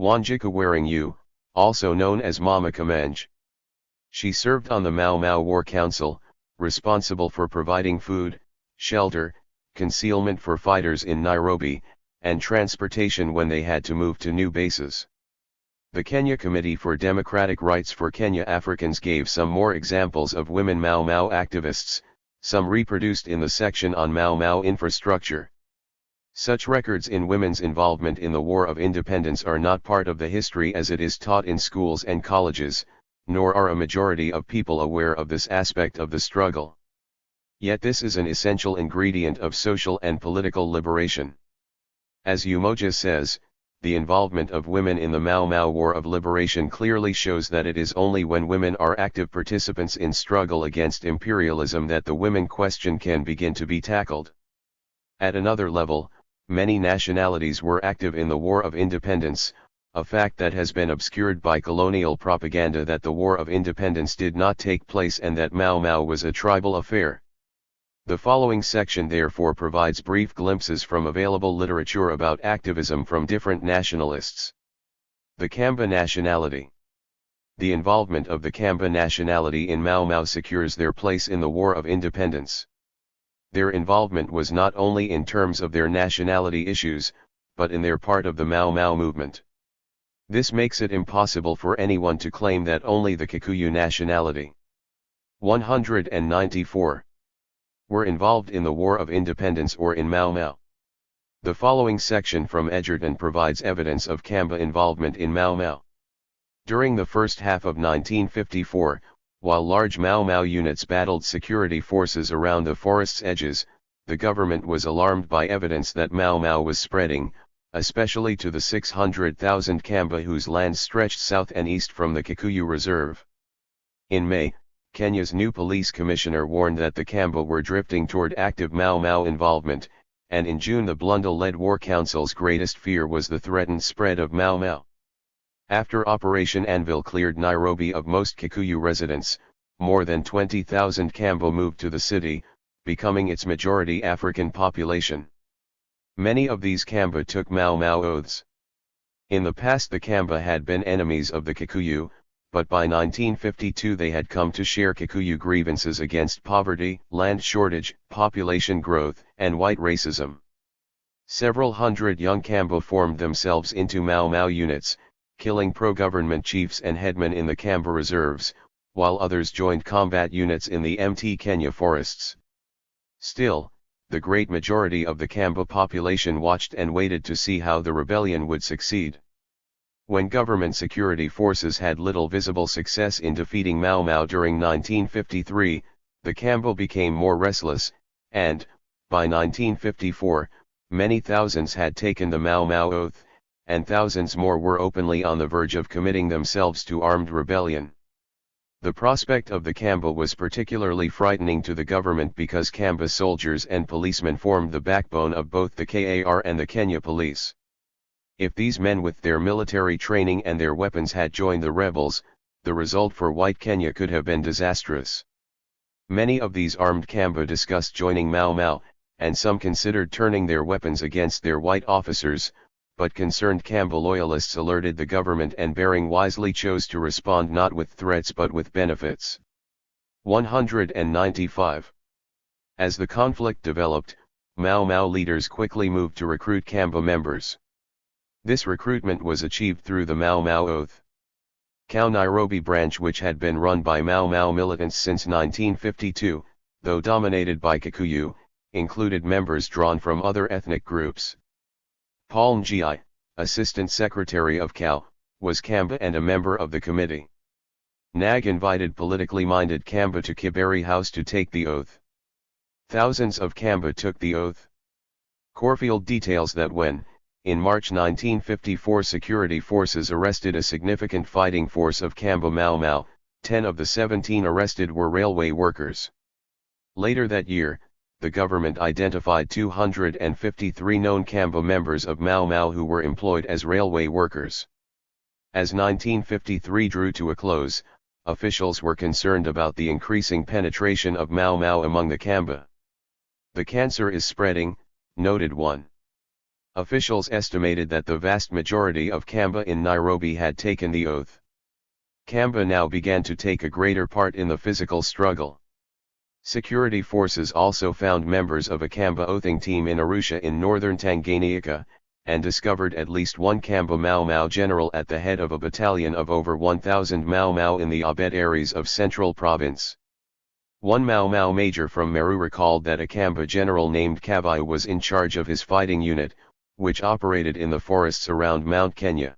Wanjiku Waringu, also known as Mama Kamenge. She served on the Mau Mau War Council, responsible for providing food, shelter, concealment for fighters in Nairobi, and transportation when they had to move to new bases. The Kenya Committee for Democratic Rights for Kenya Africans gave some more examples of women Mau Mau activists, some reproduced in the section on Mau Mau infrastructure. Such records in women's involvement in the War of Independence are not part of the history as it is taught in schools and colleges, nor are a majority of people aware of this aspect of the struggle. Yet this is an essential ingredient of social and political liberation. As Umoja says, the involvement of women in the Mau Mau War of Liberation clearly shows that it is only when women are active participants in struggle against imperialism that the women question can begin to be tackled. At another level, many nationalities were active in the War of Independence, a fact that has been obscured by colonial propaganda that the War of Independence did not take place and that Mau Mau was a tribal affair. The following section therefore provides brief glimpses from available literature about activism from different nationalists. The Kamba nationality. The involvement of the Kamba nationality in Mau Mau secures their place in the War of Independence. Their involvement was not only in terms of their nationality issues, but in their part of the Mau Mau movement. This makes it impossible for anyone to claim that only the Kikuyu nationality 194 were involved in the War of Independence or in Mau Mau. The following section from Edgerton provides evidence of Kamba involvement in Mau Mau. During the first half of 1954, while large Mau Mau units battled security forces around the forest's edges, the government was alarmed by evidence that Mau Mau was spreading, especially to the 600,000 Kamba whose lands stretched south and east from the Kikuyu Reserve. In May, Kenya's new police commissioner warned that the Kamba were drifting toward active Mau Mau involvement, and in June the Blundell-led War Council's greatest fear was the threatened spread of Mau Mau. After Operation Anvil cleared Nairobi of most Kikuyu residents, more than 20,000 Kamba moved to the city, becoming its majority African population. Many of these Kamba took Mau Mau oaths. In the past the Kamba had been enemies of the Kikuyu, but by 1952 they had come to share Kikuyu grievances against poverty, land shortage, population growth, and white racism. Several hundred young Kamba formed themselves into Mau Mau units, killing pro-government chiefs and headmen in the Kamba reserves, while others joined combat units in the Mt. Kenya forests. Still, the great majority of the Kamba population watched and waited to see how the rebellion would succeed. When government security forces had little visible success in defeating Mau Mau during 1953, the Kamba became more restless, and, by 1954, many thousands had taken the Mau Mau oath, and thousands more were openly on the verge of committing themselves to armed rebellion. The prospect of the Kamba was particularly frightening to the government because Kamba soldiers and policemen formed the backbone of both the KAR and the Kenya Police. If these men with their military training and their weapons had joined the rebels, the result for white Kenya could have been disastrous. Many of these armed Kamba discussed joining Mau Mau, and some considered turning their weapons against their white officers, but concerned Kamba loyalists alerted the government and Bering wisely chose to respond not with threats but with benefits. 195. As the conflict developed, Mau Mau leaders quickly moved to recruit Kamba members. This recruitment was achieved through the Mau Mau Oath. Kau Nairobi branch, which had been run by Mau Mau militants since 1952, though dominated by Kikuyu, included members drawn from other ethnic groups. Paul Ngi, Assistant Secretary of Kau, was Kamba and a member of the committee. Nag invited politically minded Kamba to Kiberi House to take the oath. Thousands of Kamba took the oath. Corfield details that when, in March 1954, security forces arrested a significant fighting force of Kamba Mau Mau, 10 of the 17 arrested were railway workers. Later that year, the government identified 253 known Kamba members of Mau Mau who were employed as railway workers. As 1953 drew to a close, officials were concerned about the increasing penetration of Mau Mau among the Kamba. "The cancer is spreading," noted one. Officials estimated that the vast majority of Kamba in Nairobi had taken the oath. Kamba now began to take a greater part in the physical struggle. Security forces also found members of a Kamba oathing team in Arusha in northern Tanganyika, and discovered at least one Kamba Mau Mau general at the head of a battalion of over 1,000 Mau Mau in the Abet areas of Central Province. One Mau Mau major from Meru recalled that a Kamba general named Kavai was in charge of his fighting unit, which operated in the forests around Mount Kenya.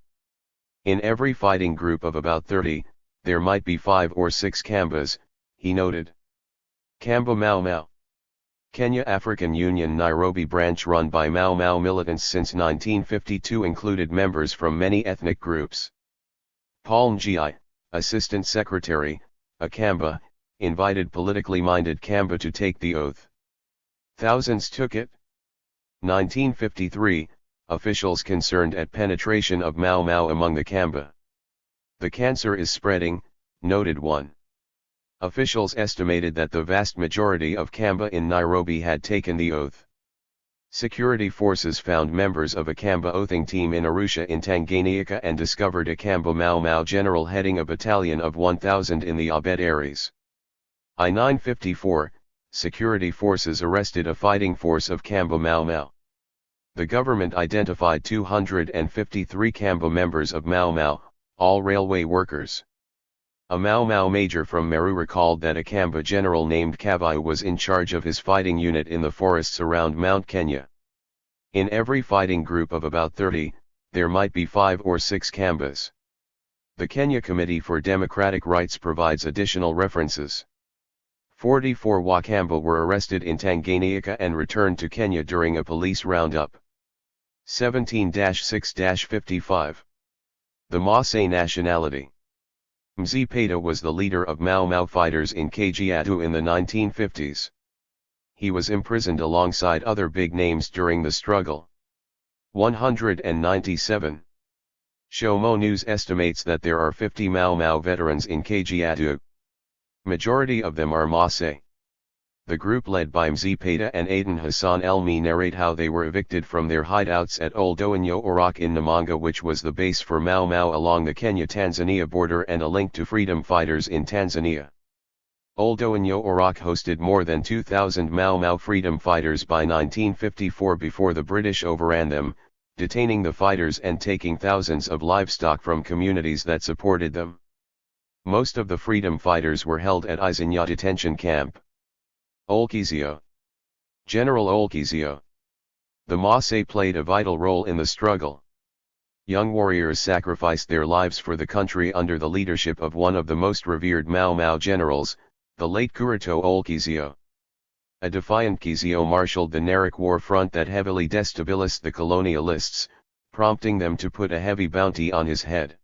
In every fighting group of about 30, there might be 5 or 6 Kambas, he noted. Kamba Mau Mau. Kenya African Union Nairobi branch run by Mau Mau militants since 1952 included members from many ethnic groups. Paul Ngi, Assistant Secretary, a Kamba, invited politically minded Kamba to take the oath. Thousands took it. 1953, officials concerned at penetration of Mau Mau among the Kamba. The cancer is spreading, noted one. Officials estimated that the vast majority of Kamba in Nairobi had taken the oath. Security forces found members of a Kamba oathing team in Arusha in Tanganyika and discovered a Kamba Mau Mau general heading a battalion of 1,000 in the Abet areas. I-954, security forces arrested a fighting force of Kamba Mau Mau. The government identified 253 Kamba members of Mau Mau, all railway workers. A Mau Mau major from Meru recalled that a Kamba general named Kavai was in charge of his fighting unit in the forests around Mount Kenya. In every fighting group of about 30, there might be 5 or 6 Kambas. The Kenya Committee for Democratic Rights provides additional references. 44 Wakamba were arrested in Tanganyika and returned to Kenya during a police roundup. 17-6-55. The Maasai nationality. Mzee Pata was the leader of Mau Mau fighters in Kajiado in the 1950s. He was imprisoned alongside other big names during the struggle. 197. Shomo News estimates that there are 50 Mau Mau veterans in Kajiado. Majority of them are Maasai. The group led by Mzee Pata and Aden Hassan Elmi narrate how they were evicted from their hideouts at Old Oinyo Orak in Namanga, which was the base for Mau Mau along the Kenya-Tanzania border and a link to freedom fighters in Tanzania. Old Oinyo Orak hosted more than 2,000 Mau Mau freedom fighters by 1954 before the British overran them, detaining the fighters and taking thousands of livestock from communities that supported them. Most of the freedom fighters were held at Izinya detention camp. Olkizio. General Olkizio. The Maasai played a vital role in the struggle. Young warriors sacrificed their lives for the country under the leadership of one of the most revered Mau Mau generals, the late Kurito Olkizio. A defiant Kizio marshaled the Narok war front that heavily destabilized the colonialists, prompting them to put a heavy bounty on his head.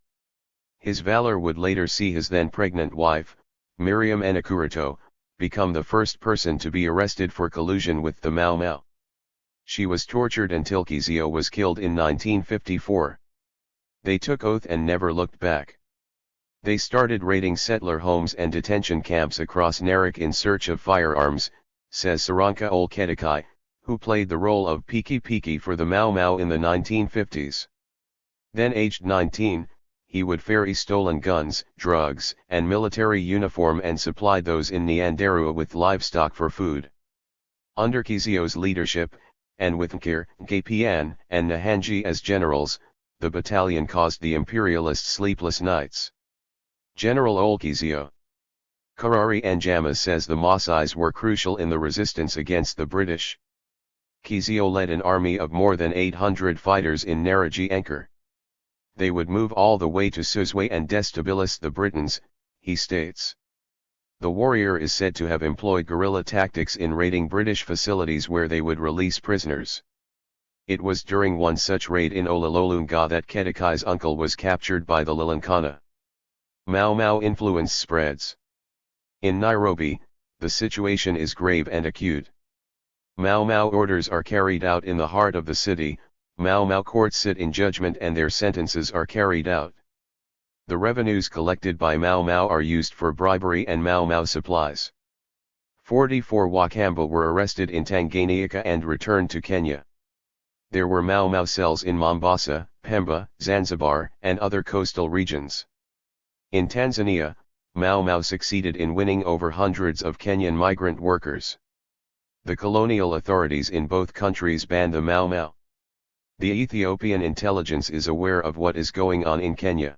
His valor would later see his then pregnant wife, Miriam Enakurito, become the first person to be arrested for collusion with the Mau Mau. She was tortured until Kizio was killed in 1954. They took oath and never looked back. They started raiding settler homes and detention camps across Narok in search of firearms, says Saranka Olkedekai, who played the role of Piki Piki for the Mau Mau in the 1950s. Then aged 19, he would ferry stolen guns, drugs, and military uniform and supply those in Nyandarua with livestock for food. Under Kizio's leadership, and with Nkir, Nkapian, and Nahanji as generals, the battalion caused the imperialists sleepless nights. General Olkizio. Karari Njama says the Maasais were crucial in the resistance against the British. Kizio led an army of more than 800 fighters in Naraji Anchor. They would move all the way to Susway and destabilize the Britons, he states. The warrior is said to have employed guerrilla tactics in raiding British facilities where they would release prisoners. It was during one such raid in Olololunga that Kedekai's uncle was captured by the Lilankana. Mau Mau influence spreads. In Nairobi, the situation is grave and acute. Mau Mau orders are carried out in the heart of the city. Mau Mau courts sit in judgment and their sentences are carried out. The revenues collected by Mau Mau are used for bribery and Mau Mau supplies. 44 Wakamba were arrested in Tanganyika and returned to Kenya. There were Mau Mau cells in Mombasa, Pemba, Zanzibar, and other coastal regions. In Tanzania, Mau Mau succeeded in winning over hundreds of Kenyan migrant workers. The colonial authorities in both countries banned the Mau Mau. The Ethiopian intelligence is aware of what is going on in Kenya.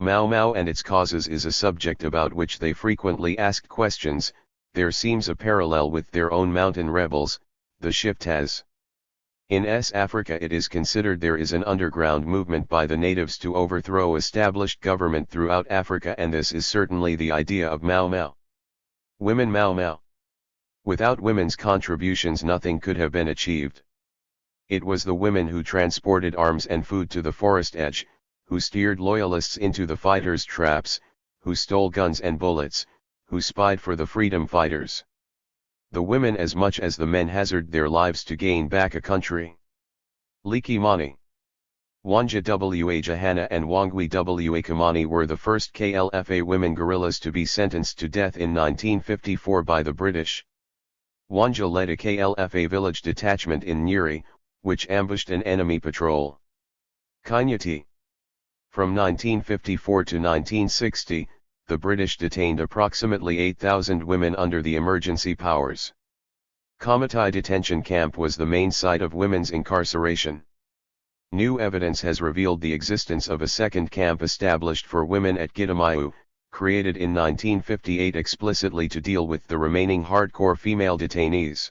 Mau Mau and its causes is a subject about which they frequently ask questions. There seems a parallel with their own mountain rebels, the Shiftas. In Africa it is considered there is an underground movement by the natives to overthrow established government throughout Africa, and this is certainly the idea of Mau Mau. Women Mau Mau. Without women's contributions nothing could have been achieved. It was the women who transported arms and food to the forest edge, who steered loyalists into the fighters' traps, who stole guns and bullets, who spied for the freedom fighters. The women as much as the men hazarded their lives to gain back a country. Liki Mani. Wanja Wa Jahana and Wangwi Wa Kamani were the first KLFA women guerrillas to be sentenced to death in 1954 by the British. Wanja led a KLFA village detachment in Nyeri, which ambushed an enemy patrol. Kainyati. From 1954 to 1960, the British detained approximately 8,000 women under the emergency powers. Kamatai detention camp was the main site of women's incarceration. New evidence has revealed the existence of a second camp established for women at Gidamayu, created in 1958 explicitly to deal with the remaining hardcore female detainees.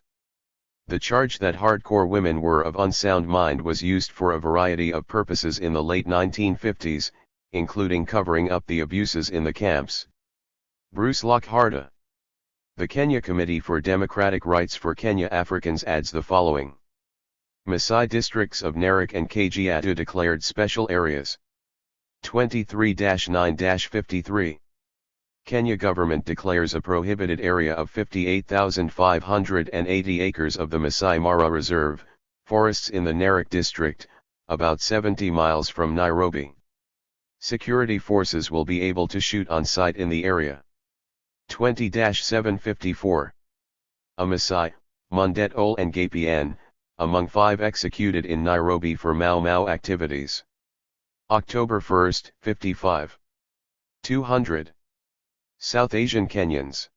The charge that hardcore women were of unsound mind was used for a variety of purposes in the late 1950s, including covering up the abuses in the camps. Bruce Lockharta. The Kenya Committee for Democratic Rights for Kenya Africans adds the following. Maasai districts of Narok and Kajiado declared special areas. 23-9-53. Kenya government declares a prohibited area of 58,580 acres of the Masai Mara Reserve, forests in the Narok district, about 70 miles from Nairobi. Security forces will be able to shoot on sight in the area. 20-754. A Maasai, Mundet Ol and Gapian, among 5 executed in Nairobi for Mau Mau activities. October 1, 55. 200. South Asian Kenyans.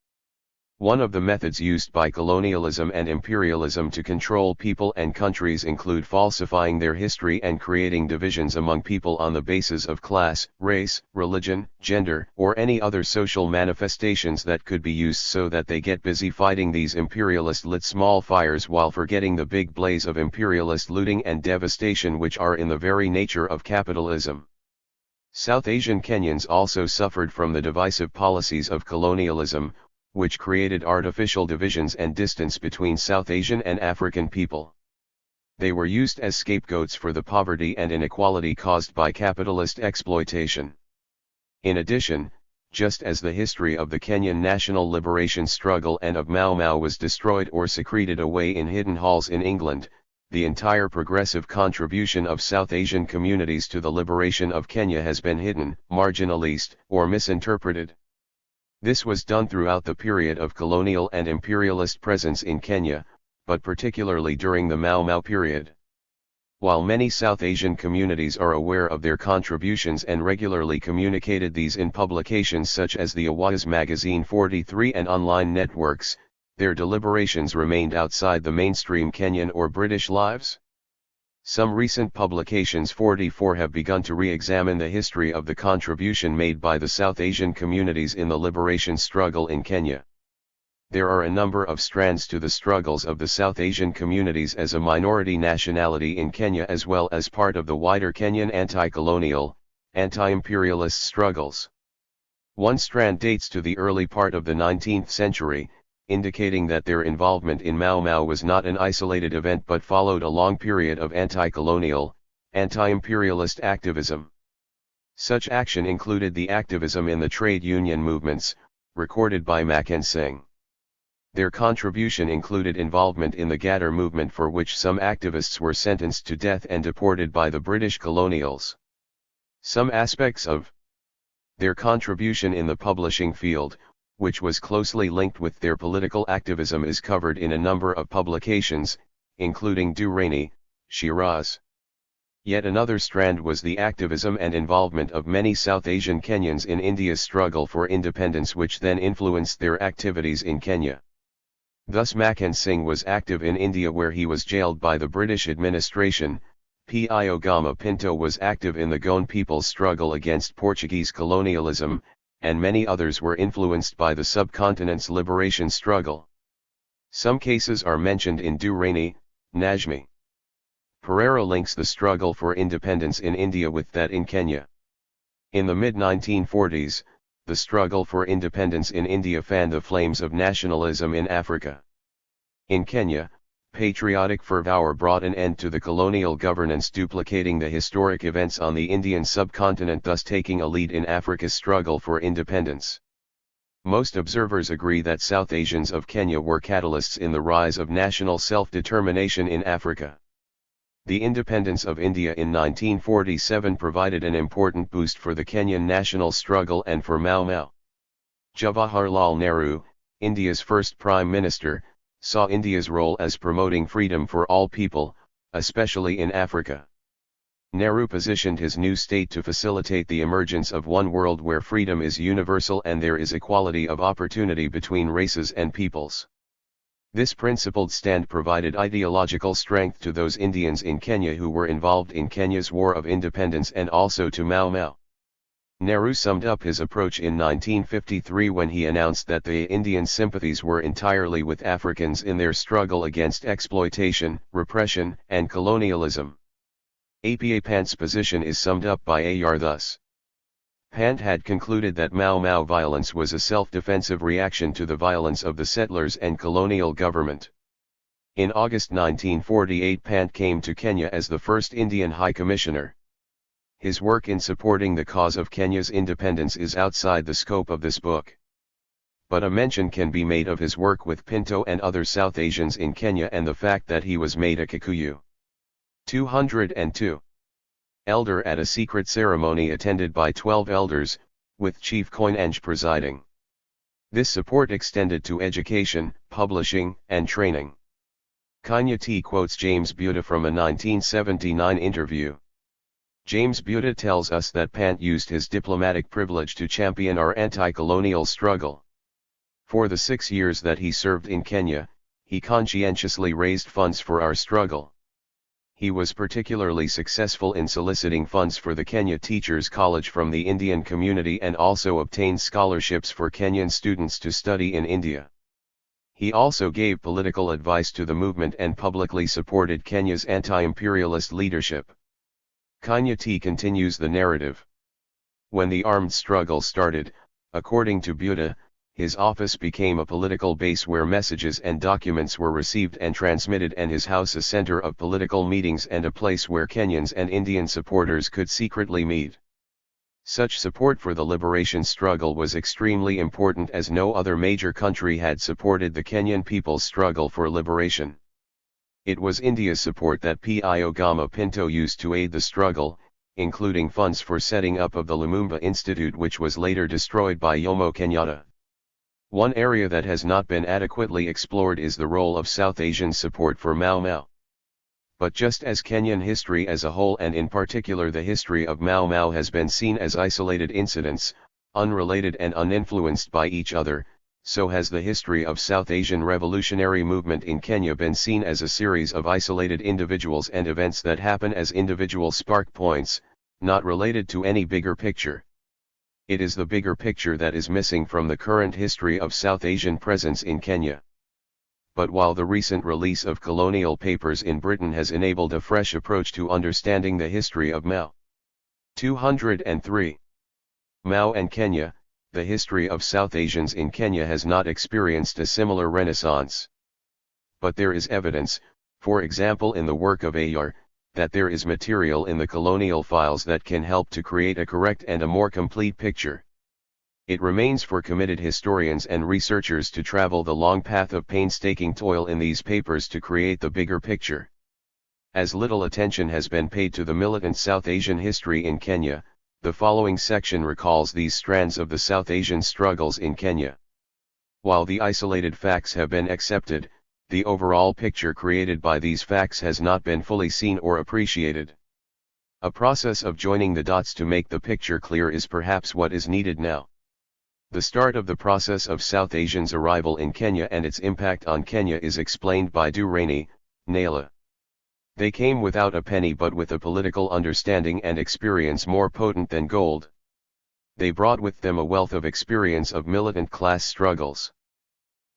One of the methods used by colonialism and imperialism to control people and countries include falsifying their history and creating divisions among people on the basis of class, race, religion, gender, or any other social manifestations that could be used so that they get busy fighting these imperialist lit small fires while forgetting the big blaze of imperialist looting and devastation which are in the very nature of capitalism. South Asian Kenyans also suffered from the divisive policies of colonialism, which created artificial divisions and distance between South Asian and African people. They were used as scapegoats for the poverty and inequality caused by capitalist exploitation. In addition, just as the history of the Kenyan national liberation struggle and of Mau Mau was destroyed or secreted away in hidden halls in England, the entire progressive contribution of South Asian communities to the liberation of Kenya has been hidden, marginalized, or misinterpreted. This was done throughout the period of colonial and imperialist presence in Kenya, but particularly during the Mau Mau period. While many South Asian communities are aware of their contributions and regularly communicated these in publications such as the Awaz magazine 43 and online networks, their deliberations remained outside the mainstream Kenyan or British lives. Some recent publications 44 have begun to re-examine the history of the contribution made by the South Asian communities in the liberation struggle in Kenya. There are a number of strands to the struggles of the South Asian communities as a minority nationality in Kenya as well as part of the wider Kenyan anti-colonial, anti-imperialist struggles. One strand dates to the early part of the 19th century, indicating that their involvement in Mau Mau was not an isolated event but followed a long period of anti-colonial, anti-imperialist activism. Such action included the activism in the trade union movements, recorded by Mackenzie. Their contribution included involvement in the Gatter movement for which some activists were sentenced to death and deported by the British colonials. Some aspects of their contribution in the publishing field, which was closely linked with their political activism, is covered in a number of publications, including Durrani, Shiraz. Yet another strand was the activism and involvement of many South Asian Kenyans in India's struggle for independence, which then influenced their activities in Kenya. Thus Makhan Singh was active in India, where he was jailed by the British administration. Piogama Pinto was active in the Goan people's struggle against Portuguese colonialism, and many others were influenced by the subcontinent's liberation struggle. Some cases are mentioned in Durrani, Najmi. Pereira links the struggle for independence in India with that in Kenya. In the mid-1940s, the struggle for independence in India fanned the flames of nationalism in Africa. In Kenya, patriotic fervour brought an end to the colonial governance, duplicating the historic events on the Indian subcontinent, thus taking a lead in Africa's struggle for independence. Most observers agree that South Asians of Kenya were catalysts in the rise of national self-determination in Africa. The independence of India in 1947 provided an important boost for the Kenyan national struggle and for Mau Mau. Jawaharlal Nehru, India's first Prime Minister, saw India's role as promoting freedom for all people, especially in Africa. Nehru positioned his new state to facilitate the emergence of one world where freedom is universal and there is equality of opportunity between races and peoples. This principled stand provided ideological strength to those Indians in Kenya who were involved in Kenya's War of Independence and also to Mau Mau. Nehru summed up his approach in 1953 when he announced that the Indian sympathies were entirely with Africans in their struggle against exploitation, repression, and colonialism. APA Pant's position is summed up by AR thus. Pant had concluded that Mau Mau violence was a self-defensive reaction to the violence of the settlers and colonial government. In August 1948, Pant came to Kenya as the first Indian High Commissioner. His work in supporting the cause of Kenya's independence is outside the scope of this book. But a mention can be made of his work with Pinto and other South Asians in Kenya and the fact that he was made a Kikuyu. 202. Elder at a secret ceremony attended by 12 elders, with Chief Koinange presiding. This support extended to education, publishing, and training. Kanya T quotes James Buta from a 1979 interview. James Buta tells us that Pant used his diplomatic privilege to champion our anti-colonial struggle. For the 6 years that he served in Kenya, he conscientiously raised funds for our struggle. He was particularly successful in soliciting funds for the Kenya Teachers College from the Indian community and also obtained scholarships for Kenyan students to study in India. He also gave political advice to the movement and publicly supported Kenya's anti-imperialist leadership. Kanya T continues the narrative. When the armed struggle started, according to Buta, his office became a political base where messages and documents were received and transmitted, and his house a center of political meetings and a place where Kenyans and Indian supporters could secretly meet. Such support for the liberation struggle was extremely important, as no other major country had supported the Kenyan people's struggle for liberation. It was India's support that Piogama Pinto used to aid the struggle, including funds for setting up of the Lumumba Institute, which was later destroyed by Jomo Kenyatta. One area that has not been adequately explored is the role of South Asian support for Mau Mau. But just as Kenyan history as a whole, and in particular the history of Mau Mau, has been seen as isolated incidents, unrelated and uninfluenced by each other, so has the history of South Asian revolutionary movement in Kenya been seen as a series of isolated individuals and events that happen as individual spark points, not related to any bigger picture. It is the bigger picture that is missing from the current history of South Asian presence in Kenya. But while the recent release of colonial papers in Britain has enabled a fresh approach to understanding the history of Mau. 203. Mau and Kenya, the history of South Asians in Kenya has not experienced a similar renaissance. But there is evidence, for example in the work of AR, that there is material in the colonial files that can help to create a correct and a more complete picture. It remains for committed historians and researchers to travel the long path of painstaking toil in these papers to create the bigger picture. As little attention has been paid to the militant South Asian history in Kenya, the following section recalls these strands of the South Asian struggles in Kenya. While the isolated facts have been accepted, the overall picture created by these facts has not been fully seen or appreciated. A process of joining the dots to make the picture clear is perhaps what is needed now. The start of the process of South Asians' arrival in Kenya and its impact on Kenya is explained by Durrani, Naila. They came without a penny but with a political understanding and experience more potent than gold. They brought with them a wealth of experience of militant class struggles.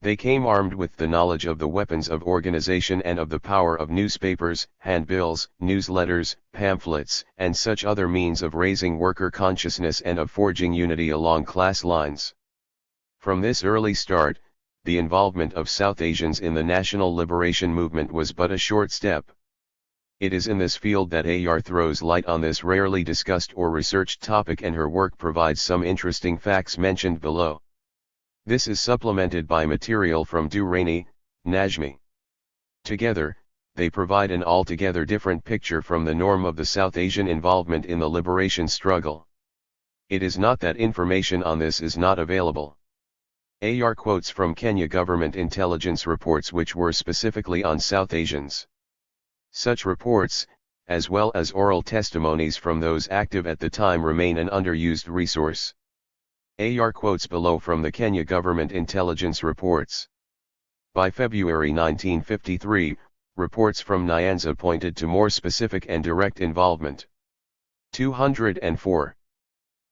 They came armed with the knowledge of the weapons of organization and of the power of newspapers, handbills, newsletters, pamphlets, and such other means of raising worker consciousness and of forging unity along class lines. From this early start, the involvement of South Asians in the national liberation movement was but a short step. It is in this field that AR throws light on this rarely discussed or researched topic, and her work provides some interesting facts mentioned below. This is supplemented by material from Durrani, Najmi. Together, they provide an altogether different picture from the norm of the South Asian involvement in the liberation struggle. It is not that information on this is not available. AR quotes from Kenya government intelligence reports which were specifically on South Asians. Such reports, as well as oral testimonies from those active at the time, remain an underused resource. AR quotes below from the Kenya government intelligence reports. By February 1953, reports from Nyanza pointed to more specific and direct involvement. 204.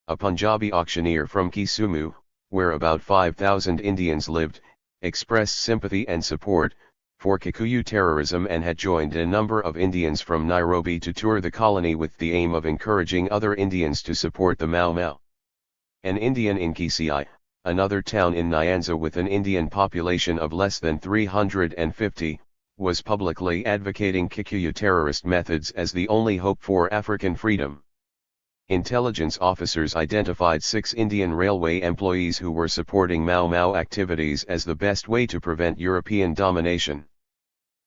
A Punjabi auctioneer from Kisumu, where about 5,000 Indians lived, expressed sympathy and support for Kikuyu terrorism and had joined a number of Indians from Nairobi to tour the colony with the aim of encouraging other Indians to support the Mau Mau. An Indian in Kisii, another town in Nyanza with an Indian population of less than 350, was publicly advocating Kikuyu terrorist methods as the only hope for African freedom. Intelligence officers identified 6 Indian railway employees who were supporting Mau Mau activities as the best way to prevent European domination.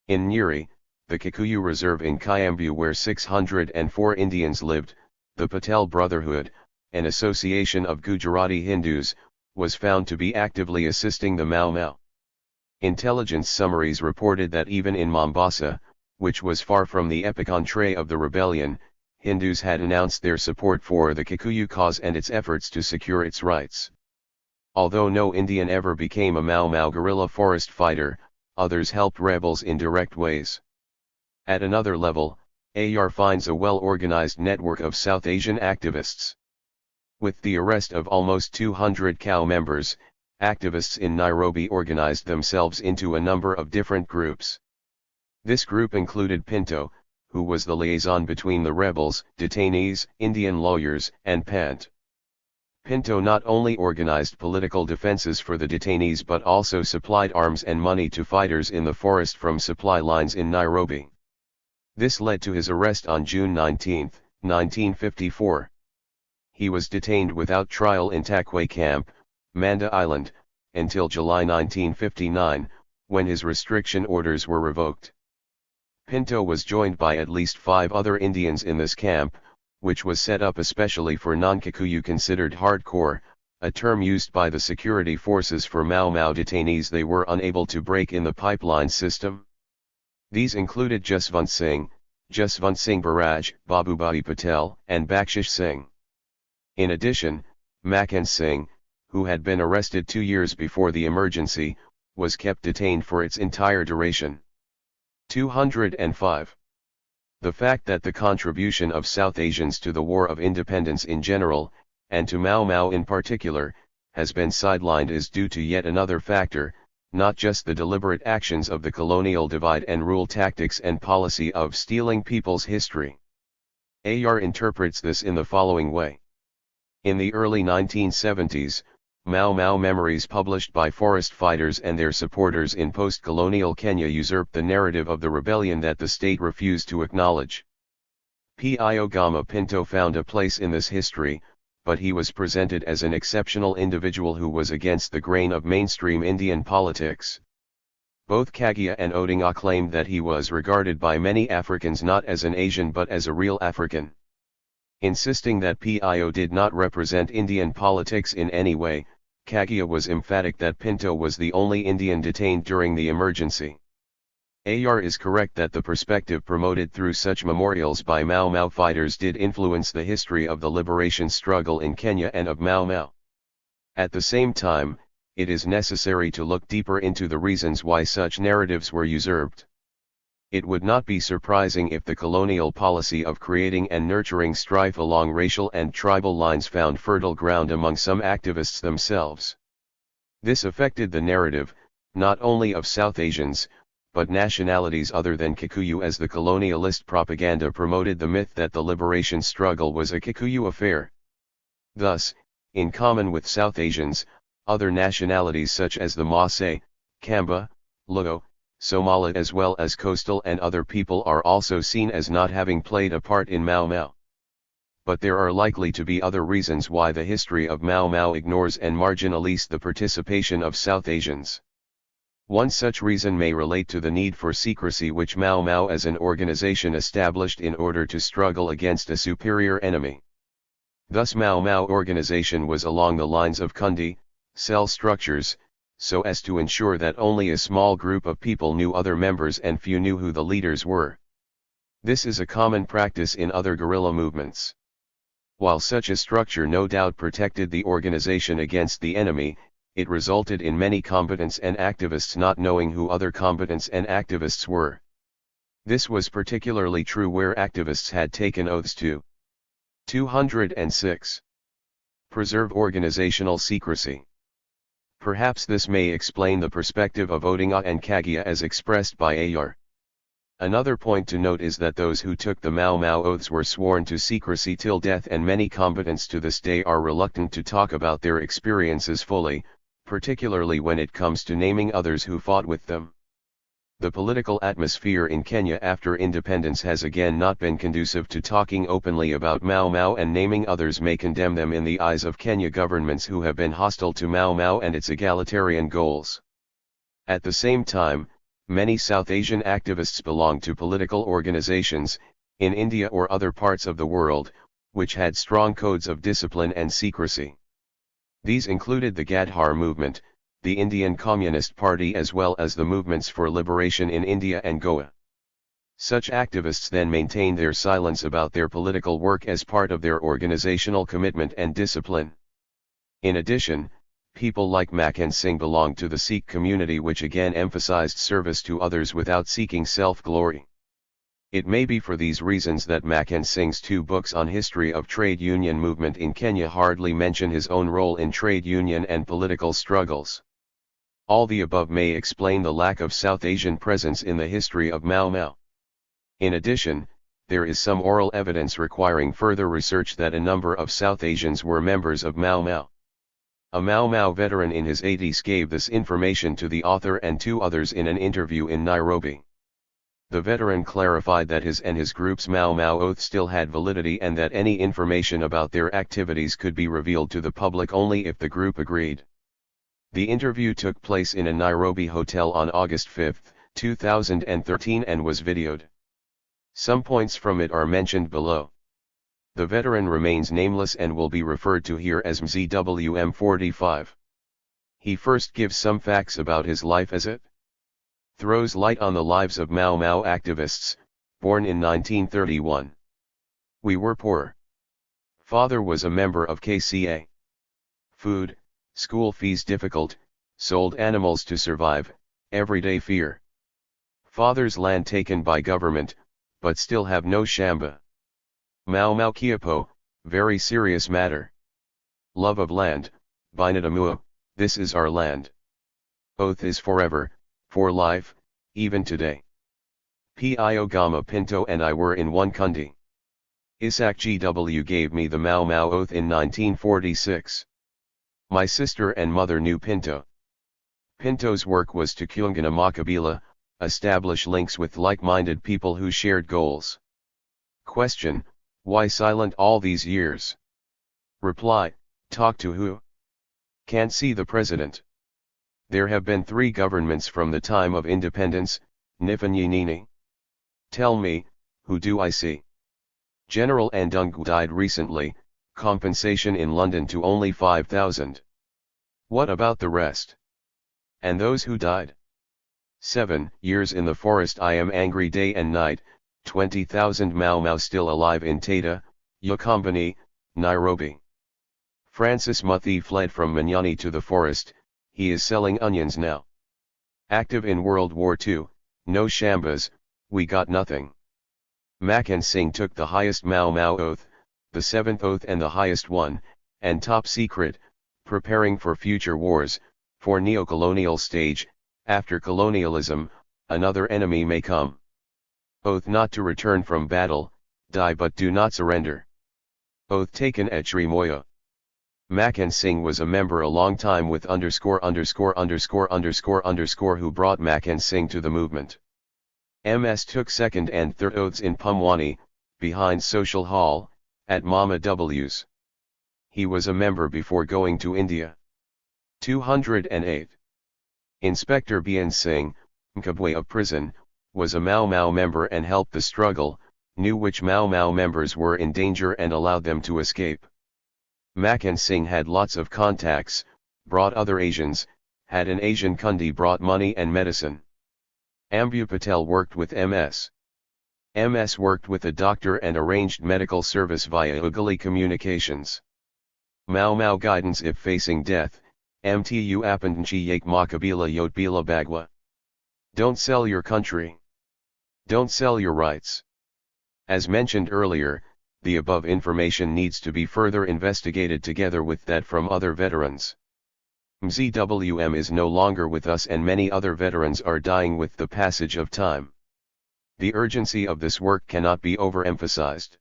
In Nyeri, the Kikuyu reserve in Kiambu, where 604 Indians lived, the Patel Brotherhood, an association of Gujarati Hindus, was found to be actively assisting the Mau Mau. Intelligence summaries reported that even in Mombasa, which was far from the epicentre of the rebellion, Hindus had announced their support for the Kikuyu cause and its efforts to secure its rights. Although no Indian ever became a Mau Mau guerrilla forest fighter, others helped rebels in direct ways. At another level, AR finds a well-organized network of South Asian activists. With the arrest of almost 200 COW members, activists in Nairobi organized themselves into a number of different groups. This group included Pinto, who was the liaison between the rebels, detainees, Indian lawyers, and Pant. Pinto not only organized political defenses for the detainees but also supplied arms and money to fighters in the forest from supply lines in Nairobi. This led to his arrest on June 19, 1954. He was detained without trial in Takwe Camp, Manda Island, until July 1959, when his restriction orders were revoked. Pinto was joined by at least 5 other Indians in this camp, which was set up especially for non-Kikuyu considered hardcore, a term used by the security forces for Mau Mau detainees they were unable to break in the pipeline system. These included Jaswant Singh Baraj, Babubhai Patel, and Bakshish Singh. In addition, Makan Singh, who had been arrested 2 years before the emergency, was kept detained for its entire duration. 205. The fact that the contribution of South Asians to the War of Independence in general, and to Mau Mau in particular, has been sidelined is due to yet another factor, not just the deliberate actions of the colonial divide and rule tactics and policy of stealing people's history. AR interprets this in the following way. In the early 1970s, Mau Mau memories published by forest fighters and their supporters in post-colonial Kenya usurped the narrative of the rebellion that the state refused to acknowledge. Pio Gama Pinto found a place in this history, but he was presented as an exceptional individual who was against the grain of mainstream Indian politics. Both Kagia and Odinga claimed that he was regarded by many Africans not as an Asian but as a real African. Insisting that Pio did not represent Indian politics in any way, Kagia was emphatic that Pinto was the only Indian detained during the emergency. AR is correct that the perspective promoted through such memorials by Mau Mau fighters did influence the history of the liberation struggle in Kenya and of Mau Mau. At the same time, it is necessary to look deeper into the reasons why such narratives were usurped. It would not be surprising if the colonial policy of creating and nurturing strife along racial and tribal lines found fertile ground among some activists themselves. This affected the narrative, not only of South Asians, but nationalities other than Kikuyu, as the colonialist propaganda promoted the myth that the liberation struggle was a Kikuyu affair. Thus, in common with South Asians, other nationalities such as the Maasai, Kamba, Luo, Somali as well as coastal and other people are also seen as not having played a part in Mau Mau. But there are likely to be other reasons why the history of Mau Mau ignores and marginalizes the participation of South Asians. One such reason may relate to the need for secrecy which Mau Mau as an organization established in order to struggle against a superior enemy. Thus Mau Mau organization was along the lines of Kundi, cell structures, so as to ensure that only a small group of people knew other members and few knew who the leaders were. This is a common practice in other guerrilla movements. While such a structure no doubt protected the organization against the enemy, it resulted in many combatants and activists not knowing who other combatants and activists were. This was particularly true where activists had taken oaths to 206. Preserve organizational secrecy. Perhaps this may explain the perspective of Odinga and Kagia as expressed by AR. Another point to note is that those who took the Mau Mau oaths were sworn to secrecy till death, and many combatants to this day are reluctant to talk about their experiences fully, particularly when it comes to naming others who fought with them. The political atmosphere in Kenya after independence has again not been conducive to talking openly about Mau Mau, and naming others may condemn them in the eyes of Kenya governments who have been hostile to Mau Mau and its egalitarian goals. At the same time, many South Asian activists belong to political organizations, in India or other parts of the world, which had strong codes of discipline and secrecy. These included the Gadhar movement, the Indian Communist Party as well as the movements for liberation in India and Goa. Such activists then maintained their silence about their political work as part of their organizational commitment and discipline. In addition, people like Makan Singh belonged to the Sikh community, which again emphasized service to others without seeking self-glory. It may be for these reasons that Makan Singh's 2 books on history of trade union movement in Kenya hardly mention his own role in trade union and political struggles. All the above may explain the lack of South Asian presence in the history of Mau Mau. In addition, there is some oral evidence requiring further research that a number of South Asians were members of Mau Mau. A Mau Mau veteran in his 80s gave this information to the author and 2 others in an interview in Nairobi. The veteran clarified that his and his group's Mau Mau oath still had validity, and that any information about their activities could be revealed to the public only if the group agreed. The interview took place in a Nairobi hotel on August 5, 2013 and was videoed. Some points from it are mentioned below. The veteran remains nameless and will be referred to here as MZWM45. He first gives some facts about his life as it throws light on the lives of Mau Mau activists, born in 1931. We were poor. Father was a member of KCA. Food, school fees difficult, sold animals to survive, everyday fear. Father's land taken by government, but still have no shamba. Mau Mau Kiapo, very serious matter. Love of land, Binadamuo, this is our land. Oath is forever, for life, even today. Pio Gama Pinto and I were in one kundi. Isaac GW gave me the Mau Mau oath in 1946. My sister and mother knew Pinto. Pinto's work was to Kuungana Makabila, establish links with like-minded people who shared goals. Question: why silent all these years? Reply: talk to who? Can't see the president. There have been 3 governments from the time of independence, Nifanyinini. Tell me, who do I see? General Andungu died recently, compensation in London to only 5,000. What about the rest? And those who died? 7 years in the forest I am angry day and night, 20,000 Mau Mau still alive in Tata, Yakombani, Nairobi. Francis Muthi fled from Manyani to the forest, he is selling onions now. Active in World War II, no Shambas, we got nothing. Makan Singh took the highest Mau Mau oath, the seventh oath and the highest one, and top secret, preparing for future wars, for neocolonial stage, after colonialism, another enemy may come. Oath not to return from battle, die but do not surrender. Oath taken at Sri Moya. Makan Singh was a member a long time with _________ who brought Makan Singh to the movement. MS took second and third oaths in Pumwani, behind Social Hall, at Mama W's. He was a member before going to India. 208. Inspector Bien Singh, Mkabwe of prison, was a Mau Mau member and helped the struggle, knew which Mau Mau members were in danger and allowed them to escape. Makan Singh had lots of contacts, brought other Asians, had an Asian Kundi brought money and medicine. Ambu Patel worked with MS. MS worked with a doctor and arranged medical service via Ugali Communications. Mau Mau guidance if facing death, Mtu Apandanchi Yake Makabila Yot Bila Bagwa. Don't sell your country. Don't sell your rights. As mentioned earlier, the above information needs to be further investigated together with that from other veterans. MZWM is no longer with us and many other veterans are dying with the passage of time. The urgency of this work cannot be overemphasized.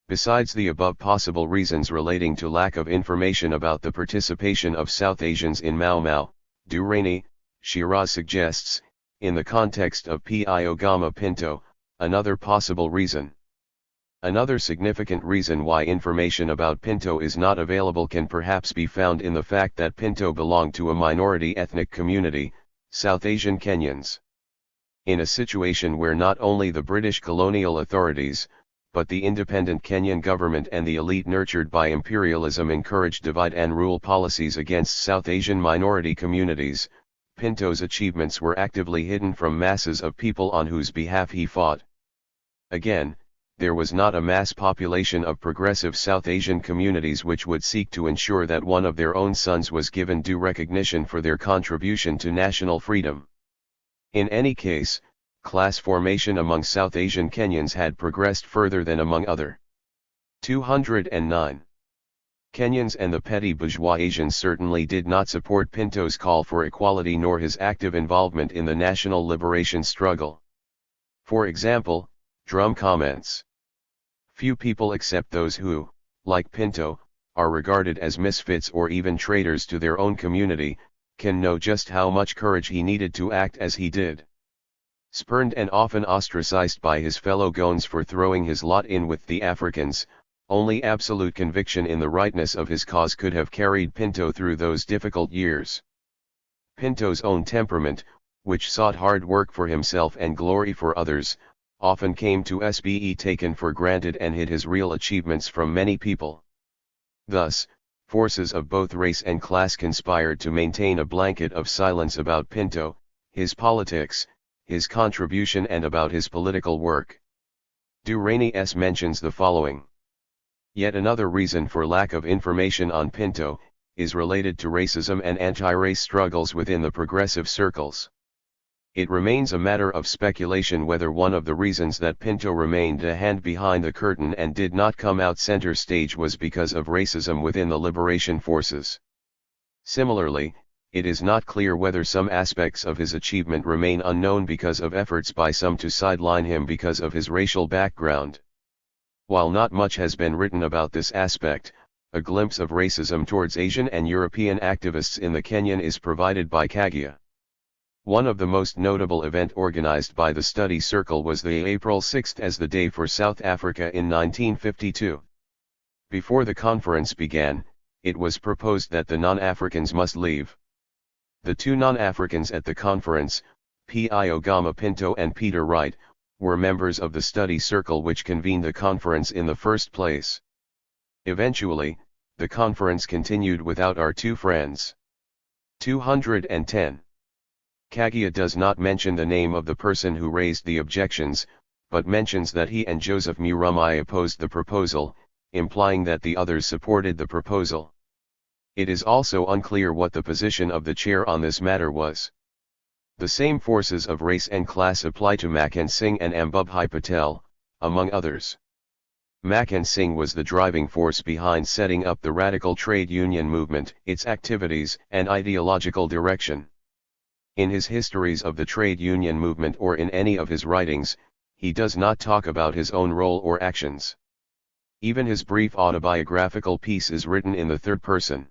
Besides the above possible reasons relating to lack of information about the participation of South Asians in Mau Mau, Durrani, Shiraz suggests, in the context of Pio Gama Pinto, another possible reason. Another significant reason why information about Pinto is not available can perhaps be found in the fact that Pinto belonged to a minority ethnic community, South Asian Kenyans. In a situation where not only the British colonial authorities, but the independent Kenyan government and the elite nurtured by imperialism encouraged divide and rule policies against South Asian minority communities, Pinto's achievements were actively hidden from masses of people on whose behalf he fought. Again, there was not a mass population of progressive South Asian communities which would seek to ensure that one of their own sons was given due recognition for their contribution to national freedom. In any case, class formation among South Asian Kenyans had progressed further than among other. 209. Kenyans and the petty bourgeois Asians certainly did not support Pinto's call for equality nor his active involvement in the national liberation struggle. For example, Drum comments. Few people except those who, like Pinto, are regarded as misfits or even traitors to their own community, can know just how much courage he needed to act as he did. Spurned and often ostracized by his fellow Goans for throwing his lot in with the Africans, only absolute conviction in the rightness of his cause could have carried Pinto through those difficult years. Pinto's own temperament, which sought hard work for himself and glory for others, often came to be taken for granted and hid his real achievements from many people. Thus, forces of both race and class conspired to maintain a blanket of silence about Pinto, his politics, his contribution and about his political work. Durrani mentions the following. Yet another reason for lack of information on Pinto, is related to racism and anti-race struggles within the progressive circles. It remains a matter of speculation whether one of the reasons that Pinto remained a hand behind the curtain and did not come out center stage was because of racism within the liberation forces. Similarly, it is not clear whether some aspects of his achievement remain unknown because of efforts by some to sideline him because of his racial background. While not much has been written about this aspect, a glimpse of racism towards Asian and European activists in the Kenyan is provided by Kagia. One of the most notable event organized by the study circle was the April 6 as the Day for South Africa in 1952. Before the conference began, it was proposed that the non-Africans must leave. The two non-Africans at the conference, Pio Gama Pinto and Peter Wright, were members of the study circle which convened the conference in the first place. Eventually, the conference continued without our two friends. 210. Kagia does not mention the name of the person who raised the objections, but mentions that he and Joseph Murumyi opposed the proposal, implying that the others supported the proposal. It is also unclear what the position of the chair on this matter was. The same forces of race and class apply to Makan Singh and Ambubhai Patel, among others. Makan Singh was the driving force behind setting up the radical trade union movement, its activities and ideological direction. In his histories of the trade union movement or in any of his writings, he does not talk about his own role or actions. Even his brief autobiographical piece is written in the third person.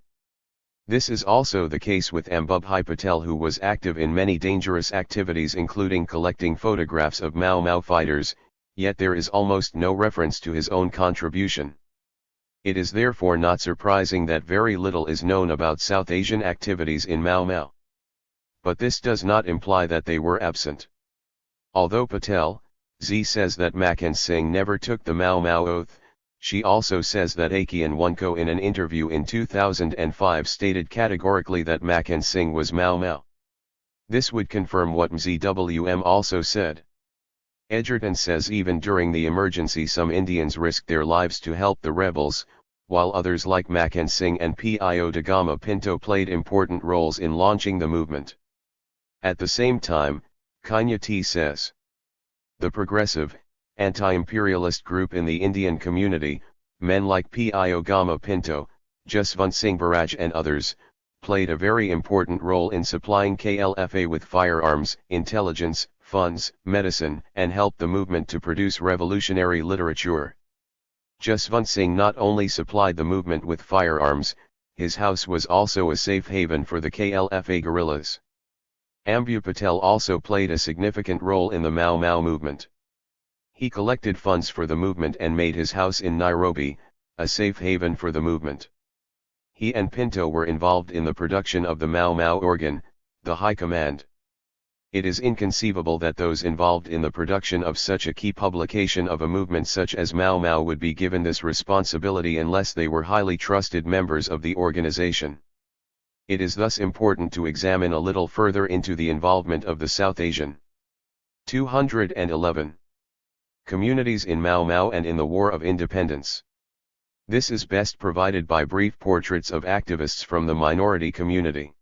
This is also the case with Ambubhai Patel, who was active in many dangerous activities including collecting photographs of Mau Mau fighters, yet there is almost no reference to his own contribution. It is therefore not surprising that very little is known about South Asian activities in Mau Mau. But this does not imply that they were absent. Although Patel, Z says that Makan Singh never took the Mau Mau oath, she also says that Akian Wanko in an interview in 2005 stated categorically that Makan Singh was Mau Mau. This would confirm what MZWM also said. Edgerton says even during the emergency some Indians risked their lives to help the rebels, while others like Makan Singh and Pio Dagama Pinto played important roles in launching the movement. At the same time, Kanya T says, the progressive, anti-imperialist group in the Indian community, men like Pio Gama Pinto, Jaswant Singh Baraj and others, played a very important role in supplying KLFA with firearms, intelligence, funds, medicine, and helped the movement to produce revolutionary literature. Jaswant Singh not only supplied the movement with firearms, his house was also a safe haven for the KLFA guerrillas. Ambu Patel also played a significant role in the Mau Mau movement. He collected funds for the movement and made his house in Nairobi a safe haven for the movement. He and Pinto were involved in the production of the Mau Mau organ, the High Command. It is inconceivable that those involved in the production of such a key publication of a movement such as Mau Mau would be given this responsibility unless they were highly trusted members of the organization. It is thus important to examine a little further into the involvement of the South Asian 211 communities in Mau Mau and in the War of Independence. This is best provided by brief portraits of activists from the minority community.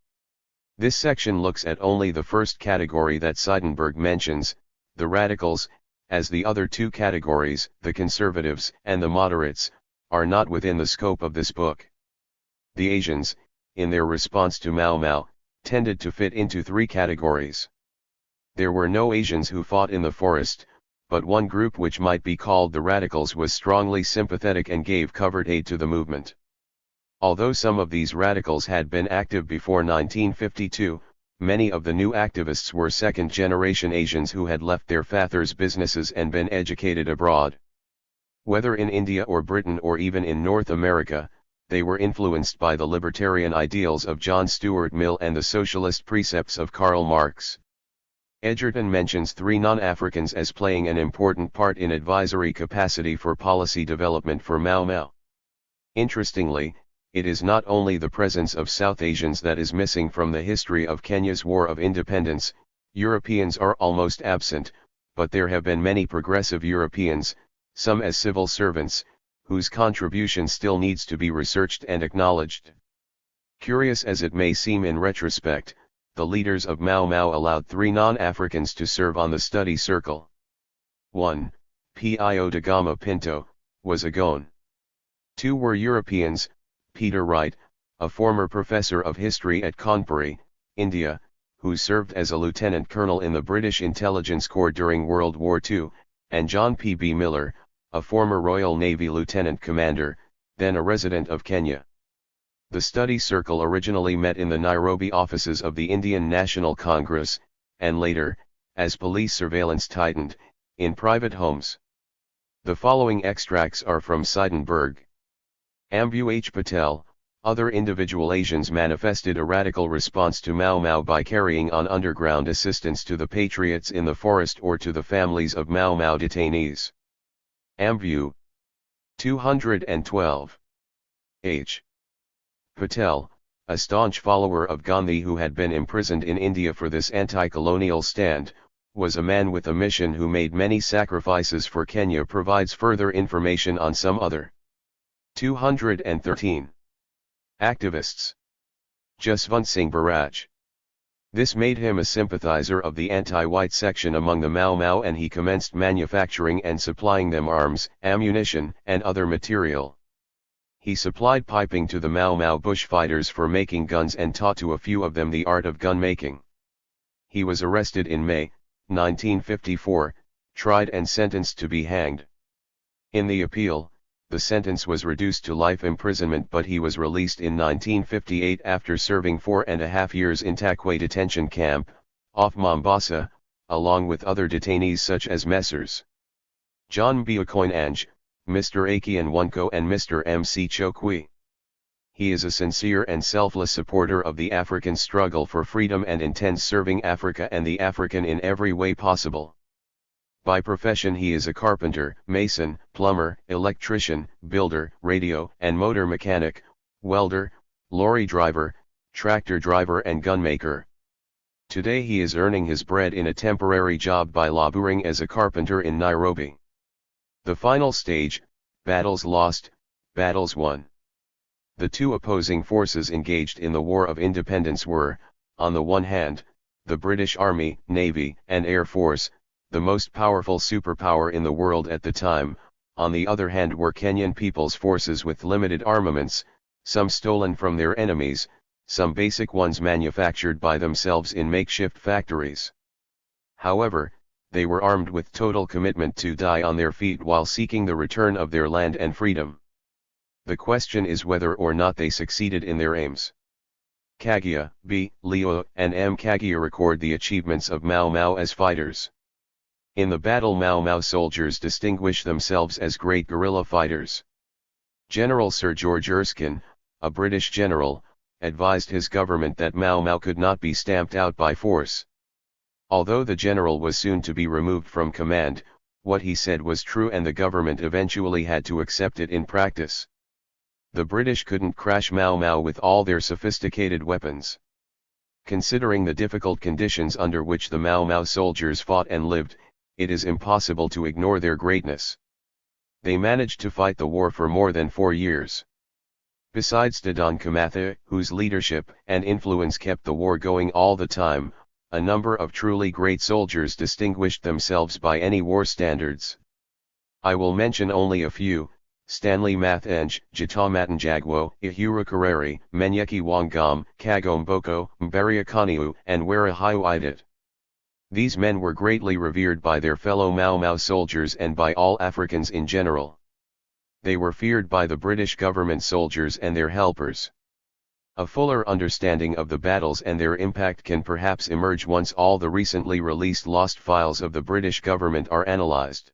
This section looks at only the first category that Seidenberg mentions, the radicals, as the other two categories, the conservatives and the moderates, are not within the scope of this book. The Asians, in their response to Mau Mau, tended to fit into three categories. There were no Asians who fought in the forest, but one group which might be called the radicals was strongly sympathetic and gave covert aid to the movement. Although some of these radicals had been active before 1952, many of the new activists were second-generation Asians who had left their fathers' businesses and been educated abroad. Whether in India or Britain or even in North America, they were influenced by the libertarian ideals of John Stuart Mill and the socialist precepts of Karl Marx. Edgerton mentions three non-Africans as playing an important part in advisory capacity for policy development for Mau Mau. Interestingly, it is not only the presence of South Asians that is missing from the history of Kenya's War of Independence. Europeans are almost absent, but there have been many progressive Europeans, some as civil servants, whose contribution still needs to be researched and acknowledged. Curious as it may seem in retrospect, the leaders of Mau Mau allowed three non-Africans to serve on the study circle. 1. Pio Dagama Pinto, was a Goan. 2 were Europeans, Peter Wright, a former professor of history at Kanpuri, India, who served as a lieutenant colonel in the British Intelligence Corps during World War II, and John P. B. Miller, a former Royal Navy lieutenant commander, then a resident of Kenya. The study circle originally met in the Nairobi offices of the Indian National Congress, and later, as police surveillance tightened, in private homes. The following extracts are from Seidenberg. Ambu H. Patel, other individual Asians manifested a radical response to Mau Mau by carrying on underground assistance to the patriots in the forest or to the families of Mau Mau detainees. Ambu 212. H. Patel, a staunch follower of Gandhi who had been imprisoned in India for this anti-colonial stand, was a man with a mission who made many sacrifices for Kenya. Provides further information on some other. 213. Activists. Jaswant Singh Baraj. This made him a sympathizer of the anti-white section among the Mau Mau, and he commenced manufacturing and supplying them arms, ammunition, and other material. He supplied piping to the Mau Mau bushfighters for making guns and taught to a few of them the art of gun making. He was arrested in May 1954, tried and sentenced to be hanged. In the appeal, the sentence was reduced to life imprisonment, but he was released in 1958 after serving 4.5 years in Takway detention camp, off Mombasa, along with other detainees such as Messrs. John Buakoinange, Mr. Akian Wanko and Mr. M.C. Chokwi. He is a sincere and selfless supporter of the African struggle for freedom and intends serving Africa and the African in every way possible. By profession he is a carpenter, mason, plumber, electrician, builder, radio and motor mechanic, welder, lorry driver, tractor driver and gunmaker. Today he is earning his bread in a temporary job by laboring as a carpenter in Nairobi. The final stage, battles lost, battles won. The two opposing forces engaged in the War of Independence were, on the one hand, the British Army, Navy, and Air Force, the most powerful superpower in the world at the time. On the other hand were Kenyan People's Forces with limited armaments, some stolen from their enemies, some basic ones manufactured by themselves in makeshift factories. However, they were armed with total commitment to die on their feet while seeking the return of their land and freedom. The question is whether or not they succeeded in their aims. Kagia, B. Leo, and M. Kagia record the achievements of Mau Mau as fighters. In the battle Mau Mau soldiers distinguish themselves as great guerrilla fighters. General Sir George Erskine, a British general, advised his government that Mau Mau could not be stamped out by force. Although the general was soon to be removed from command, what he said was true and the government eventually had to accept it in practice. The British couldn't crash Mau Mau with all their sophisticated weapons. Considering the difficult conditions under which the Mau Mau soldiers fought and lived, it is impossible to ignore their greatness. They managed to fight the war for more than 4 years. Besides Dedan Kimathi, whose leadership and influence kept the war going all the time, a number of truly great soldiers distinguished themselves by any war standards. I will mention only a few: Stanley Mathenge, Jitamatanjagwo, Ihura Kareri, Menyeki Wangam, Kagomboko, Mbariakaniu, and Werahiu Idat. These men were greatly revered by their fellow Mau Mau soldiers and by all Africans in general. They were feared by the British government soldiers and their helpers. A fuller understanding of the battles and their impact can perhaps emerge once all the recently released lost files of the British government are analyzed.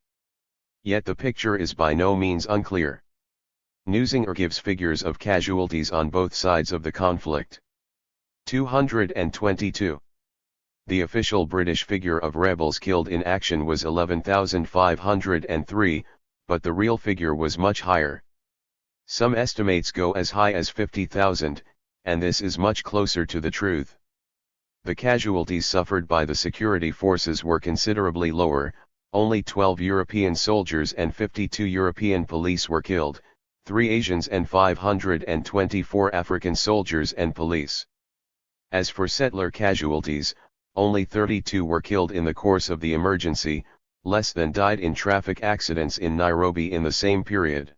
Yet the picture is by no means unclear. Newsinger gives figures of casualties on both sides of the conflict. 222. The official British figure of rebels killed in action was 11,503, but the real figure was much higher. Some estimates go as high as 50,000, and this is much closer to the truth. The casualties suffered by the security forces were considerably lower. Only 12 European soldiers and 52 European police were killed, 3 Asians and 524 African soldiers and police. As for settler casualties, only 32 were killed in the course of the emergency, less than died in traffic accidents in Nairobi in the same period.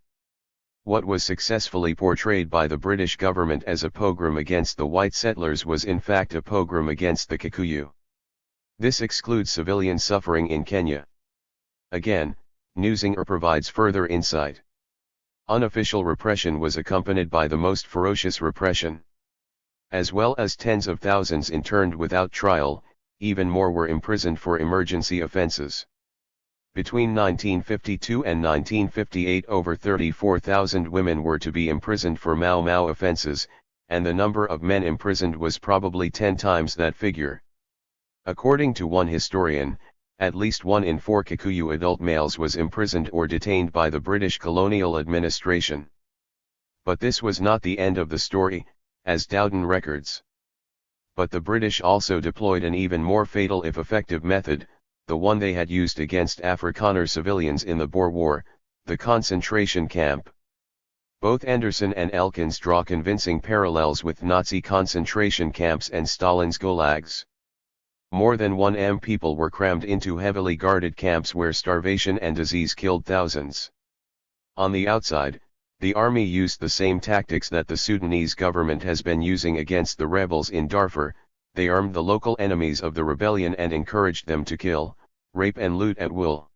What was successfully portrayed by the British government as a pogrom against the white settlers was in fact a pogrom against the Kikuyu. This excludes civilian suffering in Kenya. Again, Newsinger provides further insight. Unofficial repression was accompanied by the most ferocious repression. As well as tens of thousands interned without trial, even more were imprisoned for emergency offenses. Between 1952 and 1958 over 34,000 women were to be imprisoned for Mau Mau offenses, and the number of men imprisoned was probably 10 times that figure. According to one historian, at least 1 in 4 Kikuyu adult males was imprisoned or detained by the British colonial administration. But this was not the end of the story. as Dowden records. But the British also deployed an even more fatal if effective method, the one they had used against Afrikaner civilians in the Boer War, the concentration camp. Both Anderson and Elkins draw convincing parallels with Nazi concentration camps and Stalin's gulags. More than 1 million people were crammed into heavily guarded camps where starvation and disease killed thousands. On the outside, the army used the same tactics that the Sudanese government has been using against the rebels in Darfur. They armed the local enemies of the rebellion and encouraged them to kill, rape and loot at will.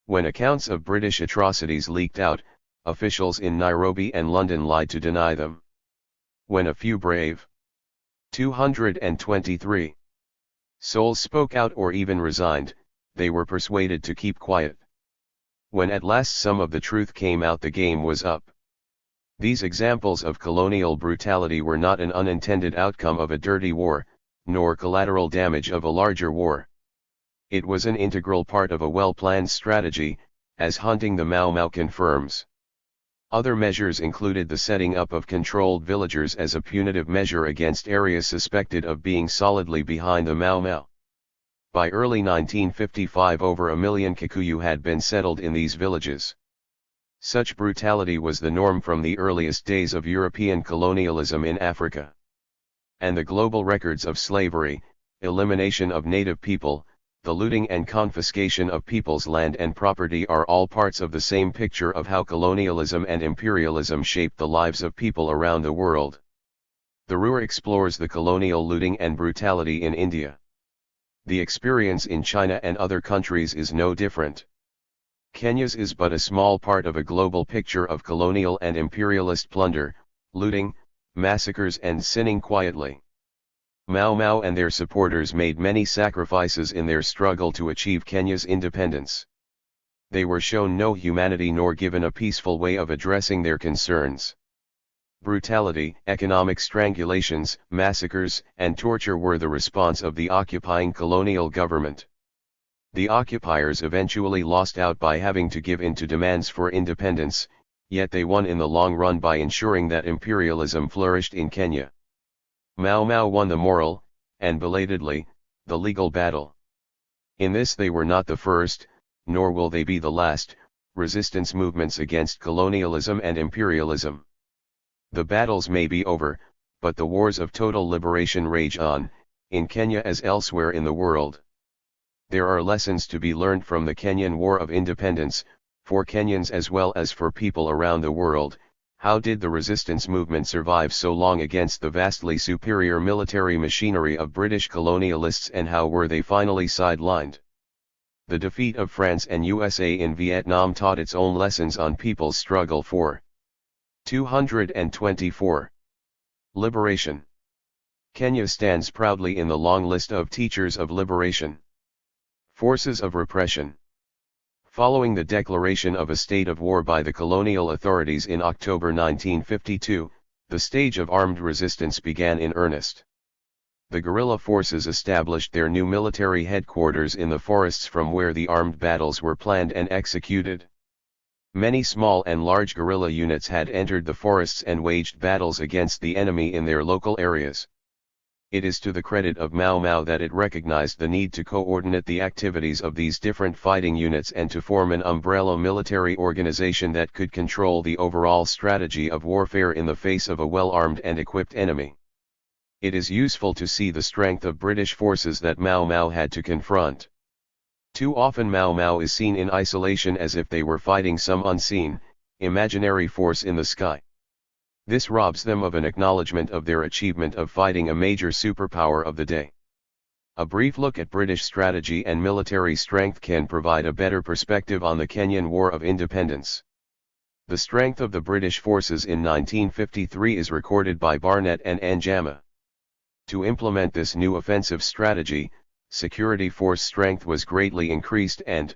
When accounts of British atrocities leaked out, officials in Nairobi and London lied to deny them. When a few brave 223 souls spoke out or even resigned, they were persuaded to keep quiet. When at last some of the truth came out, the game was up. These examples of colonial brutality were not an unintended outcome of a dirty war, nor collateral damage of a larger war. It was an integral part of a well-planned strategy, as Hunting the Mau Mau confirms. Other measures included the setting up of controlled villagers as a punitive measure against areas suspected of being solidly behind the Mau Mau. By early 1955 over 1 million Kikuyu had been settled in these villages. Such brutality was the norm from the earliest days of European colonialism in Africa. And the global records of slavery, elimination of native people, the looting and confiscation of people's land and property are all parts of the same picture of how colonialism and imperialism shaped the lives of people around the world. The Ruhr explores the colonial looting and brutality in India. The experience in China and other countries is no different. Kenya's is but a small part of a global picture of colonial and imperialist plunder, looting, massacres and sinning quietly. Mau Mau and their supporters made many sacrifices in their struggle to achieve Kenya's independence. They were shown no humanity nor given a peaceful way of addressing their concerns. Brutality, economic strangulations, massacres, and torture were the response of the occupying colonial government. The occupiers eventually lost out by having to give in to demands for independence, yet they won in the long run by ensuring that imperialism flourished in Kenya. Mau Mau won the moral, and belatedly, the legal battle. In this they were not the first, nor will they be the last, resistance movements against colonialism and imperialism. The battles may be over, but the wars of total liberation rage on, in Kenya as elsewhere in the world. There are lessons to be learned from the Kenyan War of Independence, for Kenyans as well as for people around the world. How did the resistance movement survive so long against the vastly superior military machinery of British colonialists, and how were they finally sidelined? The defeat of France and USA in Vietnam taught its own lessons on people's struggle for 224. Liberation. Kenya stands proudly in the long list of teachers of liberation. Forces of repression. Following the declaration of a state of war by the colonial authorities in October 1952, the stage of armed resistance began in earnest. The guerrilla forces established their new military headquarters in the forests from where the armed battles were planned and executed. Many small and large guerrilla units had entered the forests and waged battles against the enemy in their local areas. It is to the credit of Mau Mau that it recognized the need to coordinate the activities of these different fighting units and to form an umbrella military organization that could control the overall strategy of warfare in the face of a well-armed and equipped enemy. It is useful to see the strength of British forces that Mau Mau had to confront. Too often Mau Mau is seen in isolation as if they were fighting some unseen, imaginary force in the sky. This robs them of an acknowledgement of their achievement of fighting a major superpower of the day. A brief look at British strategy and military strength can provide a better perspective on the Kenyan War of Independence. The strength of the British forces in 1953 is recorded by Barnett and Njama. To implement this new offensive strategy, security force strength was greatly increased and,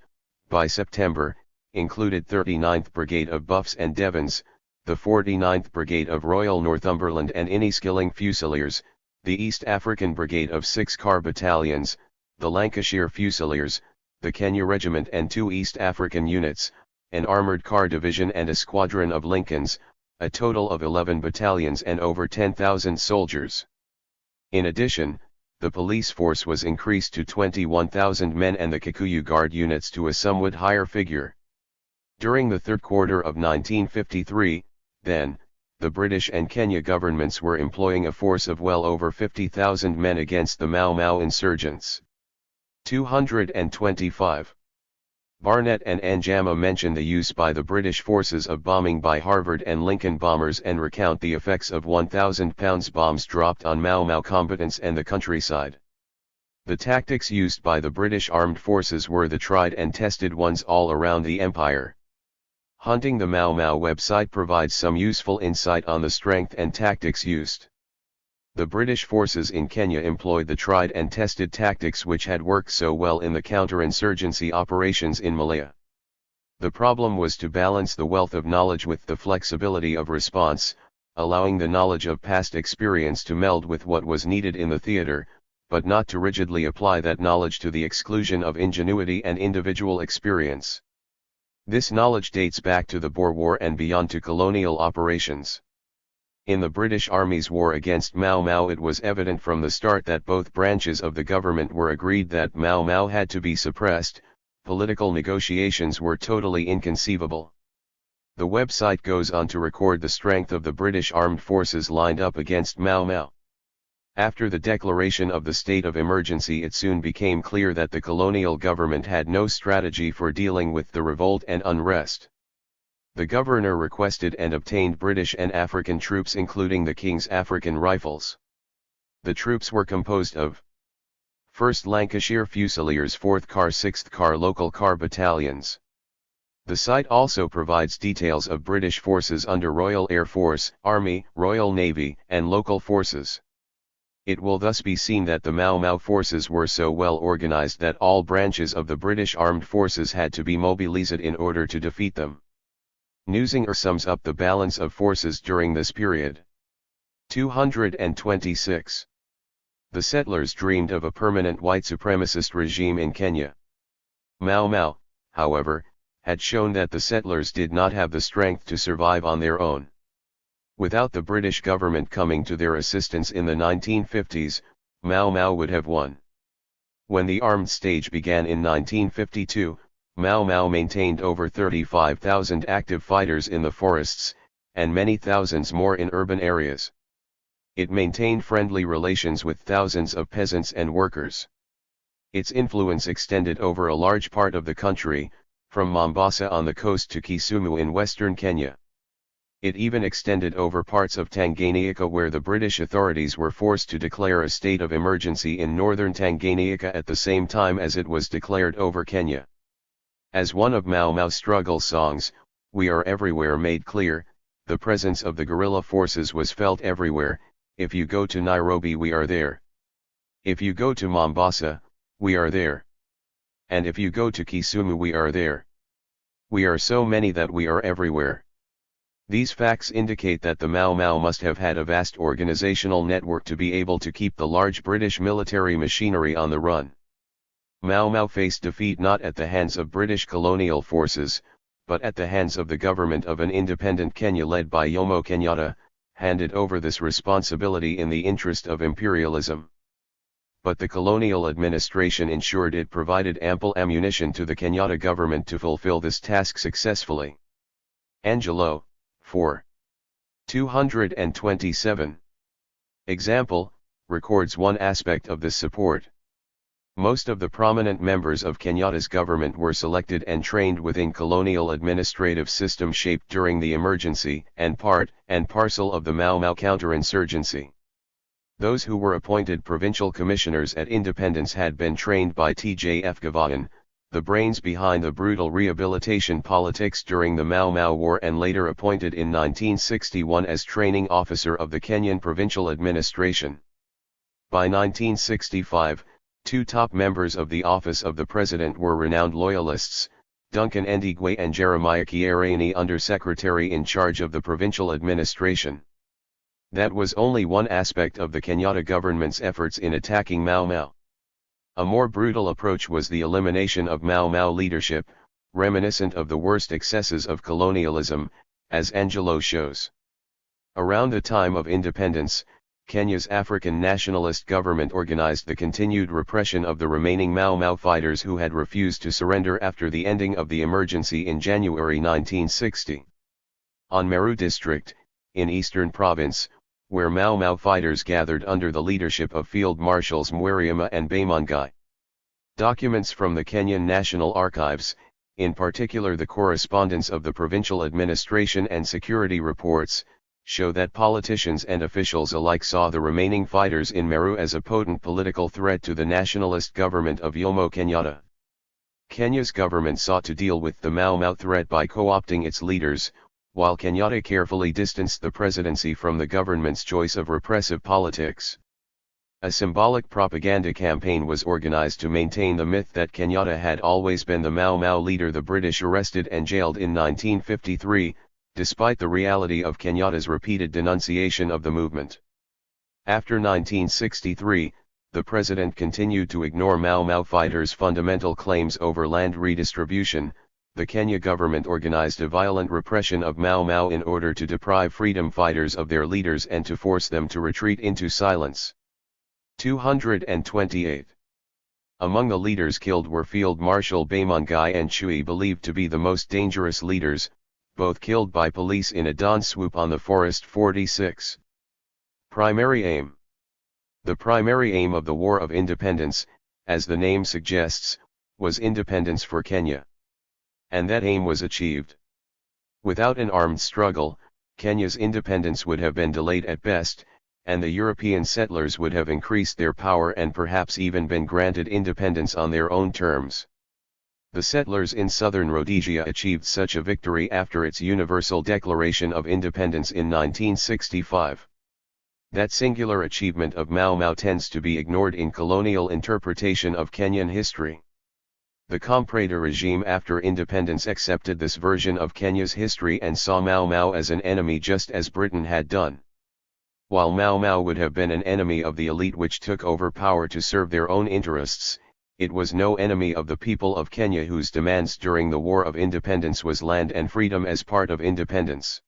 by September, included 39th Brigade of Buffs and Devons, the 49th Brigade of Royal Northumberland and Inniskilling Fusiliers, the East African Brigade of 6 car battalions, the Lancashire Fusiliers, the Kenya Regiment and 2 East African units, an armoured car division and a squadron of Lincolns, a total of 11 battalions and over 10,000 soldiers. In addition, the police force was increased to 21,000 men and the Kikuyu Guard units to a somewhat higher figure. During the third quarter of 1953, then, the British and Kenya governments were employing a force of well over 50,000 men against the Mau Mau insurgents. 225. Barnett and Anjama mention the use by the British forces of bombing by Harvard and Lincoln bombers and recount the effects of 1,000 pounds bombs dropped on Mau Mau combatants and the countryside. The tactics used by the British armed forces were the tried and tested ones all around the empire. Hunting the Mau Mau website provides some useful insight on the strength and tactics used. The British forces in Kenya employed the tried and tested tactics which had worked so well in the counterinsurgency operations in Malaya. The problem was to balance the wealth of knowledge with the flexibility of response, allowing the knowledge of past experience to meld with what was needed in the theater, but not to rigidly apply that knowledge to the exclusion of ingenuity and individual experience. This knowledge dates back to the Boer War and beyond to colonial operations. In the British Army's war against Mau Mau, it was evident from the start that both branches of the government were agreed that Mau Mau had to be suppressed. Political negotiations were totally inconceivable. The website goes on to record the strength of the British armed forces lined up against Mau Mau. After the declaration of the state of emergency, it soon became clear that the colonial government had no strategy for dealing with the revolt and unrest. The governor requested and obtained British and African troops, including the King's African Rifles. The troops were composed of 1st Lancashire Fusiliers, 4th Car, 6th Car Local Car Battalions. The site also provides details of British forces under Royal Air Force, Army, Royal Navy, and local forces. It will thus be seen that the Mau Mau forces were so well organized that all branches of the British armed forces had to be mobilized in order to defeat them. Newsinger sums up the balance of forces during this period. 226. The settlers dreamed of a permanent white supremacist regime in Kenya. Mau Mau, however, had shown that the settlers did not have the strength to survive on their own. Without the British government coming to their assistance in the 1950s, Mau Mau would have won. When the armed stage began in 1952, Mau Mau maintained over 35,000 active fighters in the forests, and many thousands more in urban areas. It maintained friendly relations with thousands of peasants and workers. Its influence extended over a large part of the country, from Mombasa on the coast to Kisumu in western Kenya. It even extended over parts of Tanganyika, where the British authorities were forced to declare a state of emergency in northern Tanganyika at the same time as it was declared over Kenya. As one of Mau Mau's struggle songs, "We Are Everywhere," made clear, the presence of the guerrilla forces was felt everywhere. If you go to Nairobi, we are there. If you go to Mombasa, we are there. And if you go to Kisumu, we are there. We are so many that we are everywhere. These facts indicate that the Mau Mau must have had a vast organizational network to be able to keep the large British military machinery on the run. Mau Mau faced defeat not at the hands of British colonial forces, but at the hands of the government of an independent Kenya led by Jomo Kenyatta, handed over this responsibility in the interest of imperialism. But the colonial administration ensured it provided ample ammunition to the Kenyatta government to fulfill this task successfully. Angelo, 4. 227. Example, records one aspect of this support. Most of the prominent members of Kenyatta's government were selected and trained within colonial administrative system shaped during the emergency and part and parcel of the Mau Mau counterinsurgency. Those who were appointed provincial commissioners at independence had been trained by T.J.F. Gavayan, the brains behind the brutal rehabilitation politics during the Mau Mau War, and later appointed in 1961 as training officer of the Kenyan provincial administration. By 1965, two top members of the office of the president were renowned loyalists, Duncan Ndigwe and Jeremiah Kiarani, under-secretary in charge of the provincial administration. That was only one aspect of the Kenyatta government's efforts in attacking Mau Mau. A more brutal approach was the elimination of Mau Mau leadership, reminiscent of the worst excesses of colonialism, as Angelo shows. Around the time of independence, Kenya's African nationalist government organized the continued repression of the remaining Mau Mau fighters who had refused to surrender after the ending of the emergency in January 1960. On Meru district, in Eastern Province, where Mau Mau fighters gathered under the leadership of Field Marshals Mwereyama and Baimangai. Documents from the Kenyan National Archives, in particular the correspondence of the Provincial Administration and Security Reports, show that politicians and officials alike saw the remaining fighters in Meru as a potent political threat to the nationalist government of Jomo Kenyatta. Kenya's government sought to deal with the Mau Mau threat by co-opting its leaders, while Kenyatta carefully distanced the presidency from the government's choice of repressive politics. A symbolic propaganda campaign was organized to maintain the myth that Kenyatta had always been the Mau Mau leader the British arrested and jailed in 1953, despite the reality of Kenyatta's repeated denunciation of the movement. After 1963, the president continued to ignore Mau Mau fighters' fundamental claims over land redistribution. The Kenya government organized a violent repression of Mau Mau in order to deprive freedom fighters of their leaders and to force them to retreat into silence. 228. Among the leaders killed were Field Marshal Baimangai and Chui, believed to be the most dangerous leaders, both killed by police in a dawn swoop on the Forest 46. Primary aim. The primary aim of the War of Independence, as the name suggests, was independence for Kenya. And that aim was achieved. Without an armed struggle, Kenya's independence would have been delayed at best, and the European settlers would have increased their power and perhaps even been granted independence on their own terms. The settlers in southern Rhodesia achieved such a victory after its universal declaration of independence in 1965. That singular achievement of Mau Mau tends to be ignored in colonial interpretation of Kenyan history. The Comprador regime after independence accepted this version of Kenya's history and saw Mau Mau as an enemy just as Britain had done. While Mau Mau would have been an enemy of the elite which took over power to serve their own interests, it was no enemy of the people of Kenya whose demands during the War of Independence was land and freedom as part of independence.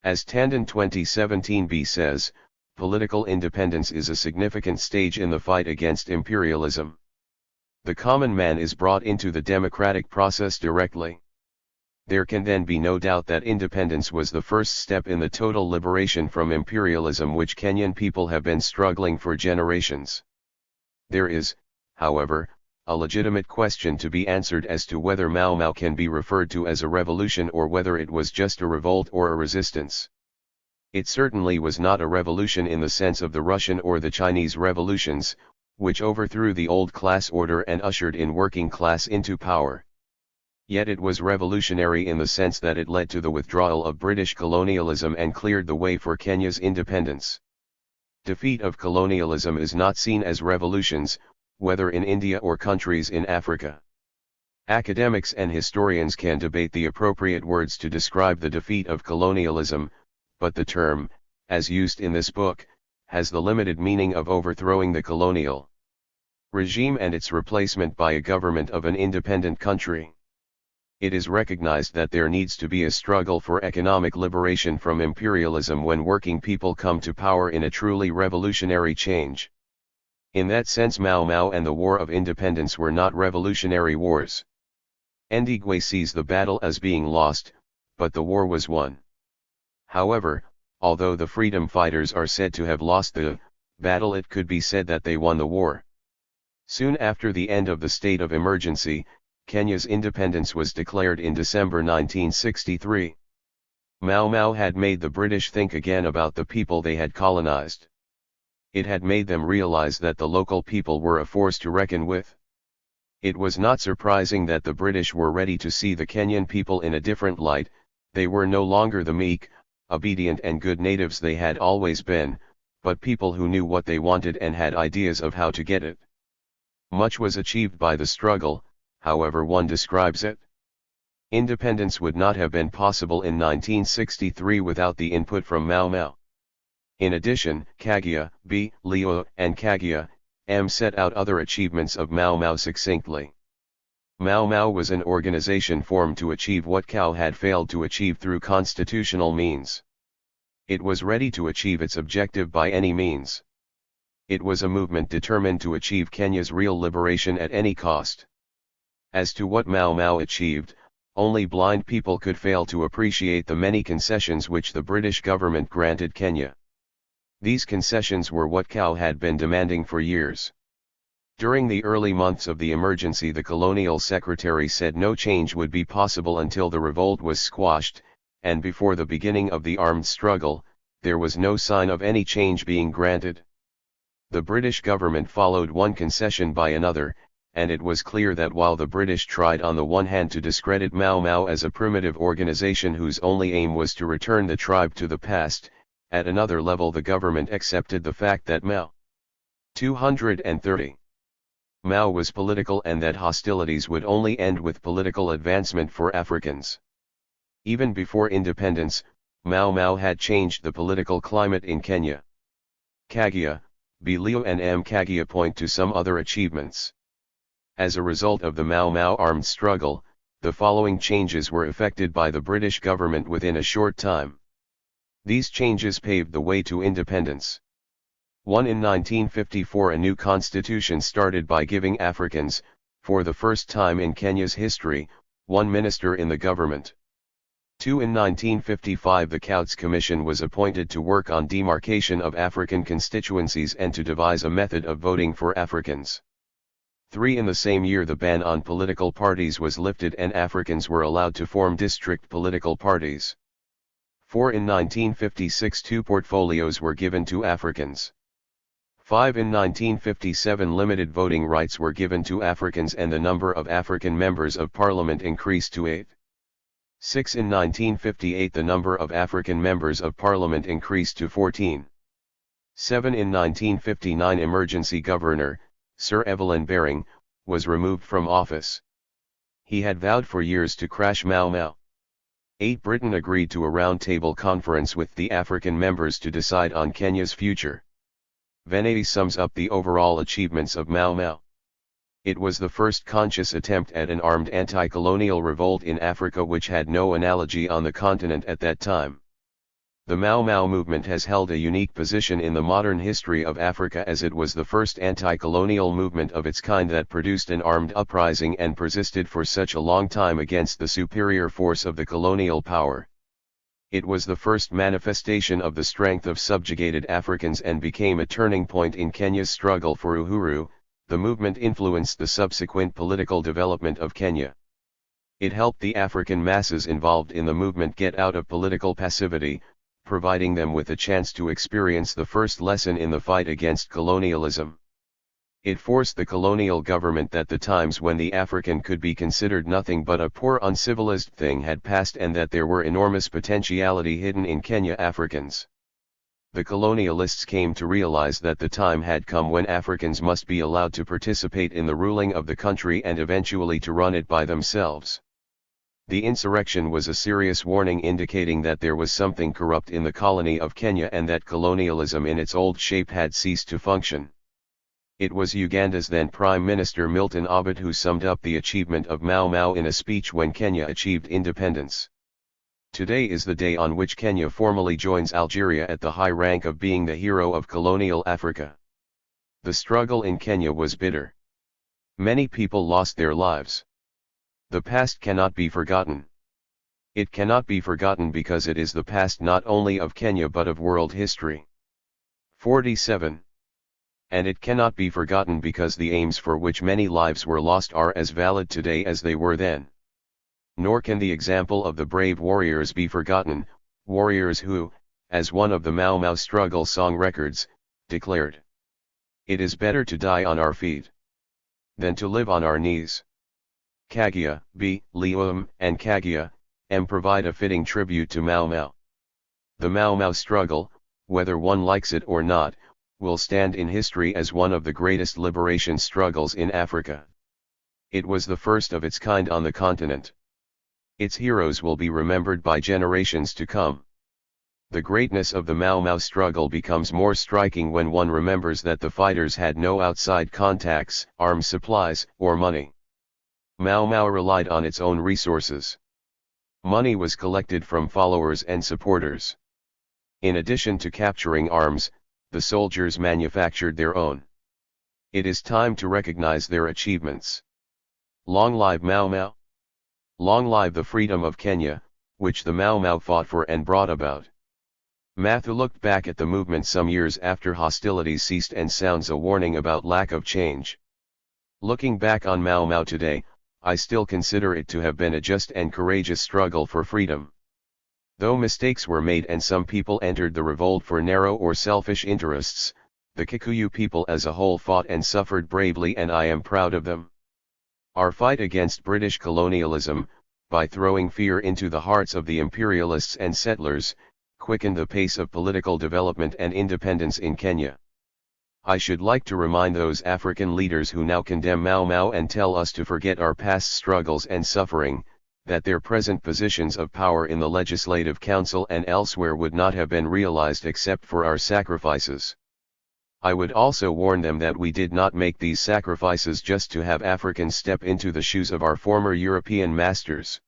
As Tandon 2017b says, political independence is a significant stage in the fight against imperialism. The common man is brought into the democratic process directly. There can then be no doubt that independence was the first step in the total liberation from imperialism which Kenyan people have been struggling for generations. There is, however, a legitimate question to be answered as to whether Mau Mau can be referred to as a revolution or whether it was just a revolt or a resistance. It certainly was not a revolution in the sense of the Russian or the Chinese revolutions, which overthrew the old class order and ushered in working class into power. Yet it was revolutionary in the sense that it led to the withdrawal of British colonialism and cleared the way for Kenya's independence. Defeat of colonialism is not seen as revolutions, whether in India or countries in Africa. Academics and historians can debate the appropriate words to describe the defeat of colonialism, but the term, as used in this book, has the limited meaning of overthrowing the colonial regime and its replacement by a government of an independent country. It is recognized that there needs to be a struggle for economic liberation from imperialism when working people come to power in a truly revolutionary change. In that sense, Mau Mau and the War of Independence were not revolutionary wars. Ndigwe sees the battle as being lost, but the war was won. However, although the freedom fighters are said to have lost the battle, it could be said that they won the war. Soon after the end of the state of emergency, Kenya's independence was declared in December 1963. Mau Mau had made the British think again about the people they had colonized. It had made them realize that the local people were a force to reckon with. It was not surprising that the British were ready to see the Kenyan people in a different light. They were no longer the meek, obedient and good natives they had always been, but people who knew what they wanted and had ideas of how to get it. Much was achieved by the struggle, however one describes it. Independence would not have been possible in 1963 without the input from Mau Mau. In addition, Kagia, B. Leo, and Kagia, M. set out other achievements of Mau Mau succinctly. Mau Mau was an organization formed to achieve what Cao had failed to achieve through constitutional means. It was ready to achieve its objective by any means. It was a movement determined to achieve Kenya's real liberation at any cost. As to what Mau Mau achieved, only blind people could fail to appreciate the many concessions which the British government granted Kenya. These concessions were what Kau had been demanding for years. During the early months of the emergency, the colonial secretary said no change would be possible until the revolt was squashed, and before the beginning of the armed struggle, there was no sign of any change being granted. The British government followed one concession by another, and it was clear that while the British tried on the one hand to discredit Mau Mau as a primitive organization whose only aim was to return the tribe to the past, at another level the government accepted the fact that Mau 230 Mau was political and that hostilities would only end with political advancement for Africans. Even before independence, Mau Mau had changed the political climate in Kenya. Kagia, B. Leo and M. Kagia point to some other achievements. As a result of the Mau Mau armed struggle, the following changes were effected by the British government within a short time. These changes paved the way to independence. 1. In 1954, a new constitution started by giving Africans, for the first time in Kenya's history, one minister in the government. 2. In 1955, the Coutts Commission was appointed to work on demarcation of African constituencies and to devise a method of voting for Africans. 3. In the same year, the ban on political parties was lifted and Africans were allowed to form district political parties. 4. In 1956, 2 portfolios were given to Africans. 5. In 1957, limited voting rights were given to Africans and the number of African members of parliament increased to 8. 6. In 1958, the number of African members of parliament increased to 14. 7. In 1959, emergency governor, Sir Evelyn Baring, was removed from office. He had vowed for years to crash Mau Mau. 8. Britain agreed to a round-table conference with the African members to decide on Kenya's future. Veneti sums up the overall achievements of Mau Mau. It was the first conscious attempt at an armed anti-colonial revolt in Africa which had no analogy on the continent at that time. The Mau Mau movement has held a unique position in the modern history of Africa as it was the first anti-colonial movement of its kind that produced an armed uprising and persisted for such a long time against the superior force of the colonial power. It was the first manifestation of the strength of subjugated Africans and became a turning point in Kenya's struggle for uhuru. The movement influenced the subsequent political development of Kenya. It helped the African masses involved in the movement get out of political passivity, providing them with a chance to experience the first lesson in the fight against colonialism. It forced the colonial government that the times when the African could be considered nothing but a poor uncivilized thing had passed and that there were enormous potentiality hidden in Kenya Africans. The colonialists came to realize that the time had come when Africans must be allowed to participate in the ruling of the country and eventually to run it by themselves. The insurrection was a serious warning indicating that there was something corrupt in the colony of Kenya and that colonialism in its old shape had ceased to function. It was Uganda's then Prime Minister Milton Obote who summed up the achievement of Mau Mau in a speech when Kenya achieved independence. Today is the day on which Kenya formally joins Algeria at the high rank of being the hero of colonial Africa. The struggle in Kenya was bitter. Many people lost their lives. The past cannot be forgotten. It cannot be forgotten because it is the past not only of Kenya but of world history. 47. And it cannot be forgotten because the aims for which many lives were lost are as valid today as they were then. Nor can the example of the brave warriors be forgotten, warriors who, as one of the Mau Mau struggle song records, declared, "It is better to die on our feet than to live on our knees." Kagia, B. Leo and Kagia, M. provide a fitting tribute to Mau Mau. The Mau Mau struggle, whether one likes it or not, will stand in history as one of the greatest liberation struggles in Africa. It was the first of its kind on the continent. Its heroes will be remembered by generations to come. The greatness of the Mau Mau struggle becomes more striking when one remembers that the fighters had no outside contacts, arms supplies, or money. Mau Mau relied on its own resources. Money was collected from followers and supporters. In addition to capturing arms, the soldiers manufactured their own. It is time to recognize their achievements. Long live Mau Mau! Long live the freedom of Kenya, which the Mau Mau fought for and brought about. Matthew looked back at the movement some years after hostilities ceased and sounds a warning about lack of change. Looking back on Mau Mau today, I still consider it to have been a just and courageous struggle for freedom. Though mistakes were made and some people entered the revolt for narrow or selfish interests, the Kikuyu people as a whole fought and suffered bravely, and I am proud of them. Our fight against British colonialism, by throwing fear into the hearts of the imperialists and settlers, quickened the pace of political development and independence in Kenya. I should like to remind those African leaders who now condemn Mau Mau and tell us to forget our past struggles and suffering, that their present positions of power in the Legislative Council and elsewhere would not have been realized except for our sacrifices. I would also warn them that we did not make these sacrifices just to have Africans step into the shoes of our former European masters.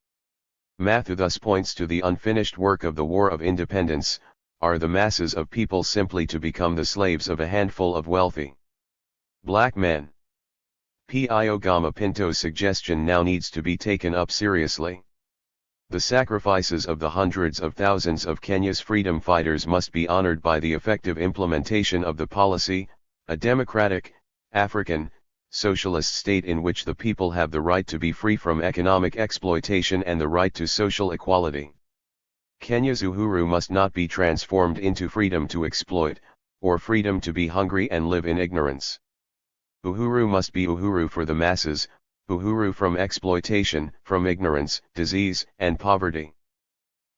Matthew thus points to the unfinished work of the War of Independence. Are the masses of people simply to become the slaves of a handful of wealthy black men? Pio Gama Pinto's suggestion now needs to be taken up seriously. The sacrifices of the hundreds of thousands of Kenya's freedom fighters must be honored by the effective implementation of the policy, a democratic, African, socialist state in which the people have the right to be free from economic exploitation and the right to social equality. Kenya's uhuru must not be transformed into freedom to exploit, or freedom to be hungry and live in ignorance. Uhuru must be uhuru for the masses, uhuru from exploitation, from ignorance, disease, and poverty.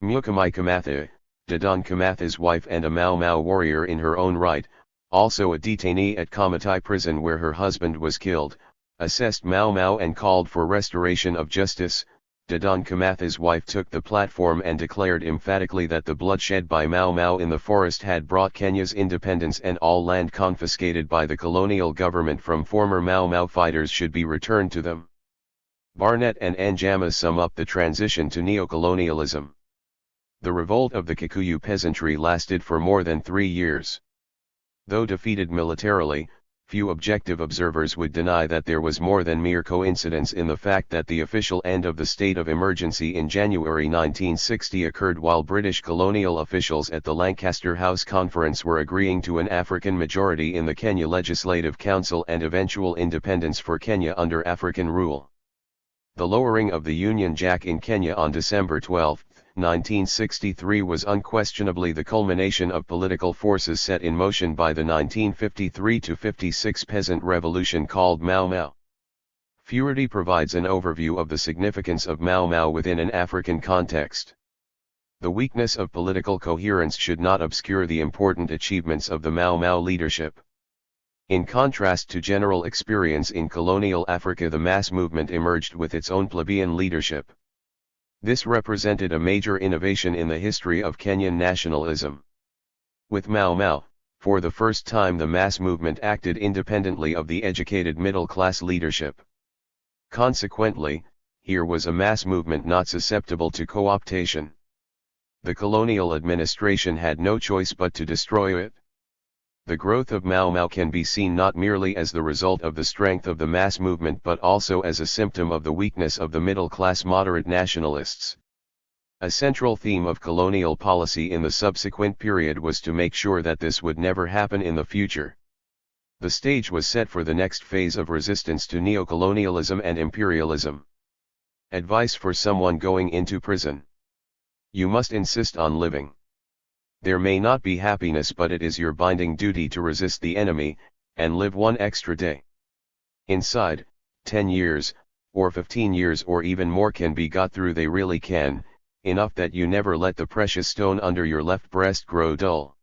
Mukamai Kamatha, Dadan Kamatha's wife and a Mau Mau warrior in her own right, also a detainee at Kamatai prison where her husband was killed, assessed Mau Mau and called for restoration of justice. Dadan Kamatha's wife took the platform and declared emphatically that the bloodshed by Mau Mau in the forest had brought Kenya's independence, and all land confiscated by the colonial government from former Mau Mau fighters should be returned to them. Barnett and Anjama sum up the transition to neocolonialism. The revolt of the Kikuyu peasantry lasted for more than 3 years. Though defeated militarily, few objective observers would deny that there was more than mere coincidence in the fact that the official end of the state of emergency in January 1960 occurred while British colonial officials at the Lancaster House Conference were agreeing to an African majority in the Kenya Legislative Council and eventual independence for Kenya under African rule. The lowering of the Union Jack in Kenya on December 12, 1963 was unquestionably the culmination of political forces set in motion by the 1953-56 peasant revolution called Mau Mau. Furedi provides an overview of the significance of Mau Mau within an African context. The weakness of political coherence should not obscure the important achievements of the Mau Mau leadership. In contrast to general experience in colonial Africa, the mass movement emerged with its own plebeian leadership. This represented a major innovation in the history of Kenyan nationalism. With Mau Mau, for the first time the mass movement acted independently of the educated middle-class leadership. Consequently, here was a mass movement not susceptible to co-optation. The colonial administration had no choice but to destroy it. The growth of Mau Mau can be seen not merely as the result of the strength of the mass movement but also as a symptom of the weakness of the middle-class moderate nationalists. A central theme of colonial policy in the subsequent period was to make sure that this would never happen in the future. The stage was set for the next phase of resistance to neocolonialism and imperialism. Advice for someone going into prison: you must insist on living. There may not be happiness, but it is your binding duty to resist the enemy, and live one extra day. Inside, 10 years, or 15 years or even more can be got through. They really can, enough that you never let the precious stone under your left breast grow dull.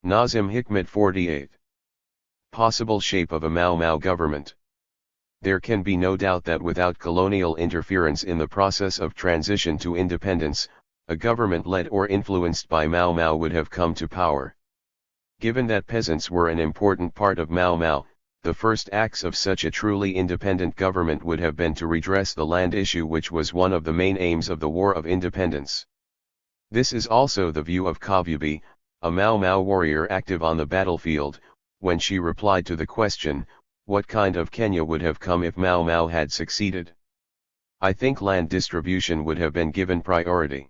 Nazim Hikmat 48. Possible shape of a Mau Mau government. There can be no doubt that without colonial interference in the process of transition to independence, a government led or influenced by Mau Mau would have come to power. Given that peasants were an important part of Mau Mau, the first acts of such a truly independent government would have been to redress the land issue, which was one of the main aims of the War of Independence. This is also the view of Kavubi, a Mau Mau warrior active on the battlefield, when she replied to the question, what kind of Kenya would have come if Mau Mau had succeeded? I think land distribution would have been given priority.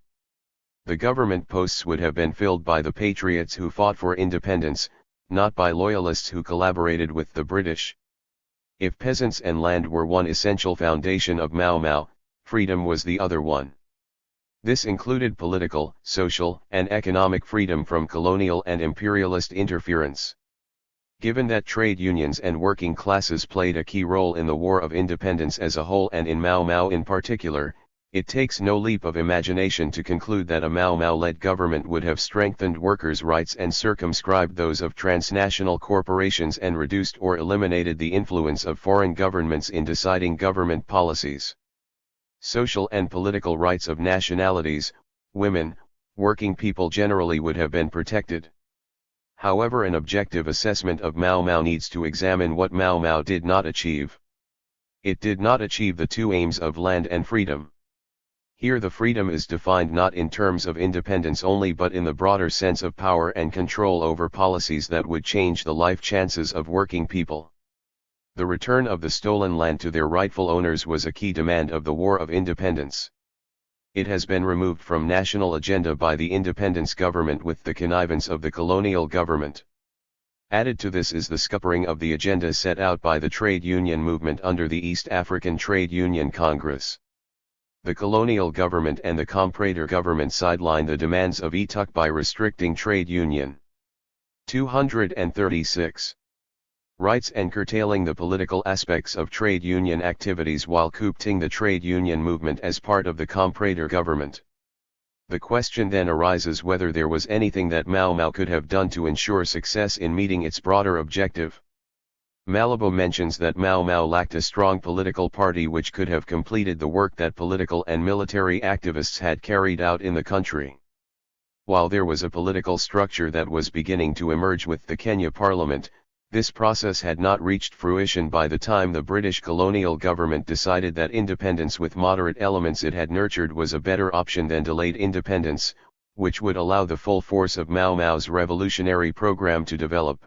The government posts would have been filled by the patriots who fought for independence, not by loyalists who collaborated with the British. If peasants and land were one essential foundation of Mau Mau, freedom was the other one. This included political, social, and economic freedom from colonial and imperialist interference. Given that trade unions and working classes played a key role in the War of Independence as a whole and in Mau Mau in particular, it takes no leap of imagination to conclude that a Mau Mau-led government would have strengthened workers' rights and circumscribed those of transnational corporations and reduced or eliminated the influence of foreign governments in deciding government policies. Social and political rights of nationalities, women, working people generally would have been protected. However, an objective assessment of Mau Mau needs to examine what Mau Mau did not achieve. It did not achieve the two aims of land and freedom. Here the freedom is defined not in terms of independence only but in the broader sense of power and control over policies that would change the life chances of working people. The return of the stolen land to their rightful owners was a key demand of the War of Independence. It has been removed from national agenda by the independence government with the connivance of the colonial government. Added to this is the scuppering of the agenda set out by the trade union movement under the East African Trade Union Congress. The colonial government and the comprador government sidelined the demands of ETUC by restricting trade union 236 rights and curtailing the political aspects of trade union activities while coopting the trade union movement as part of the comprador government. The question then arises whether there was anything that Mau Mau could have done to ensure success in meeting its broader objective. Malabo mentions that Mau Mau lacked a strong political party which could have completed the work that political and military activists had carried out in the country. While there was a political structure that was beginning to emerge with the Kenya Parliament, this process had not reached fruition by the time the British colonial government decided that independence with moderate elements it had nurtured was a better option than delayed independence, which would allow the full force of Mau Mau's revolutionary program to develop.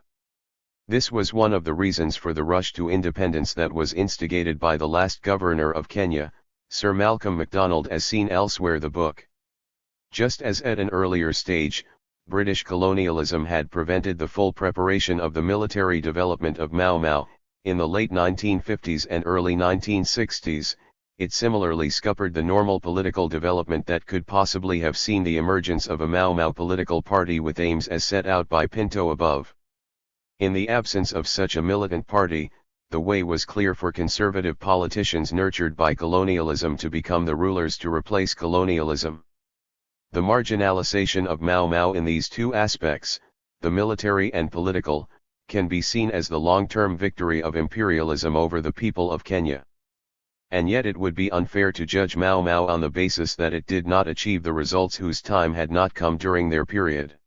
This was one of the reasons for the rush to independence that was instigated by the last governor of Kenya, Sir Malcolm MacDonald, as seen elsewhere. The book. Just as at an earlier stage, British colonialism had prevented the full preparation of the military development of Mau Mau, in the late 1950s and early 1960s, it similarly scuppered the normal political development that could possibly have seen the emergence of a Mau Mau political party with aims as set out by Pinto above. In the absence of such a militant party, the way was clear for conservative politicians nurtured by colonialism to become the rulers to replace colonialism. The marginalization of Mau Mau in these two aspects, the military and political, can be seen as the long-term victory of imperialism over the people of Kenya. And yet it would be unfair to judge Mau Mau on the basis that it did not achieve the results whose time had not come during their period.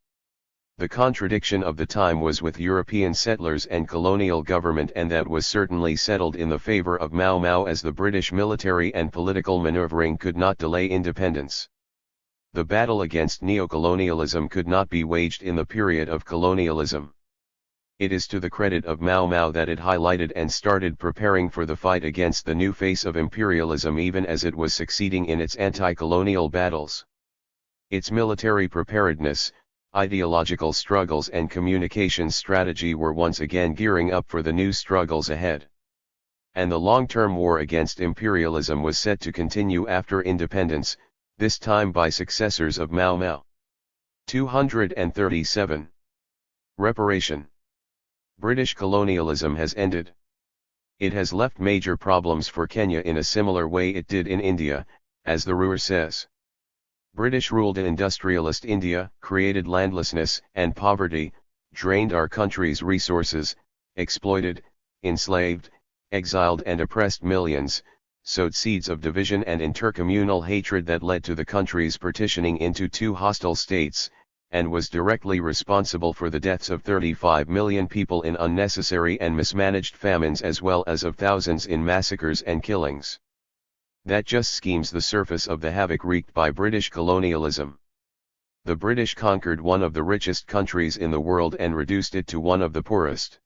The contradiction of the time was with European settlers and colonial government, and that was certainly settled in the favor of Mau Mau as the British military and political maneuvering could not delay independence. The battle against neocolonialism could not be waged in the period of colonialism. It is to the credit of Mau Mau that it highlighted and started preparing for the fight against the new face of imperialism even as it was succeeding in its anti-colonial battles. Its military preparedness, ideological struggles and communications strategy were once again gearing up for the new struggles ahead. And the long-term war against imperialism was set to continue after independence, this time by successors of Mau Mau. 237. Reparation. British colonialism has ended. It has left major problems for Kenya in a similar way it did in India, as the Ruhr says. British-ruled industrialist India created landlessness and poverty, drained our country's resources, exploited, enslaved, exiled and oppressed millions, sowed seeds of division and intercommunal hatred that led to the country's partitioning into two hostile states, and was directly responsible for the deaths of 35 million people in unnecessary and mismanaged famines as well as of thousands in massacres and killings. That just skims the surface of the havoc wreaked by British colonialism. The British conquered one of the richest countries in the world and reduced it to one of the poorest.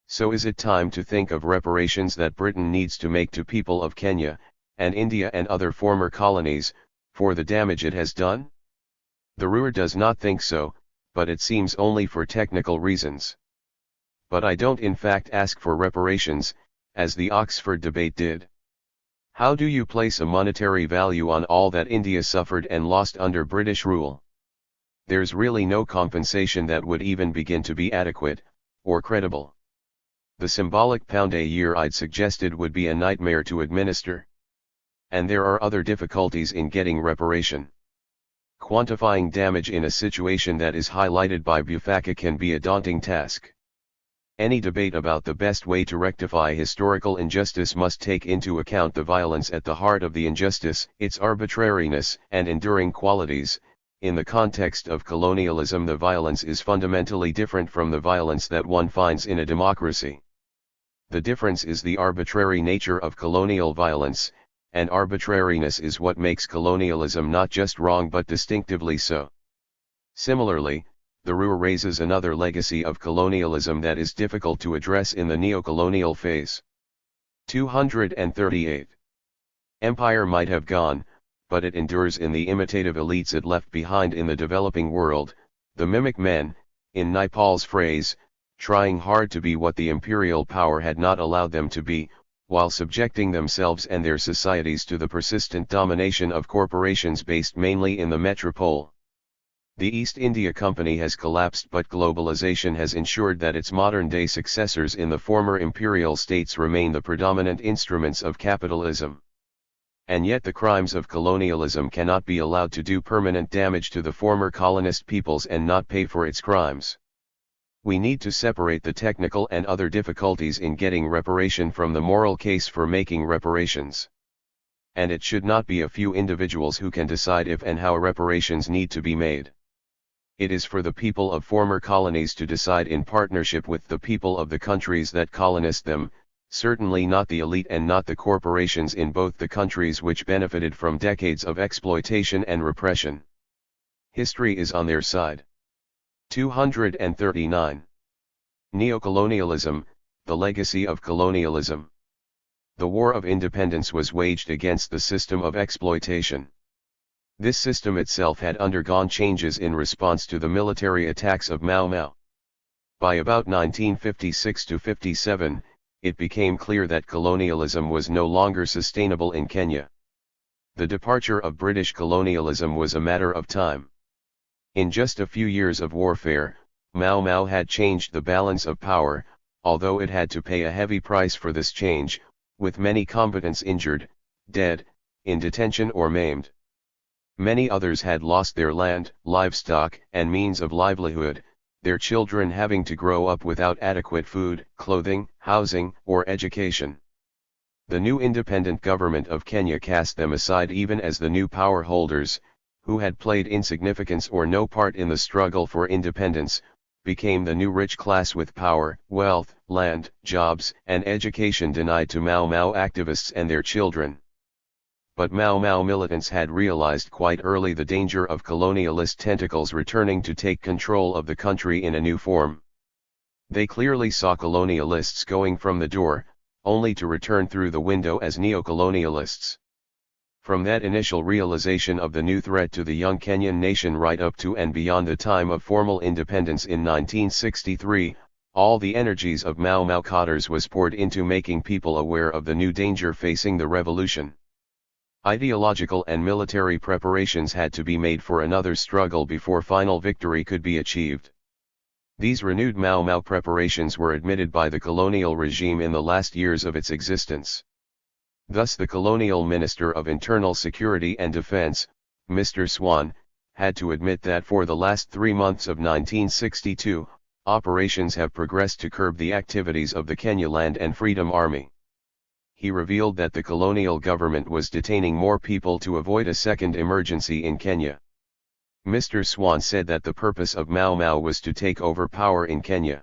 So is it time to think of reparations that Britain needs to make to people of Kenya, and India and other former colonies, for the damage it has done? The ruler does not think so, but it seems only for technical reasons. But I don't in fact ask for reparations, as the Oxford debate did. How do you place a monetary value on all that India suffered and lost under British rule? There's really no compensation that would even begin to be adequate, or credible. The symbolic pound a year I'd suggested would be a nightmare to administer. And there are other difficulties in getting reparation. Quantifying damage in a situation that is highlighted by Bufaka can be a daunting task. Any debate about the best way to rectify historical injustice must take into account the violence at the heart of the injustice, its arbitrariness and enduring qualities. In the context of colonialism, the violence is fundamentally different from the violence that one finds in a democracy. The difference is the arbitrary nature of colonial violence, and arbitrariness is what makes colonialism not just wrong but distinctively so. Similarly, the RUR raises another legacy of colonialism that is difficult to address in the neocolonial phase. 238. Empire might have gone, but it endures in the imitative elites it left behind in the developing world, the mimic men, in Naipaul's phrase, trying hard to be what the imperial power had not allowed them to be, while subjecting themselves and their societies to the persistent domination of corporations based mainly in the metropole. The East India Company has collapsed, but globalization has ensured that its modern-day successors in the former imperial states remain the predominant instruments of capitalism. And yet the crimes of colonialism cannot be allowed to do permanent damage to the former colonist peoples and not pay for its crimes. We need to separate the technical and other difficulties in getting reparation from the moral case for making reparations. And it should not be a few individuals who can decide if and how reparations need to be made. It is for the people of former colonies to decide in partnership with the people of the countries that colonized them, certainly not the elite and not the corporations in both the countries which benefited from decades of exploitation and repression. History is on their side. 239. Neocolonialism, the legacy of colonialism. The War of Independence was waged against the system of exploitation. This system itself had undergone changes in response to the military attacks of Mau Mau. By about 1956-57, it became clear that colonialism was no longer sustainable in Kenya. The departure of British colonialism was a matter of time. In just a few years of warfare, Mau Mau had changed the balance of power, although it had to pay a heavy price for this change, with many combatants injured, dead, in detention or maimed. Many others had lost their land, livestock, and means of livelihood, their children having to grow up without adequate food, clothing, housing, or education. The new independent government of Kenya cast them aside even as the new power holders, who had played insignificance or no part in the struggle for independence, became the new rich class with power, wealth, land, jobs, and education denied to Mau Mau activists and their children. But Mau Mau militants had realized quite early the danger of colonialist tentacles returning to take control of the country in a new form. They clearly saw colonialists going from the door, only to return through the window as neocolonialists. From that initial realization of the new threat to the young Kenyan nation right up to and beyond the time of formal independence in 1963, all the energies of Mau Mau cadres was poured into making people aware of the new danger facing the revolution. Ideological and military preparations had to be made for another struggle before final victory could be achieved. These renewed Mau Mau preparations were admitted by the colonial regime in the last years of its existence. Thus the colonial Minister of Internal Security and Defense, Mr. Swan, had to admit that for the last 3 months of 1962, operations have progressed to curb the activities of the Kenya Land and Freedom Army. He revealed that the colonial government was detaining more people to avoid a second emergency in Kenya. Mr. Swan said that the purpose of Mau Mau was to take over power in Kenya.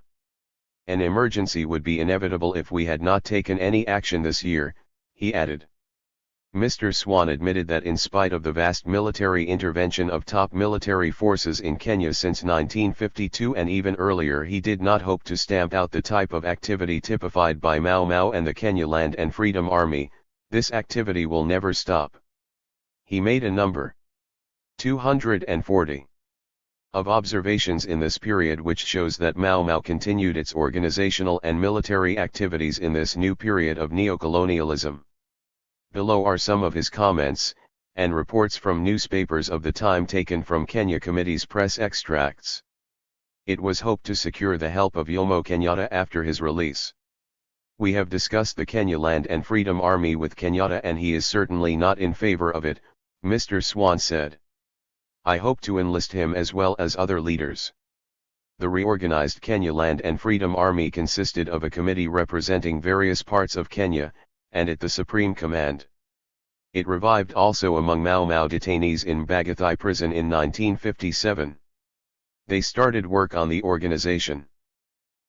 An emergency would be inevitable if we had not taken any action this year, he added. Mr. Swan admitted that in spite of the vast military intervention of top military forces in Kenya since 1952 and even earlier, he did not hope to stamp out the type of activity typified by Mau Mau and the Kenya Land and Freedom Army. This activity will never stop. He made a number 240 of observations in this period which shows that Mau Mau continued its organizational and military activities in this new period of neocolonialism. Below are some of his comments, and reports from newspapers of the time taken from Kenya Committee's press extracts. It was hoped to secure the help of Jomo Kenyatta after his release. We have discussed the Kenya Land and Freedom Army with Kenyatta and he is certainly not in favor of it, Mr. Swan said. I hope to enlist him as well as other leaders. The reorganized Kenya Land and Freedom Army consisted of a committee representing various parts of Kenya, and at the Supreme Command. It revived also among Mau Mau detainees in Bagathai prison in 1957. They started work on the organization.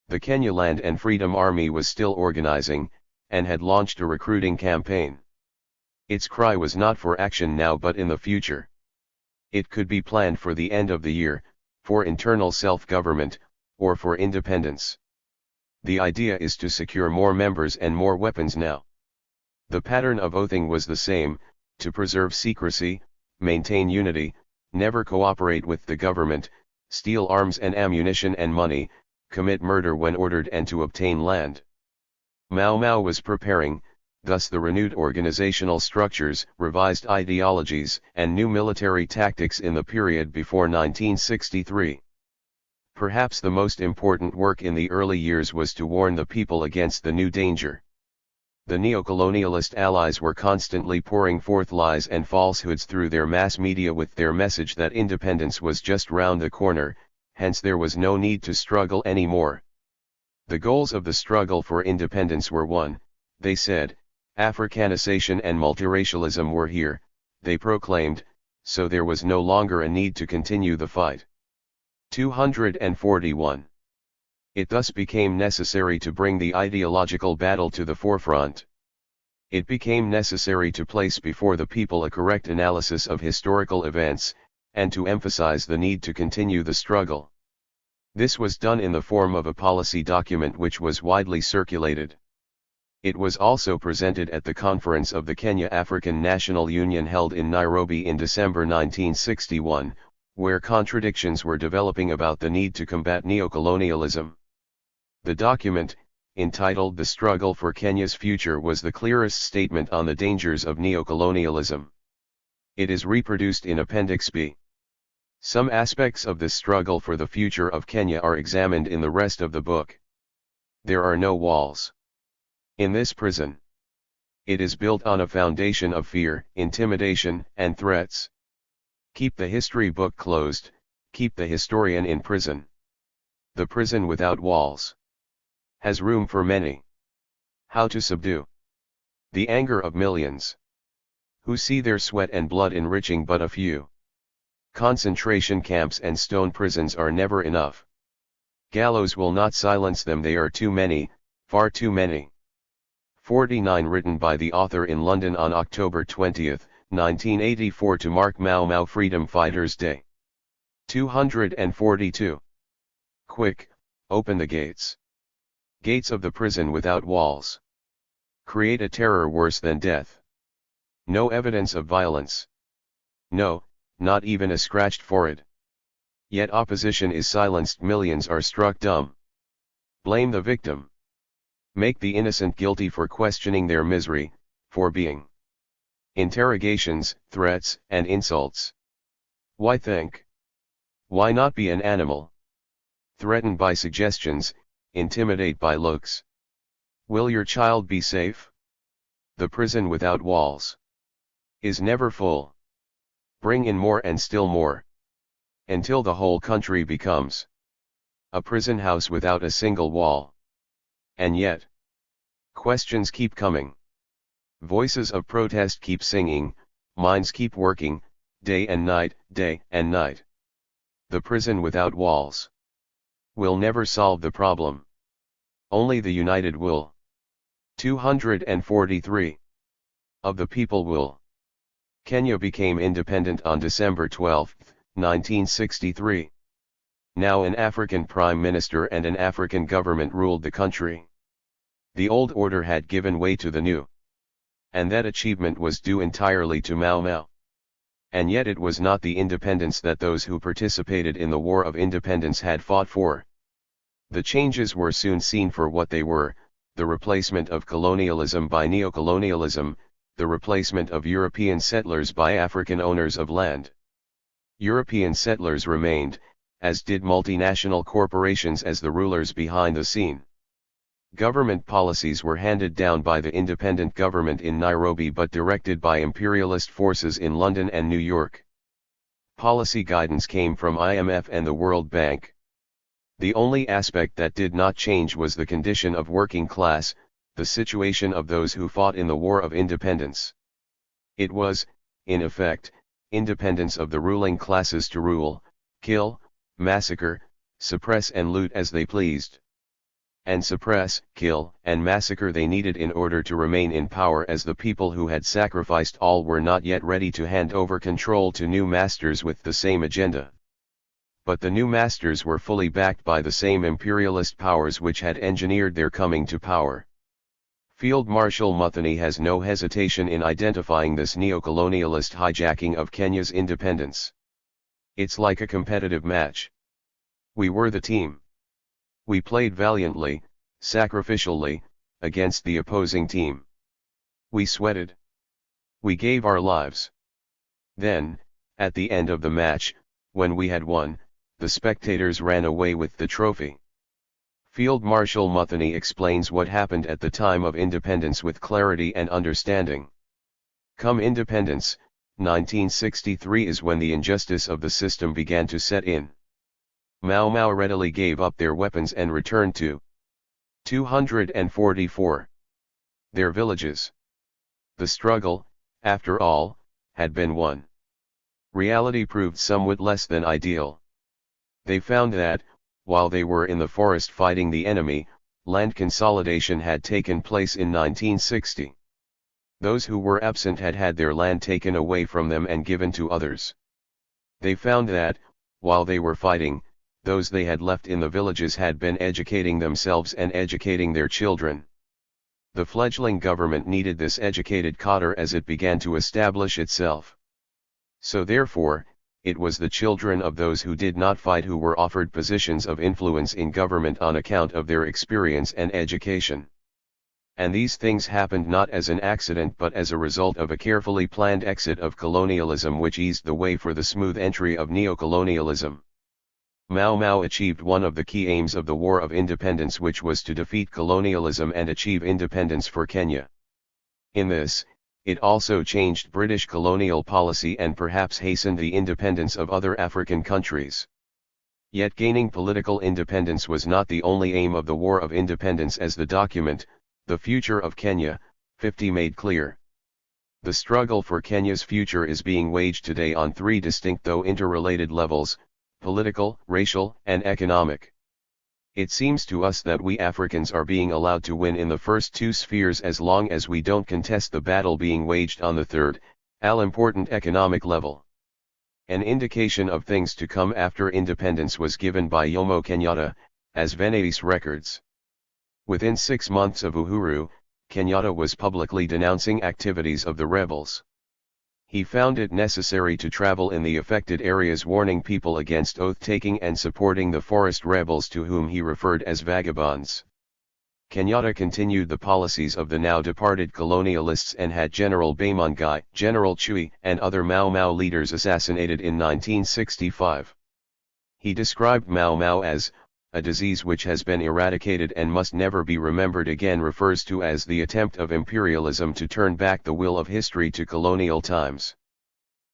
The Kenya Land and Freedom Army was still organizing, and had launched a recruiting campaign. Its cry was not for action now but in the future. It could be planned for the end of the year, for internal self-government, or for independence. The idea is to secure more members and more weapons now. The pattern of oathing was the same, to preserve secrecy, maintain unity, never cooperate with the government, steal arms and ammunition and money, commit murder when ordered and to obtain land. Mau Mau was preparing, thus the renewed organizational structures, revised ideologies, and new military tactics in the period before 1963. Perhaps the most important work in the early years was to warn the people against the new danger. The neocolonialist allies were constantly pouring forth lies and falsehoods through their mass media with their message that independence was just round the corner, hence there was no need to struggle anymore. The goals of the struggle for independence were one, they said, Africanization and multiracialism were here, they proclaimed, so there was no longer a need to continue the fight. 241. It thus became necessary to bring the ideological battle to the forefront. It became necessary to place before the people a correct analysis of historical events, and to emphasize the need to continue the struggle. This was done in the form of a policy document which was widely circulated. It was also presented at the conference of the Kenya African National Union held in Nairobi in December 1961, where contradictions were developing about the need to combat neocolonialism. The document, entitled The Struggle for Kenya's Future, was the clearest statement on the dangers of neocolonialism. It is reproduced in Appendix B. Some aspects of this struggle for the future of Kenya are examined in the rest of the book. There are no walls in this prison. It is built on a foundation of fear, intimidation, and threats. Keep the history book closed, keep the historian in prison. The prison without walls has room for many. How to subdue the anger of millions who see their sweat and blood enriching but a few. Concentration camps and stone prisons are never enough. Gallows will not silence them, they are too many, far too many. 49 written by the author in London on October 20, 1984 to mark Mau Mau Freedom Fighters Day. 242. Quick, open the gates. Gates of the prison without walls. Create a terror worse than death. No evidence of violence. No, not even a scratched forehead. Yet opposition is silenced, millions are struck dumb. Blame the victim. Make the innocent guilty for questioning their misery, for being. Interrogations, threats, and insults. Why think? Why not be an animal? Threaten by suggestions, intimidate by looks. Will your child be safe? The prison without walls is never full. Bring in more and still more, until the whole country becomes a prison house without a single wall. And yet, questions keep coming. Voices of protest keep singing, minds keep working, day and night, day and night. The prison without walls will never solve the problem. Only the united will. 243. of the people will. Kenya became independent on December 12, 1963. Now an African prime minister and an African government ruled the country. The old order had given way to the new. And that achievement was due entirely to Mau Mau. And yet it was not the independence that those who participated in the War of Independence had fought for. The changes were soon seen for what they were: the replacement of colonialism by neocolonialism, the replacement of European settlers by African owners of land. European settlers remained, as did multinational corporations as the rulers behind the scene. Government policies were handed down by the independent government in Nairobi but directed by imperialist forces in London and New York. Policy guidance came from IMF and the World Bank. The only aspect that did not change was the condition of working class, the situation of those who fought in the War of Independence. It was, in effect, independence of the ruling classes to rule, kill, massacre, suppress and loot as they pleased. And suppress, kill, and massacre they needed in order to remain in power, as the people who had sacrificed all were not yet ready to hand over control to new masters with the same agenda. But the new masters were fully backed by the same imperialist powers which had engineered their coming to power. Field Marshal Muthoni has no hesitation in identifying this neocolonialist hijacking of Kenya's independence. It's like a competitive match. We were the team. We played valiantly, sacrificially, against the opposing team. We sweated. We gave our lives. Then, at the end of the match, when we had won, the spectators ran away with the trophy. Field Marshal Muthoni explains what happened at the time of independence with clarity and understanding. Come independence, 1963 is when the injustice of the system began to set in. Mau Mau readily gave up their weapons and returned to 244. Their villages. The struggle, after all, had been won. Reality proved somewhat less than ideal. They found that, while they were in the forest fighting the enemy, land consolidation had taken place in 1960. Those who were absent had had their land taken away from them and given to others. They found that, while they were fighting, those they had left in the villages had been educating themselves and educating their children. The fledgling government needed this educated cadre as it began to establish itself. So therefore, it was the children of those who did not fight who were offered positions of influence in government on account of their experience and education. And these things happened not as an accident but as a result of a carefully planned exit of colonialism which eased the way for the smooth entry of neocolonialism. Mau Mau achieved one of the key aims of the War of Independence, which was to defeat colonialism and achieve independence for Kenya. In this, it also changed British colonial policy and perhaps hastened the independence of other African countries. Yet gaining political independence was not the only aim of the War of Independence, as the document, The Future of Kenya, 50 made clear. The struggle for Kenya's future is being waged today on three distinct though interrelated levels: political, racial, and economic. It seems to us that we Africans are being allowed to win in the first two spheres as long as we don't contest the battle being waged on the third, all-important economic level. An indication of things to come after independence was given by Jomo Kenyatta, as Venice records. Within 6 months of Uhuru, Kenyatta was publicly denouncing activities of the rebels. He found it necessary to travel in the affected areas, warning people against oath-taking and supporting the forest rebels, to whom he referred as vagabonds. Kenyatta continued the policies of the now departed colonialists and had General Baimangai, General Chui, and other Mau Mau leaders assassinated in 1965. He described Mau Mau as a disease which has been eradicated and must never be remembered again, refers to as the attempt of imperialism to turn back the wheel of history to colonial times.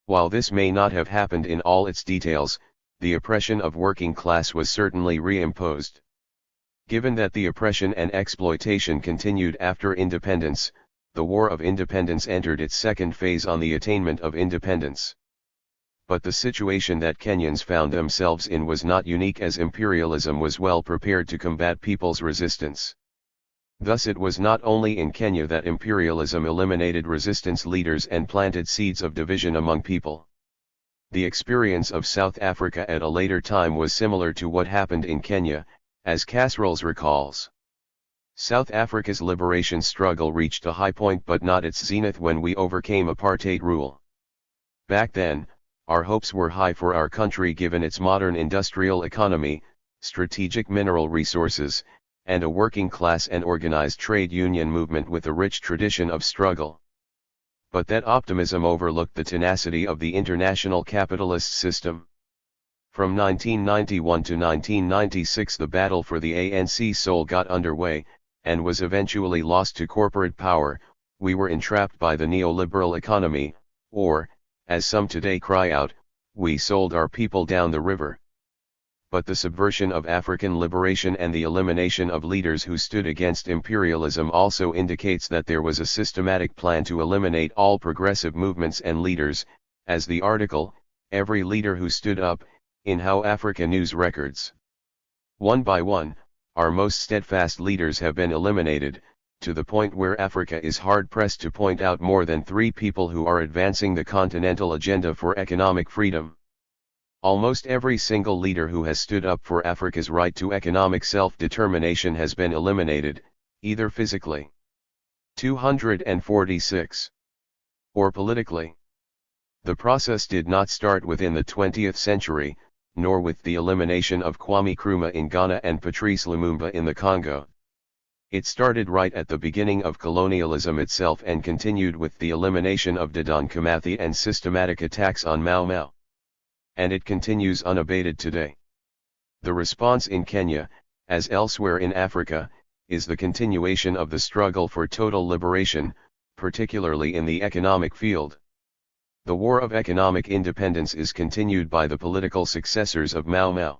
While this may not have happened in all its details, the oppression of working class was certainly reimposed. Given that the oppression and exploitation continued after independence, the War of Independence entered its second phase on the attainment of independence. But the situation that Kenyans found themselves in was not unique, as imperialism was well prepared to combat people's resistance. Thus it was not only in Kenya that imperialism eliminated resistance leaders and planted seeds of division among people. The experience of South Africa at a later time was similar to what happened in Kenya, as Casseroles recalls. South Africa's liberation struggle reached a high point but not its zenith when we overcame apartheid rule. Back then, our hopes were high for our country given its modern industrial economy, strategic mineral resources, and a working class and organized trade union movement with a rich tradition of struggle. But that optimism overlooked the tenacity of the international capitalist system. From 1991 to 1996 the battle for the ANC soul got underway, and was eventually lost to corporate power. We were entrapped by the neoliberal economy, or, as some today cry out, we sold our people down the river. But the subversion of African liberation and the elimination of leaders who stood against imperialism also indicates that there was a systematic plan to eliminate all progressive movements and leaders, as the article, Every Leader Who Stood Up, in How Africa News records. One by one, our most steadfast leaders have been eliminated, to the point where Africa is hard-pressed to point out more than 3 people who are advancing the continental agenda for economic freedom. Almost every single leader who has stood up for Africa's right to economic self-determination has been eliminated, either physically, 246, or politically. The process did not start within the 20th century, nor with the elimination of Kwame Nkrumah in Ghana and Patrice Lumumba in the Congo. It started right at the beginning of colonialism itself and continued with the elimination of Dedan Kimathi and systematic attacks on Mau Mau. And it continues unabated today. The response in Kenya, as elsewhere in Africa, is the continuation of the struggle for total liberation, particularly in the economic field. The war of economic independence is continued by the political successors of Mau Mau.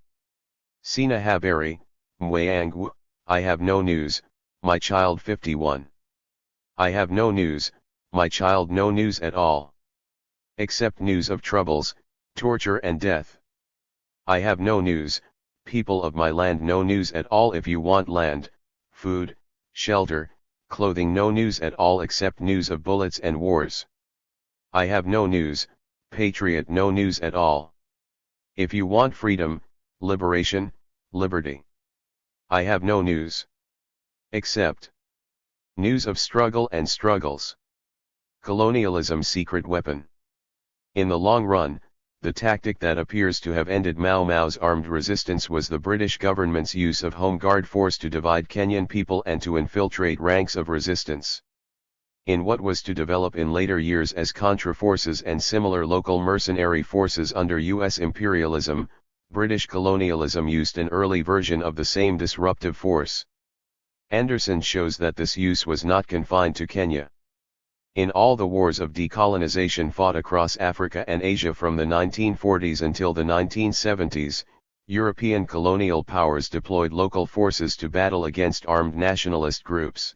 Sina Habari, Mwangu, I have no news, my child 51. I have no news, my child no news at all. Except news of troubles, torture and death. I have no news, people of my land no news at all if you want land, food, shelter, clothing no news at all except news of bullets and wars. I have no news, patriot no news at all. If you want freedom, liberation, liberty. I have no news. Except news of struggle and struggles. Colonialism's secret weapon. In the long run, the tactic that appears to have ended Mau Mau's armed resistance was the British government's use of Home Guard force to divide Kenyan people and to infiltrate ranks of resistance. In what was to develop in later years as Contra forces and similar local mercenary forces under U.S. imperialism, British colonialism used an early version of the same disruptive force. Anderson shows that this use was not confined to Kenya. In all the wars of decolonization fought across Africa and Asia from the 1940s until the 1970s, European colonial powers deployed local forces to battle against armed nationalist groups.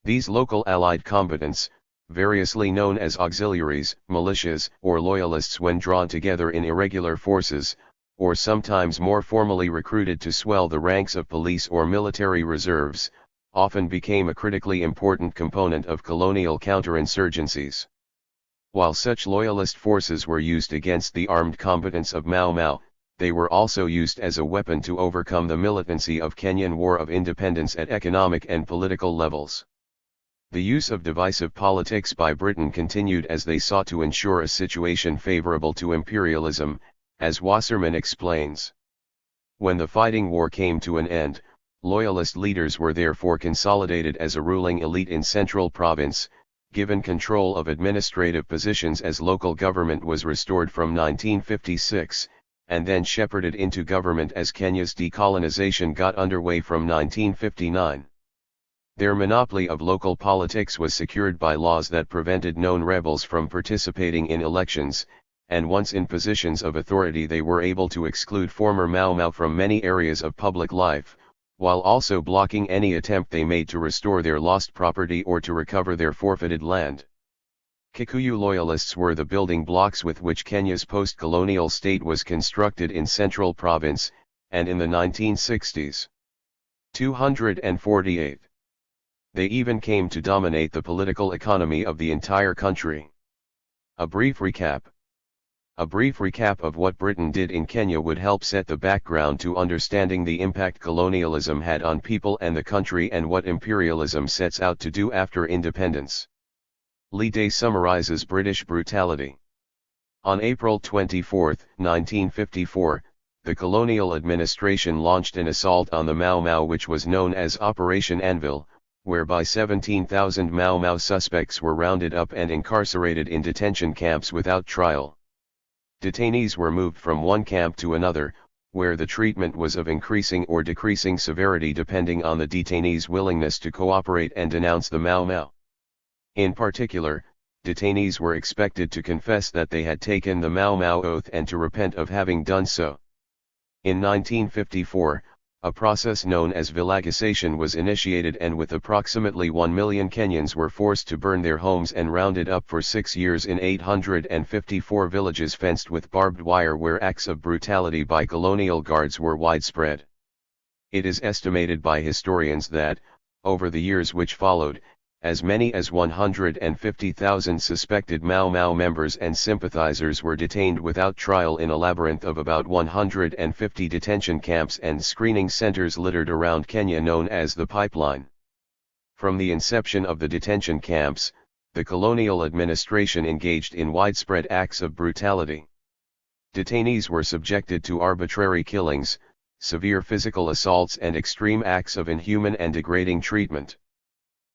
These local allied combatants, variously known as auxiliaries, militias, or loyalists when drawn together in irregular forces, or sometimes more formally recruited to swell the ranks of police or military reserves, often became a critically important component of colonial counterinsurgencies. While such loyalist forces were used against the armed combatants of Mau Mau, they were also used as a weapon to overcome the militancy of Kenyan War of Independence at economic and political levels. The use of divisive politics by Britain continued as they sought to ensure a situation favorable to imperialism, as Wasserman explains. When the fighting war came to an end, loyalist leaders were therefore consolidated as a ruling elite in Central Province, given control of administrative positions as local government was restored from 1956, and then shepherded into government as Kenya's decolonization got underway from 1959. Their monopoly of local politics was secured by laws that prevented known rebels from participating in elections, and once in positions of authority they were able to exclude former Mau Mau from many areas of public life, while also blocking any attempt they made to restore their lost property or to recover their forfeited land. Kikuyu loyalists were the building blocks with which Kenya's post-colonial state was constructed in Central Province, and in the 1960s. 248. They even came to dominate the political economy of the entire country. A brief recap. A brief recap of what Britain did in Kenya would help set the background to understanding the impact colonialism had on people and the country and what imperialism sets out to do after independence. Lee Day summarizes British brutality. On April 24, 1954, the colonial administration launched an assault on the Mau Mau which was known as Operation Anvil, whereby 17,000 Mau Mau suspects were rounded up and incarcerated in detention camps without trial. Detainees were moved from one camp to another, where the treatment was of increasing or decreasing severity depending on the detainee's willingness to cooperate and denounce the Mau Mau. In particular, detainees were expected to confess that they had taken the Mau Mau oath and to repent of having done so. In 1954, a process known as villagization was initiated, and with approximately 1 million Kenyans were forced to burn their homes and rounded up for 6 years in 854 villages fenced with barbed wire where acts of brutality by colonial guards were widespread. It is estimated by historians that, over the years which followed, as many as 150,000 suspected Mau Mau members and sympathizers were detained without trial in a labyrinth of about 150 detention camps and screening centers littered around Kenya known as the Pipeline. From the inception of the detention camps, the colonial administration engaged in widespread acts of brutality. Detainees were subjected to arbitrary killings, severe physical assaults and extreme acts of inhuman and degrading treatment.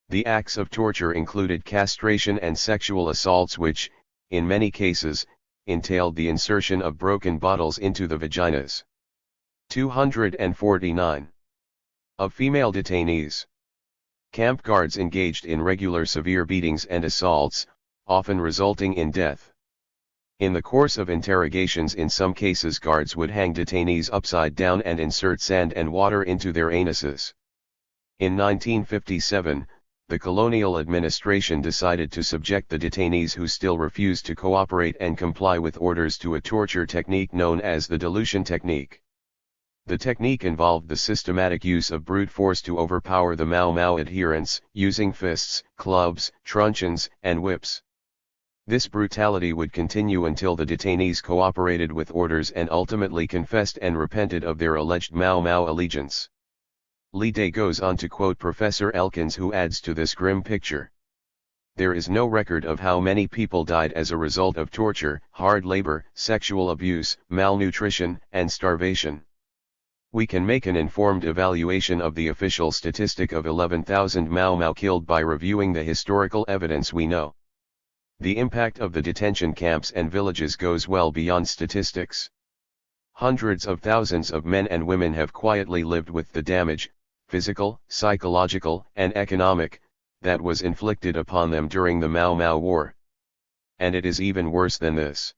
The acts of torture included castration and sexual assaults which, in many cases, entailed the insertion of broken bottles into the vaginas. 249. Of female detainees. Camp guards engaged in regular severe beatings and assaults, often resulting in death. In the course of interrogations, in some cases guards would hang detainees upside down and insert sand and water into their anuses. In 1957, the colonial administration decided to subject the detainees who still refused to cooperate and comply with orders to a torture technique known as the dilution technique. The technique involved the systematic use of brute force to overpower the Mau Mau adherents, using fists, clubs, truncheons, and whips. This brutality would continue until the detainees cooperated with orders and ultimately confessed and repented of their alleged Mau Mau allegiance. Lee Day goes on to quote Professor Elkins, who adds to this grim picture. There is no record of how many people died as a result of torture, hard labor, sexual abuse, malnutrition, and starvation. We can make an informed evaluation of the official statistic of 11,000 Mau Mau killed by reviewing the historical evidence we know. The impact of the detention camps and villages goes well beyond statistics. Hundreds of thousands of men and women have quietly lived with the damage, physical, psychological, and economic, that was inflicted upon them during the Mau Mau War. And it is even worse than this.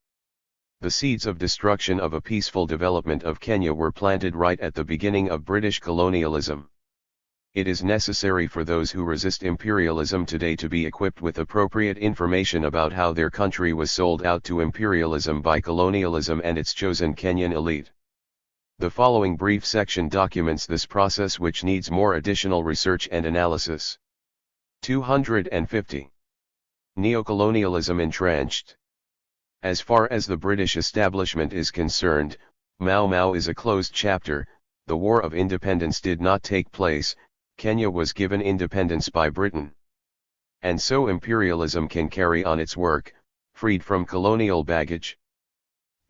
The seeds of destruction of a peaceful development of Kenya were planted right at the beginning of British colonialism. It is necessary for those who resist imperialism today to be equipped with appropriate information about how their country was sold out to imperialism by colonialism and its chosen Kenyan elite. The following brief section documents this process, which needs more additional research and analysis. 250. Neocolonialism entrenched. As far as the British establishment is concerned, Mau Mau is a closed chapter. The War of Independence did not take place. Kenya was given independence by Britain. And so imperialism can carry on its work, freed from colonial baggage.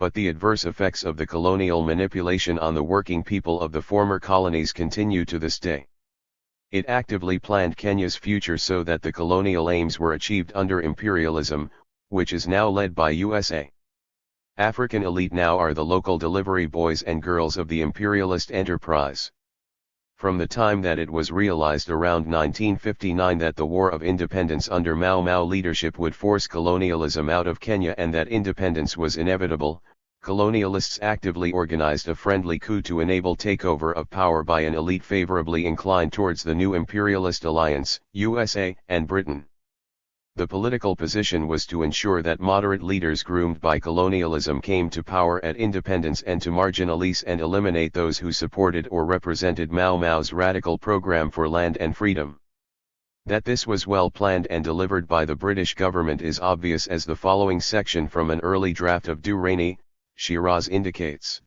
But the adverse effects of the colonial manipulation on the working people of the former colonies continue to this day. It actively planned Kenya's future so that the colonial aims were achieved under imperialism, which is now led by USA. African elite now are the local delivery boys and girls of the imperialist enterprise. From the time that it was realized around 1959 that the War of Independence under Mau Mau leadership would force colonialism out of Kenya and that independence was inevitable, colonialists actively organized a friendly coup to enable takeover of power by an elite favorably inclined towards the new imperialist alliance, USA and Britain. The political position was to ensure that moderate leaders groomed by colonialism came to power at independence and to marginalize and eliminate those who supported or represented Mau Mau's radical program for land and freedom. That this was well planned and delivered by the British government is obvious, as the following section from an early draft of Durrani, Shiraz indicates.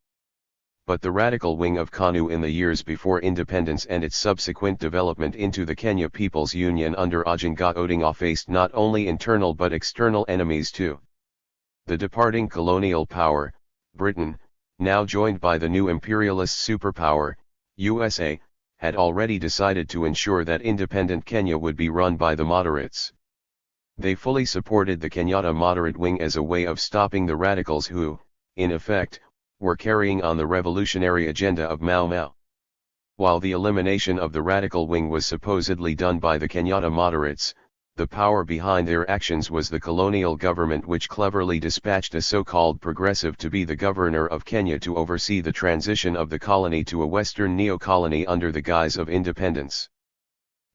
But the radical wing of KANU in the years before independence and its subsequent development into the Kenya People's Union under Oginga Odinga faced not only internal but external enemies too. The departing colonial power, Britain, now joined by the new imperialist superpower, USA, had already decided to ensure that independent Kenya would be run by the moderates. They fully supported the Kenyatta moderate wing as a way of stopping the radicals who, in effect, were carrying on the revolutionary agenda of Mau Mau. While the elimination of the radical wing was supposedly done by the Kenyatta moderates, the power behind their actions was the colonial government, which cleverly dispatched a so-called progressive to be the governor of Kenya to oversee the transition of the colony to a Western neo-colony under the guise of independence.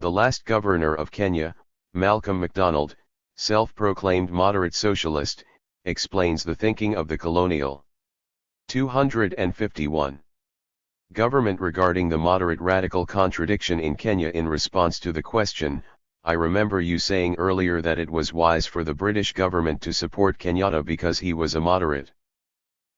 The last governor of Kenya, Malcolm MacDonald, self-proclaimed moderate socialist, explains the thinking of the colonial. 251. Government regarding the moderate radical contradiction in Kenya. In response to the question, I remember you saying earlier that it was wise for the British government to support Kenyatta because he was a moderate.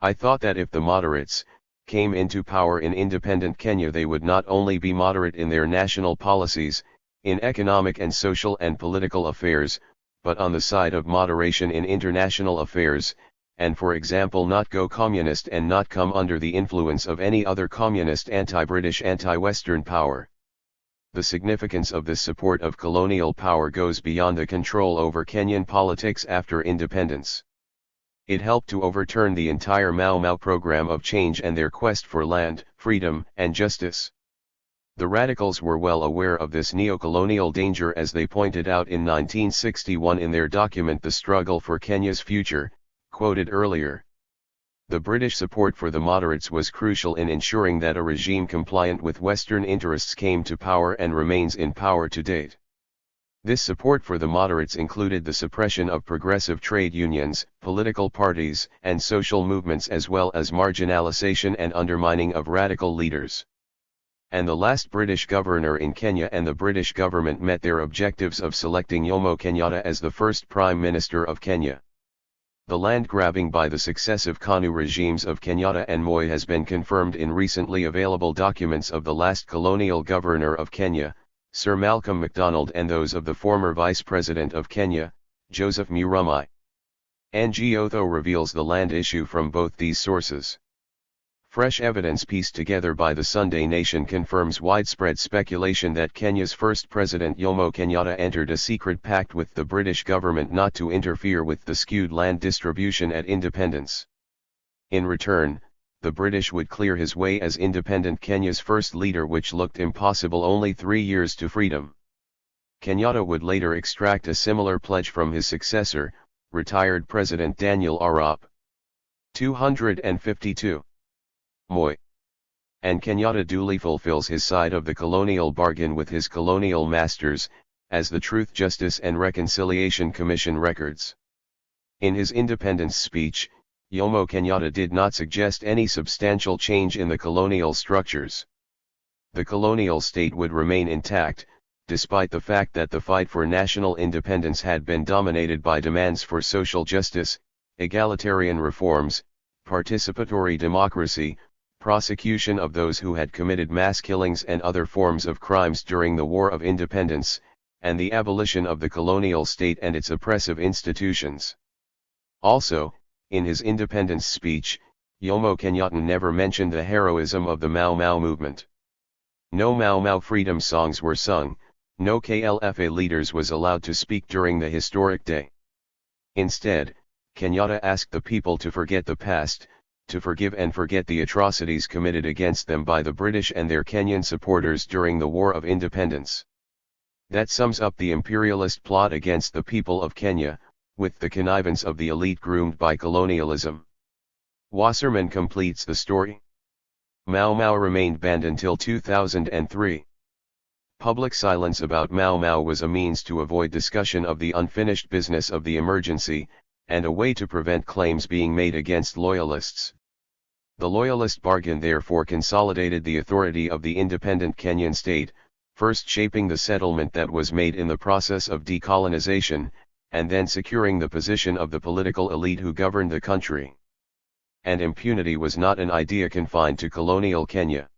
I thought that if the moderates came into power in independent Kenya, they would not only be moderate in their national policies, in economic and social and political affairs, but on the side of moderation in international affairs, and for example not go communist and not come under the influence of any other communist anti-British anti-Western power. The significance of this support of colonial power goes beyond the control over Kenyan politics after independence. It helped to overturn the entire Mau Mau program of change and their quest for land, freedom, and justice. The radicals were well aware of this neo-colonial danger, as they pointed out in 1961 in their document The Struggle for Kenya's Future, quoted earlier. The British support for the moderates was crucial in ensuring that a regime compliant with Western interests came to power and remains in power to date. This support for the moderates included the suppression of progressive trade unions, political parties, and social movements, as well as marginalization and undermining of radical leaders. And the last British governor in Kenya and the British government met their objectives of selecting Jomo Kenyatta as the first Prime Minister of Kenya. The land grabbing by the successive KANU regimes of Kenyatta and Moi has been confirmed in recently available documents of the last colonial governor of Kenya, Sir Malcolm MacDonald, and those of the former Vice President of Kenya, Joseph Muramai. Ngotho reveals the land issue from both these sources. Fresh evidence pieced together by the Sunday Nation confirms widespread speculation that Kenya's first president Jomo Kenyatta entered a secret pact with the British government not to interfere with the skewed land distribution at independence. In return, the British would clear his way as independent Kenya's first leader, which looked impossible only 3 years to freedom. Kenyatta would later extract a similar pledge from his successor, retired President Daniel Arap. 252. Moi. And Kenyatta duly fulfills his side of the colonial bargain with his colonial masters, as the Truth, Justice and Reconciliation Commission records. In his independence speech, Jomo Kenyatta did not suggest any substantial change in the colonial structures. The colonial state would remain intact, despite the fact that the fight for national independence had been dominated by demands for social justice, egalitarian reforms, participatory democracy, prosecution of those who had committed mass killings and other forms of crimes during the War of Independence, and the abolition of the colonial state and its oppressive institutions. Also, in his independence speech, Jomo Kenyatta never mentioned the heroism of the Mau Mau movement. No Mau Mau freedom songs were sung, no KLFA leaders was allowed to speak during the historic day. Instead, Kenyatta asked the people to forget the past, to forgive and forget the atrocities committed against them by the British and their Kenyan supporters during the War of Independence. That sums up the imperialist plot against the people of Kenya, with the connivance of the elite groomed by colonialism. Wasserman completes the story. Mau Mau remained banned until 2003. Public silence about Mau Mau was a means to avoid discussion of the unfinished business of the emergency, and a way to prevent claims being made against loyalists. The loyalist bargain therefore consolidated the authority of the independent Kenyan state, first shaping the settlement that was made in the process of decolonization, and then securing the position of the political elite who governed the country. And impunity was not an idea confined to colonial Kenya.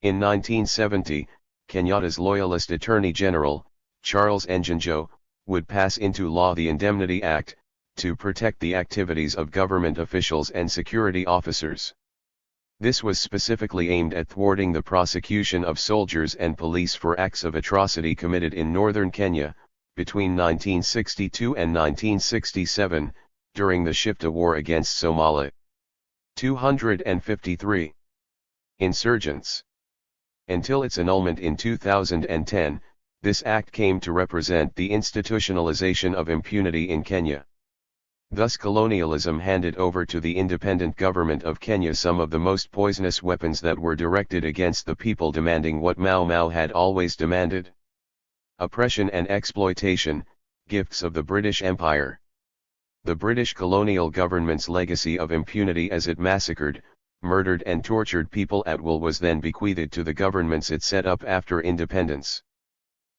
In 1970, Kenyatta's loyalist Attorney General, Charles Njonjo, would pass into law the Indemnity Act, to protect the activities of government officials and security officers. This was specifically aimed at thwarting the prosecution of soldiers and police for acts of atrocity committed in northern Kenya, between 1962 and 1967, during the Shifta War against Somalia. 253. Insurgents. Until its annulment in 2010, this act came to represent the institutionalization of impunity in Kenya. Thus colonialism handed over to the independent government of Kenya some of the most poisonous weapons that were directed against the people demanding what Mau Mau had always demanded. Oppression and exploitation, gifts of the British Empire. The British colonial government's legacy of impunity as it massacred, murdered and tortured people at will was then bequeathed to the governments it set up after independence.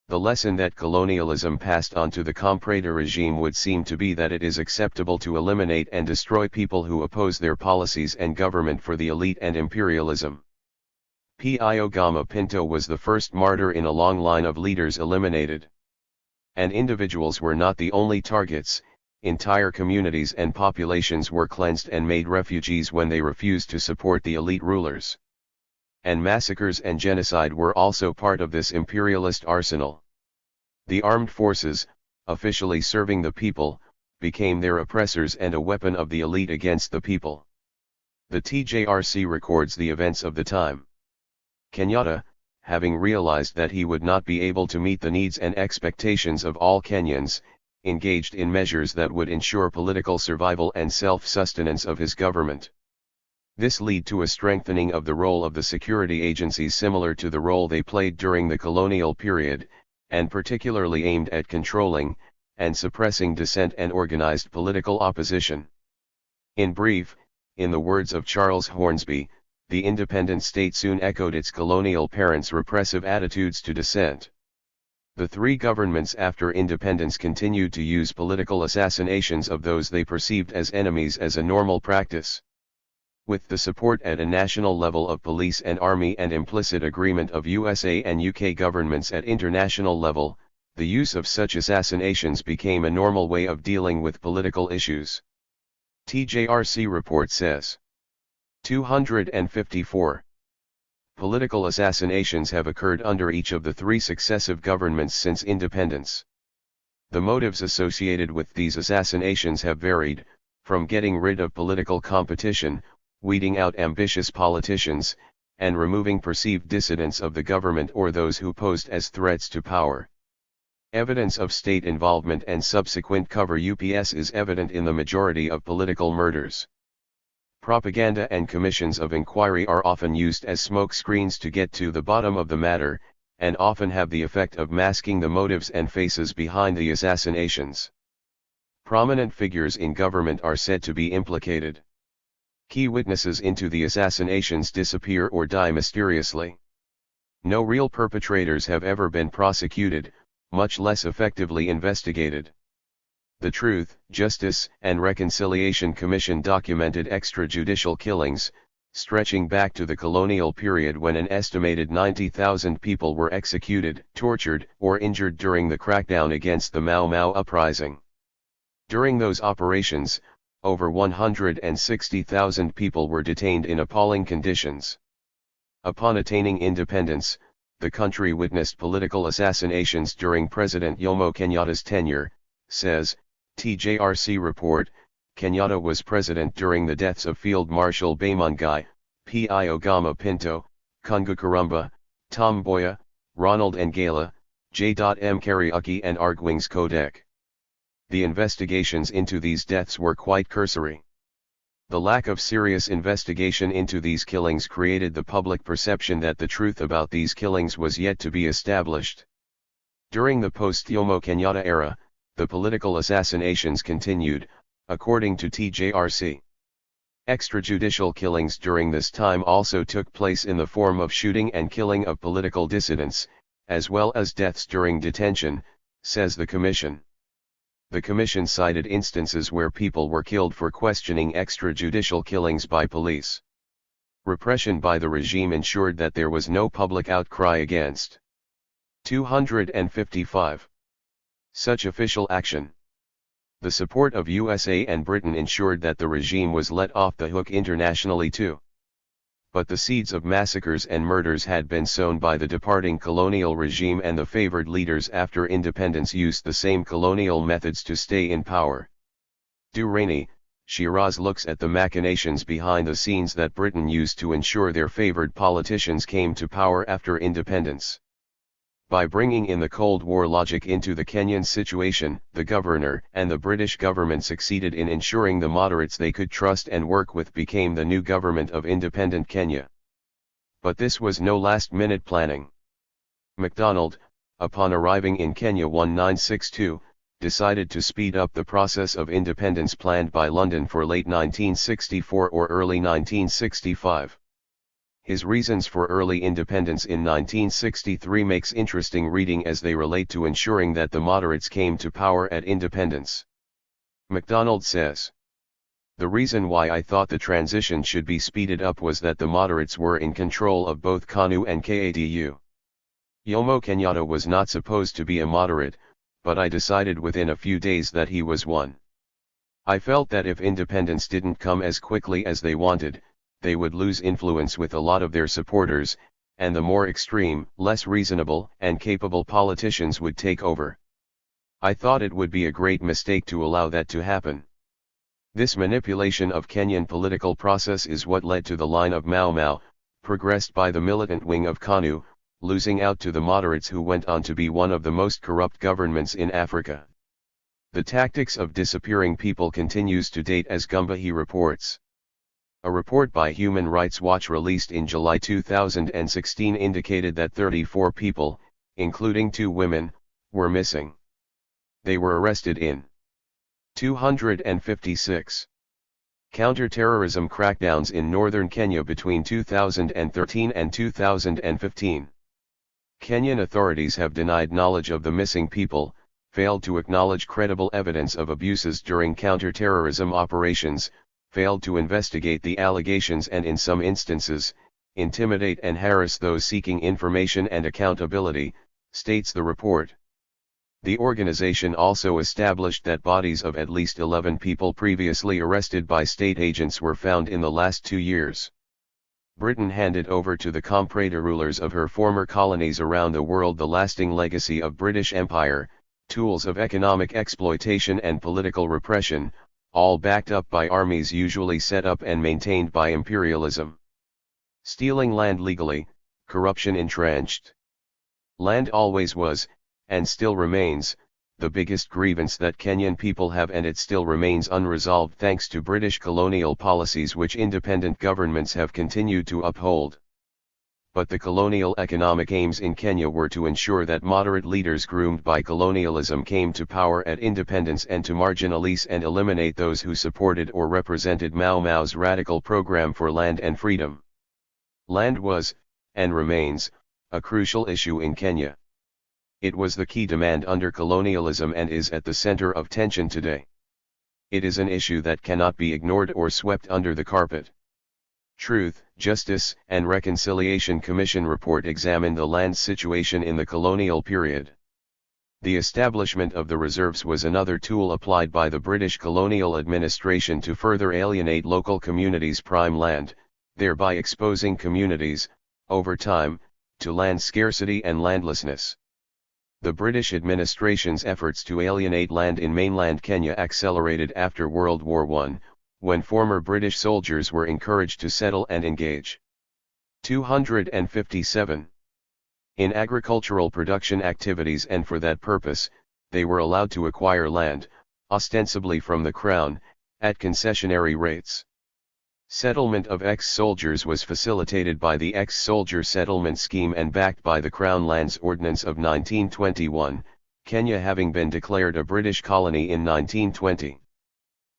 The lesson that colonialism passed on to the Comprador regime would seem to be that it is acceptable to eliminate and destroy people who oppose their policies and government for the elite and imperialism. Piogama Pinto was the first martyr in a long line of leaders eliminated. And individuals were not the only targets, entire communities and populations were cleansed and made refugees when they refused to support the elite rulers. And massacres and genocide were also part of this imperialist arsenal. The armed forces, officially serving the people, became their oppressors and a weapon of the elite against the people. The TJRC records the events of the time. Kenyatta, having realized that he would not be able to meet the needs and expectations of all Kenyans, engaged in measures that would ensure political survival and self-sustenance of his government. This led to a strengthening of the role of the security agencies similar to the role they played during the colonial period, and particularly aimed at controlling and suppressing dissent and organized political opposition. In brief, in the words of Charles Hornsby, the independent state soon echoed its colonial parents' repressive attitudes to dissent. The three governments after independence continued to use political assassinations of those they perceived as enemies as a normal practice. With the support at a national level of police and army and implicit agreement of USA and UK governments at international level, the use of such assassinations became a normal way of dealing with political issues. TJRC report says. 254. Political assassinations have occurred under each of the three successive governments since independence. The motives associated with these assassinations have varied, from getting rid of political competition, weeding out ambitious politicians, and removing perceived dissidents of the government or those who posed as threats to power. Evidence of state involvement and subsequent cover ups is evident in the majority of political murders. Propaganda and commissions of inquiry are often used as smokescreens to get to the bottom of the matter, and often have the effect of masking the motives and faces behind the assassinations. Prominent figures in government are said to be implicated. Key witnesses into the assassinations disappear or die mysteriously. No real perpetrators have ever been prosecuted, much less effectively investigated. The Truth, Justice, and Reconciliation Commission documented extrajudicial killings, stretching back to the colonial period when an estimated 90,000 people were executed, tortured, or injured during the crackdown against the Mau Mau uprising. During those operations, over 160,000 people were detained in appalling conditions. Upon attaining independence, the country witnessed political assassinations during President Jomo Kenyatta's tenure, says TJRC report. Kenyatta was president during the deaths of Field Marshal Baymungai, Piogama Pinto, Kungu Karumba, Tom Mboya, Ronald Ngala, J.M. Kariuki and Arguings Kodek. The investigations into these deaths were quite cursory. The lack of serious investigation into these killings created the public perception that the truth about these killings was yet to be established. During the post-Jomo Kenyatta era, the political assassinations continued, according to TJRC. Extrajudicial killings during this time also took place in the form of shooting and killing of political dissidents, as well as deaths during detention, says the Commission. The Commission cited instances where people were killed for questioning extrajudicial killings by police. Repression by the regime ensured that there was no public outcry against. 255. Such official action. The support of USA and Britain ensured that the regime was let off the hook internationally too. But the seeds of massacres and murders had been sown by the departing colonial regime, and the favored leaders after independence used the same colonial methods to stay in power. Durrani, Shiraz looks at the machinations behind the scenes that Britain used to ensure their favored politicians came to power after independence. By bringing in the Cold War logic into the Kenyan situation, the governor and the British government succeeded in ensuring the moderates they could trust and work with became the new government of independent Kenya. But this was no last-minute planning. MacDonald, upon arriving in Kenya 1962, decided to speed up the process of independence planned by London for late 1964 or early 1965. His reasons for early independence in 1963 makes interesting reading as they relate to ensuring that the moderates came to power at independence. MacDonald says, "The reason why I thought the transition should be speeded up was that the moderates were in control of both KANU and KADU. Jomo Kenyatta was not supposed to be a moderate, but I decided within a few days that he was one. I felt that if independence didn't come as quickly as they wanted, they would lose influence with a lot of their supporters, and the more extreme, less reasonable, and capable politicians would take over. I thought it would be a great mistake to allow that to happen. This manipulation of Kenyan political process is what led to the line of Mau Mau, progressed by the militant wing of KANU, losing out to the moderates who went on to be one of the most corrupt governments in Africa. The tactics of disappearing people continues to date, as Gumbahi reports. A report by Human Rights Watch released in July 2016 indicated that 34 people, including 2 women, were missing. They were arrested in 256 counter-terrorism crackdowns in northern Kenya between 2013 and 2015. Kenyan authorities have denied knowledge of the missing people, failed to acknowledge credible evidence of abuses during counter-terrorism operations, failed to investigate the allegations, and in some instances, intimidate and harass those seeking information and accountability, states the report. The organization also established that bodies of at least 11 people previously arrested by state agents were found in the last 2 years. Britain handed over to the Comprador rulers of her former colonies around the world the lasting legacy of British Empire, tools of economic exploitation and political repression, all backed up by armies usually set up and maintained by imperialism. Stealing land legally, corruption entrenched. Land always was, and still remains, the biggest grievance that Kenyan people have, and it still remains unresolved thanks to British colonial policies which independent governments have continued to uphold. But the colonial economic aims in Kenya were to ensure that moderate leaders groomed by colonialism came to power at independence, and to marginalize and eliminate those who supported or represented Mau Mau's radical program for land and freedom. Land was, and remains, a crucial issue in Kenya. It was the key demand under colonialism and is at the center of tension today. It is an issue that cannot be ignored or swept under the carpet. Truth, Justice, and Reconciliation Commission report examined the land situation in the colonial period. The establishment of the reserves was another tool applied by the British colonial administration to further alienate local communities' prime land, thereby exposing communities, over time, to land scarcity and landlessness. The British administration's efforts to alienate land in mainland Kenya accelerated after World War I, when former British soldiers were encouraged to settle and engage. 257. In agricultural production activities, and for that purpose, they were allowed to acquire land, ostensibly from the Crown, at concessionary rates. Settlement of ex-soldiers was facilitated by the Ex-Soldier Settlement Scheme and backed by the Crown Lands Ordinance of 1921, Kenya having been declared a British colony in 1920.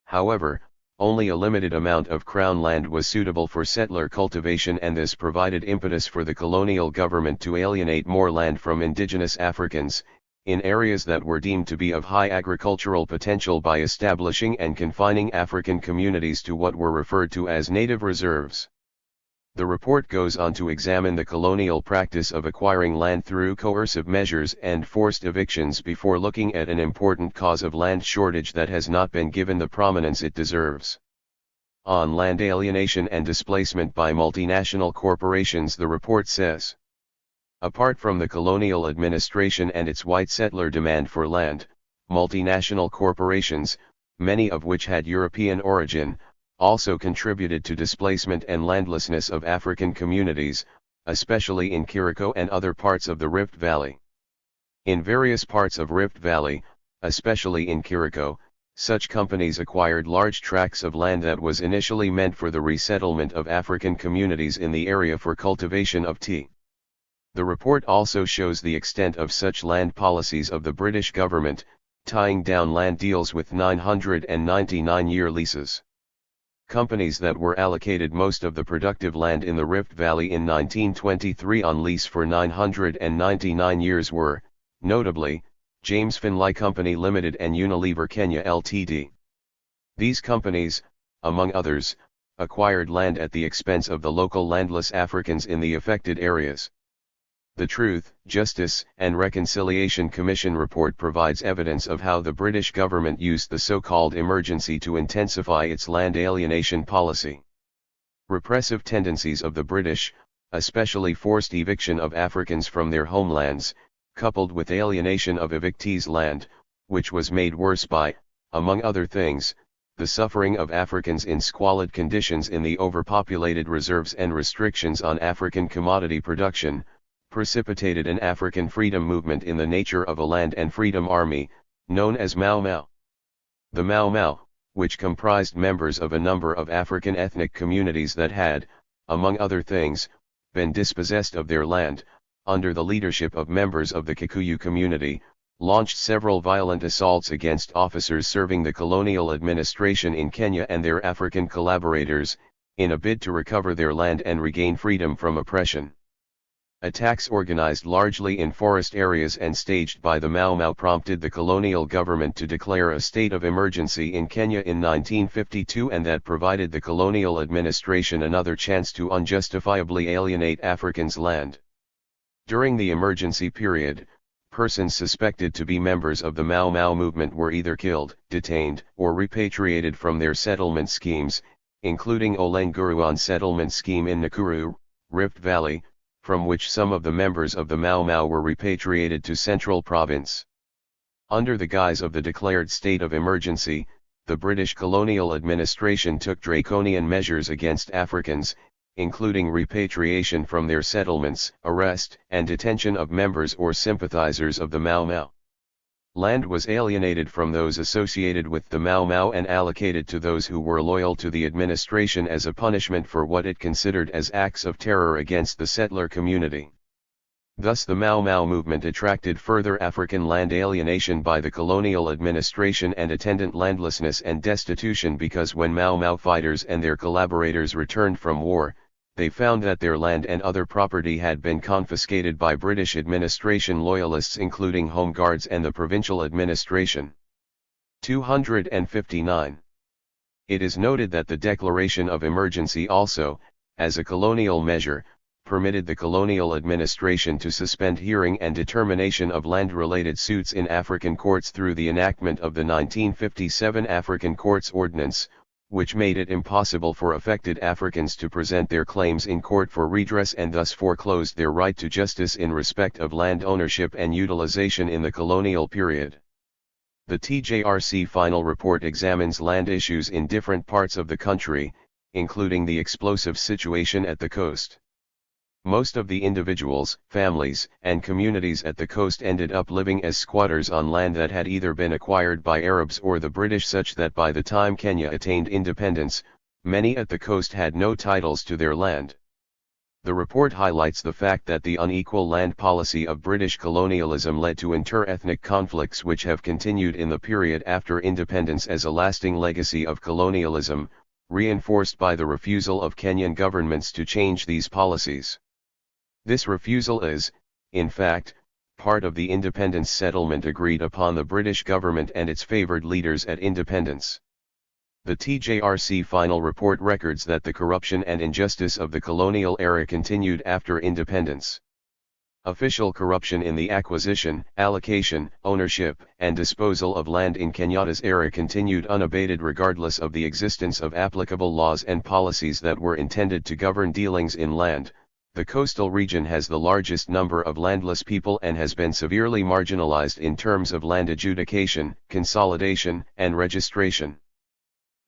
However, only a limited amount of Crown land was suitable for settler cultivation, and this provided impetus for the colonial government to alienate more land from indigenous Africans, in areas that were deemed to be of high agricultural potential, by establishing and confining African communities to what were referred to as native reserves. The report goes on to examine the colonial practice of acquiring land through coercive measures and forced evictions before looking at an important cause of land shortage that has not been given the prominence it deserves. On land alienation and displacement by multinational corporations, the report says, apart from the colonial administration and its white settler demand for land, multinational corporations, many of which had European origin, also contributed to displacement and landlessness of African communities, especially in Quirico and other parts of the Rift Valley. In various parts of Rift Valley, especially in Quirico, such companies acquired large tracts of land that was initially meant for the resettlement of African communities in the area for cultivation of tea. The report also shows the extent of such land policies of the British government, tying down land deals with 999-year leases. Companies that were allocated most of the productive land in the Rift Valley in 1923 on lease for 999 years were, notably, James Finlay Company Limited and Unilever Kenya Ltd. These companies, among others, acquired land at the expense of the local landless Africans in the affected areas. The Truth, Justice, and Reconciliation Commission report provides evidence of how the British government used the so-called emergency to intensify its land alienation policy. Repressive tendencies of the British, especially forced eviction of Africans from their homelands, coupled with alienation of evictees' land, which was made worse by, among other things, the suffering of Africans in squalid conditions in the overpopulated reserves and restrictions on African commodity production, precipitated an African freedom movement in the nature of a land and freedom army, known as Mau Mau. The Mau Mau, which comprised members of a number of African ethnic communities that had, among other things, been dispossessed of their land, under the leadership of members of the Kikuyu community, launched several violent assaults against officers serving the colonial administration in Kenya and their African collaborators, in a bid to recover their land and regain freedom from oppression. Attacks organized largely in forest areas and staged by the Mau Mau prompted the colonial government to declare a state of emergency in Kenya in 1952, and that provided the colonial administration another chance to unjustifiably alienate Africans' land. During the emergency period, persons suspected to be members of the Mau Mau movement were either killed, detained, or repatriated from their settlement schemes, including Olenguruan settlement scheme in Nakuru, Rift Valley, from which some of the members of the Mau Mau were repatriated to Central Province. Under the guise of the declared state of emergency, the British colonial administration took draconian measures against Africans, including repatriation from their settlements, arrest and detention of members or sympathizers of the Mau Mau. Land was alienated from those associated with the Mau Mau and allocated to those who were loyal to the administration as a punishment for what it considered as acts of terror against the settler community. Thus the Mau Mau movement attracted further African land alienation by the colonial administration and attendant landlessness and destitution, because when Mau Mau fighters and their collaborators returned from war, they found that their land and other property had been confiscated by British administration loyalists, including Home Guards and the provincial administration. 259. It is noted that the declaration of emergency also, as a colonial measure, permitted the colonial administration to suspend hearing and determination of land-related suits in African courts through the enactment of the 1957 African Courts Ordinance, which made it impossible for affected Africans to present their claims in court for redress, and thus foreclosed their right to justice in respect of land ownership and utilization in the colonial period. The TJRC final report examines land issues in different parts of the country, including the explosive situation at the coast. Most of the individuals, families, and communities at the coast ended up living as squatters on land that had either been acquired by Arabs or the British, such that by the time Kenya attained independence, many at the coast had no titles to their land. The report highlights the fact that the unequal land policy of British colonialism led to inter-ethnic conflicts which have continued in the period after independence as a lasting legacy of colonialism, reinforced by the refusal of Kenyan governments to change these policies. This refusal is, in fact, part of the independence settlement agreed upon the British government and its favoured leaders at independence. The TJRC final report records that the corruption and injustice of the colonial era continued after independence. Official corruption in the acquisition, allocation, ownership, and disposal of land in Kenyatta's era continued unabated regardless of the existence of applicable laws and policies that were intended to govern dealings in land. The coastal region has the largest number of landless people and has been severely marginalized in terms of land adjudication, consolidation, and registration.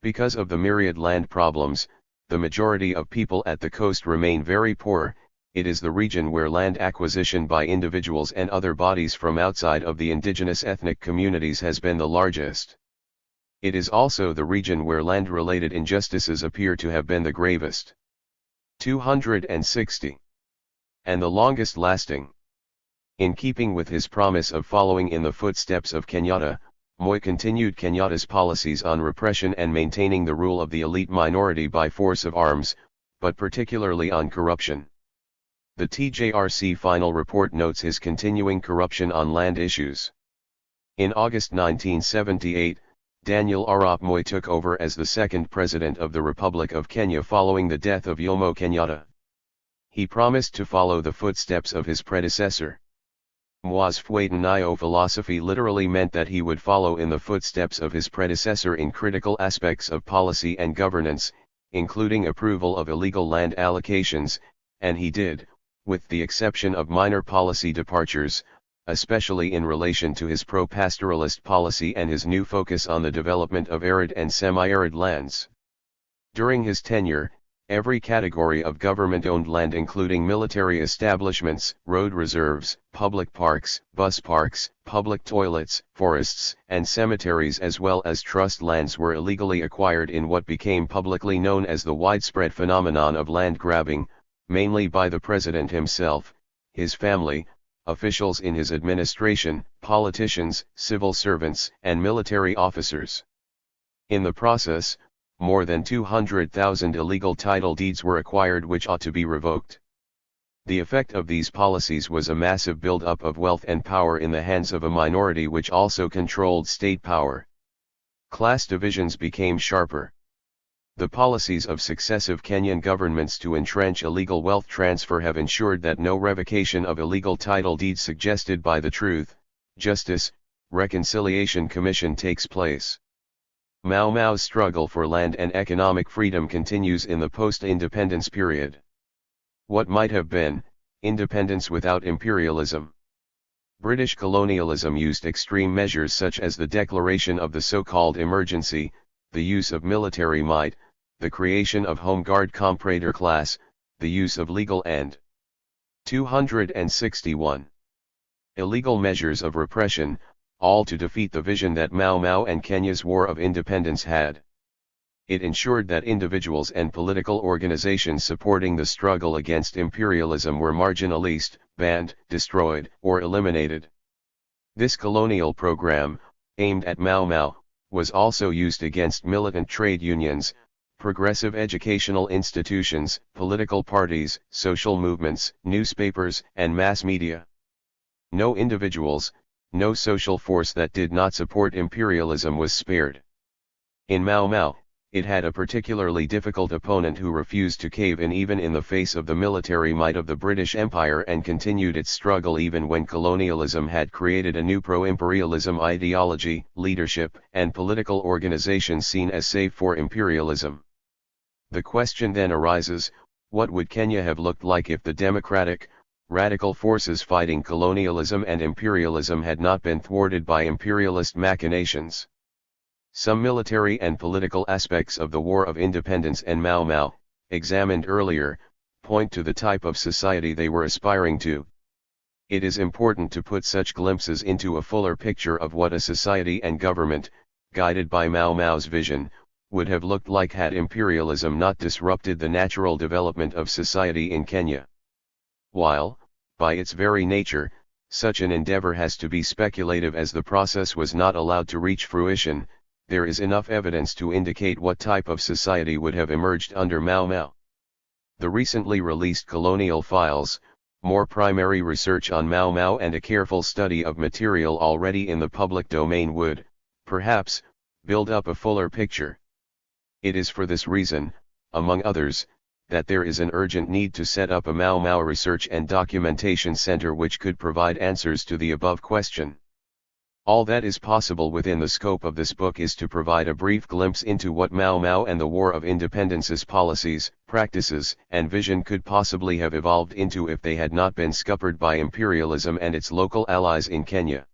Because of the myriad land problems, the majority of people at the coast remain very poor. It is the region where land acquisition by individuals and other bodies from outside of the indigenous ethnic communities has been the largest. It is also the region where land-related injustices appear to have been the gravest. 260. And the longest lasting. In keeping with his promise of following in the footsteps of Kenyatta, Moi continued Kenyatta's policies on repression and maintaining the rule of the elite minority by force of arms, but particularly on corruption. The TJRC final report notes his continuing corruption on land issues. In August 1978, Daniel Arap Moi took over as the second president of the Republic of Kenya following the death of Jomo Kenyatta. He promised to follow the footsteps of his predecessor. Moi's Fuatanayo philosophy literally meant that he would follow in the footsteps of his predecessor in critical aspects of policy and governance, including approval of illegal land allocations, and he did, with the exception of minor policy departures, especially in relation to his pro-pastoralist policy and his new focus on the development of arid and semi-arid lands. During his tenure, every category of government-owned land including military establishments, road reserves, public parks, bus parks, public toilets, forests, and cemeteries as well as trust lands were illegally acquired in what became publicly known as the widespread phenomenon of land grabbing, mainly by the president himself, his family, officials in his administration, politicians, civil servants, and military officers. In the process, more than 200,000 illegal title deeds were acquired which ought to be revoked. The effect of these policies was a massive build-up of wealth and power in the hands of a minority which also controlled state power. Class divisions became sharper. The policies of successive Kenyan governments to entrench illegal wealth transfer have ensured that no revocation of illegal title deeds suggested by the Truth, Justice, Reconciliation Commission takes place. Mau Mau's struggle for land and economic freedom continues in the post-independence period. What might have been, independence without imperialism. British colonialism used extreme measures such as the declaration of the so-called emergency, the use of military might, the creation of Home Guard comprador class, the use of legal and 261 illegal measures of repression, all to defeat the vision that Mau Mau and Kenya's War of Independence had. It ensured that individuals and political organizations supporting the struggle against imperialism were marginalized, banned, destroyed, or eliminated. This colonial program, aimed at Mau Mau, was also used against militant trade unions, progressive educational institutions, political parties, social movements, newspapers, and mass media. No individuals, no social force that did not support imperialism was spared. In Mau Mau, it had a particularly difficult opponent who refused to cave in even in the face of the military might of the British Empire and continued its struggle even when colonialism had created a new pro-imperialism ideology, leadership, and political organizations seen as safe for imperialism. The question then arises, what would Kenya have looked like if the democratic, radical forces fighting colonialism and imperialism had not been thwarted by imperialist machinations? Some military and political aspects of the War of Independence and Mau Mau, examined earlier, point to the type of society they were aspiring to. It is important to put such glimpses into a fuller picture of what a society and government, guided by Mau Mau's vision, would have looked like had imperialism not disrupted the natural development of society in Kenya. While, by its very nature, such an endeavor has to be speculative as the process was not allowed to reach fruition, there is enough evidence to indicate what type of society would have emerged under Mau Mau. The recently released colonial files, more primary research on Mau Mau and a careful study of material already in the public domain would, perhaps, build up a fuller picture. It is for this reason, among others, that there is an urgent need to set up a Mau Mau Research and Documentation Center which could provide answers to the above question. All that is possible within the scope of this book is to provide a brief glimpse into what Mau Mau and the War of Independence's policies, practices, and vision could possibly have evolved into if they had not been scuppered by imperialism and its local allies in Kenya.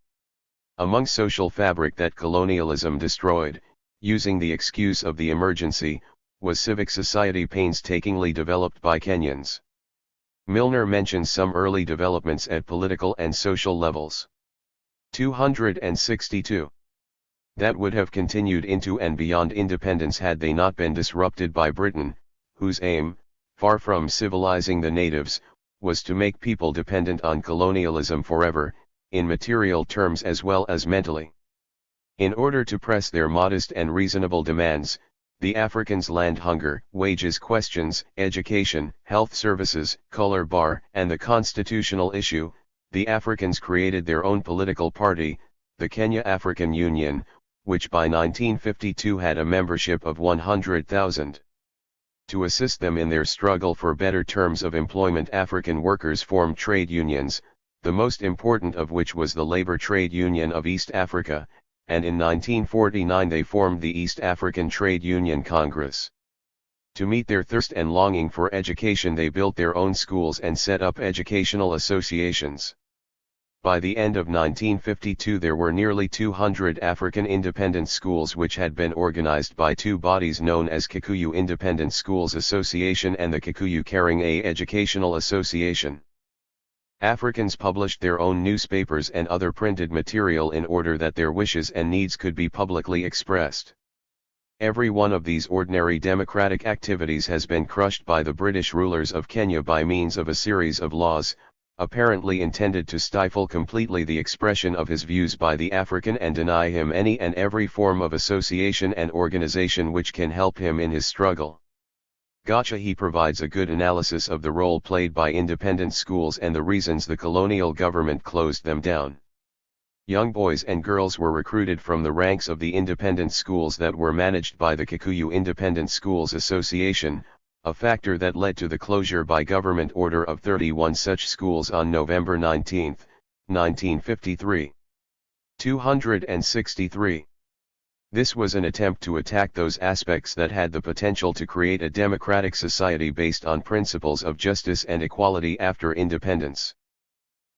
Among social fabric that colonialism destroyed, using the excuse of the emergency, was civic society painstakingly developed by Kenyans. Milner mentions some early developments at political and social levels. 262. That would have continued into and beyond independence had they not been disrupted by Britain, whose aim, far from civilizing the natives, was to make people dependent on colonialism forever, in material terms as well as mentally. In order to press their modest and reasonable demands, the Africans' land hunger, wages questions, education, health services, color bar, and the constitutional issue, the Africans created their own political party, the Kenya African Union, which by 1952 had a membership of 100,000. To assist them in their struggle for better terms of employment, African workers formed trade unions, the most important of which was the Labor Trade Union of East Africa, and in 1949 they formed the East African Trade Union Congress. To meet their thirst and longing for education, they built their own schools and set up educational associations. By the end of 1952 there were nearly 200 African independent schools which had been organized by two bodies known as Kikuyu Independent Schools Association and the Kikuyu Karinga Educational Association. Africans published their own newspapers and other printed material in order that their wishes and needs could be publicly expressed. Every one of these ordinary democratic activities has been crushed by the British rulers of Kenya by means of a series of laws, apparently intended to stifle completely the expression of his views by the African and deny him any and every form of association and organization which can help him in his struggle. He provides a good analysis of the role played by independent schools and the reasons the colonial government closed them down. Young boys and girls were recruited from the ranks of the independent schools that were managed by the Kikuyu Independent Schools Association, a factor that led to the closure by government order of 31 such schools on November 19, 1953. 263. This was an attempt to attack those aspects that had the potential to create a democratic society based on principles of justice and equality after independence.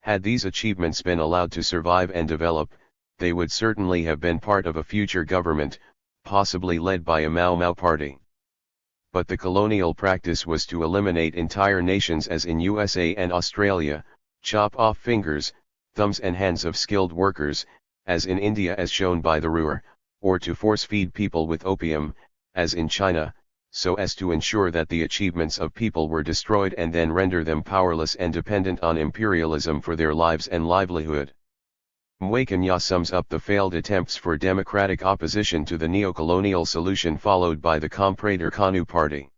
Had these achievements been allowed to survive and develop, they would certainly have been part of a future government, possibly led by a Mau Mau party. But the colonial practice was to eliminate entire nations as in USA and Australia, chop off fingers, thumbs and hands of skilled workers, as in India as shown by the Ruhr, or to force-feed people with opium, as in China, so as to ensure that the achievements of people were destroyed and then render them powerless and dependent on imperialism for their lives and livelihood. Mwekenya sums up the failed attempts for democratic opposition to the neo-colonial solution followed by the Comprador Kanu Party.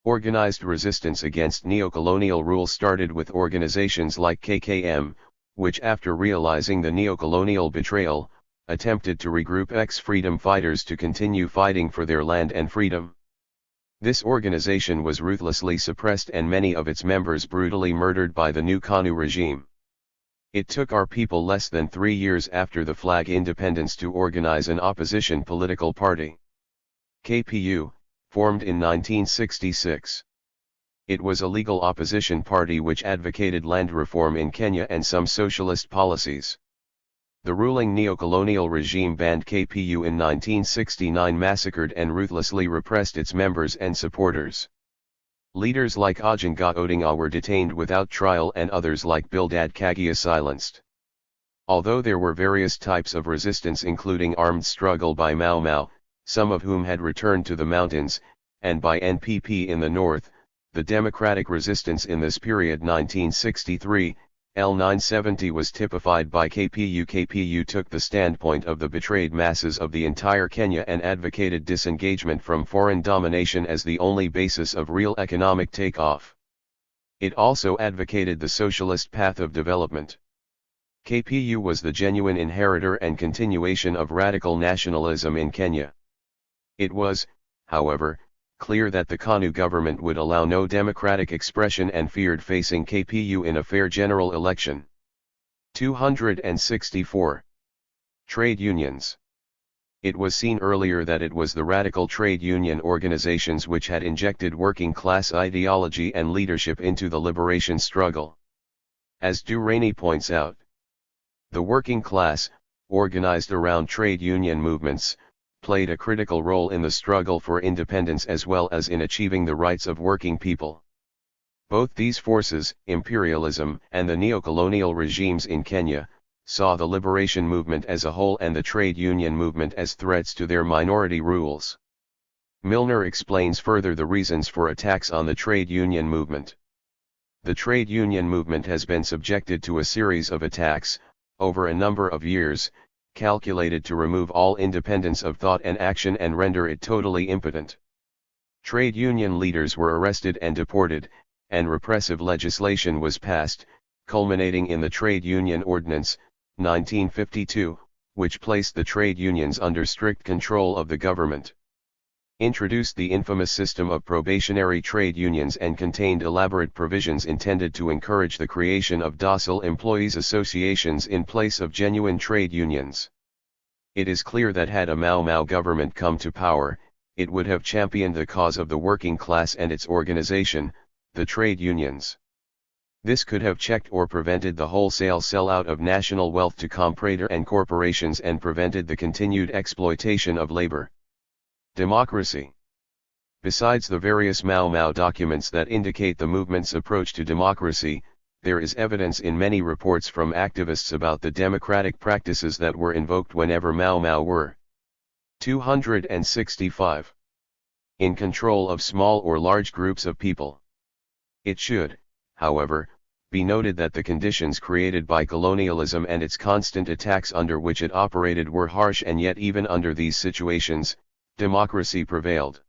Organized resistance against neo-colonial rule started with organizations like KKM, which after realizing the neo-colonial betrayal, attempted to regroup ex-freedom fighters to continue fighting for their land and freedom. This organization was ruthlessly suppressed and many of its members brutally murdered by the new Kanu regime. It took our people less than 3 years after the flag independence to organize an opposition political party. KPU, formed in 1966. It was a legal opposition party which advocated land reform in Kenya and some socialist policies. The ruling neo-colonial regime banned KPU in 1969, massacred and ruthlessly repressed its members and supporters. Leaders like Ojenga Odinga were detained without trial and others like Bildad Kagia silenced. Although there were various types of resistance including armed struggle by Mau Mau, some of whom had returned to the mountains, and by NPP in the north, The democratic resistance in this period 1963, L970 was typified by KPU. KPU took the standpoint of the betrayed masses of the entire Kenya and advocated disengagement from foreign domination as the only basis of real economic takeoff. It also advocated the socialist path of development. KPU was the genuine inheritor and continuation of radical nationalism in Kenya. It was, however, clear that the KANU government would allow no democratic expression and feared facing KPU in a fair general election. 264. Trade unions. It was seen earlier that it was the radical trade union organizations which had injected working class ideology and leadership into the liberation struggle. As Durrani points out, the working class, organized around trade union movements, played a critical role in the struggle for independence as well as in achieving the rights of working people. Both these forces, imperialism and the neocolonial regimes in Kenya, saw the liberation movement as a whole and the trade union movement as threats to their minority rules. Milner explains further the reasons for attacks on the trade union movement. The trade union movement has been subjected to a series of attacks, over a number of years, calculated to remove all independence of thought and action and render it totally impotent. Trade union leaders were arrested and deported, and repressive legislation was passed, culminating in the Trade Union Ordinance, 1952, which placed the trade unions under strict control of the government. Introduced the infamous system of probationary trade unions and contained elaborate provisions intended to encourage the creation of docile employees' associations in place of genuine trade unions. It is clear that had a Mau government come to power, it would have championed the cause of the working class and its organization, the trade unions. This could have checked or prevented the wholesale sellout of national wealth to comprador and corporations and prevented the continued exploitation of labor. Democracy. Besides the various Mau documents that indicate the movement's approach to democracy, there is evidence in many reports from activists about the democratic practices that were invoked whenever Mau were 265 in control of small or large groups of people. It should, however, be noted that the conditions created by colonialism and its constant attacks under which it operated were harsh, and yet even under these situations, democracy prevailed.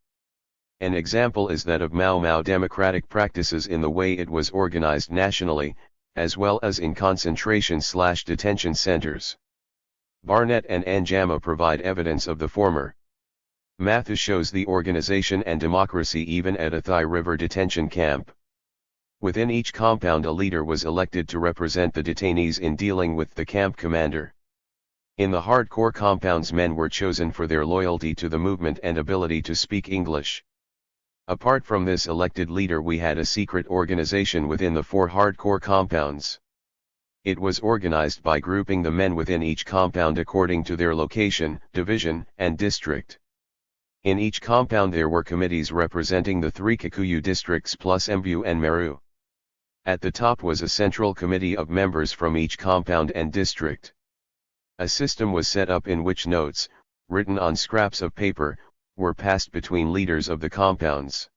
An example is that of Mau democratic practices in the way it was organized nationally, as well as in concentration/detention centers. Barnett and Njama provide evidence of the former. Mathis shows the organization and democracy even at a Thai River detention camp. Within each compound a leader was elected to represent the detainees in dealing with the camp commander. In the hardcore compounds, men were chosen for their loyalty to the movement and ability to speak English. Apart from this elected leader, we had a secret organization within the 4 hardcore compounds. It was organized by grouping the men within each compound according to their location, division, and district. In each compound there were committees representing the 3 Kikuyu districts plus Embu and Meru. At the top was a central committee of members from each compound and district. A system was set up in which notes, written on scraps of paper, were passed between leaders of the compounds.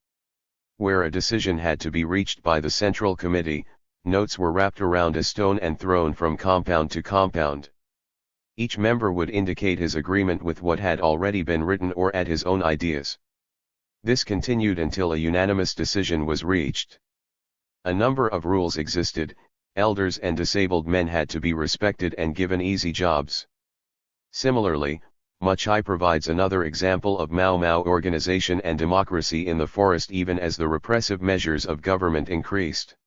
Where a decision had to be reached by the central committee, notes were wrapped around a stone and thrown from compound to compound. Each member would indicate his agreement with what had already been written or add his own ideas. This continued until a unanimous decision was reached. A number of rules existed. Elders and disabled men had to be respected and given easy jobs. Similarly, Machai provides another example of Mau organization and democracy in the forest even as the repressive measures of government increased.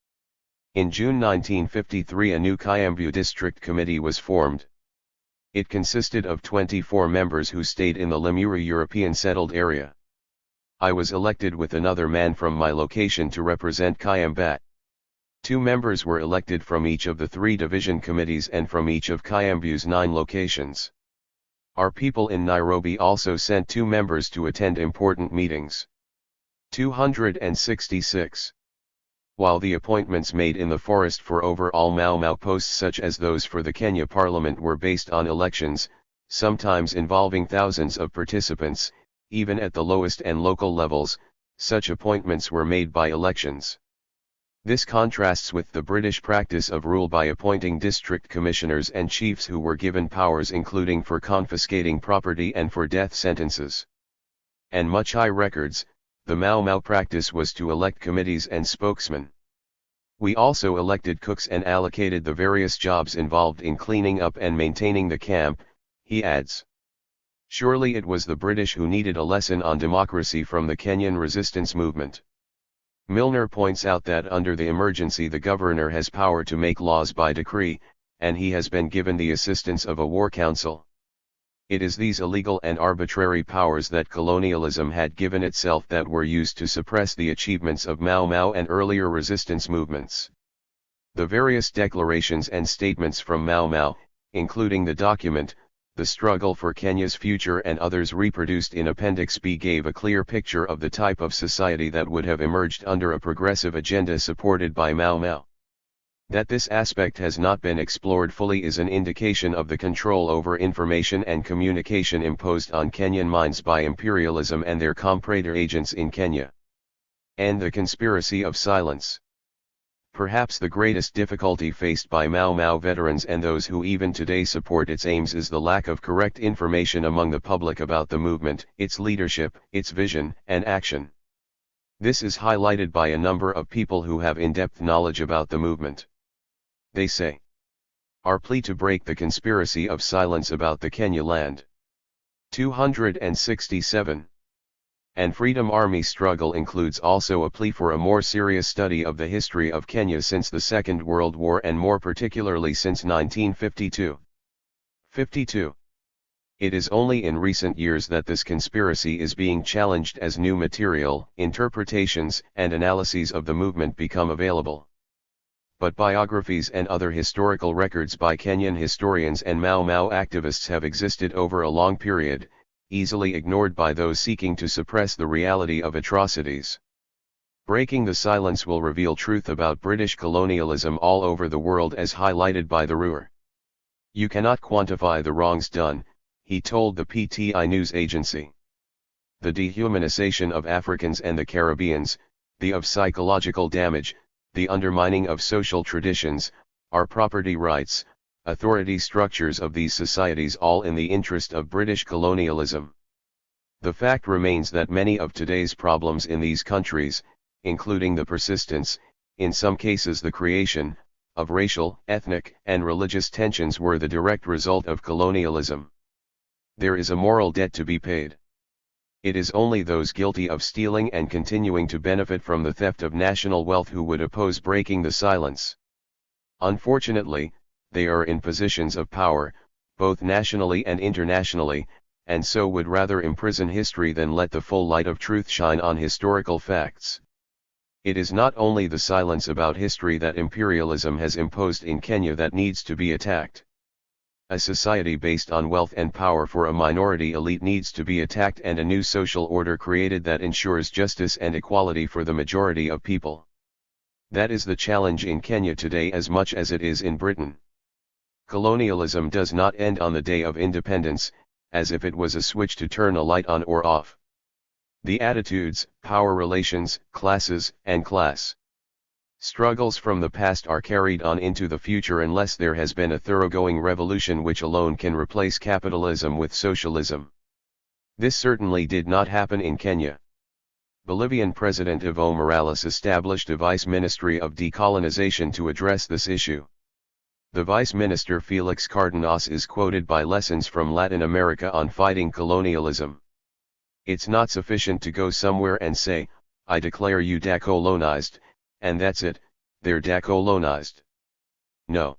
In June 1953 a new Kiambu District Committee was formed. It consisted of 24 members who stayed in the Limuru European settled area. I was elected with another man from my location to represent Kiambat. 2 members were elected from each of the 3 division committees and from each of Kiambu's 9 locations. Our people in Nairobi also sent 2 members to attend important meetings. 266. While the appointments made in the forest for overall Mau posts such as those for the Kenya Parliament were based on elections, sometimes involving thousands of participants, even at the lowest and local levels, Such appointments were made by elections. This contrasts with the British practice of rule by appointing district commissioners and chiefs who were given powers including for confiscating property and for death sentences. And much high records, the Mau Mau practice was to elect committees and spokesmen. We also elected cooks and allocated the various jobs involved in cleaning up and maintaining the camp, he adds. Surely it was the British who needed a lesson on democracy from the Kenyan resistance movement. Milner points out that under the emergency the governor has power to make laws by decree, and he has been given the assistance of a war council. It is these illegal and arbitrary powers that colonialism had given itself that were used to suppress the achievements of Mau Mau and earlier resistance movements. The various declarations and statements from Mau Mau, including the document, The Struggle for Kenya's Future and others reproduced in Appendix B, gave a clear picture of the type of society that would have emerged under a progressive agenda supported by Mau Mau. That this aspect has not been explored fully is an indication of the control over information and communication imposed on Kenyan minds by imperialism and their comprador agents in Kenya. And the conspiracy of silence. Perhaps the greatest difficulty faced by Mau Mau veterans and those who even today support its aims is the lack of correct information among the public about the movement, its leadership, its vision and action. This is highlighted by a number of people who have in-depth knowledge about the movement. They say, our plea to break the conspiracy of silence about the Kenya land. 267. And Freedom Army struggle includes also a plea for a more serious study of the history of Kenya since the Second World War and more particularly since 1952. 52. It is only in recent years that this conspiracy is being challenged as new material, interpretations, and analyses of the movement become available. But biographies and other historical records by Kenyan historians and Mau Mau activists have existed over a long period, easily ignored by those seeking to suppress the reality of atrocities. Breaking the silence will reveal truth about British colonialism all over the world as highlighted by the Ruhr. You cannot quantify the wrongs done, he told the PTI news agency. The dehumanization of Africans and the Caribbeans, the of psychological damage, the undermining of social traditions, our property rights, authority structures of these societies, all in the interest of British colonialism. The fact remains that many of today's problems in these countries, including the persistence, in some cases the creation, of racial, ethnic, and religious tensions were the direct result of colonialism. There is a moral debt to be paid. It is only those guilty of stealing and continuing to benefit from the theft of national wealth who would oppose breaking the silence. Unfortunately, they are in positions of power, both nationally and internationally, and so would rather imprison history than let the full light of truth shine on historical facts. It is not only the silence about history that imperialism has imposed in Kenya that needs to be attacked. A society based on wealth and power for a minority elite needs to be attacked and a new social order created that ensures justice and equality for the majority of people. That is the challenge in Kenya today as much as it is in Britain. Colonialism does not end on the day of independence, as if it was a switch to turn a light on or off. The attitudes, power relations, classes, and class struggles from the past are carried on into the future unless there has been a thoroughgoing revolution which alone can replace capitalism with socialism. This certainly did not happen in Kenya. Bolivian President Evo Morales established a vice ministry of decolonization to address this issue. The vice minister Felix Cardenas is quoted by Lessons from Latin America on Fighting Colonialism. It's not sufficient to go somewhere and say, I declare you decolonized, and that's it, they're decolonized. No.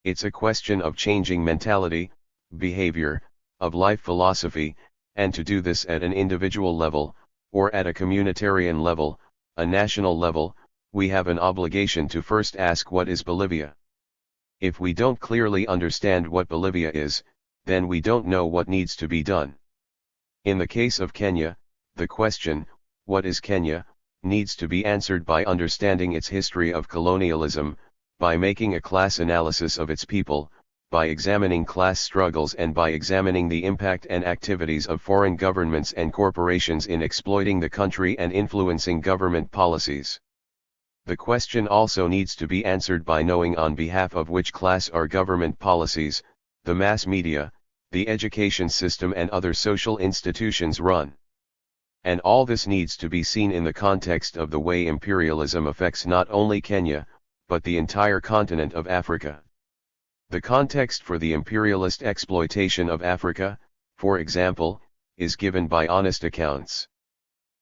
It's a question of changing mentality, behavior, of life philosophy, and to do this at an individual level, or at a communitarian level, a national level, we have an obligation to first ask what is Bolivia. If we don't clearly understand what Bolivia is, then we don't know what needs to be done. In the case of Kenya, the question, what is Kenya, needs to be answered by understanding its history of colonialism, by making a class analysis of its people, by examining class struggles and by examining the impact and activities of foreign governments and corporations in exploiting the country and influencing government policies. The question also needs to be answered by knowing on behalf of which class are government policies, the mass media, the education system and other social institutions run. And all this needs to be seen in the context of the way imperialism affects not only Kenya, but the entire continent of Africa. The context for the imperialist exploitation of Africa, for example, is given by honest accounts.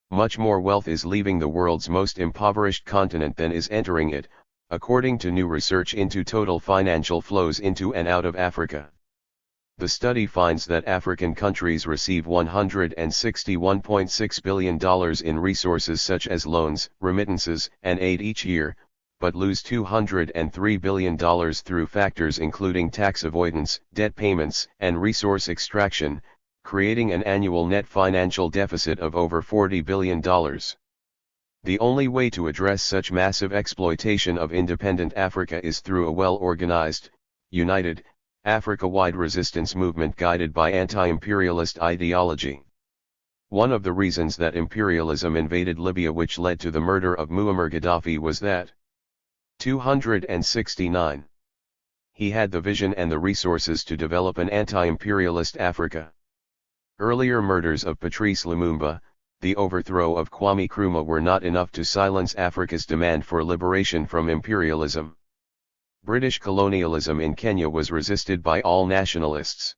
Much more wealth is leaving the world's most impoverished continent than is entering it, according to new research into total financial flows into and out of Africa. The study finds that African countries receive $161.6 billion in resources such as loans, remittances, and aid each year, but lose $203 billion through factors including tax avoidance, debt payments, and resource extraction, creating an annual net financial deficit of over $40 billion. The only way to address such massive exploitation of independent Africa is through a well-organized, united, Africa-wide resistance movement guided by anti-imperialist ideology. One of the reasons that imperialism invaded Libya, which led to the murder of Muammar Gaddafi, was that 269. He had the vision and the resources to develop an anti-imperialist Africa. Earlier murders of Patrice Lumumba, the overthrow of Kwame Nkrumah were not enough to silence Africa's demand for liberation from imperialism. British colonialism in Kenya was resisted by all nationalists.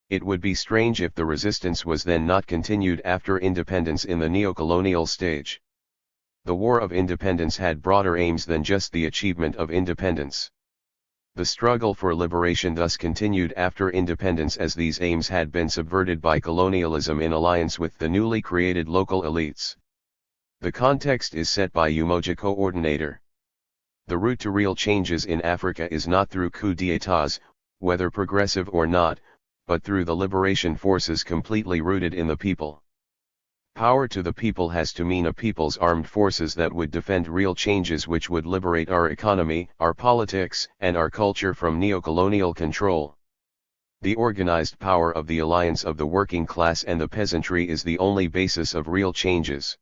It would be strange if the resistance was then not continued after independence in the neo-colonial stage. The War of Independence had broader aims than just the achievement of independence. The struggle for liberation thus continued after independence, as these aims had been subverted by colonialism in alliance with the newly created local elites. The context is set by Umoja Coordinator. The route to real changes in Africa is not through coup d'états, whether progressive or not, but through the liberation forces completely rooted in the people. Power to the people has to mean a people's armed forces that would defend real changes which would liberate our economy, our politics, and our culture from neo-colonial control. The organized power of the alliance of the working class and the peasantry is the only basis of real changes.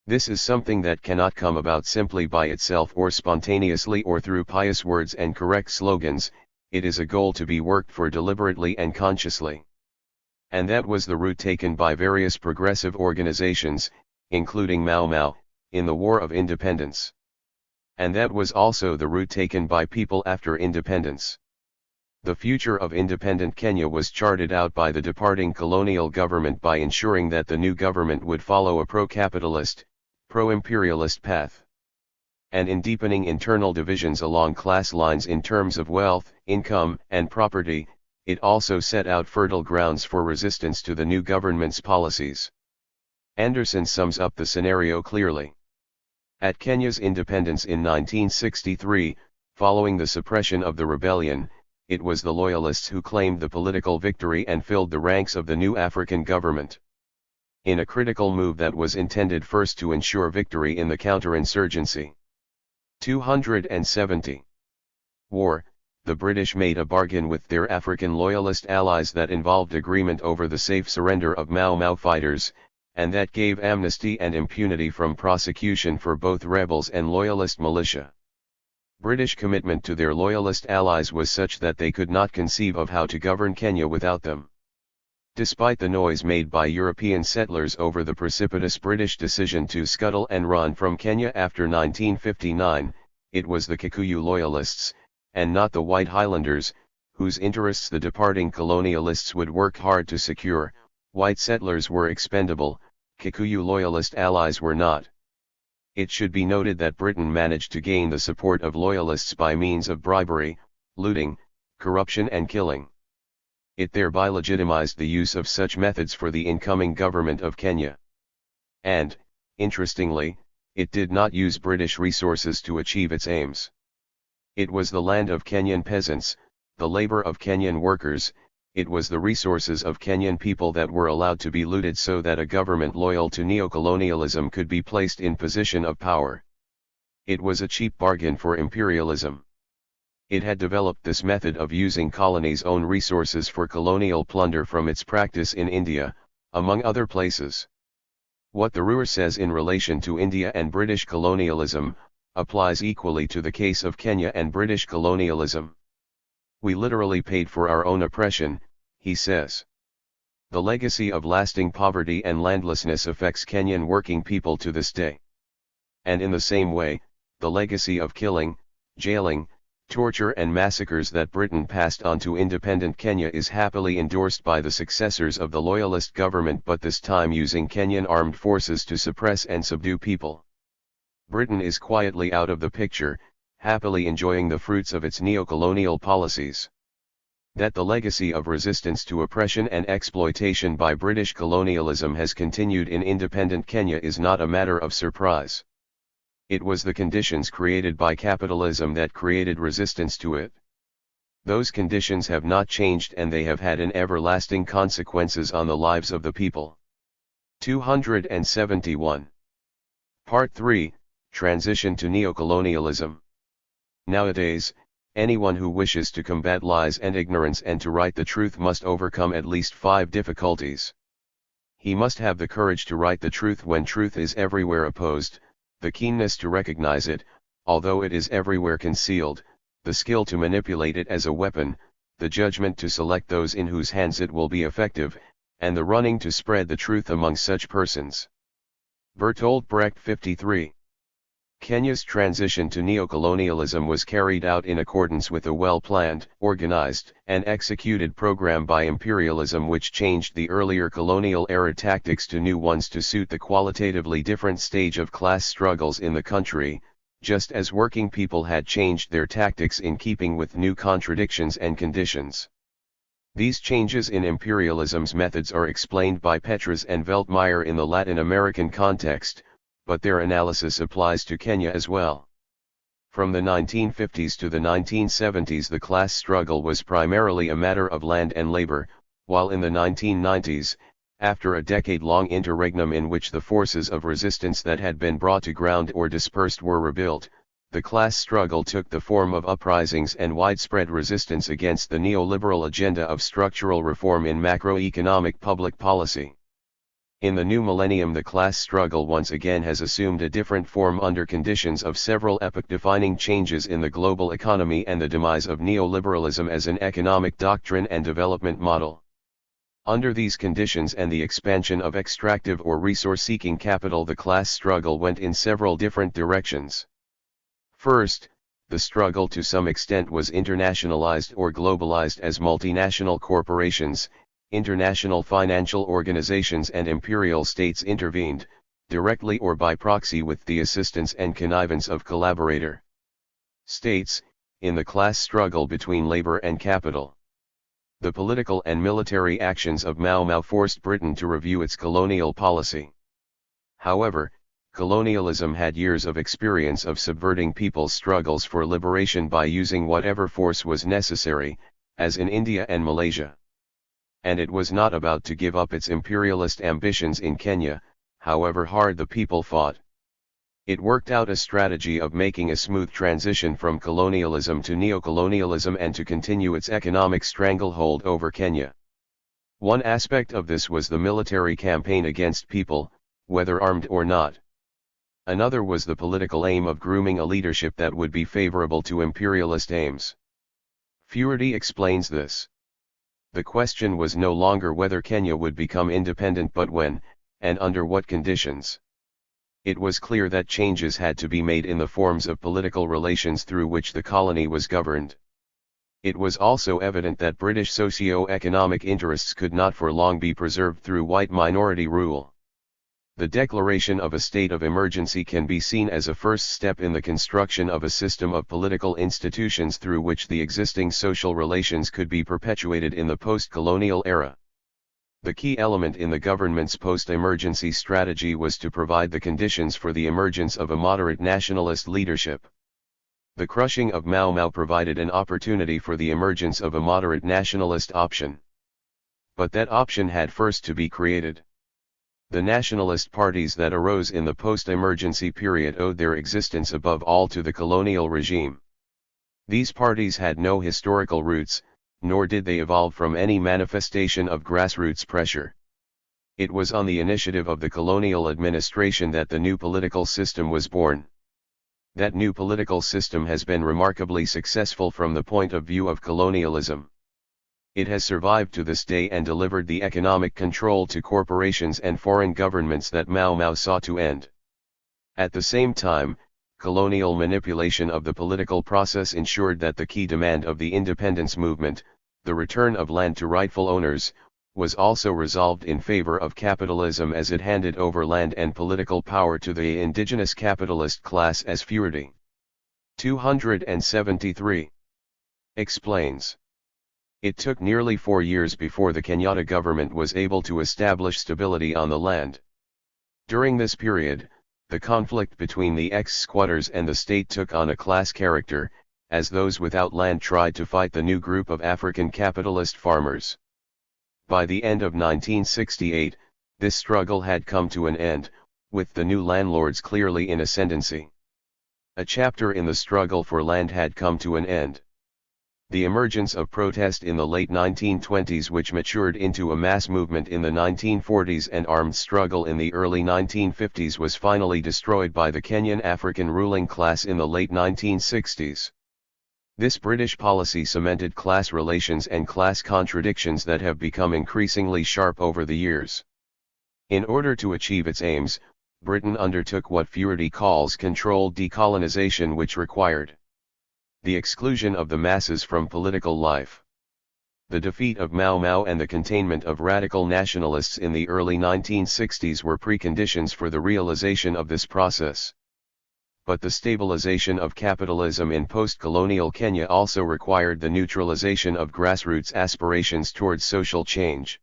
This is something that cannot come about simply by itself or spontaneously or through pious words and correct slogans. It is a goal to be worked for deliberately and consciously. And that was the route taken by various progressive organizations, including Mau Mau, in the War of Independence. And that was also the route taken by people after independence. The future of independent Kenya was charted out by the departing colonial government by ensuring that the new government would follow a pro-capitalist, pro-imperialist path. And in deepening internal divisions along class lines in terms of wealth, income, and property, it also set out fertile grounds for resistance to the new government's policies. Anderson sums up the scenario clearly. At Kenya's independence in 1963, following the suppression of the rebellion, it was the loyalists who claimed the political victory and filled the ranks of the new African government. In a critical move that was intended first to ensure victory in the counterinsurgency. 270. War. The British made a bargain with their African loyalist allies that involved agreement over the safe surrender of Mau Mau fighters, and that gave amnesty and impunity from prosecution for both rebels and loyalist militia. British commitment to their loyalist allies was such that they could not conceive of how to govern Kenya without them. Despite the noise made by European settlers over the precipitous British decision to scuttle and run from Kenya after 1959, it was the Kikuyu loyalists, and not the White Highlanders, whose interests the departing colonialists would work hard to secure. White settlers were expendable, Kikuyu loyalist allies were not. It should be noted that Britain managed to gain the support of loyalists by means of bribery, looting, corruption and killing. It thereby legitimized the use of such methods for the incoming government of Kenya. And, interestingly, it did not use British resources to achieve its aims. It was the land of Kenyan peasants, the labor of Kenyan workers, it was the resources of Kenyan people that were allowed to be looted so that a government loyal to neocolonialism could be placed in position of power. It was a cheap bargain for imperialism. It had developed this method of using colonies' own resources for colonial plunder from its practice in India, among other places. What the Ruhr says in relation to India and British colonialism, applies equally to the case of Kenya and British colonialism. We literally paid for our own oppression, he says. The legacy of lasting poverty and landlessness affects Kenyan working people to this day. And in the same way, the legacy of killing, jailing, torture and massacres that Britain passed on to independent Kenya is happily endorsed by the successors of the loyalist government, but this time using Kenyan armed forces to suppress and subdue people. Britain is quietly out of the picture, happily enjoying the fruits of its neo-colonial policies. That the legacy of resistance to oppression and exploitation by British colonialism has continued in independent Kenya is not a matter of surprise. It was the conditions created by capitalism that created resistance to it. Those conditions have not changed and they have had an everlasting consequences on the lives of the people. 271. Part 3, Transition to Neocolonialism. Nowadays, anyone who wishes to combat lies and ignorance and to write the truth must overcome at least 5 difficulties. He must have the courage to write the truth when truth is everywhere opposed, the keenness to recognize it, although it is everywhere concealed, the skill to manipulate it as a weapon, the judgment to select those in whose hands it will be effective, and the running to spread the truth among such persons. Bertolt Brecht 53. Kenya's transition to neocolonialism was carried out in accordance with a well-planned, organized, and executed program by imperialism which changed the earlier colonial-era tactics to new ones to suit the qualitatively different stage of class struggles in the country, just as working people had changed their tactics in keeping with new contradictions and conditions. These changes in imperialism's methods are explained by Petras and Veltmeyer in the Latin American context, but their analysis applies to Kenya as well. From the 1950s to the 1970s the class struggle was primarily a matter of land and labor, while in the 1990s, after a decade-long interregnum in which the forces of resistance that had been brought to ground or dispersed were rebuilt, the class struggle took the form of uprisings and widespread resistance against the neoliberal agenda of structural reform in macroeconomic public policy. In the new millennium the class struggle once again has assumed a different form under conditions of several epoch-defining changes in the global economy and the demise of neoliberalism as an economic doctrine and development model. Under these conditions and the expansion of extractive or resource-seeking capital the class struggle went in several different directions. First, the struggle to some extent was internationalized or globalized as multinational corporations, international financial organizations and imperial states intervened, directly or by proxy with the assistance and connivance of collaborator states, in the class struggle between labor and capital. The political and military actions of Mau Mau forced Britain to review its colonial policy. However, colonialism had years of experience of subverting people's struggles for liberation by using whatever force was necessary, as in India and Malaysia. And it was not about to give up its imperialist ambitions in Kenya, however hard the people fought. It worked out a strategy of making a smooth transition from colonialism to neocolonialism and to continue its economic stranglehold over Kenya. One aspect of this was the military campaign against people, whether armed or not. Another was the political aim of grooming a leadership that would be favorable to imperialist aims. Furedi explains this. The question was no longer whether Kenya would become independent but when, and under what conditions. It was clear that changes had to be made in the forms of political relations through which the colony was governed. It was also evident that British socio-economic interests could not for long be preserved through white minority rule. The declaration of a state of emergency can be seen as a first step in the construction of a system of political institutions through which the existing social relations could be perpetuated in the post-colonial era. The key element in the government's post-emergency strategy was to provide the conditions for the emergence of a moderate nationalist leadership. The crushing of Mau Mau provided an opportunity for the emergence of a moderate nationalist option. But that option had first to be created. The nationalist parties that arose in the post-emergency period owed their existence above all to the colonial regime. These parties had no historical roots, nor did they evolve from any manifestation of grassroots pressure. It was on the initiative of the colonial administration that the new political system was born. That new political system has been remarkably successful from the point of view of colonialism. It has survived to this day and delivered the economic control to corporations and foreign governments that Mau sought to end. At the same time, colonial manipulation of the political process ensured that the key demand of the independence movement, the return of land to rightful owners, was also resolved in favor of capitalism as it handed over land and political power to the indigenous capitalist class as feudality. 273. Explains. It took nearly 4 years before the Kenyatta government was able to establish stability on the land. During this period, the conflict between the ex-squatters and the state took on a class character, as those without land tried to fight the new group of African capitalist farmers. By the end of 1968, this struggle had come to an end, with the new landlords clearly in ascendancy. A chapter in the struggle for land had come to an end. The emergence of protest in the late 1920s, which matured into a mass movement in the 1940s and armed struggle in the early 1950s, was finally destroyed by the Kenyan African ruling class in the late 1960s. This British policy cemented class relations and class contradictions that have become increasingly sharp over the years. In order to achieve its aims, Britain undertook what Furedi calls controlled decolonization, which required the exclusion of the masses from political life. The defeat of Mau and the containment of radical nationalists in the early 1960s were preconditions for the realization of this process. But the stabilization of capitalism in post-colonial Kenya also required the neutralization of grassroots aspirations towards social change.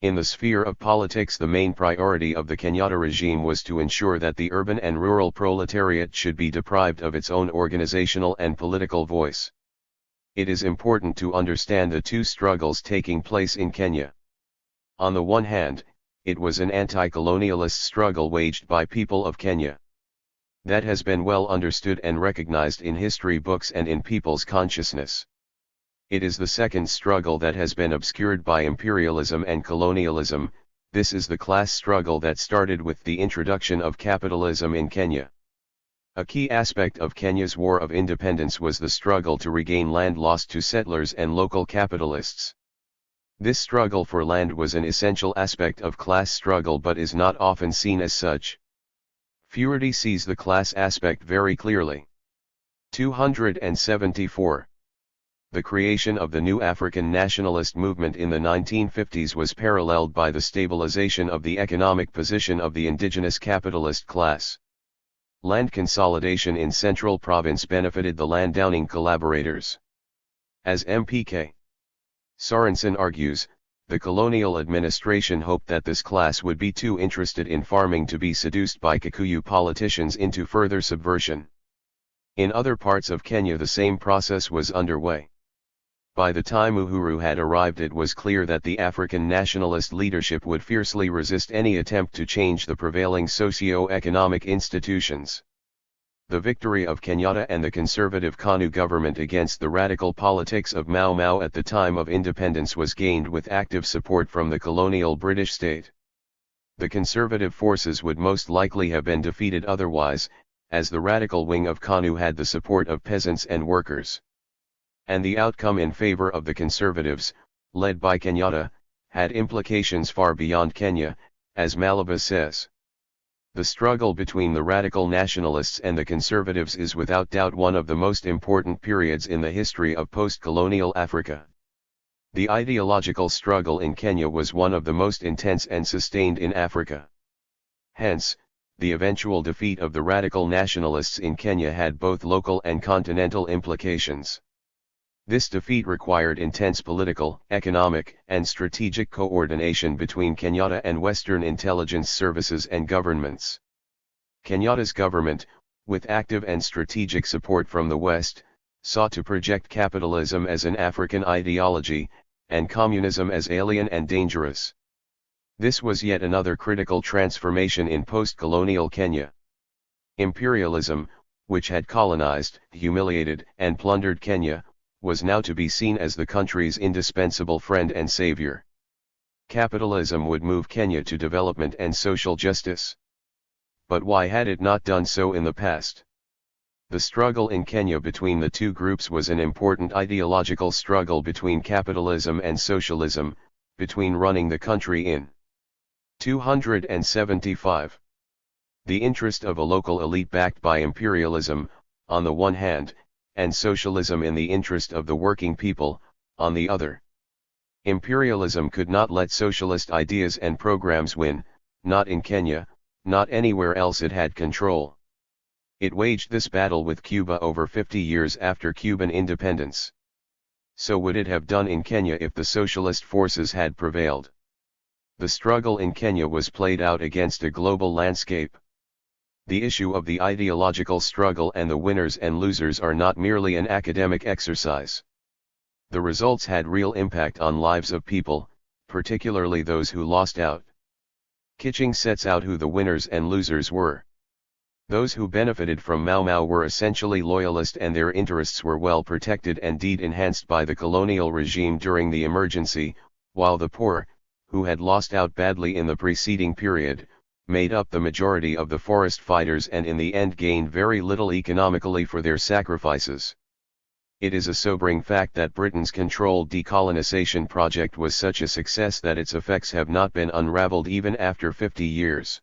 In the sphere of politics, the main priority of the Kenyatta regime was to ensure that the urban and rural proletariat should be deprived of its own organizational and political voice. It is important to understand the two struggles taking place in Kenya. On the one hand, it was an anti-colonialist struggle waged by people of Kenya. That has been well understood and recognized in history books and in people's consciousness. It is the second struggle that has been obscured by imperialism and colonialism. This is the class struggle that started with the introduction of capitalism in Kenya. A key aspect of Kenya's War of Independence was the struggle to regain land lost to settlers and local capitalists. This struggle for land was an essential aspect of class struggle but is not often seen as such. Furedi sees the class aspect very clearly. 274. The creation of the new African nationalist movement in the 1950s was paralleled by the stabilization of the economic position of the indigenous capitalist class. Land consolidation in Central Province benefited the landowning collaborators. As MPK Sorensen argues, the colonial administration hoped that this class would be too interested in farming to be seduced by Kikuyu politicians into further subversion. In other parts of Kenya the same process was underway. By the time Uhuru had arrived, it was clear that the African nationalist leadership would fiercely resist any attempt to change the prevailing socio-economic institutions. The victory of Kenyatta and the conservative KANU government against the radical politics of Mau at the time of independence was gained with active support from the colonial British state. The conservative forces would most likely have been defeated otherwise, as the radical wing of KANU had the support of peasants and workers. And the outcome in favor of the conservatives, led by Kenyatta, had implications far beyond Kenya, as Malaba says. The struggle between the radical nationalists and the conservatives is without doubt one of the most important periods in the history of post-colonial Africa. The ideological struggle in Kenya was one of the most intense and sustained in Africa. Hence, the eventual defeat of the radical nationalists in Kenya had both local and continental implications. This defeat required intense political, economic, and strategic coordination between Kenyatta and Western intelligence services and governments. Kenyatta's government, with active and strategic support from the West, sought to project capitalism as an African ideology, and communism as alien and dangerous. This was yet another critical transformation in post-colonial Kenya. Imperialism, which had colonized, humiliated, and plundered Kenya, was now to be seen as the country's indispensable friend and savior. Capitalism would move Kenya to development and social justice. But why had it not done so in the past? The struggle in Kenya between the two groups was an important ideological struggle between capitalism and socialism, between running the country in 275. The interest of a local elite backed by imperialism, on the one hand, and socialism in the interest of the working people, on the other. Imperialism could not let socialist ideas and programs win, not in Kenya, not anywhere else it had control. It waged this battle with Cuba over 50 years after Cuban independence. So would it have done in Kenya if the socialist forces had prevailed? The struggle in Kenya was played out against a global landscape. The issue of the ideological struggle and the winners and losers are not merely an academic exercise. The results had real impact on lives of people, particularly those who lost out. Kitching sets out who the winners and losers were. Those who benefited from Mau Mau were essentially loyalist and their interests were well protected and indeed enhanced by the colonial regime during the emergency, while the poor, who had lost out badly in the preceding period, made up the majority of the forest fighters and in the end gained very little economically for their sacrifices. It is a sobering fact that Britain's controlled decolonization project was such a success that its effects have not been unraveled even after 50 years.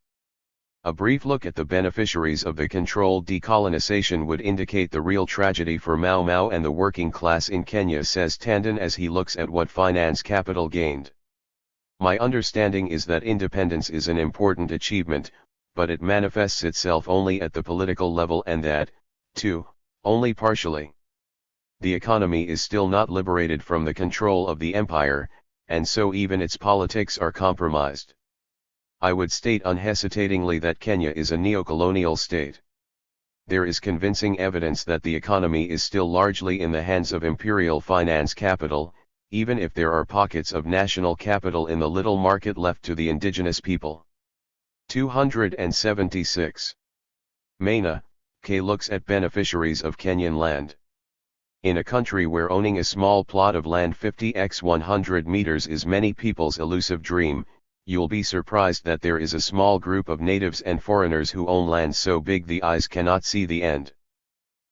A brief look at the beneficiaries of the controlled decolonization would indicate the real tragedy for Mau Mau and the working class in Kenya, says Tandon as he looks at what finance capital gained. My understanding is that independence is an important achievement, but it manifests itself only at the political level and that, too, only partially. The economy is still not liberated from the control of the empire, and so even its politics are compromised. I would state unhesitatingly that Kenya is a neocolonial state. There is convincing evidence that the economy is still largely in the hands of imperial finance capital, even if there are pockets of national capital in the little market left to the indigenous people. 276. Maina, K looks at beneficiaries of Kenyan land. In a country where owning a small plot of land 50 x 100 meters is many people's elusive dream, you'll be surprised that there is a small group of natives and foreigners who own land so big the eyes cannot see the end.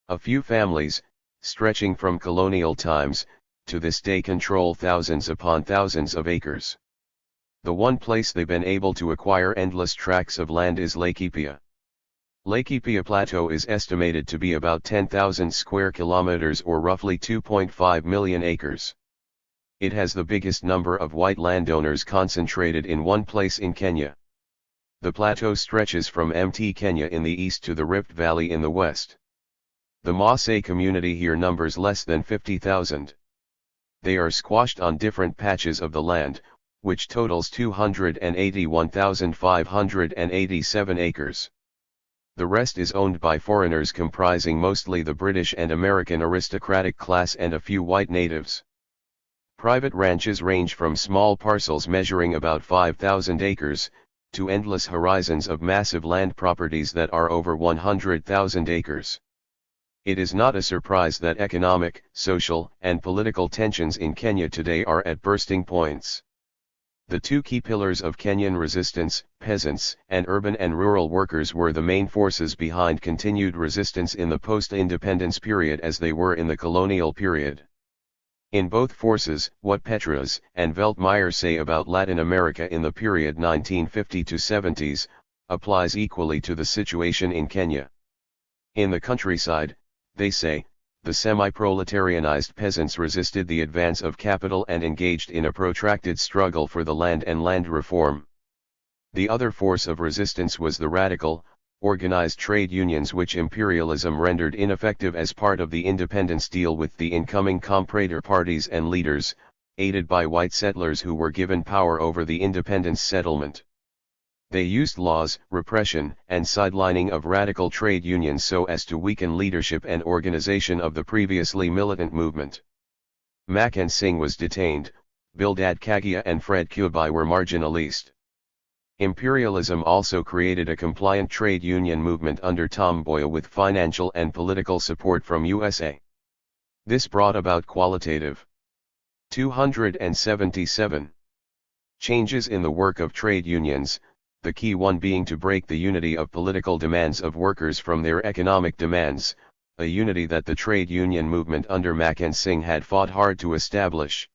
A few families, stretching from colonial times, to this day control thousands upon thousands of acres. The one place they've been able to acquire endless tracts of land is Laikipia. Laikipia Plateau is estimated to be about 10,000 square kilometers or roughly 2.5 million acres. It has the biggest number of white landowners concentrated in one place in Kenya. The plateau stretches from Mt. Kenya in the east to the Rift Valley in the west. The Maasai community here numbers less than 50,000. They are squashed on different patches of the land, which totals 281,587 acres. The rest is owned by foreigners comprising mostly the British and American aristocratic class and a few white natives. Private ranches range from small parcels measuring about 5,000 acres, to endless horizons of massive land properties that are over 100,000 acres. It is not a surprise that economic, social, and political tensions in Kenya today are at bursting points. The two key pillars of Kenyan resistance, peasants and urban and rural workers, were the main forces behind continued resistance in the post-independence period as they were in the colonial period. In both forces, what Petras and Veltmeyer say about Latin America in the period 1950 to 70s, applies equally to the situation in Kenya. In the countryside, they say, the semi-proletarianized peasants resisted the advance of capital and engaged in a protracted struggle for the land and land reform. The other force of resistance was the radical, organized trade unions which imperialism rendered ineffective as part of the independence deal with the incoming comprador parties and leaders, aided by white settlers who were given power over the independence settlement. They used laws, repression, and sidelining of radical trade unions so as to weaken leadership and organization of the previously militant movement. Makan Singh was detained, Bildad Kagia and Fred Kubai were marginalized. Imperialism also created a compliant trade union movement under Tom Mboya with financial and political support from USA. This brought about qualitative 277 changes in the work of trade unions, the key one being to break the unity of political demands of workers from their economic demands, a unity that the trade union movement under Mackenzie Singh had fought hard to establish.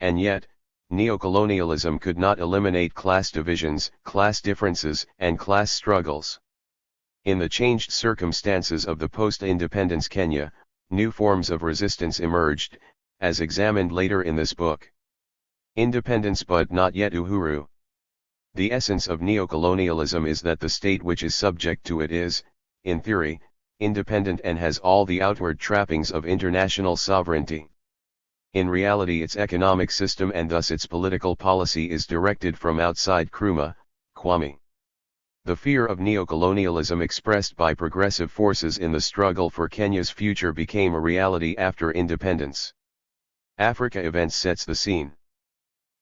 And yet, neocolonialism could not eliminate class divisions, class differences, and class struggles. In the changed circumstances of the post-independence Kenya, new forms of resistance emerged, as examined later in this book. Independence but not yet uhuru. The essence of neocolonialism is that the state which is subject to it is, in theory, independent and has all the outward trappings of international sovereignty. In reality, its economic system and thus its political policy is directed from outside Nkrumah, Kwame. The fear of neocolonialism expressed by progressive forces in the struggle for Kenya's future became a reality after independence. Africa Events sets the scene.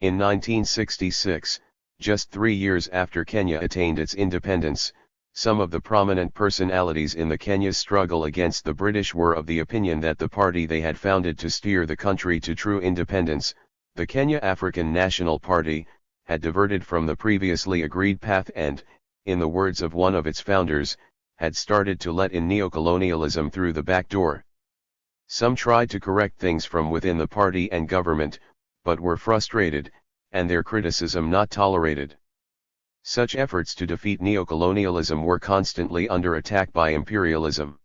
In 1966, just 3 years after Kenya attained its independence, some of the prominent personalities in the Kenya's struggle against the British were of the opinion that the party they had founded to steer the country to true independence, the Kenya African National Party, had diverted from the previously agreed path and, in the words of one of its founders, had started to let in neocolonialism through the back door. Some tried to correct things from within the party and government, but were frustrated, and their criticism not tolerated. Such efforts to defeat neocolonialism were constantly under attack by imperialism.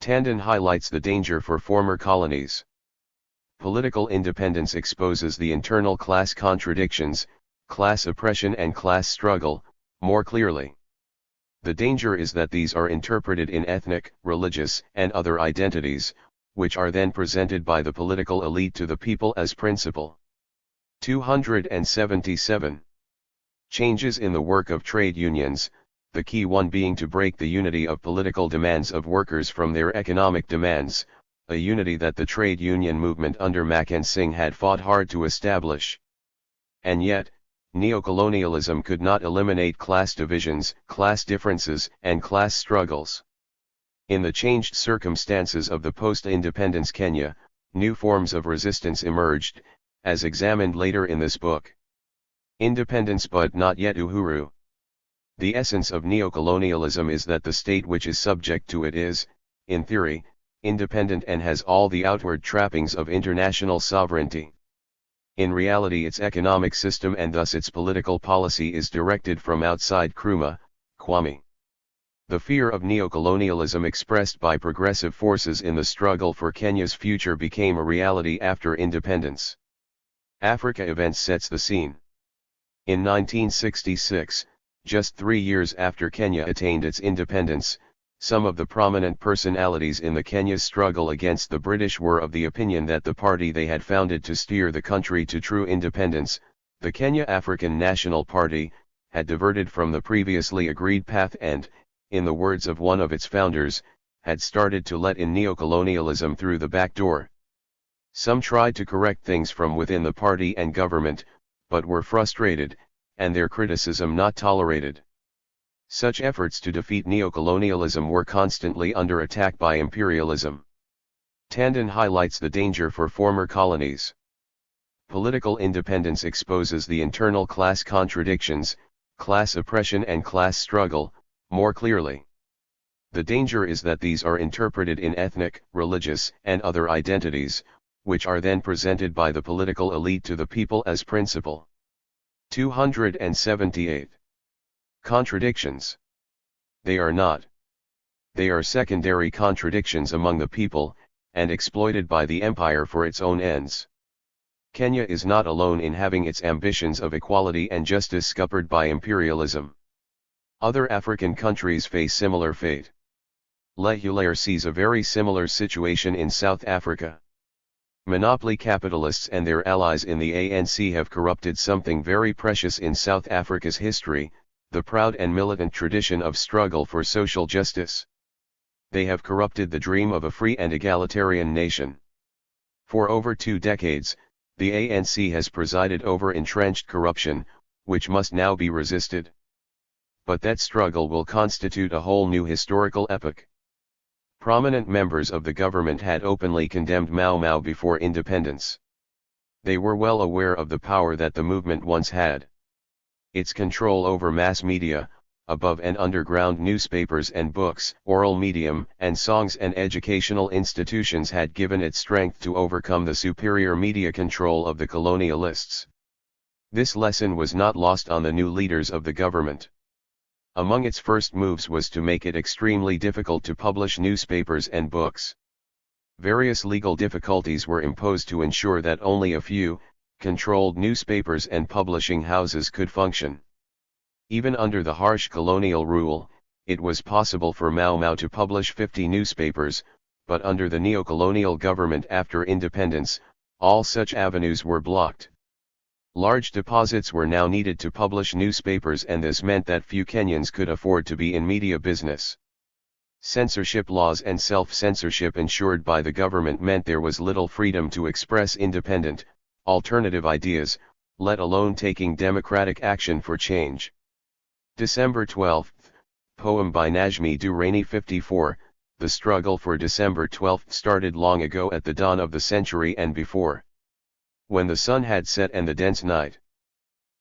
Tandon highlights the danger for former colonies. Political independence exposes the internal class contradictions, class oppression and class struggle, more clearly. The danger is that these are interpreted in ethnic, religious, and other identities, which are then presented by the political elite to the people as principal. 277. Changes in the work of trade unions, the key one being to break the unity of political demands of workers from their economic demands, a unity that the trade union movement under Mackenzie Singh had fought hard to establish. And yet, neocolonialism could not eliminate class divisions, class differences, and class struggles. In the changed circumstances of the post-independence Kenya, new forms of resistance emerged, as examined later in this book. Independence but not yet uhuru. The essence of neocolonialism is that the state which is subject to it is, in theory, independent and has all the outward trappings of international sovereignty. In reality, its economic system and thus its political policy is directed from outside Nkrumah, Kwame. The fear of neocolonialism expressed by progressive forces in the struggle for Kenya's future became a reality after independence. Africa Events sets the scene. In 1966, just 3 years after Kenya attained its independence, some of the prominent personalities in the Kenya's struggle against the British were of the opinion that the party they had founded to steer the country to true independence, the Kenya African National Party, had diverted from the previously agreed path and, in the words of one of its founders, had started to let in neocolonialism through the back door. Some tried to correct things from within the party and government, but were frustrated, and their criticism not tolerated. Such efforts to defeat neocolonialism were constantly under attack by imperialism. Tandon highlights the danger for former colonies. Political independence exposes the internal class contradictions, class oppression and class struggle, more clearly. The danger is that these are interpreted in ethnic, religious, and other identities, which are then presented by the political elite to the people as principal. 278. Contradictions. They are not. They are secondary contradictions among the people, and exploited by the empire for its own ends. Kenya is not alone in having its ambitions of equality and justice scuppered by imperialism. Other African countries face similar fate. Lehulaire sees a very similar situation in South Africa. Monopoly capitalists and their allies in the ANC have corrupted something very precious in South Africa's history, the proud and militant tradition of struggle for social justice. They have corrupted the dream of a free and egalitarian nation. For over 2 decades, the ANC has presided over entrenched corruption, which must now be resisted. But that struggle will constitute a whole new historical epoch. Prominent members of the government had openly condemned Mau Mau before independence. They were well aware of the power that the movement once had. Its control over mass media, above and underground newspapers and books, oral medium and songs and educational institutions had given it strength to overcome the superior media control of the colonialists. This lesson was not lost on the new leaders of the government. Among its first moves was to make it extremely difficult to publish newspapers and books. Various legal difficulties were imposed to ensure that only a few, controlled newspapers and publishing houses could function. Even under the harsh colonial rule, it was possible for Mau Mau to publish 50 newspapers, but under the neo-colonial government after independence, all such avenues were blocked. Large deposits were now needed to publish newspapers, and this meant that few Kenyans could afford to be in media business. Censorship laws and self-censorship ensured by the government meant there was little freedom to express independent, alternative ideas, let alone taking democratic action for change. December 12, poem by Najmi Durrani 54, the struggle for December 12 started long ago at the dawn of the century and before. When the sun had set and the dense night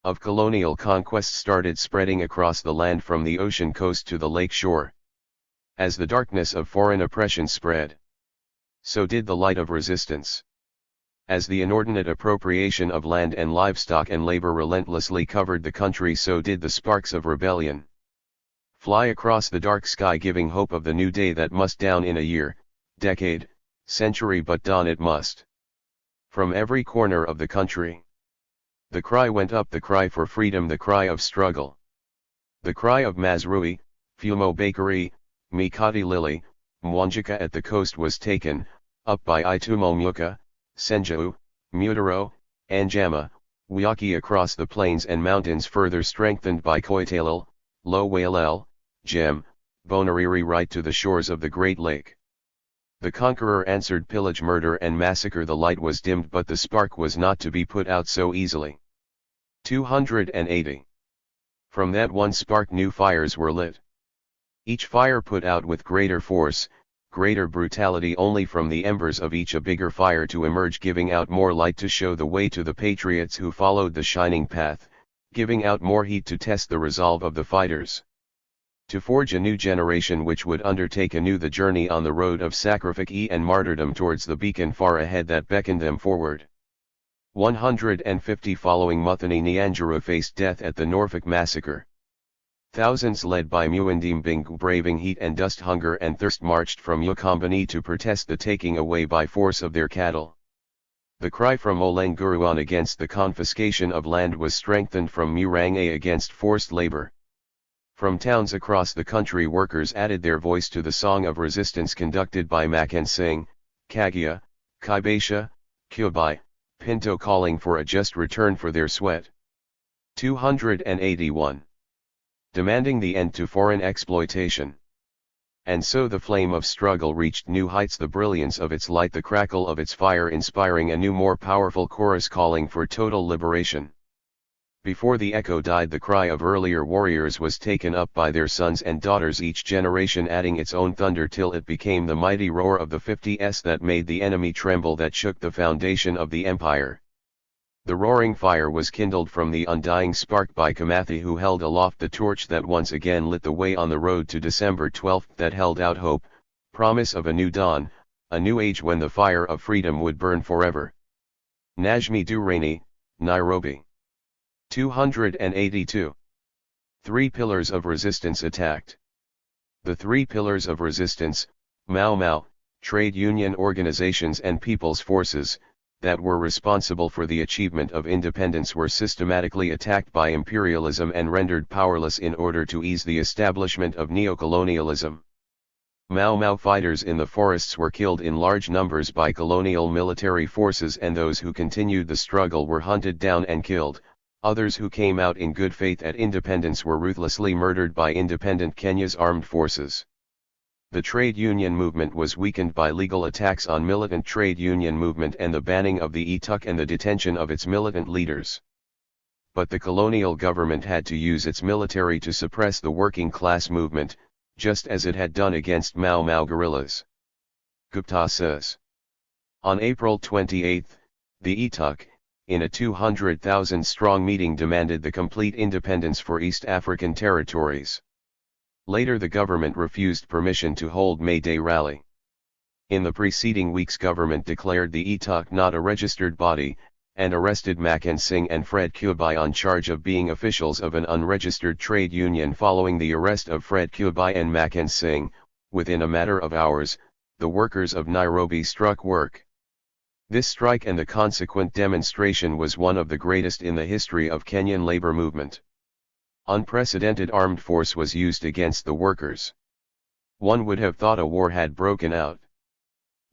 of colonial conquest started spreading across the land from the ocean coast to the lake shore. As the darkness of foreign oppression spread, so did the light of resistance. As the inordinate appropriation of land and livestock and labor relentlessly covered the country, so did the sparks of rebellion fly across the dark sky, giving hope of the new day that must dawn in a year, decade, century, but dawn it must. From every corner of the country, the cry went up, the cry for freedom, the cry of struggle. The cry of Mazrui, Fumo Bakery, Mikati Lily, Mwanjika at the coast was taken up by Itumulmuka, Senjau, Mutaro, Anjama, Wiyaki across the plains and mountains, further strengthened by Koitalel, Lowalel, Jem, Bonariri, right to the shores of the Great Lake. The conqueror answered pillage, murder and massacre. The light was dimmed, but the spark was not to be put out so easily. 280. From that one spark new fires were lit. Each fire put out with greater force, greater brutality. Only from the embers of each a bigger fire to emerge, giving out more light to show the way to the patriots who followed the shining path, giving out more heat to test the resolve of the fighters. To forge a new generation which would undertake anew the journey on the road of sacrifice and martyrdom towards the beacon far ahead that beckoned them forward. 150 Following Muthoni Nyanjaro faced death at the Norfolk Massacre. Thousands led by Muindim Bingu braving heat and dust, hunger and thirst marched from Ukambani to protest the taking away by force of their cattle. The cry from Olenguruan against the confiscation of land was strengthened from Murange against forced labor. From towns across the country workers added their voice to the song of resistance conducted by Makan Singh, Kagia, Kaibasha, Kubai, Pinto, calling for a just return for their sweat. 281. Demanding the end to foreign exploitation. And so the flame of struggle reached new heights, the brilliance of its light, the crackle of its fire inspiring a new more powerful chorus calling for total liberation. Before the echo died, the cry of earlier warriors was taken up by their sons and daughters, each generation adding its own thunder till it became the mighty roar of the 50s that made the enemy tremble, that shook the foundation of the empire. The roaring fire was kindled from the undying spark by Kamathi, who held aloft the torch that once again lit the way on the road to December 12, that held out hope, promise of a new dawn, a new age when the fire of freedom would burn forever. Najmi Durrani, Nairobi. 282. Three Pillars of Resistance attacked. The three pillars of resistance, Mau Mau, trade union organizations and people's forces, that were responsible for the achievement of independence were systematically attacked by imperialism and rendered powerless in order to ease the establishment of neocolonialism. Mau Mau fighters in the forests were killed in large numbers by colonial military forces, and those who continued the struggle were hunted down and killed. Others who came out in good faith at independence were ruthlessly murdered by independent Kenya's armed forces. The trade union movement was weakened by legal attacks on militant trade union movement and the banning of the ETUC and the detention of its militant leaders. but the colonial government had to use its military to suppress the working class movement, just as it had done against Mau Mau guerrillas. Gupta says. On April 28, the ETUC, in a 200,000-strong meeting, demanded the complete independence for East African territories. Later the government refused permission to hold May Day rally. In the preceding weeks government declared the ETUC not a registered body, and arrested Makan Singh and Fred Kubai on charge of being officials of an unregistered trade union. Following the arrest of Fred Kubai and Makan Singh, within a matter of hours, the workers of Nairobi struck work. This strike and the consequent demonstration was one of the greatest in the history of Kenyan labor movement. Unprecedented armed force was used against the workers. One would have thought a war had broken out.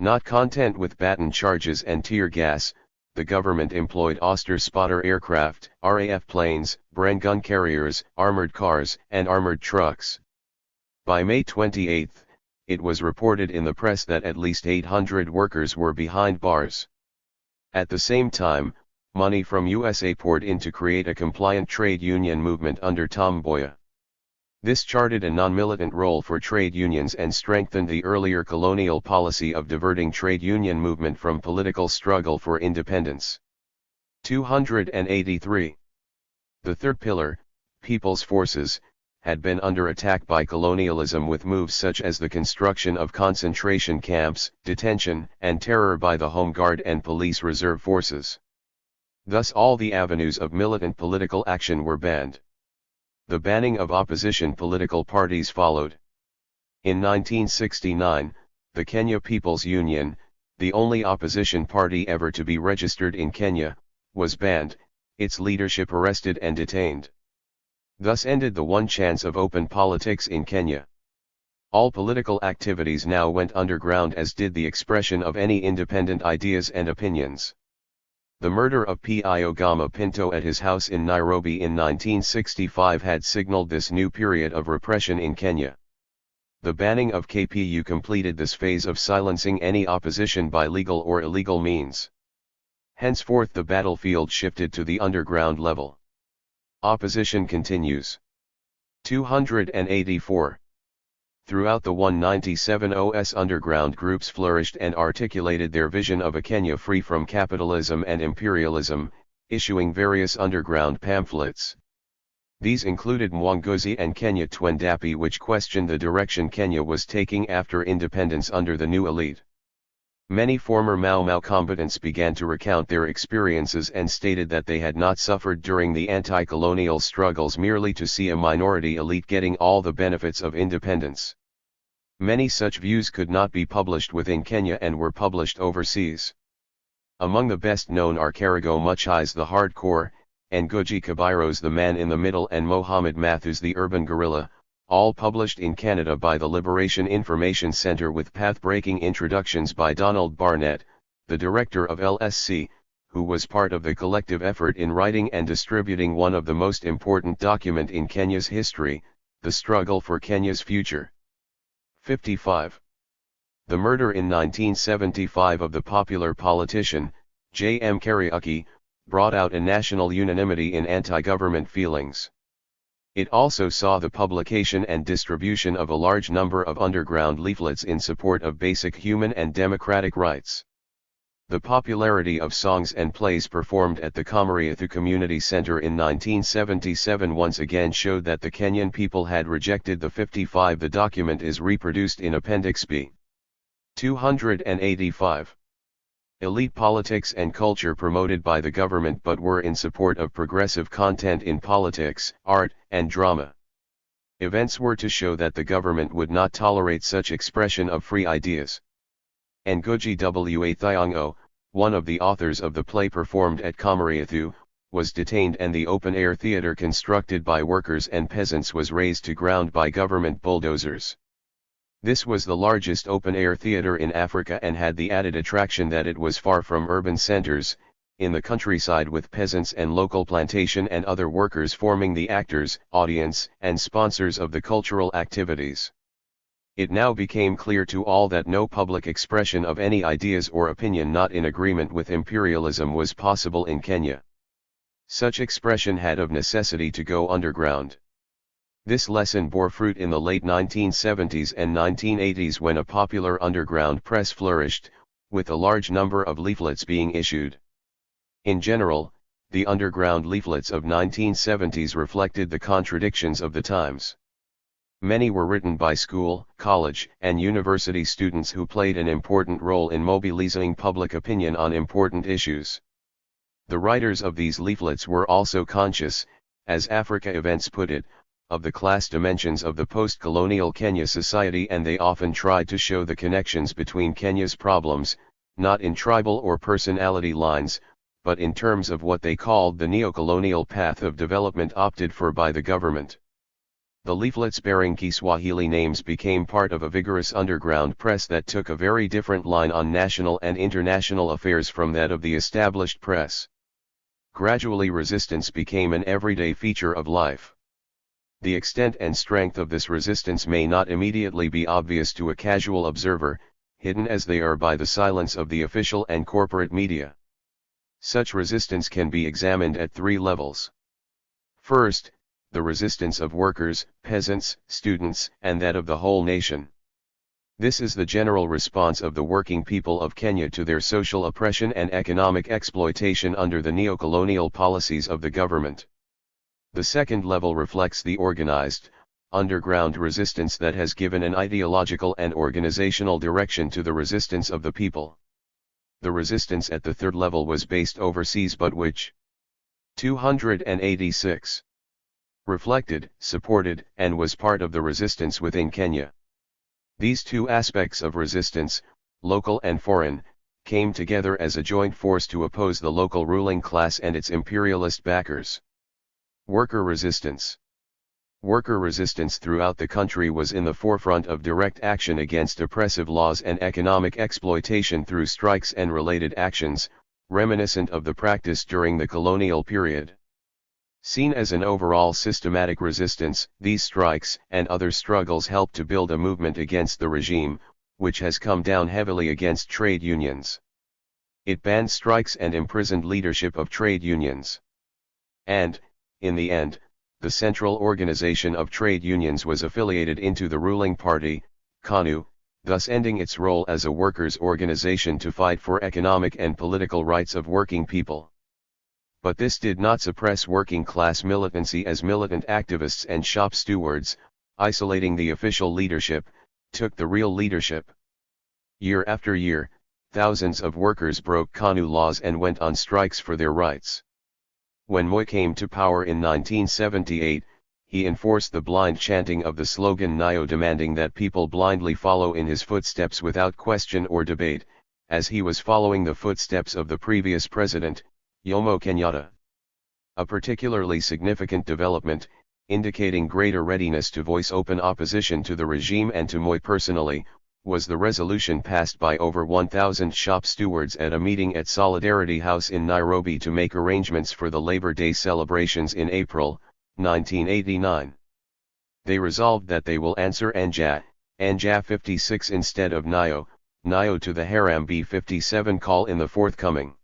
Not content with baton charges and tear gas, the government employed Oster spotter aircraft, RAF planes, Bren gun carriers, armored cars, and armored trucks. By May 28, it was reported in the press that at least 800 workers were behind bars. At the same time, money from USA poured in to create a compliant trade union movement under Tom Mboya. This charted a non-militant role for trade unions and strengthened the earlier colonial policy of diverting trade union movement from political struggle for independence. 283. The third pillar, People's Forces, had been under attack by colonialism with moves such as the construction of concentration camps, detention, and terror by the Home Guard and police reserve forces. Thus all the avenues of militant political action were banned. The banning of opposition political parties followed. In 1969, the Kenya People's Union, the only opposition party ever to be registered in Kenya, was banned, its leadership arrested and detained. Thus ended the one chance of open politics in Kenya. All political activities now went underground, as did the expression of any independent ideas and opinions. The murder of P.I. Ogama Pinto at his house in Nairobi in 1965 had signaled this new period of repression in Kenya. The banning of KPU completed this phase of silencing any opposition by legal or illegal means. Henceforth the battlefield shifted to the underground level. Opposition continues. 284. Throughout the 197 OS underground groups flourished and articulated their vision of a Kenya free from capitalism and imperialism, issuing various underground pamphlets. These included Mwangozi and Kenya Twendapi, which questioned the direction Kenya was taking after independence under the new elite. Many former Mau Mau combatants began to recount their experiences and stated that they had not suffered during the anti-colonial struggles merely to see a minority elite getting all the benefits of independence. Many such views could not be published within Kenya and were published overseas. Among the best known are Karigo Muchai's The Hardcore, and Ngugi Kabairo's The Man in the Middle, and Mohamed Mathu's The Urban Guerrilla, all published in Canada by the Liberation Information Centre with path-breaking introductions by Donald Barnett, the director of LSC, who was part of the collective effort in writing and distributing one of the most important documents in Kenya's history, The Struggle for Kenya's Future. 55. The murder in 1975 of the popular politician, J. M. Kariuki, brought out a national unanimity in anti-government feelings. It also saw the publication and distribution of a large number of underground leaflets in support of basic human and democratic rights. The popularity of songs and plays performed at the Kamariathu Community Center in 1977 once again showed that the Kenyan people had rejected the 55. The document is reproduced in Appendix B. 285. Elite politics and culture promoted by the government but were in support of progressive content in politics, art, and drama. Events were to show that the government would not tolerate such expression of free ideas. Ngugi wa Thiong'o, one of the authors of the play performed at Kamariathu, was detained and the open-air theatre constructed by workers and peasants was razed to ground by government bulldozers. This was the largest open-air theatre in Africa and had the added attraction that it was far from urban centers, in the countryside, with peasants and local plantation and other workers forming the actors, audience, and sponsors of the cultural activities. It now became clear to all that no public expression of any ideas or opinion not in agreement with imperialism was possible in Kenya. Such expression had of necessity to go underground. This lesson bore fruit in the late 1970s and 1980s when a popular underground press flourished, with a large number of leaflets being issued. In general, the underground leaflets of 1970s reflected the contradictions of the times. Many were written by school, college, and university students who played an important role in mobilizing public opinion on important issues. The writers of these leaflets were also conscious, as Africa Events put it, of the class dimensions of the post-colonial Kenya society, and they often tried to show the connections between Kenya's problems, not in tribal or personality lines, but in terms of what they called the neo-colonial path of development opted for by the government. The leaflets bearing Kiswahili names became part of a vigorous underground press that took a very different line on national and international affairs from that of the established press. Gradually, resistance became an everyday feature of life. The extent and strength of this resistance may not immediately be obvious to a casual observer, hidden as they are by the silence of the official and corporate media. Such resistance can be examined at three levels. First, the resistance of workers, peasants, students, and that of the whole nation. This is the general response of the working people of Kenya to their social oppression and economic exploitation under the neo-colonial policies of the government. The second level reflects the organized, underground resistance that has given an ideological and organizational direction to the resistance of the people. The resistance at the third level was based overseas, but which 286 reflected, supported, and was part of the resistance within Kenya. These two aspects of resistance, local and foreign, came together as a joint force to oppose the local ruling class and its imperialist backers. Worker resistance. Worker resistance throughout the country was in the forefront of direct action against oppressive laws and economic exploitation through strikes and related actions, reminiscent of the practice during the colonial period. Seen as an overall systematic resistance, these strikes and other struggles helped to build a movement against the regime, which has come down heavily against trade unions. It banned strikes and imprisoned leadership of trade unions. And, in the end, the central organization of trade unions was affiliated into the ruling party, KANU, thus ending its role as a workers' organization to fight for economic and political rights of working people. But this did not suppress working class militancy, as militant activists and shop stewards, isolating the official leadership, took the real leadership. Year after year, thousands of workers broke KANU laws and went on strikes for their rights. When Moi came to power in 1978, he enforced the blind chanting of the slogan Nyayo, demanding that people blindly follow in his footsteps without question or debate, as he was following the footsteps of the previous president, Jomo Kenyatta. A particularly significant development, indicating greater readiness to voice open opposition to the regime and to Moi personally, was the resolution passed by over 1,000 shop stewards at a meeting at Solidarity House in Nairobi to make arrangements for the Labor Day celebrations in April, 1989. They resolved that they will answer Anja 56 instead of Nyayo to the Harambee 57 call in the forthcoming.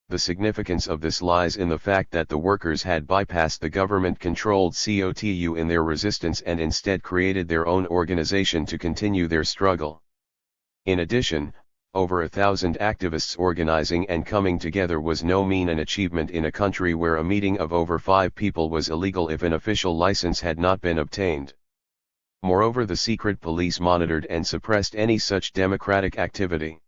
The significance of this lies in the fact that the workers had bypassed the government-controlled COTU in their resistance and instead created their own organization to continue their struggle. In addition, over 1,000 activists organizing and coming together was no mean an achievement in a country where a meeting of over 5 people was illegal if an official license had not been obtained. Moreover, the secret police monitored and suppressed any such democratic activity.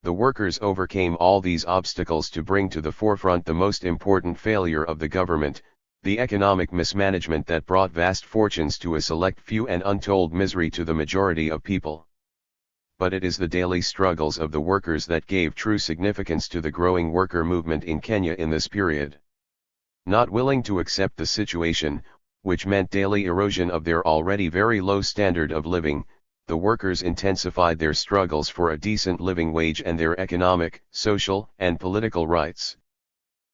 The workers overcame all these obstacles to bring to the forefront the most important failure of the government, the economic mismanagement that brought vast fortunes to a select few and untold misery to the majority of people. But it is the daily struggles of the workers that gave true significance to the growing worker movement in Kenya in this period. Not willing to accept the situation, which meant daily erosion of their already very low standard of living, the workers intensified their struggles for a decent living wage and their economic, social, and political rights.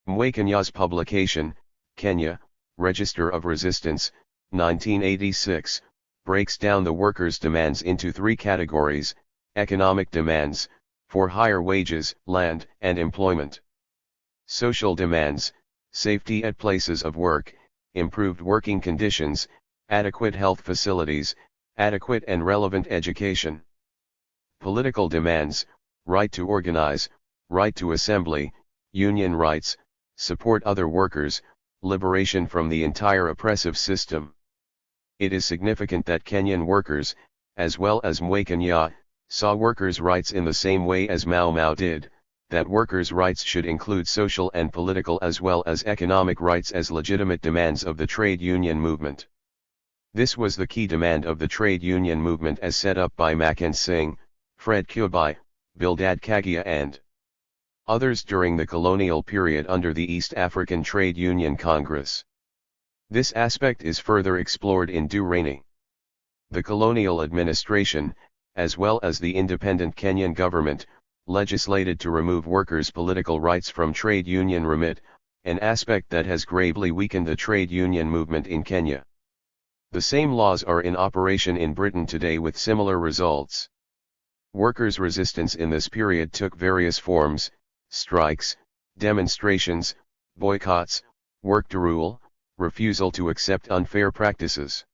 Moi Kenya's publication, Kenya, Register of Resistance, 1986, breaks down the workers' demands into 3 categories: economic demands, for higher wages, land, and employment; social demands, safety at places of work, improved working conditions, adequate health facilities, adequate and relevant education. Political demands, right to organize, right to assembly, union rights, support other workers, liberation from the entire oppressive system. It is significant that Kenyan workers, as well as Moi Kenya, saw workers' rights in the same way as Mau Mau did, that workers' rights should include social and political as well as economic rights as legitimate demands of the trade union movement. This was the key demand of the trade union movement as set up by Makan Singh, Fred Kubai, Bildad Kagia and others during the colonial period under the East African Trade Union Congress. This aspect is further explored in Durrani. The colonial administration, as well as the independent Kenyan government, legislated to remove workers' political rights from trade union remit, an aspect that has gravely weakened the trade union movement in Kenya. The same laws are in operation in Britain today with similar results. Workers' resistance in this period took various forms: strikes, demonstrations, boycotts, work to rule, refusal to accept unfair practices.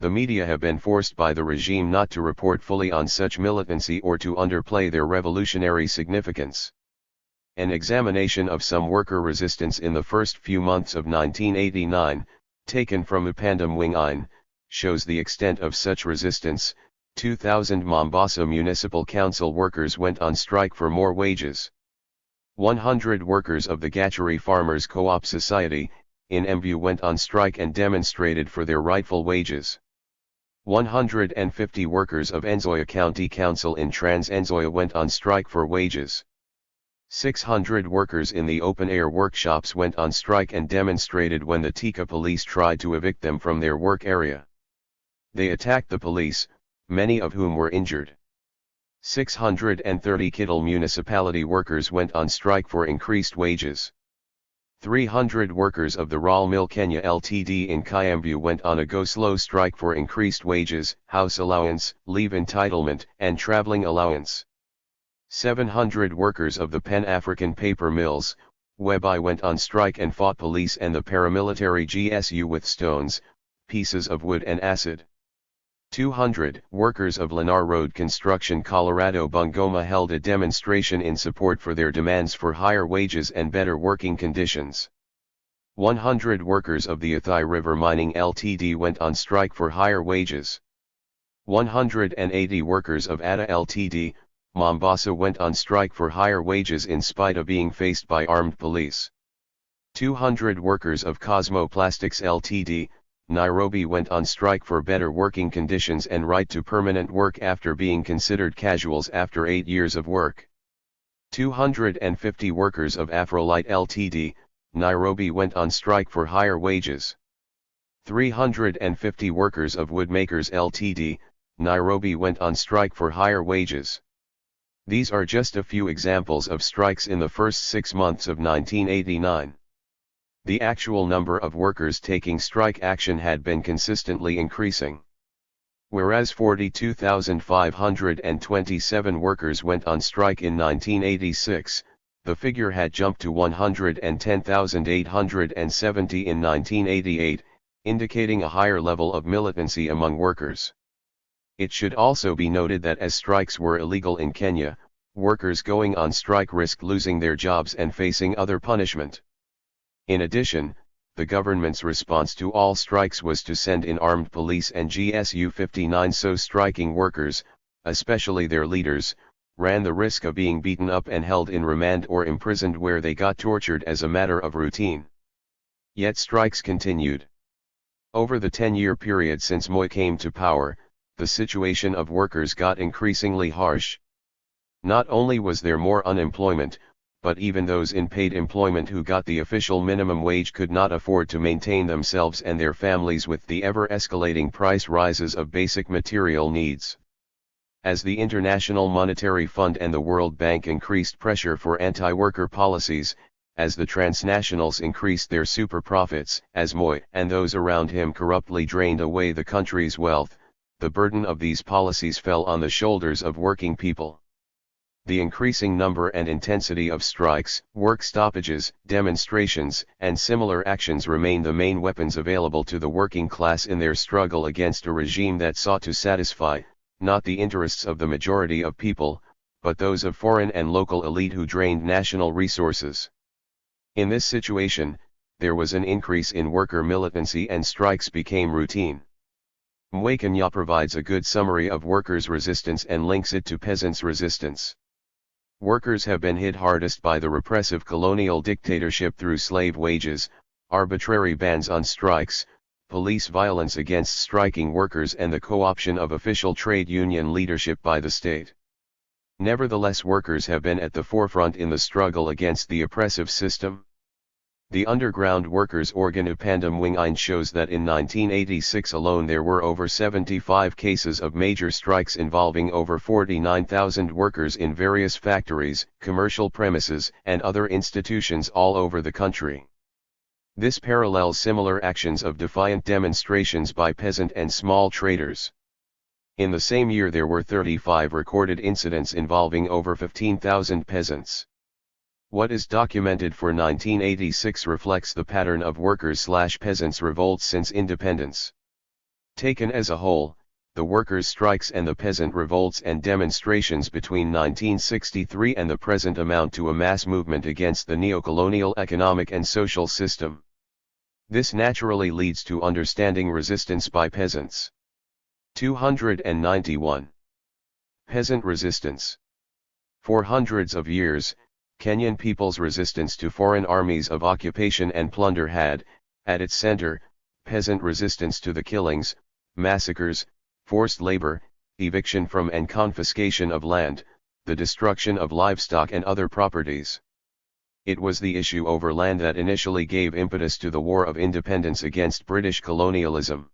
The media have been forced by the regime not to report fully on such militancy or to underplay their revolutionary significance. An examination of some worker resistance in the first few months of 1989, taken from Upandam Wing Ein, shows the extent of such resistance. 2,000 Mombasa Municipal Council workers went on strike for more wages. 100 workers of the Gachari Farmers Co-op Society, in Embu went on strike and demonstrated for their rightful wages. 150 workers of Nzoia County Council in Trans Nzoia went on strike for wages. 600 workers in the open-air workshops went on strike and demonstrated when the Tika police tried to evict them from their work area. They attacked the police, many of whom were injured. 630 Kittle municipality workers went on strike for increased wages. 300 workers of the Raw Mill Kenya Ltd in Kiambu went on a go-slow strike for increased wages, house allowance, leave entitlement, and traveling allowance. 700 workers of the Pan-African Paper Mills, Webai went on strike and fought police and the paramilitary GSU with stones, pieces of wood and acid. 200 workers of Lennar Road Construction Colorado Bungoma held a demonstration in support for their demands for higher wages and better working conditions. 100 workers of the Athai River Mining Ltd went on strike for higher wages. 180 workers of Atta Ltd, Mombasa went on strike for higher wages in spite of being faced by armed police. 200 workers of Cosmo Plastics Ltd, Nairobi went on strike for better working conditions and right to permanent work after being considered casuals after 8 years of work. 250 workers of Afrolite Ltd, Nairobi went on strike for higher wages. 350 workers of Woodmakers Ltd, Nairobi went on strike for higher wages. These are just a few examples of strikes in the first 6 months of 1989. The actual number of workers taking strike action had been consistently increasing. Whereas 42,527 workers went on strike in 1986, the figure had jumped to 110,870 in 1988, indicating a higher level of militancy among workers. It should also be noted that as strikes were illegal in Kenya, workers going on strike risked losing their jobs and facing other punishment. In addition, the government's response to all strikes was to send in armed police and GSU 59, so striking workers, especially their leaders, ran the risk of being beaten up and held in remand or imprisoned where they got tortured as a matter of routine. Yet strikes continued. Over the 10-year period since Moi came to power, the situation of workers got increasingly harsh. Not only was there more unemployment, but even those in paid employment who got the official minimum wage could not afford to maintain themselves and their families with the ever-escalating price rises of basic material needs. As the International Monetary Fund and the World Bank increased pressure for anti-worker policies, as the transnationals increased their super profits, as Moi and those around him corruptly drained away the country's wealth, the burden of these policies fell on the shoulders of working people. The increasing number and intensity of strikes, work stoppages, demonstrations, and similar actions remain the main weapons available to the working class in their struggle against a regime that sought to satisfy, not the interests of the majority of people, but those of foreign and local elite who drained national resources. In this situation, there was an increase in worker militancy and strikes became routine. Mwe Kenya provides a good summary of workers' resistance and links it to peasants' resistance. Workers have been hit hardest by the repressive colonial dictatorship through slave wages, arbitrary bans on strikes, police violence against striking workers and the co-option of official trade union leadership by the state. Nevertheless, workers have been at the forefront in the struggle against the oppressive system. The underground workers' organ Upanda Mwingine shows that in 1986 alone there were over 75 cases of major strikes involving over 49,000 workers in various factories, commercial premises, and other institutions all over the country. This parallels similar actions of defiant demonstrations by peasant and small traders. In the same year there were 35 recorded incidents involving over 15,000 peasants. What is documented for 1986 reflects the pattern of workers/peasants revolts since independence. Taken as a whole, the workers' strikes and the peasant revolts and demonstrations between 1963 and the present amount to a mass movement against the neocolonial economic and social system. This naturally leads to understanding resistance by peasants. 291. Peasant resistance. For hundreds of years, Kenyan people's resistance to foreign armies of occupation and plunder had, at its center, peasant resistance to the killings, massacres, forced labor, eviction from and confiscation of land, the destruction of livestock and other properties. It was the issue over land that initially gave impetus to the War of Independence against British colonialism.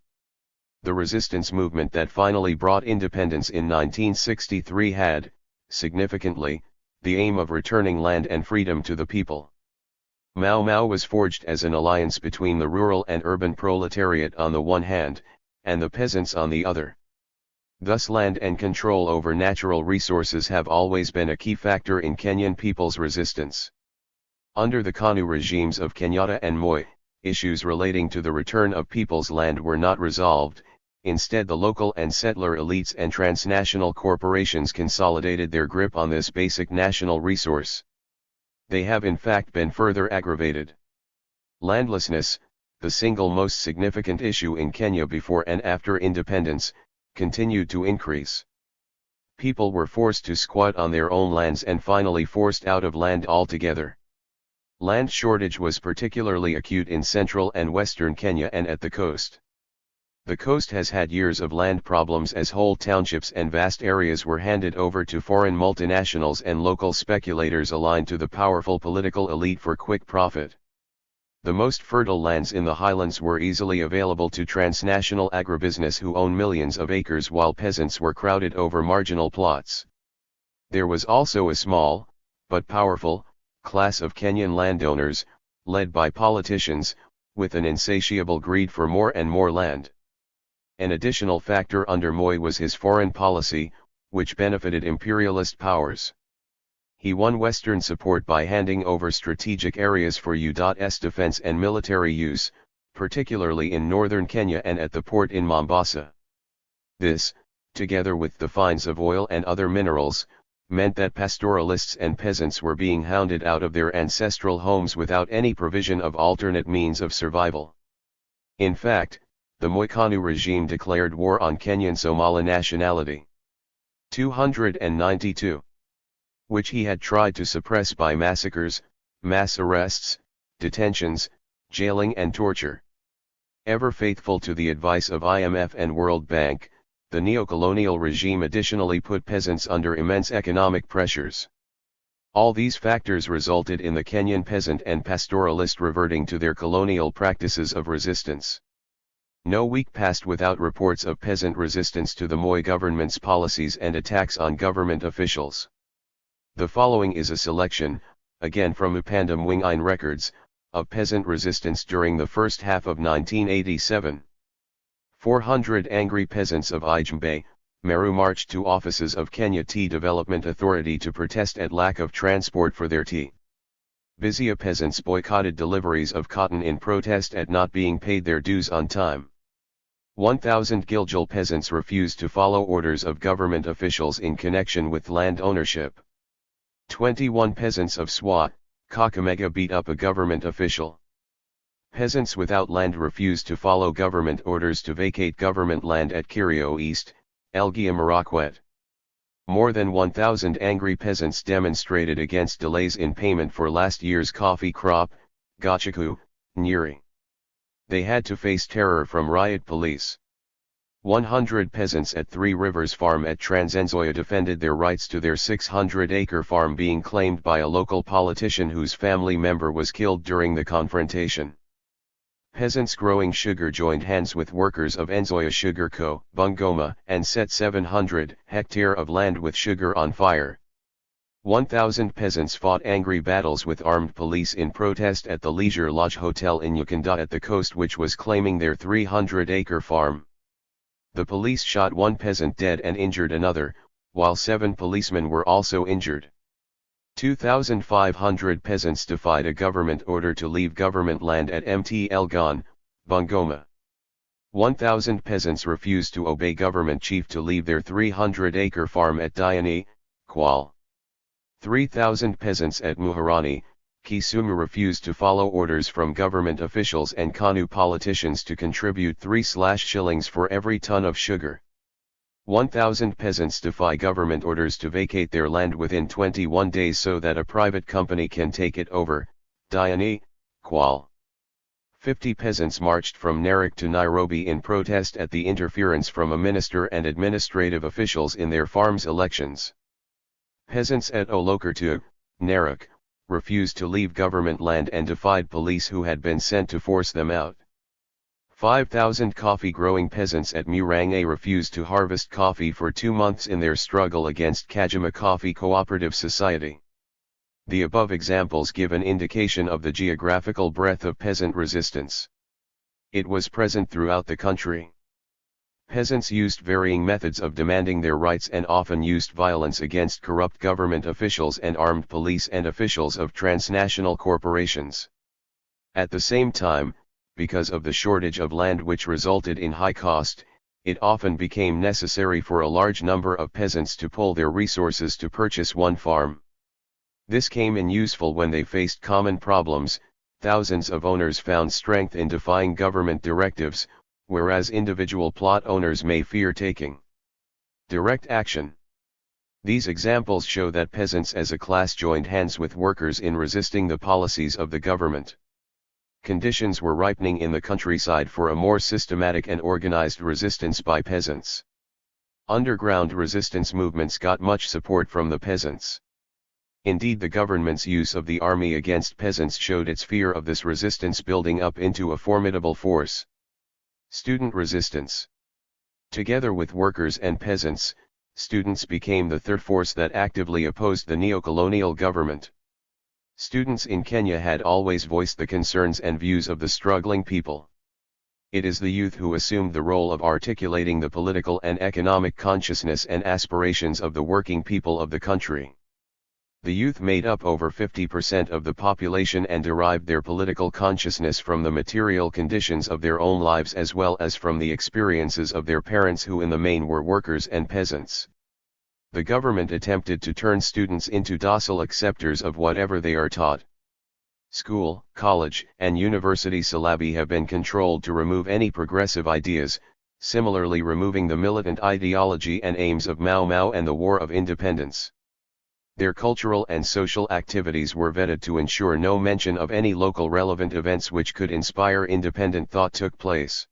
The resistance movement that finally brought independence in 1963 had, significantly, the aim of returning land and freedom to the people. Mau Mau was forged as an alliance between the rural and urban proletariat on the one hand, and the peasants on the other. Thus land and control over natural resources have always been a key factor in Kenyan people's resistance. Under the KANU regimes of Kenyatta and Moi, issues relating to the return of people's land were not resolved. Instead, the local and settler elites and transnational corporations consolidated their grip on this basic national resource. They have in fact been further aggravated. Landlessness, the single most significant issue in Kenya before and after independence, continued to increase. People were forced to squat on their own lands and finally forced out of land altogether. Land shortage was particularly acute in central and western Kenya and at the coast. The coast has had years of land problems as whole townships and vast areas were handed over to foreign multinationals and local speculators aligned to the powerful political elite for quick profit. The most fertile lands in the highlands were easily available to transnational agribusiness who own millions of acres while peasants were crowded over marginal plots. There was also a small, but powerful, class of Kenyan landowners, led by politicians, with an insatiable greed for more and more land. An additional factor under Moi was his foreign policy, which benefited imperialist powers. He won Western support by handing over strategic areas for U.S. defense and military use, particularly in northern Kenya and at the port in Mombasa. This, together with the finds of oil and other minerals, meant that pastoralists and peasants were being hounded out of their ancestral homes without any provision of alternate means of survival. In fact, the Moi KANU regime declared war on Kenyan Somali nationality. 292. Which he had tried to suppress by massacres, mass arrests, detentions, jailing and torture. Ever faithful to the advice of IMF and World Bank, the neocolonial regime additionally put peasants under immense economic pressures. All these factors resulted in the Kenyan peasant and pastoralist reverting to their colonial practices of resistance. No week passed without reports of peasant resistance to the Moi government's policies and attacks on government officials. The following is a selection, again from Upanda Mwingine records, of peasant resistance during the first half of 1987. 400 angry peasants of Ijmbe, Meru marched to offices of Kenya Tea Development Authority to protest at lack of transport for their tea. Busia peasants boycotted deliveries of cotton in protest at not being paid their dues on time. 1,000 Gilgil peasants refused to follow orders of government officials in connection with land ownership. 21 peasants of Swa, Kakamega beat up a government official. Peasants without land refused to follow government orders to vacate government land at Kirio East, Elgia Marakwet. More than 1,000 angry peasants demonstrated against delays in payment for last year's coffee crop, Gachaku, Nyeri. They had to face terror from riot police. 100 peasants at Three Rivers Farm at Trans-Nzoia defended their rights to their 600-acre farm being claimed by a local politician whose family member was killed during the confrontation. Peasants growing sugar joined hands with workers of Nzoia Sugar Co., Bungoma, and set 700 hectares of land with sugar on fire. 1,000 peasants fought angry battles with armed police in protest at the Leisure Lodge Hotel in Ukunda at the coast, which was claiming their 300-acre farm. The police shot one peasant dead and injured another, while 7 policemen were also injured. 2,500 peasants defied a government order to leave government land at Mt. Elgon, Bungoma. 1,000 peasants refused to obey government chief to leave their 300-acre farm at Diani, Kwal. 3,000 peasants at Muharani, Kisumu refused to follow orders from government officials and KANU politicians to contribute 3 shillings for every ton of sugar. 1,000 peasants defy government orders to vacate their land within 21 days so that a private company can take it over, Diani, Kwal. 50 peasants marched from Narok to Nairobi in protest at the interference from a minister and administrative officials in their farms' elections. Peasants at Olokertu, Narok, refused to leave government land and defied police who had been sent to force them out. 5,000 coffee-growing peasants at Murange refused to harvest coffee for 2 months in their struggle against Kajima Coffee Cooperative Society. The above examples give an indication of the geographical breadth of peasant resistance. It was present throughout the country. Peasants used varying methods of demanding their rights and often used violence against corrupt government officials and armed police and officials of transnational corporations. At the same time, because of the shortage of land which resulted in high cost, it often became necessary for a large number of peasants to pool their resources to purchase one farm. This came in useful when they faced common problems. Thousands of owners found strength in defying government directives, whereas individual plot owners may fear taking direct action. These examples show that peasants as a class joined hands with workers in resisting the policies of the government. Conditions were ripening in the countryside for a more systematic and organized resistance by peasants. Underground resistance movements got much support from the peasants. Indeed, the government's use of the army against peasants showed its fear of this resistance building up into a formidable force. Student resistance. Together with workers and peasants, students became the third force that actively opposed the neo-colonial government. Students in Kenya had always voiced the concerns and views of the struggling people. It is the youth who assumed the role of articulating the political and economic consciousness and aspirations of the working people of the country. The youth made up over 50% of the population and derived their political consciousness from the material conditions of their own lives as well as from the experiences of their parents, who in the main were workers and peasants. The government attempted to turn students into docile acceptors of whatever they are taught. School, college, and university syllabi have been controlled to remove any progressive ideas, similarly removing the militant ideology and aims of Mau Mau and the War of Independence. Their cultural and social activities were vetted to ensure no mention of any local relevant events which could inspire independent thought took place.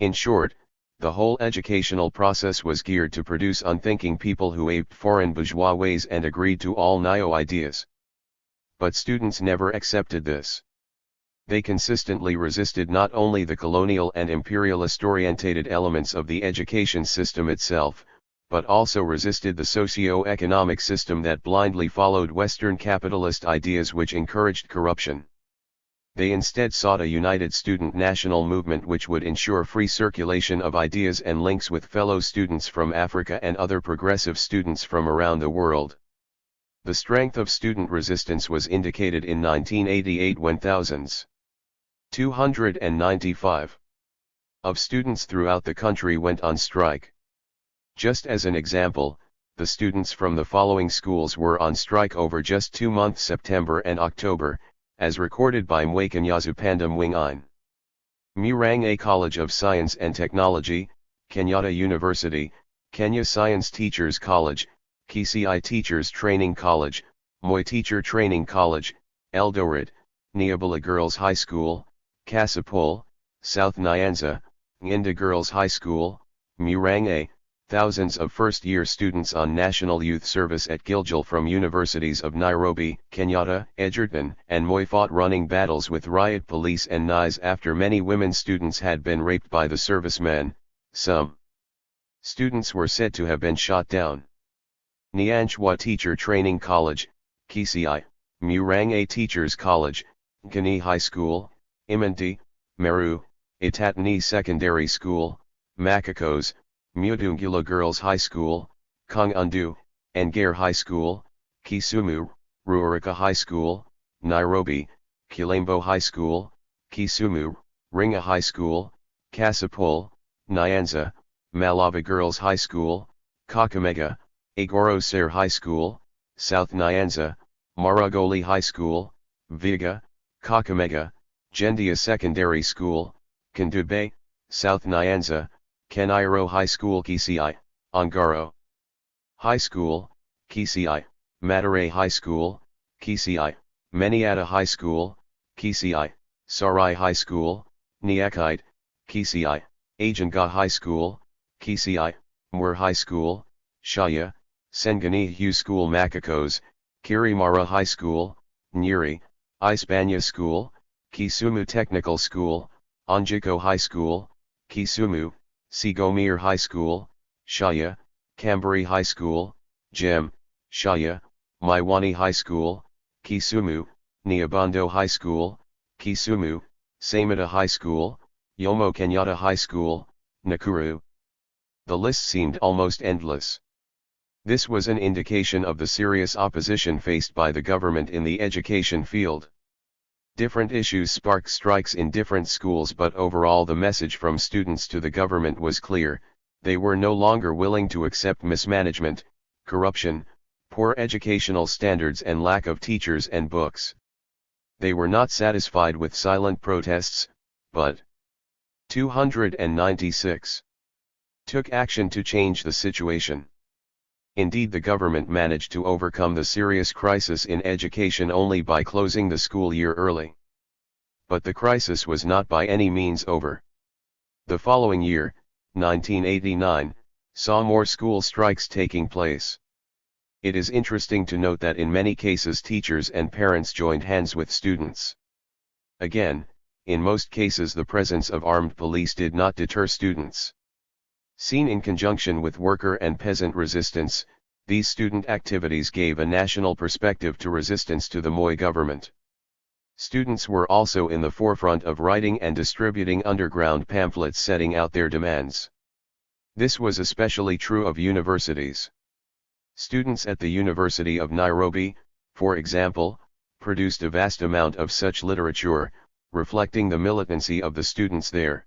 In short, the whole educational process was geared to produce unthinking people who aped foreign bourgeois ways and agreed to all neo ideas. But students never accepted this. They consistently resisted not only the colonial and imperialist-orientated elements of the education system itself, but also resisted the socio-economic system that blindly followed Western capitalist ideas which encouraged corruption. They instead sought a united student national movement which would ensure free circulation of ideas and links with fellow students from Africa and other progressive students from around the world. The strength of student resistance was indicated in 1988 when thousands, 295, of students throughout the country went on strike. Just as an example, the students from the following schools were on strike over just 2 months, September and October, as recorded by Mwakanyazu Pandam Wing-ein. Murang'a College of Science and Technology, Kenyatta University, Kenya Science Teachers College, Kisii Teachers Training College, Moi Teacher Training College, Eldoret, Nyabula Girls High School, Kasipul, South Nyanza, Nginda Girls High School, Murang'a. Thousands of first-year students on National Youth Service at Gilgil from universities of Nairobi, Kenyatta, Egerton, and Moi fought running battles with riot police and NIS after many women students had been raped by the servicemen. Some students were said to have been shot down. Nyanchwa Teacher Training College, Kisii, Murang'a Teachers College, Kani High School, Imanti, Meru, Itatani Secondary School, Makakos, Mudungula Girls High School, Kongundu, Ngare High School, Kisumu, Ruaraka High School, Nairobi, Kilambo High School, Kisumu, Ringa High School, Kasipul, Nyanza, Malava Girls High School, Kakamega, Agorosare High School, South Nyanza, Maragoli High School, Viga, Kakamega, Jendia Secondary School, Kandube, South Nyanza, Kenairo High School, Kisii, Ongaro High School, Kisii, Madurai High School, Kisii, Meniata High School, Kisii, Sarai High School, Niakite, Kisii, Ajanga High School, Kisii, Mwar High School, Shaya, Sengani Hugh School, Makakos, Kirimara High School, Nyeri, Ispanya School, Kisumu Technical School, Onjiko High School, Kisumu, Sigomir High School, Shaya, Kambari High School, Jem, Shaya, Maiwani High School, Kisumu, Niabando High School, Kisumu, Samata High School, Jomo Kenyatta High School, Nakuru. The list seemed almost endless. This was an indication of the serious opposition faced by the government in the education field. Different issues sparked strikes in different schools, but overall the message from students to the government was clear: they were no longer willing to accept mismanagement, corruption, poor educational standards and lack of teachers and books. They were not satisfied with silent protests, but 296 took action to change the situation. Indeed, the government managed to overcome the serious crisis in education only by closing the school year early. But the crisis was not by any means over. The following year, 1989, saw more school strikes taking place. It is interesting to note that in many cases teachers and parents joined hands with students. Again, in most cases the presence of armed police did not deter students. Seen in conjunction with worker and peasant resistance, these student activities gave a national perspective to resistance to the Moi government. Students were also in the forefront of writing and distributing underground pamphlets setting out their demands. This was especially true of universities. Students at the University of Nairobi, for example, produced a vast amount of such literature, reflecting the militancy of the students there.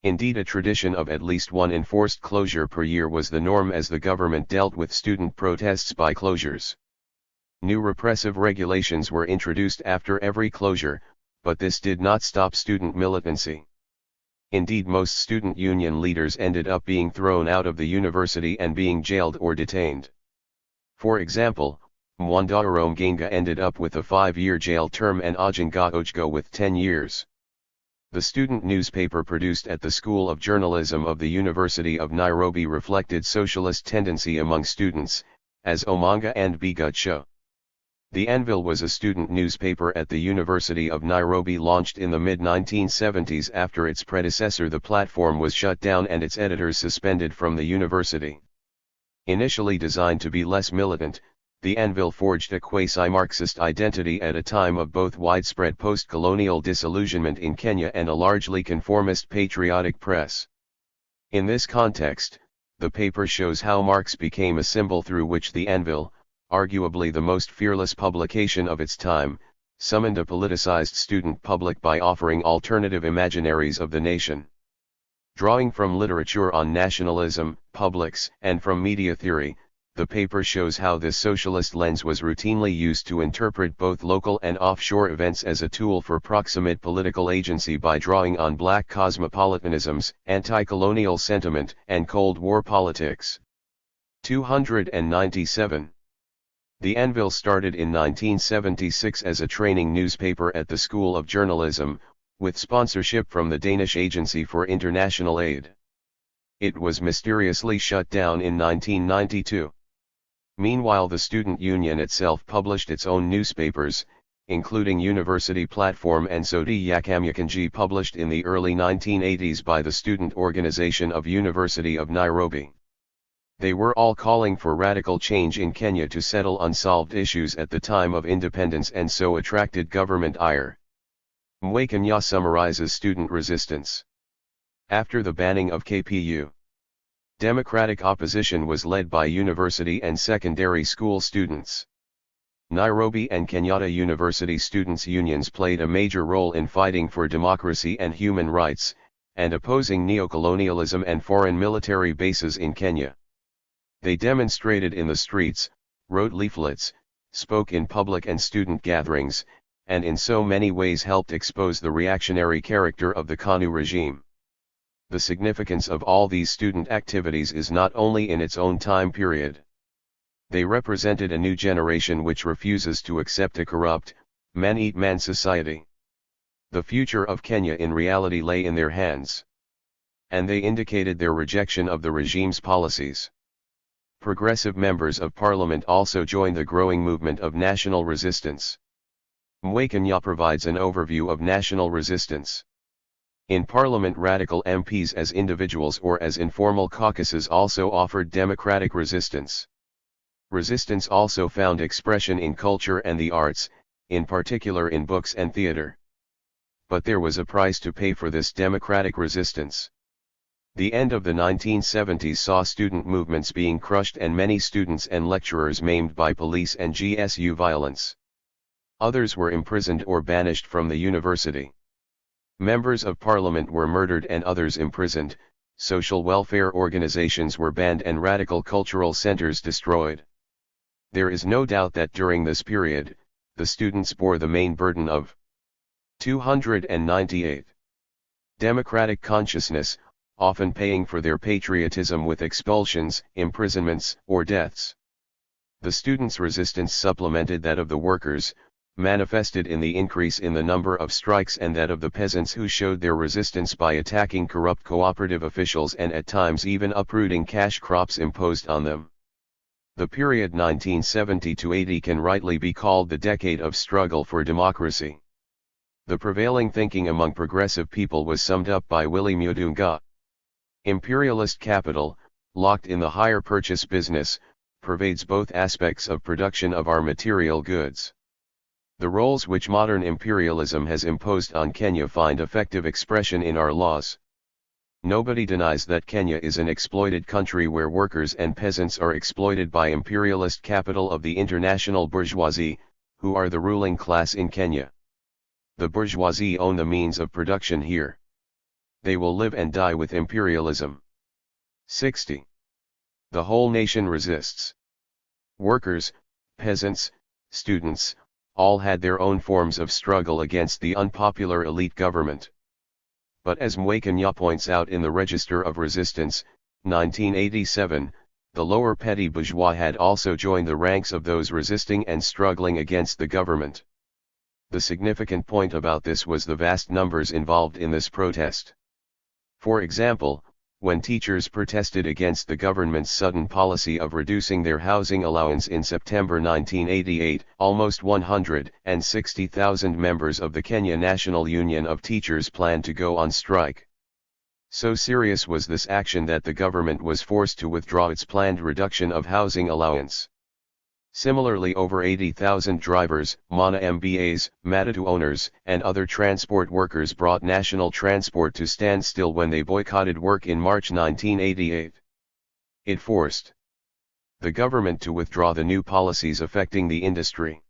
Indeed, a tradition of at least one enforced closure per year was the norm as the government dealt with student protests by closures. New repressive regulations were introduced after every closure, but this did not stop student militancy. Indeed, most student union leaders ended up being thrown out of the university and being jailed or detained. For example, Mwandauro Mgenga ended up with a 5-year jail term and Ajanga Ojgo with 10 years. The student newspaper produced at the School of Journalism of the University of Nairobi reflected socialist tendency among students, as Omanga and Bigut show. The Anvil was a student newspaper at the University of Nairobi launched in the mid-1970s after its predecessor The Platform was shut down and its editors suspended from the university. Initially designed to be less militant, The Anvil forged a quasi-Marxist identity at a time of both widespread post-colonial disillusionment in Kenya and a largely conformist patriotic press. In this context, the paper shows how Marx became a symbol through which the Anvil, arguably the most fearless publication of its time, summoned a politicized student public by offering alternative imaginaries of the nation. Drawing from literature on nationalism, publics, and from media theory, the paper shows how this socialist lens was routinely used to interpret both local and offshore events as a tool for proximate political agency by drawing on black cosmopolitanisms, anti-colonial sentiment, and Cold War politics. 297. The Anvil started in 1976 as a training newspaper at the School of Journalism, with sponsorship from the Danish Agency for International Aid. It was mysteriously shut down in 1992. Meanwhile, the student union itself published its own newspapers, including University Platform and Sauti ya Kamyakanji, published in the early 1980s by the Student Organization of University of Nairobi. They were all calling for radical change in Kenya to settle unsolved issues at the time of independence, and so attracted government ire. Mwekenya summarizes student resistance. After the banning of KPU, democratic opposition was led by university and secondary school students. Nairobi and Kenyatta University students' unions played a major role in fighting for democracy and human rights, and opposing neocolonialism and foreign military bases in Kenya. They demonstrated in the streets, wrote leaflets, spoke in public and student gatherings, and in so many ways helped expose the reactionary character of the KANU regime. The significance of all these student activities is not only in its own time period. They represented a new generation which refuses to accept a corrupt, man-eat-man society. The future of Kenya in reality lay in their hands. And they indicated their rejection of the regime's policies. Progressive members of parliament also joined the growing movement of national resistance. Mwekenya provides an overview of national resistance. In Parliament, radical MPs as individuals or as informal caucuses also offered democratic resistance. Resistance also found expression in culture and the arts, in particular in books and theater. But there was a price to pay for this democratic resistance. The end of the 1970s saw student movements being crushed and many students and lecturers maimed by police and GSU violence. Others were imprisoned or banished from the university. Members of parliament were murdered and others imprisoned, social welfare organizations were banned and radical cultural centers destroyed. There is no doubt that during this period, the students bore the main burden of 298. Democratic consciousness, often paying for their patriotism with expulsions, imprisonments, or deaths. The students' resistance supplemented that of the workers, manifested in the increase in the number of strikes, and that of the peasants who showed their resistance by attacking corrupt cooperative officials and at times even uprooting cash crops imposed on them. The period 1970 to 80 can rightly be called the decade of struggle for democracy. The prevailing thinking among progressive people was summed up by Willy Mudunga. Imperialist capital, locked in the hire purchase business, pervades both aspects of production of our material goods. The roles which modern imperialism has imposed on Kenya find effective expression in our laws. Nobody denies that Kenya is an exploited country where workers and peasants are exploited by imperialist capital of the international bourgeoisie, who are the ruling class in Kenya. The bourgeoisie own the means of production here. They will live and die with imperialism. 60. The whole nation resists. Workers, peasants, students, all had their own forms of struggle against the unpopular elite government. But as Mwekenya points out in the Register of Resistance, 1987, the lower petty bourgeois had also joined the ranks of those resisting and struggling against the government. The significant point about this was the vast numbers involved in this protest. For example, when teachers protested against the government's sudden policy of reducing their housing allowance in September 1988, almost 160,000 members of the Kenya National Union of Teachers planned to go on strike. So serious was this action that the government was forced to withdraw its planned reduction of housing allowance. Similarly, over 80,000 drivers, MANA MBAs, Matatu owners, and other transport workers brought national transport to standstill when they boycotted work in March 1988. It forced the government to withdraw the new policies affecting the industry.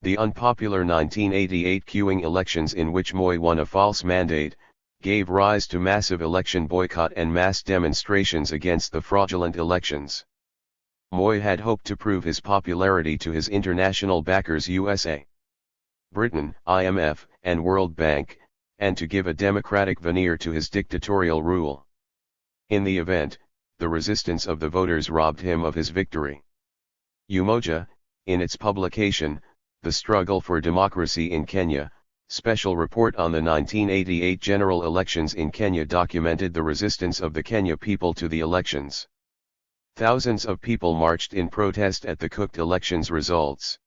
The unpopular 1988 queuing elections, in which Moi won a false mandate, gave rise to massive election boycott and mass demonstrations against the fraudulent elections. Moi had hoped to prove his popularity to his international backers USA, Britain, IMF, and World Bank, and to give a democratic veneer to his dictatorial rule. In the event, the resistance of the voters robbed him of his victory. Umoja, in its publication, The Struggle for Democracy in Kenya, special report on the 1988 general elections in Kenya, documented the resistance of the Kenya people to the elections. Thousands of people marched in protest at the cooked elections results.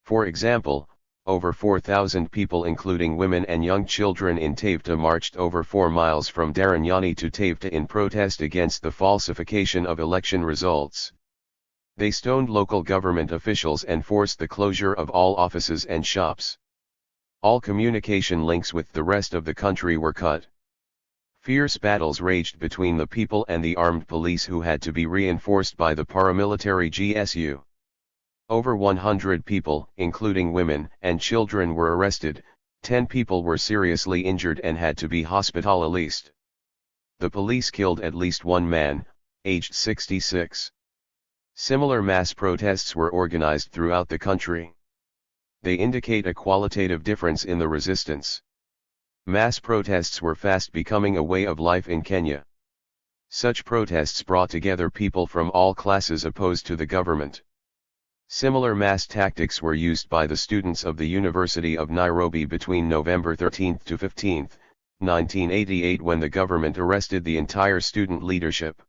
For example, over 4,000 people, including women and young children in Taveta, marched over 4 miles from Daranyani to Taveta in protest against the falsification of election results. They stoned local government officials and forced the closure of all offices and shops. All communication links with the rest of the country were cut. Fierce battles raged between the people and the armed police, who had to be reinforced by the paramilitary GSU. Over 100 people, including women and children, were arrested, 10 people were seriously injured and had to be hospitalized. The police killed at least one man, aged 66. Similar mass protests were organized throughout the country. They indicate a qualitative difference in the resistance. Mass protests were fast becoming a way of life in Kenya. Such protests brought together people from all classes opposed to the government. Similar mass tactics were used by the students of the University of Nairobi between November 13 to 15, 1988, when the government arrested the entire student leadership.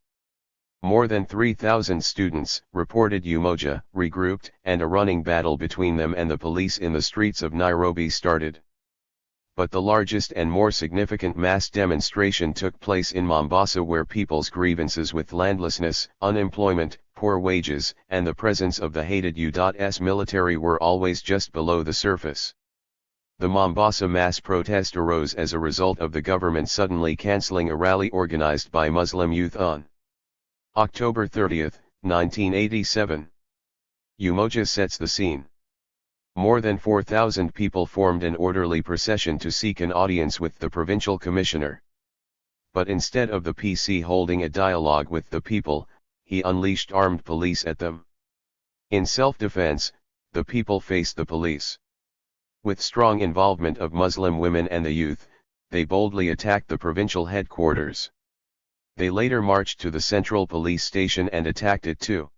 More than 3,000 students, reported Umoja, regrouped, and a running battle between them and the police in the streets of Nairobi started. But the largest and more significant mass demonstration took place in Mombasa, where people's grievances with landlessness, unemployment, poor wages, and the presence of the hated U.S. military were always just below the surface. The Mombasa mass protest arose as a result of the government suddenly cancelling a rally organized by Muslim youth on October 30, 1987. Umoja sets the scene. More than 4,000 people formed an orderly procession to seek an audience with the provincial commissioner. But instead of the PC holding a dialogue with the people, he unleashed armed police at them. In self-defense, the people faced the police. With strong involvement of Muslim women and the youth, they boldly attacked the provincial headquarters. They later marched to the central police station and attacked it too.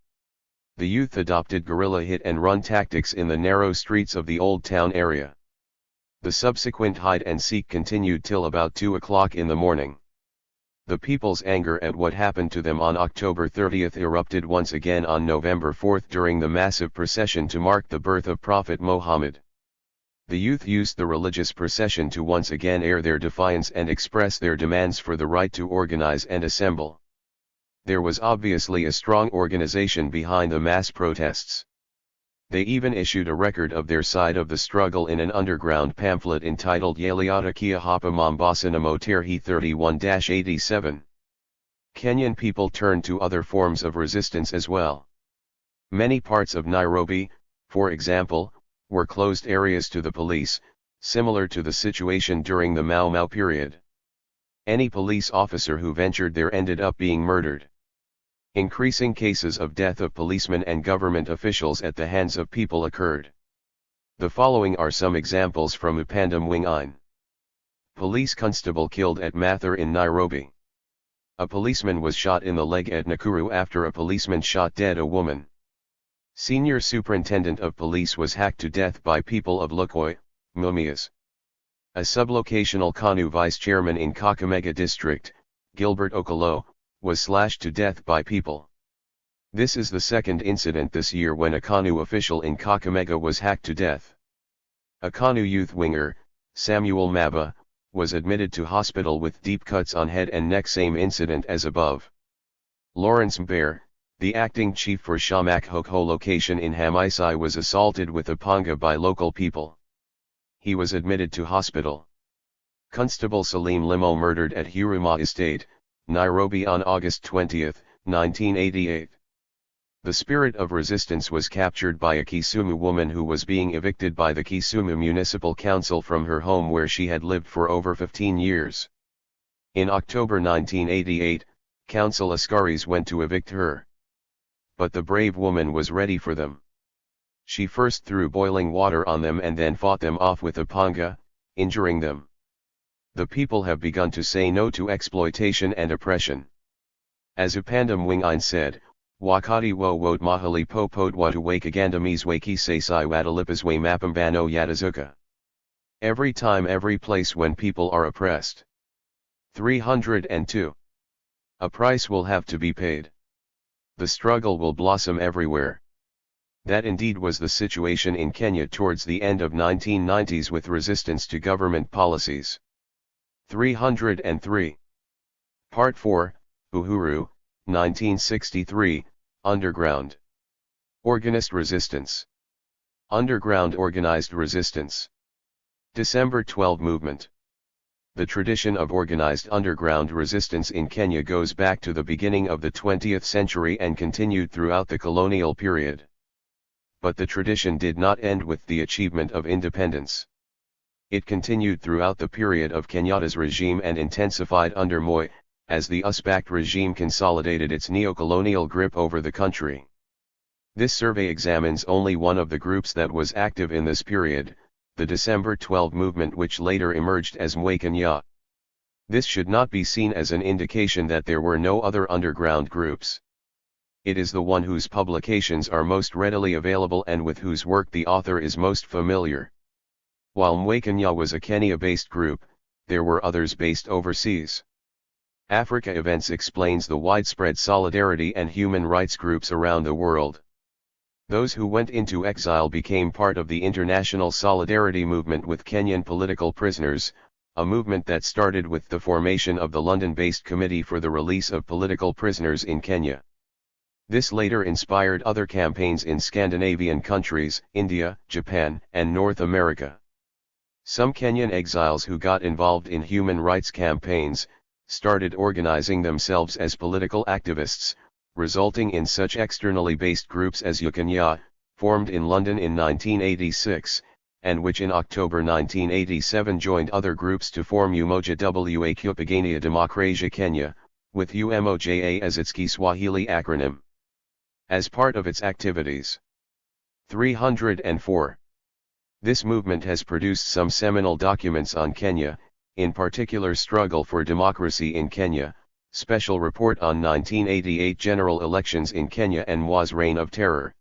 The youth adopted guerrilla hit-and-run tactics in the narrow streets of the Old Town area. The subsequent hide-and-seek continued till about 2 o'clock in the morning. The people's anger at what happened to them on October 30 erupted once again on November 4 during the massive procession to mark the birth of Prophet Muhammad. The youth used the religious procession to once again air their defiance and express their demands for the right to organize and assemble. There was obviously a strong organization behind the mass protests. They even issued a record of their side of the struggle in an underground pamphlet entitled Yaliata Kia Hapa Mombasa na Moterhi 31-87. Kenyan people turned to other forms of resistance as well. Many parts of Nairobi, for example, were closed areas to the police, similar to the situation during the Mau Mau period. Any police officer who ventured there ended up being murdered. Increasing cases of death of policemen and government officials at the hands of people occurred. The following are some examples from Upandam Wing-Ein. Police constable killed at Mathur in Nairobi. A policeman was shot in the leg at Nakuru after a policeman shot dead a woman. Senior superintendent of police was hacked to death by people of Lukoi, Mumias. A sublocational KANU vice chairman in Kakamega district, Gilbert Okolo, was slashed to death by people. This is the second incident this year when a KANU official in Kakamega was hacked to death. A KANU youth winger, Samuel Maba, was admitted to hospital with deep cuts on head and neck, same incident as above. Lawrence Mbear, The acting chief for Shamakhokho location in Hamisai was assaulted with a panga by local people. He was admitted to hospital. Constable Salim Limo murdered at Huruma Estate, Nairobi on August 20, 1988. The spirit of resistance was captured by a Kisumu woman who was being evicted by the Kisumu Municipal Council from her home where she had lived for over 15 years. In October 1988, council askaris went to evict her. But the brave woman was ready for them. She first threw boiling water on them and then fought them off with a panga, injuring them. The people have begun to say no to exploitation and oppression. As Upanda Mwingine said, Wakati wo wote mahali popote watu wakagandamizwa sai watalipizwa mapambano yatazuka. Every time, every place when people are oppressed. 302. A price will have to be paid. The struggle will blossom everywhere. That indeed was the situation in Kenya towards the end of 1990s with resistance to government policies. 303. Part 4, Uhuru, 1963, Underground. Organist resistance. Underground organized resistance. December 12 movement. The tradition of organized underground resistance in Kenya goes back to the beginning of the 20th century and continued throughout the colonial period. But the tradition did not end with the achievement of independence. It continued throughout the period of Kenyatta's regime and intensified under Moi, as the US-backed regime consolidated its neo-colonial grip over the country. This survey examines only one of the groups that was active in this period, the December 12 movement, which later emerged as Moi Kenya. This should not be seen as an indication that there were no other underground groups. It is the one whose publications are most readily available and with whose work the author is most familiar. While Moi Kenya was a Kenya-based group, there were others based overseas. Africa Events explains the widespread solidarity and human rights groups around the world. Those who went into exile became part of the international solidarity movement with Kenyan political prisoners, a movement that started with the formation of the London-based Committee for the Release of Political Prisoners in Kenya. This later inspired other campaigns in Scandinavian countries, India, Japan, and North America. Some Kenyan exiles who got involved in human rights campaigns, started organizing themselves as political activists, resulting in such externally based groups as Ukenya, formed in London in 1986, and which in October 1987 joined other groups to form Umoja wa Kupigania Demokrasia Kenya, with UMOJA as its Kiswahili acronym. As part of its activities. 304. This movement has produced some seminal documents on Kenya, in particular Struggle for Democracy in Kenya, Special Report on 1988 General Elections in Kenya and Mwa's Reign of Terror.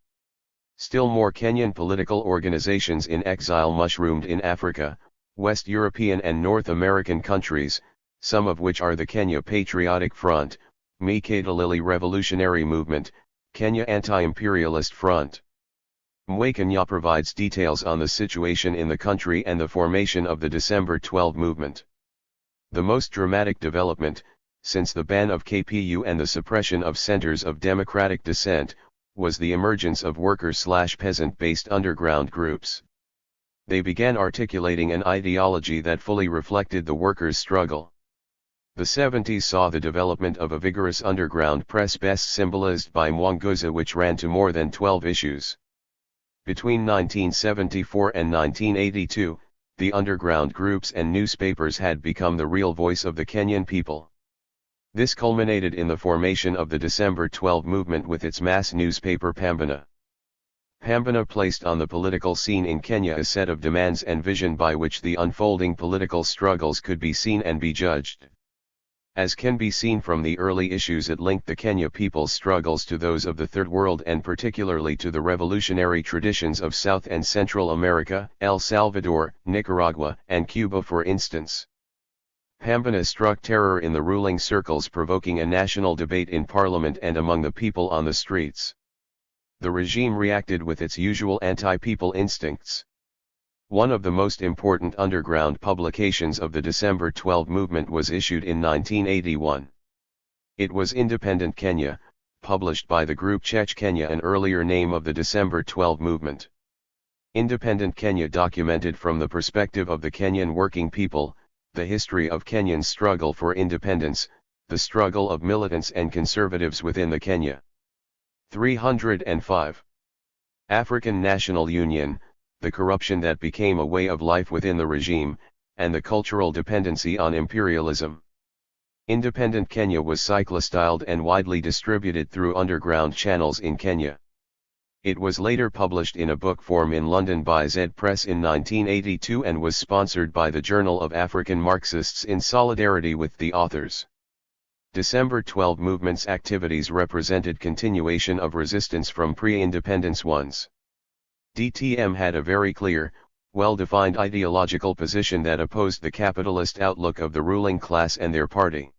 Still more Kenyan political organizations in exile mushroomed in Africa, West European and North American countries, some of which are the Kenya Patriotic Front, Mikadalili Revolutionary Movement, Kenya Anti-Imperialist Front. Moi Kenya provides details on the situation in the country and the formation of the December 12 movement. The most dramatic development, since the ban of KPU and the suppression of centers of democratic dissent, was the emergence of worker/peasant-based underground groups. They began articulating an ideology that fully reflected the workers' struggle. The 70s saw the development of a vigorous underground press best symbolized by Mwanguza, which ran to more than 12 issues. Between 1974 and 1982, the underground groups and newspapers had become the real voice of the Kenyan people. This culminated in the formation of the December 12 movement with its mass newspaper Pambana. Pambana placed on the political scene in Kenya a set of demands and vision by which the unfolding political struggles could be seen and be judged. As can be seen from the early issues, it linked the Kenya people's struggles to those of the Third World and particularly to the revolutionary traditions of South and Central America, El Salvador, Nicaragua, and Cuba for instance. Pambana struck terror in the ruling circles, provoking a national debate in parliament and among the people on the streets. The regime reacted with its usual anti-people instincts. One of the most important underground publications of the December 12 movement was issued in 1981. It was Independent Kenya, published by the group Chech Kenya, an earlier name of the December 12 movement. Independent Kenya documented from the perspective of the Kenyan working people, the history of Kenyan's struggle for independence, the struggle of militants and conservatives within the Kenya. 305. African National Union, the corruption that became a way of life within the regime, and the cultural dependency on imperialism. Independent Kenya was cyclostyled and widely distributed through underground channels in Kenya. It was later published in a book form in London by Z Press in 1982 and was sponsored by the Journal of African Marxists in solidarity with the authors. December 12 movement's activities represented continuation of resistance from pre-independence ones. DTM had a very clear, well-defined ideological position that opposed the capitalist outlook of the ruling class and their party.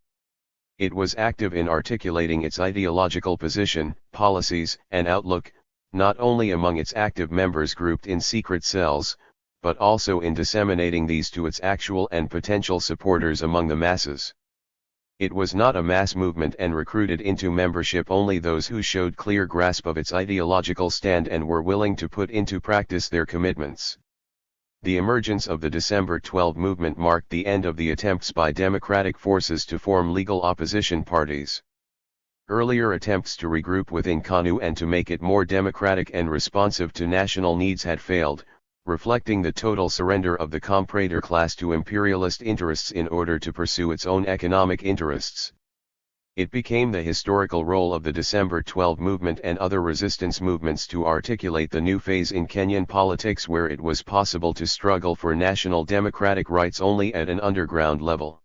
It was active in articulating its ideological position, policies, and outlook, not only among its active members grouped in secret cells, but also in disseminating these to its actual and potential supporters among the masses. It was not a mass movement and recruited into membership only those who showed clear grasp of its ideological stand and were willing to put into practice their commitments. The emergence of the December 12 movement marked the end of the attempts by democratic forces to form legal opposition parties. Earlier attempts to regroup within KANU and to make it more democratic and responsive to national needs had failed, reflecting the total surrender of the comprador class to imperialist interests in order to pursue its own economic interests. It became the historical role of the December 12 movement and other resistance movements to articulate the new phase in Kenyan politics where it was possible to struggle for national democratic rights only at an underground level.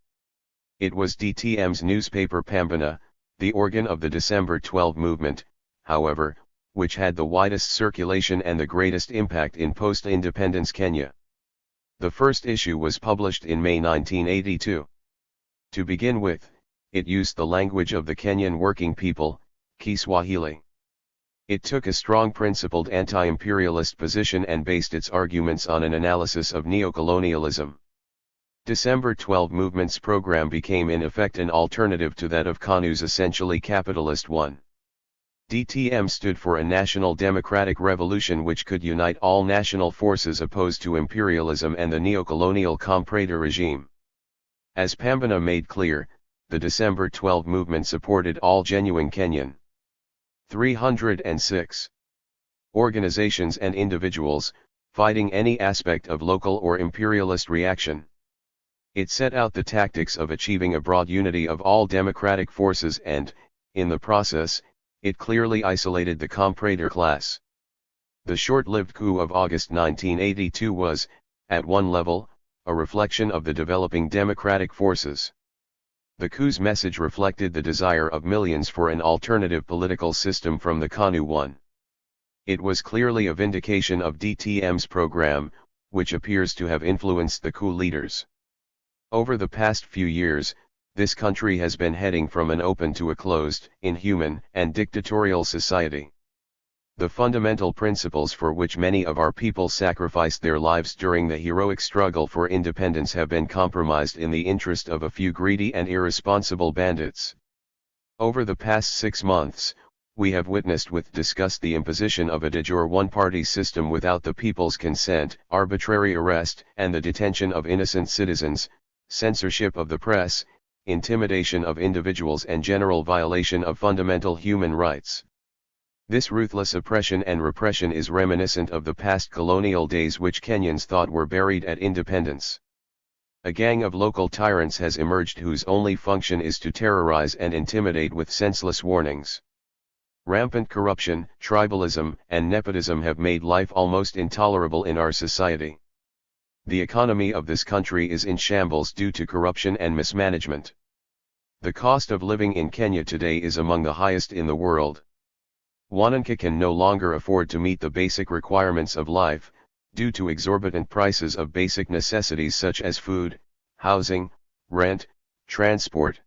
It was DTM's newspaper Pambana, the organ of the December 12 movement, however, which had the widest circulation and the greatest impact in post-independence Kenya. The first issue was published in May 1982. To begin with, it used the language of the Kenyan working people, Kiswahili. It took a strong principled anti-imperialist position and based its arguments on an analysis of neocolonialism. December 12 movement's program became in effect an alternative to that of KANU's essentially capitalist one. DTM stood for a national democratic revolution which could unite all national forces opposed to imperialism and the neocolonial comprador regime. As Pambana made clear, the December 12 movement supported all genuine Kenyan. 306. Organizations and individuals, fighting any aspect of local or imperialist reaction. It set out the tactics of achieving a broad unity of all democratic forces and, in the process, it clearly isolated the comprador class. The short-lived coup of August 1982 was, at one level, a reflection of the developing democratic forces. The coup's message reflected the desire of millions for an alternative political system from the KANU one. It was clearly a vindication of DTM's program, which appears to have influenced the coup leaders. Over the past few years, this country has been heading from an open to a closed, inhuman, and dictatorial society. The fundamental principles for which many of our people sacrificed their lives during the heroic struggle for independence have been compromised in the interest of a few greedy and irresponsible bandits. Over the past 6 months, we have witnessed with disgust the imposition of a de jure one-party system without the people's consent, arbitrary arrest and the detention of innocent citizens, censorship of the press, intimidation of individuals and general violation of fundamental human rights. This ruthless oppression and repression is reminiscent of the past colonial days which Kenyans thought were buried at independence. A gang of local tyrants has emerged whose only function is to terrorize and intimidate with senseless warnings. Rampant corruption, tribalism, and nepotism have made life almost intolerable in our society. The economy of this country is in shambles due to corruption and mismanagement. The cost of living in Kenya today is among the highest in the world. Wananchi can no longer afford to meet the basic requirements of life, due to exorbitant prices of basic necessities such as food, housing, rent, transport.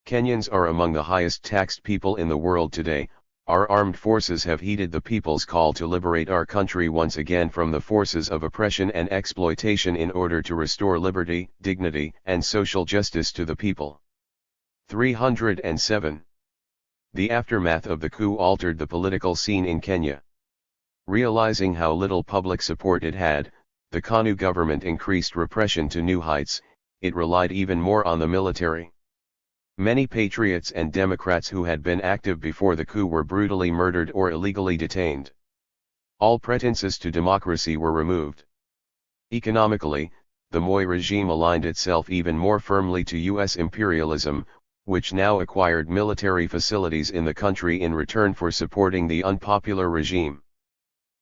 Kenyans are among the highest taxed people in the world today. Our armed forces have heeded the people's call to liberate our country once again from the forces of oppression and exploitation in order to restore liberty, dignity, and social justice to the people. 307. The aftermath of the coup altered the political scene in Kenya. Realizing how little public support it had, the KANU government increased repression to new heights. It relied even more on the military. Many patriots and Democrats who had been active before the coup were brutally murdered or illegally detained. All pretenses to democracy were removed. Economically, the Moi regime aligned itself even more firmly to U.S. imperialism, which now acquired military facilities in the country in return for supporting the unpopular regime.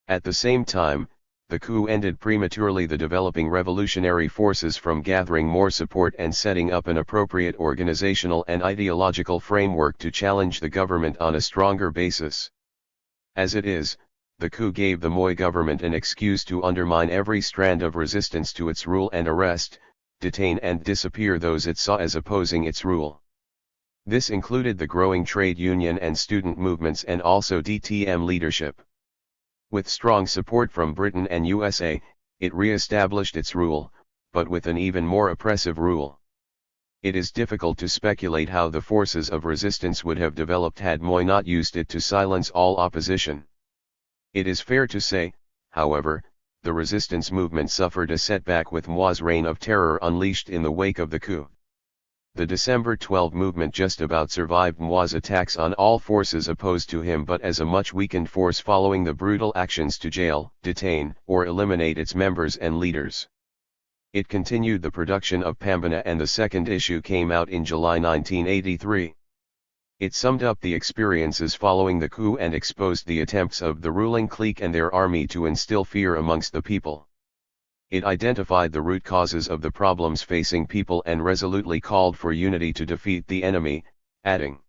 At the same time, the coup ended prematurely the developing revolutionary forces from gathering more support and setting up an appropriate organizational and ideological framework to challenge the government on a stronger basis. As it is, the coup gave the Moi government an excuse to undermine every strand of resistance to its rule and arrest, detain and disappear those it saw as opposing its rule. This included the growing trade union and student movements and also DTM leadership. With strong support from Britain and USA, it re-established its rule, but with an even more oppressive rule. It is difficult to speculate how the forces of resistance would have developed had Moi not used it to silence all opposition. It is fair to say, however, the resistance movement suffered a setback with Moi's reign of terror unleashed in the wake of the coup. The December 12 movement just about survived Moi's attacks on all forces opposed to him, but as a much weakened force following the brutal actions to jail, detain, or eliminate its members and leaders. It continued the production of Pambana, and the second issue came out in July 1983. It summed up the experiences following the coup and exposed the attempts of the ruling clique and their army to instill fear amongst the people. It identified the root causes of the problems facing people and resolutely called for unity to defeat the enemy, adding,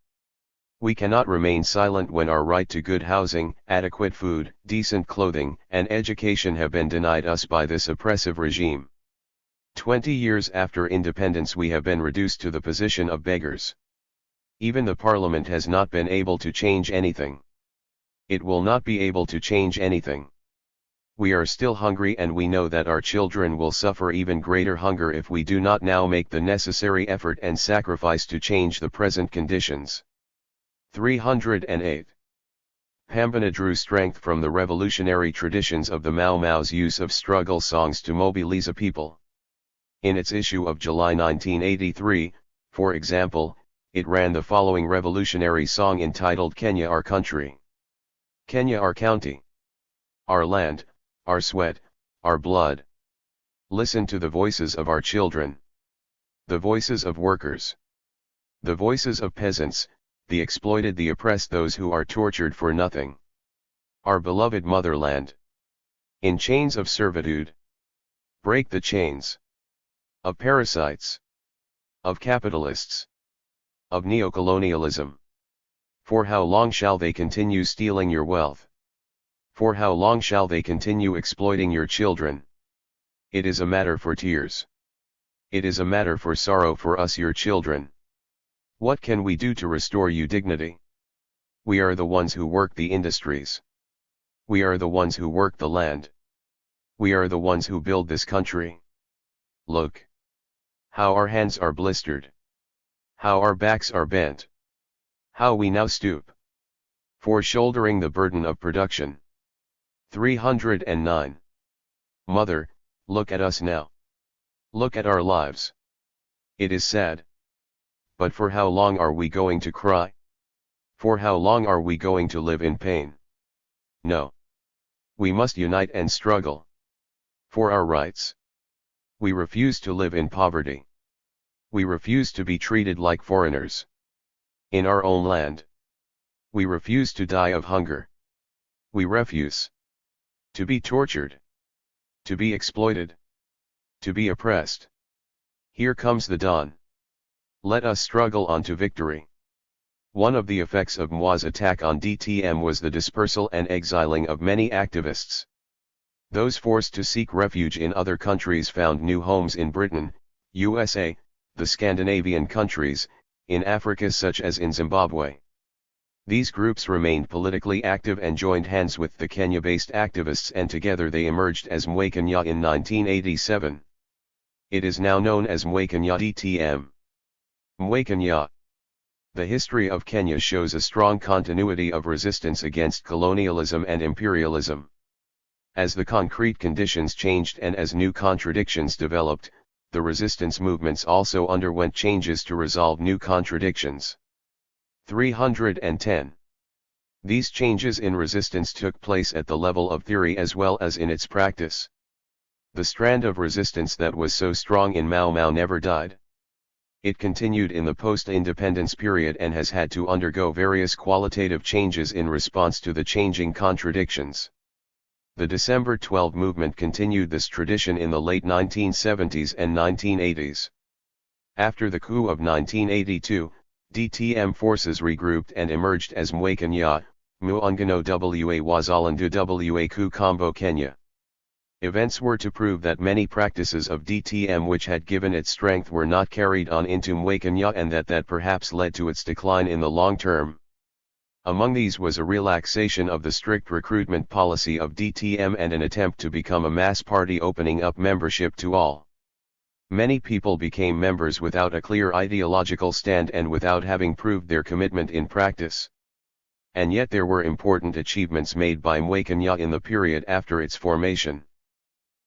"We cannot remain silent when our right to good housing, adequate food, decent clothing, and education have been denied us by this oppressive regime. 20 years after independence we have been reduced to the position of beggars. Even the parliament has not been able to change anything. It will not be able to change anything. We are still hungry, and we know that our children will suffer even greater hunger if we do not now make the necessary effort and sacrifice to change the present conditions." 308. Pambana drew strength from the revolutionary traditions of the Mau Mau's use of struggle songs to mobilize a people. In its issue of July 1983, for example, it ran the following revolutionary song entitled "Kenya Our Country." Kenya our county. Our land, our sweat, our blood. Listen to the voices of our children. The voices of workers. The voices of peasants, the exploited, the oppressed, those who are tortured for nothing. Our beloved motherland. In chains of servitude. Break the chains. Of parasites. Of capitalists. Of neocolonialism. For how long shall they continue stealing your wealth? For how long shall they continue exploiting your children? It is a matter for tears. It is a matter for sorrow for us, your children. What can we do to restore you dignity? We are the ones who work the industries. We are the ones who work the land. We are the ones who build this country. Look. How our hands are blistered. How our backs are bent. How we now stoop. For shouldering the burden of production. 309. Mother, look at us now. Look at our lives. It is sad. But for how long are we going to cry? For how long are we going to live in pain? No. We must unite and struggle. For our rights. We refuse to live in poverty. We refuse to be treated like foreigners. In our own land. We refuse to die of hunger. We refuse to be tortured. To be exploited. To be oppressed. Here comes the dawn. Let us struggle on to victory. One of the effects of Moi's attack on DTM was the dispersal and exiling of many activists. Those forced to seek refuge in other countries found new homes in Britain, USA, the Scandinavian countries, in Africa such as in Zimbabwe. These groups remained politically active and joined hands with the Kenya-based activists, and together they emerged as Mwekenya in 1987. It is now known as Mwekenya DTM. Mwekenya. The history of Kenya shows a strong continuity of resistance against colonialism and imperialism. As the concrete conditions changed and as new contradictions developed, the resistance movements also underwent changes to resolve new contradictions. 310. These changes in resistance took place at the level of theory as well as in its practice. The strand of resistance that was so strong in Mau Mau never died. It continued in the post-independence period and has had to undergo various qualitative changes in response to the changing contradictions. The December 12 movement continued this tradition in the late 1970s and 1980s. After the coup of 1982, DTM forces regrouped and emerged as Mwe Kenya, Muungano wa Wazalendo wa Ku Combo Kenya. Events were to prove that many practices of DTM which had given it strength were not carried on into Mwe Kenya and that perhaps led to its decline in the long term. Among these was a relaxation of the strict recruitment policy of DTM and an attempt to become a mass party opening up membership to all. Many people became members without a clear ideological stand and without having proved their commitment in practice. And yet there were important achievements made by Mwe Kenya in the period after its formation.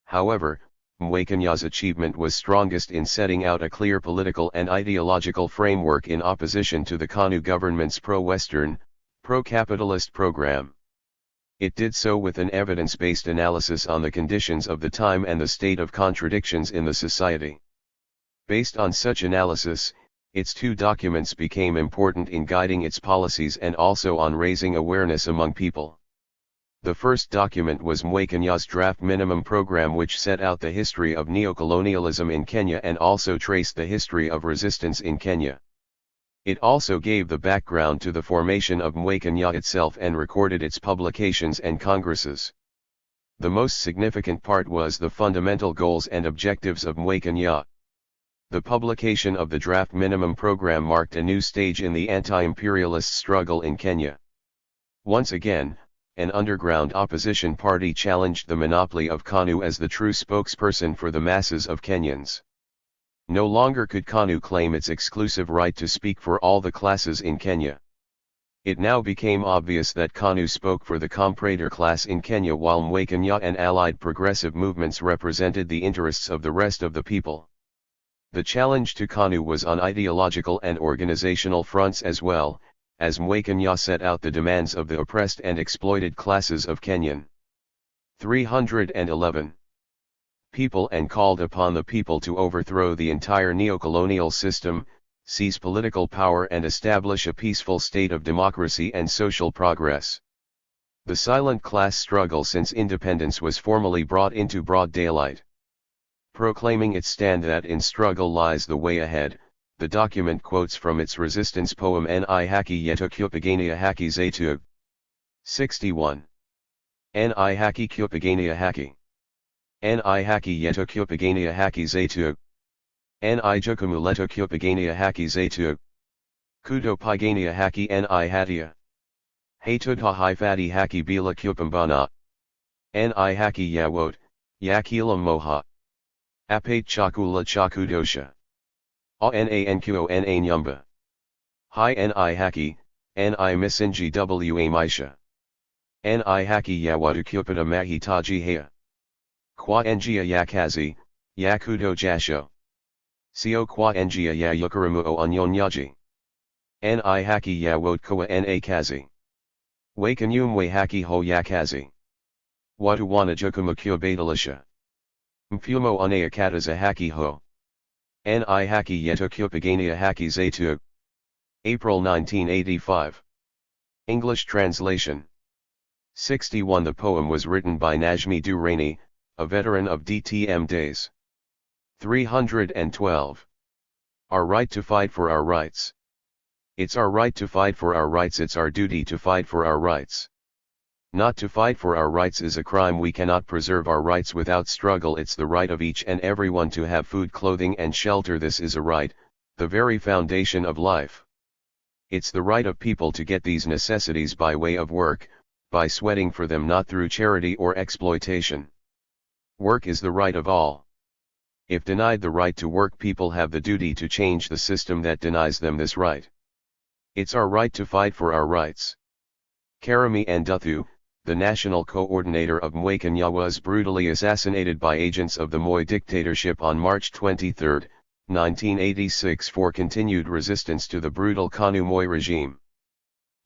However, Mwe Kenya's achievement was strongest in setting out a clear political and ideological framework in opposition to the KANU government's pro-Western, pro-capitalist program. It did so with an evidence-based analysis on the conditions of the time and the state of contradictions in the society. Based on such analysis, its two documents became important in guiding its policies and also on raising awareness among people. The first document was Mwe Kenya's Draft Minimum Program, which set out the history of neocolonialism in Kenya and also traced the history of resistance in Kenya. It also gave the background to the formation of Mwe Kenya itself and recorded its publications and congresses. The most significant part was the fundamental goals and objectives of Mwe Kenya. The publication of the Draft Minimum Program marked a new stage in the anti-imperialist struggle in Kenya. Once again, an underground opposition party challenged the monopoly of KANU as the true spokesperson for the masses of Kenyans. No longer could KANU claim its exclusive right to speak for all the classes in Kenya. It now became obvious that KANU spoke for the comprador class in Kenya while Mwe Kenya and allied progressive movements represented the interests of the rest of the people. The challenge to KANU was on ideological and organizational fronts as well, as Mwe Kenya set out the demands of the oppressed and exploited classes of Kenyan. 311. People and called upon the people to overthrow the entire neocolonial system, seize political power and establish a peaceful state of democracy and social progress. The silent class struggle since independence was formally brought into broad daylight. Proclaiming its stand that in struggle lies the way ahead, the document quotes from its resistance poem Ni Haki Yeto Kupigania Haki Zaytug. 61. Ni Haki Kupigania Haki. Ni Haki Yeto Kupigania Haki Zaytug. Ni Jukumuleto Kupigania Haki Zaytug. Kudo Pigania Haki Ni Hatia. Hatudha Hifadi Haki Bila Kupambana. Ni Haki Yawot, Yakila Moha. Apate Chakula Chakudosha. Ananko na Nyumba. Hi Ni Haki, Ni Misinji Wa Maisha. Ni Haki Yawadu Kupita Mahitaji Hea. Kwa Njia Yakazi, Yakudo Jasho. Sio Kwa Njia ya Yukaramu o Anyonyaji. Ni Haki Yawot Kwa Na Kazi. Wakanyumwe Haki Ho Yakazi. Watu wana Jukumakyo Badalisha. Mfumo Anayakataza Haki Ho. Ni Haki Yeto Kupigania Haki Zaytug. April 1985. English translation. 61. The poem was written by Najmi Durrani, a veteran of DTM days. 312. Our right to fight for our rights. It's our right to fight for our rights, it's our duty to fight for our rights. Not to fight for our rights is a crime. We cannot preserve our rights without struggle. It's the right of each and everyone to have food, clothing and shelter. This is a right, the very foundation of life. It's the right of people to get these necessities by way of work, by sweating for them, not through charity or exploitation. Work is the right of all. If denied the right to work, people have the duty to change the system that denies them this right. It's our right to fight for our rights. Karami Nduthu, the national coordinator of Mwe Kenya, was brutally assassinated by agents of the Moi dictatorship on March 23, 1986 for continued resistance to the brutal KANU Moi regime.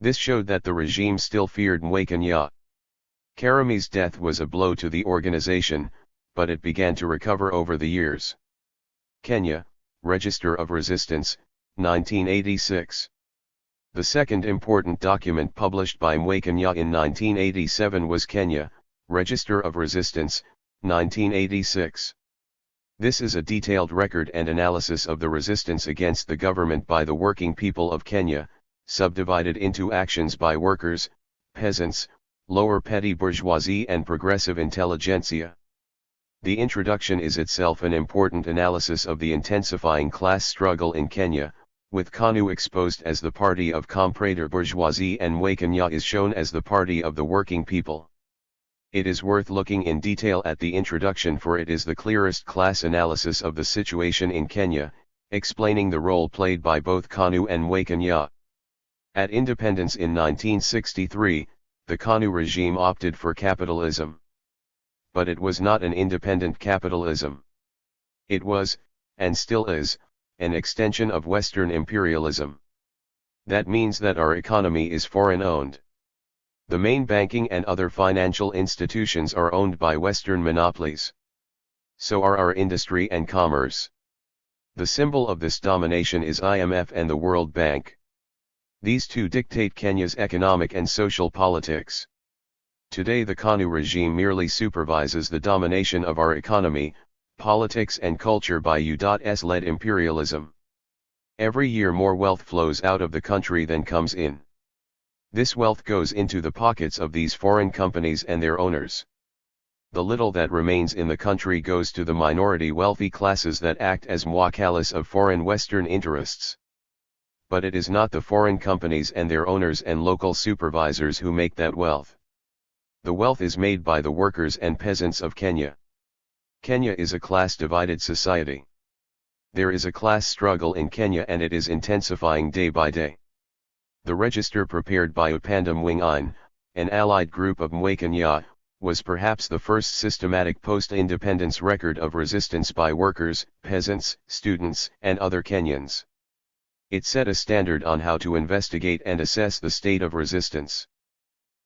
This showed that the regime still feared Mwe Kenya. Karami's death was a blow to the organization, but it began to recover over the years. Kenya, Register of Resistance, 1986. The second important document published by Mwe Kenya in 1987 was Kenya, Register of Resistance, 1986. This is a detailed record and analysis of the resistance against the government by the working people of Kenya, subdivided into actions by workers, peasants, lower petty bourgeoisie and progressive intelligentsia. The introduction is itself an important analysis of the intensifying class struggle in Kenya, with KANU exposed as the party of comprador bourgeoisie and Mwe Kenya is shown as the party of the working people. It is worth looking in detail at the introduction, for it is the clearest class analysis of the situation in Kenya, explaining the role played by both KANU and Mwe Kenya. At independence in 1963, the KANU regime opted for capitalism. But it was not an independent capitalism. It was, and still is, an extension of Western imperialism. That means that our economy is foreign-owned. The main banking and other financial institutions are owned by Western monopolies. So are our industry and commerce. The symbol of this domination is IMF and the World Bank. These two dictate Kenya's economic and social politics. Today the KANU regime merely supervises the domination of our economy, politics and culture by U.S.-led imperialism. Every year more wealth flows out of the country than comes in. This wealth goes into the pockets of these foreign companies and their owners. The little that remains in the country goes to the minority wealthy classes that act as mwakalis of foreign Western interests. But it is not the foreign companies and their owners and local supervisors who make that wealth. The wealth is made by the workers and peasants of Kenya. Kenya is a class-divided society. There is a class struggle in Kenya and it is intensifying day by day. The register prepared by Upanda Mwingine, an allied group of Mwe Kenya, was perhaps the first systematic post-independence record of resistance by workers, peasants, students, and other Kenyans. It set a standard on how to investigate and assess the state of resistance.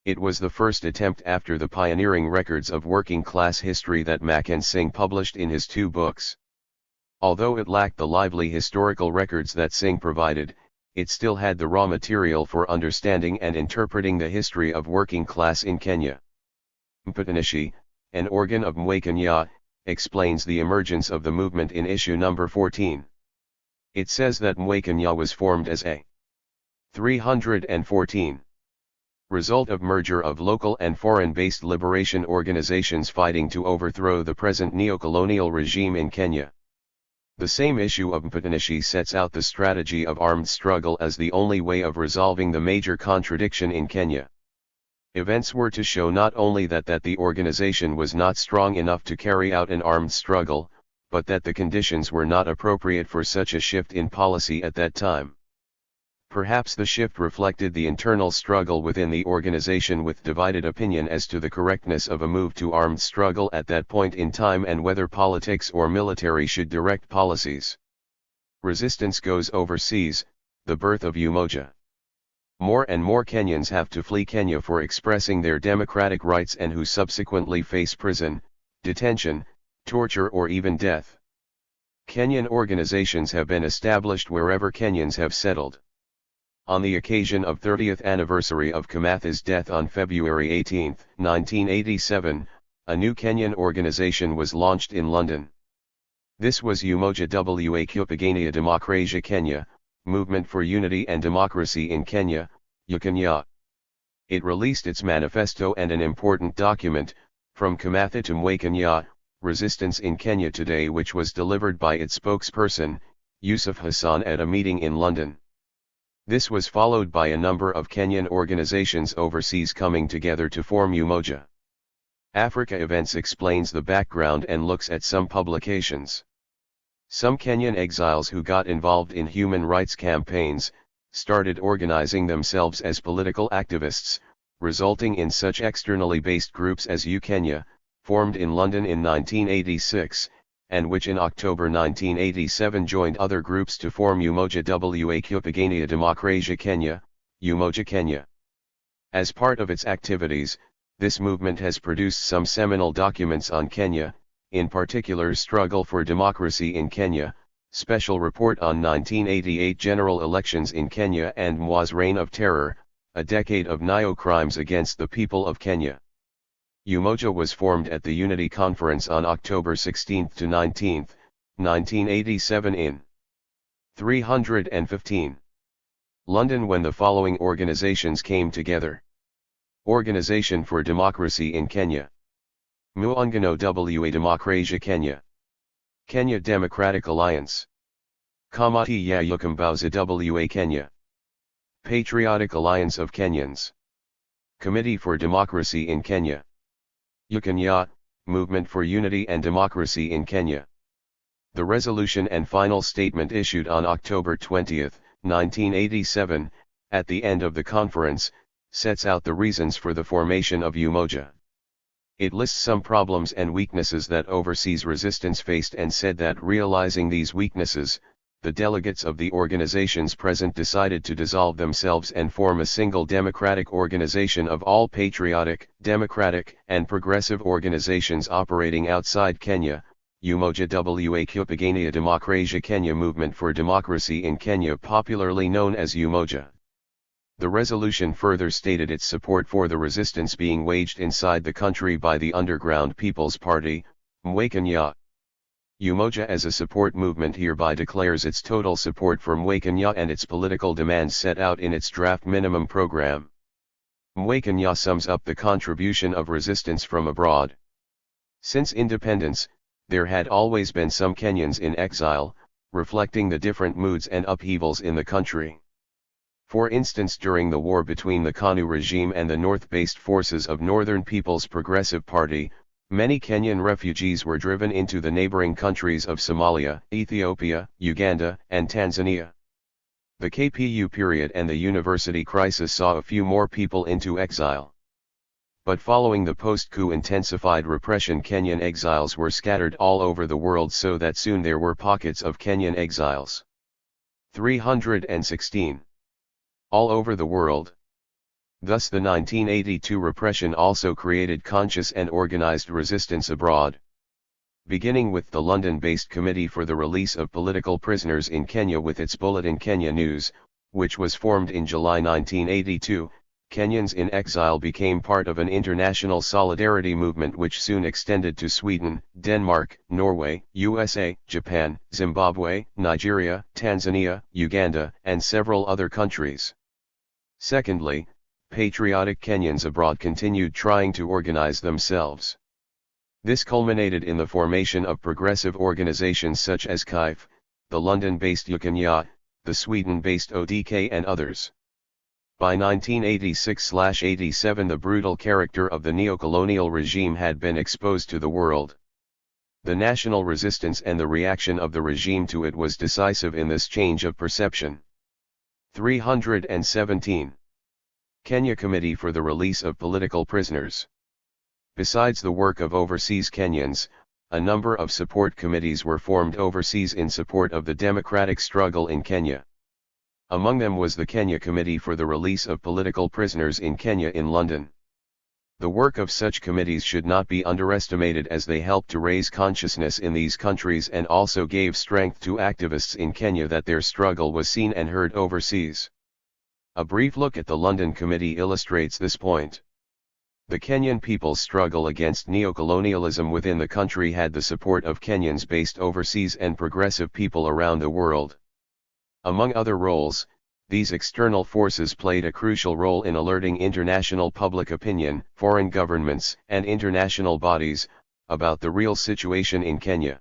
It was the first attempt after the pioneering records of working class history that Makan Singh published in his two books. Although it lacked the lively historical records that Singh provided, it still had the raw material for understanding and interpreting the history of working class in Kenya. Mpatanishi, an organ of Mwe Kenya, explains the emergence of the movement in issue number 14. It says that Mwe Kenya was formed as a 314 result of merger of local and foreign-based liberation organizations fighting to overthrow the present neo-colonial regime in Kenya. The same issue of Mpatanishi sets out the strategy of armed struggle as the only way of resolving the major contradiction in Kenya. Events were to show not only that the organization was not strong enough to carry out an armed struggle, but that the conditions were not appropriate for such a shift in policy at that time. Perhaps the shift reflected the internal struggle within the organization with divided opinion as to the correctness of a move to armed struggle at that point in time and whether politics or military should direct policies. Resistance goes overseas, the birth of Umoja. More and more Kenyans have to flee Kenya for expressing their democratic rights and who subsequently face prison, detention, torture or even death. Kenyan organizations have been established wherever Kenyans have settled. On the occasion of 30th anniversary of Kimatha's death on February 18, 1987, a new Kenyan organization was launched in London. This was Umoja wa Kupigania Demokrasia Kenya, Movement for Unity and Democracy in Kenya, UKenya. It released its manifesto and an important document, From Kimatha to Mwe Kenya, Resistance in Kenya Today, which was delivered by its spokesperson, Yusuf Hassan, at a meeting in London. This was followed by a number of Kenyan organizations overseas coming together to form Umoja. Africa Events explains the background and looks at some publications. Some Kenyan exiles who got involved in human rights campaigns, started organizing themselves as political activists, resulting in such externally based groups as U-Kenya, formed in London in 1986, and which in October 1987 joined other groups to form Umoja wa Kupigania Demokrasia Kenya, Umoja Kenya. As part of its activities, this movement has produced some seminal documents on Kenya, in particular Struggle for Democracy in Kenya, Special Report on 1988 General Elections in Kenya and Mwa's Reign of Terror, a decade of neo-crimes against the people of Kenya. Umoja was formed at the Unity Conference on October 16 to 19, 1987 in 315 London when the following organizations came together. Organization for Democracy in Kenya. Muungano wa Demokrasia Kenya. Kenya Democratic Alliance. Kamati ya Ukombozi wa Kenya. Patriotic Alliance of Kenyans. Committee for Democracy in Kenya. UKENYA, Movement for Unity and Democracy in Kenya. The resolution and final statement issued on October 20, 1987, at the end of the conference, sets out the reasons for the formation of Umoja. It lists some problems and weaknesses that overseas resistance faced and said that realizing these weaknesses, the delegates of the organizations present decided to dissolve themselves and form a single democratic organization of all patriotic, democratic, and progressive organizations operating outside Kenya, Umoja wa Kupigania Demokrasia Kenya Movement for Democracy in Kenya, popularly known as Umoja. The resolution further stated its support for the resistance being waged inside the country by the Underground People's Party, Mwekenya. Umoja as a support movement hereby declares its total support for Mwekenya and its political demands set out in its draft minimum program. Mwekenya sums up the contribution of resistance from abroad. Since independence, there had always been some Kenyans in exile, reflecting the different moods and upheavals in the country. For instance, during the war between the KANU regime and the north-based forces of Northern People's Progressive Party, many Kenyan refugees were driven into the neighboring countries of Somalia, Ethiopia, Uganda, and Tanzania. The KPU period and the university crisis saw a few more people into exile. But following the post-coup intensified repression, Kenyan exiles were scattered all over the world so that soon there were pockets of Kenyan exiles. 316. All over the world. Thus the 1982 repression also created conscious and organized resistance abroad. Beginning with the London-based Committee for the Release of Political Prisoners in Kenya with its bulletin Kenya News, which was formed in July 1982, Kenyans in exile became part of an international solidarity movement which soon extended to Sweden, Denmark, Norway, USA, Japan, Zimbabwe, Nigeria, Tanzania, Uganda, and several other countries. Secondly, patriotic Kenyans abroad continued trying to organize themselves. This culminated in the formation of progressive organizations such as KIF, the London-based UKENYA, the Sweden-based ODK and others. By 1986-87 the brutal character of the neo-colonial regime had been exposed to the world. The national resistance and the reaction of the regime to it was decisive in this change of perception. 317. Kenya Committee for the Release of Political Prisoners. Besides the work of overseas Kenyans, a number of support committees were formed overseas in support of the democratic struggle in Kenya. Among them was the Kenya Committee for the Release of Political Prisoners in Kenya in London. The work of such committees should not be underestimated as they helped to raise consciousness in these countries and also gave strength to activists in Kenya that their struggle was seen and heard overseas. A brief look at the London Committee illustrates this point. The Kenyan people's struggle against neocolonialism within the country had the support of Kenyans based overseas and progressive people around the world. Among other roles, these external forces played a crucial role in alerting international public opinion, foreign governments, and international bodies about the real situation in Kenya.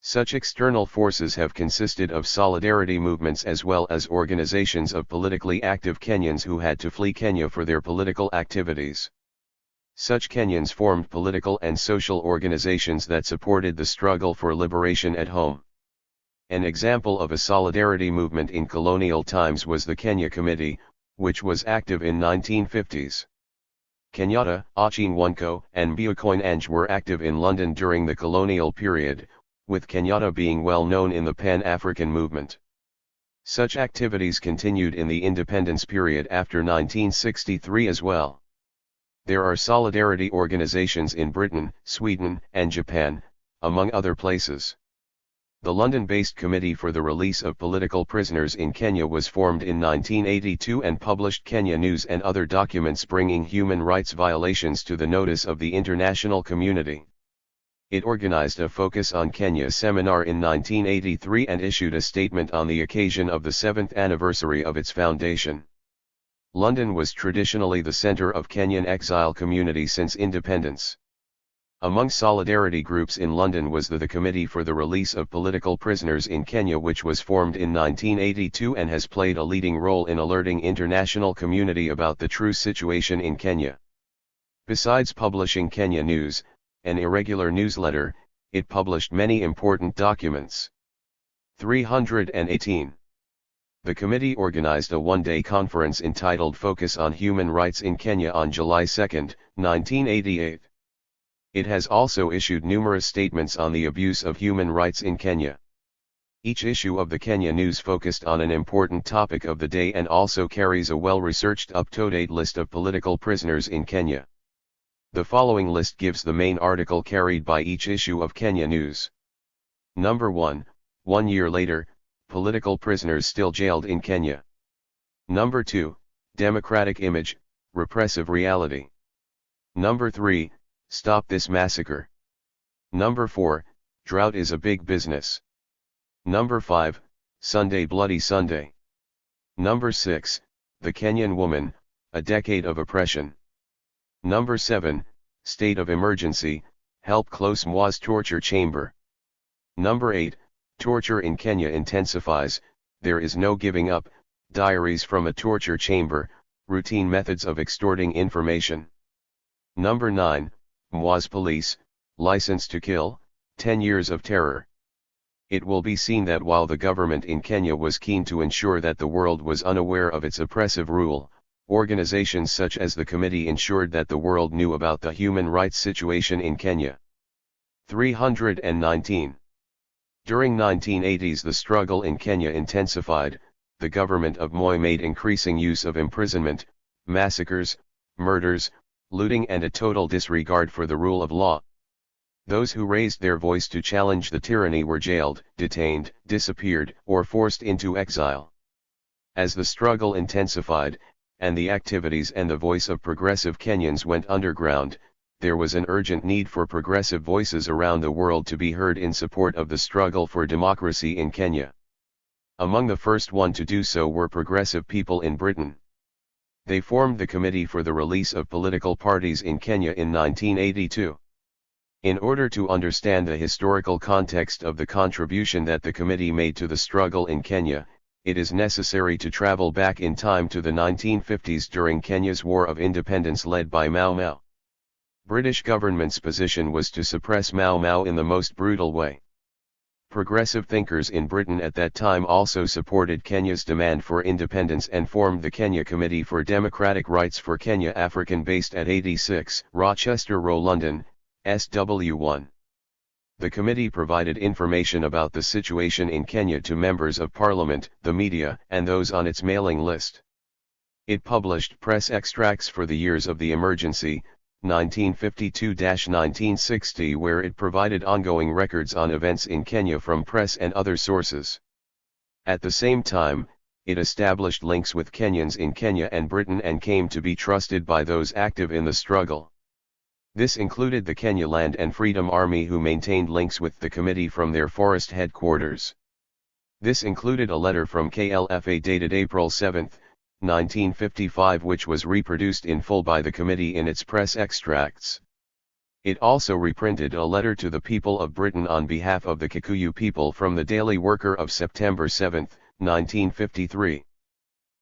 Such external forces have consisted of solidarity movements as well as organizations of politically active Kenyans who had to flee Kenya for their political activities. Such Kenyans formed political and social organizations that supported the struggle for liberation at home. An example of a solidarity movement in colonial times was the Kenya Committee, which was active in 1950s. Kenyatta, Ochieng Wanko, and Bukoinange were active in London during the colonial period, with Kenyatta being well known in the Pan-African movement. Such activities continued in the independence period after 1963 as well. There are solidarity organizations in Britain, Sweden, and Japan, among other places. The London-based Committee for the Release of Political Prisoners in Kenya was formed in 1982 and published Kenya News and other documents bringing human rights violations to the notice of the international community. It organized a Focus on Kenya seminar in 1983 and issued a statement on the occasion of the 7th anniversary of its foundation. London was traditionally the center of Kenyan exile community since independence. Among solidarity groups in London was the Committee for the Release of Political Prisoners in Kenya, which was formed in 1982 and has played a leading role in alerting international community about the true situation in Kenya. Besides publishing Kenya News, an irregular newsletter, it published many important documents. 318. The committee organized a one-day conference entitled Focus on Human Rights in Kenya on July 2, 1988. It has also issued numerous statements on the abuse of human rights in Kenya. Each issue of the Kenya News focused on an important topic of the day and also carries a well-researched up-to-date list of political prisoners in Kenya. The following list gives the main article carried by each issue of Kenya News. Number 1, 1 year later, political prisoners still jailed in Kenya. Number 2, democratic image, repressive reality. Number 3, stop this massacre. Number 4, drought is a big business. Number 5, Sunday Bloody Sunday. Number 6, the Kenyan woman, a decade of oppression. Number 7, state of emergency, help close Mwa's torture chamber. Number 8, torture in Kenya intensifies, there is no giving up, diaries from a torture chamber, routine methods of extorting information. Number 9, Mwa's police, license to kill, 10 years of terror. It will be seen that while the government in Kenya was keen to ensure that the world was unaware of its oppressive rule, organizations such as the committee ensured that the world knew about the human rights situation in Kenya. 319. During 1980s the struggle in Kenya intensified, the government of Moi made increasing use of imprisonment, massacres, murders, looting and a total disregard for the rule of law. Those who raised their voice to challenge the tyranny were jailed, detained, disappeared, or forced into exile. As the struggle intensified, and the activities and the voice of progressive Kenyans went underground, there was an urgent need for progressive voices around the world to be heard in support of the struggle for democracy in Kenya. Among the first one to do so were progressive people in Britain. They formed the Committee for the Release of Political Parties in Kenya in 1982. In order to understand the historical context of the contribution that the committee made to the struggle in Kenya, it is necessary to travel back in time to the 1950s during Kenya's War of Independence led by Mau Mau. British government's position was to suppress Mau Mau in the most brutal way. Progressive thinkers in Britain at that time also supported Kenya's demand for independence and formed the Kenya Committee for Democratic Rights for Kenya African based at 86 Rochester Row, London, SW1. The committee provided information about the situation in Kenya to members of parliament, the media, and those on its mailing list. It published press extracts for the years of the emergency, 1952-1960, where it provided ongoing records on events in Kenya from press and other sources. At the same time, it established links with Kenyans in Kenya and Britain and came to be trusted by those active in the struggle. This included the Kenya Land and Freedom Army, who maintained links with the committee from their forest headquarters. This included a letter from KLFA dated April 7, 1955, which was reproduced in full by the committee in its press extracts. It also reprinted a letter to the people of Britain on behalf of the Kikuyu people from the Daily Worker of September 7, 1953.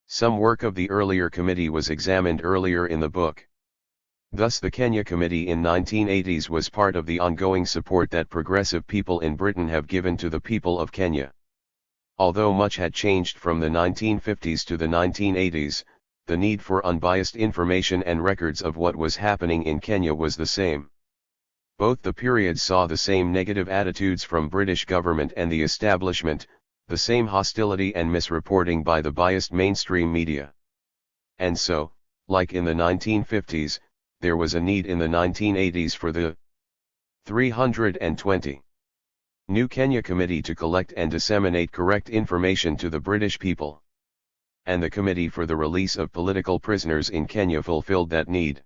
Some work of the earlier committee was examined earlier in the book. Thus the Kenya Committee in 1980s was part of the ongoing support that progressive people in Britain have given to the people of Kenya. Although much had changed from the 1950s to the 1980s, the need for unbiased information and records of what was happening in Kenya was the same. Both the periods saw the same negative attitudes from British government and the establishment, the same hostility and misreporting by the biased mainstream media. And so, like in the 1950s, there was a need in the 1980s for the 320 New Kenya Committee to collect and disseminate correct information to the British people. And the Committee for the Release of Political Prisoners in Kenya fulfilled that need.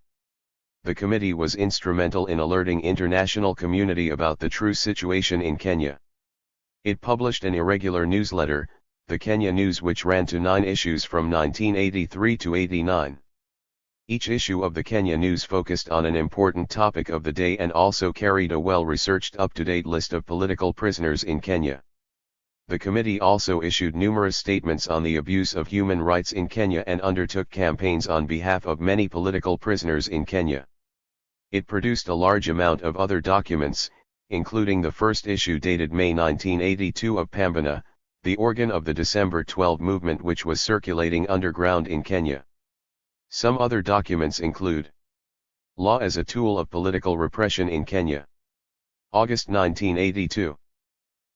The committee was instrumental in alerting international community about the true situation in Kenya. It published an irregular newsletter, the Kenya News, which ran to 9 issues from 1983 to 89. Each issue of the Kenya News focused on an important topic of the day and also carried a well-researched up-to-date list of political prisoners in Kenya. The committee also issued numerous statements on the abuse of human rights in Kenya and undertook campaigns on behalf of many political prisoners in Kenya. It produced a large amount of other documents, including the first issue dated May 1982 of Pambana, the organ of the December 12 movement, which was circulating underground in Kenya. Some other documents include Law as a Tool of Political Repression in Kenya. August 1982.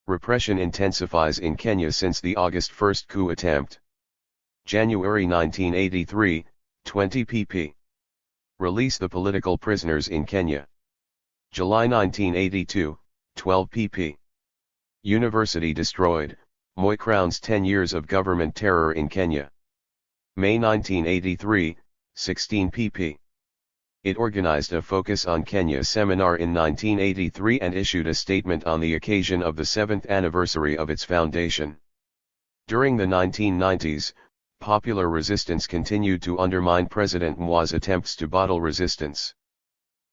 Repression intensifies in Kenya since the August 1 coup attempt. January 1983, 20 pp. Release the political prisoners in Kenya. July 1982, 12 pp. University destroyed, Moi crowns 10 years of government terror in Kenya. May 1983, 16 pp. It organized a Focus on Kenya seminar in 1983 and issued a statement on the occasion of the 7th anniversary of its foundation. During the 1990s, popular resistance continued to undermine President Mwa's attempts to bottle resistance.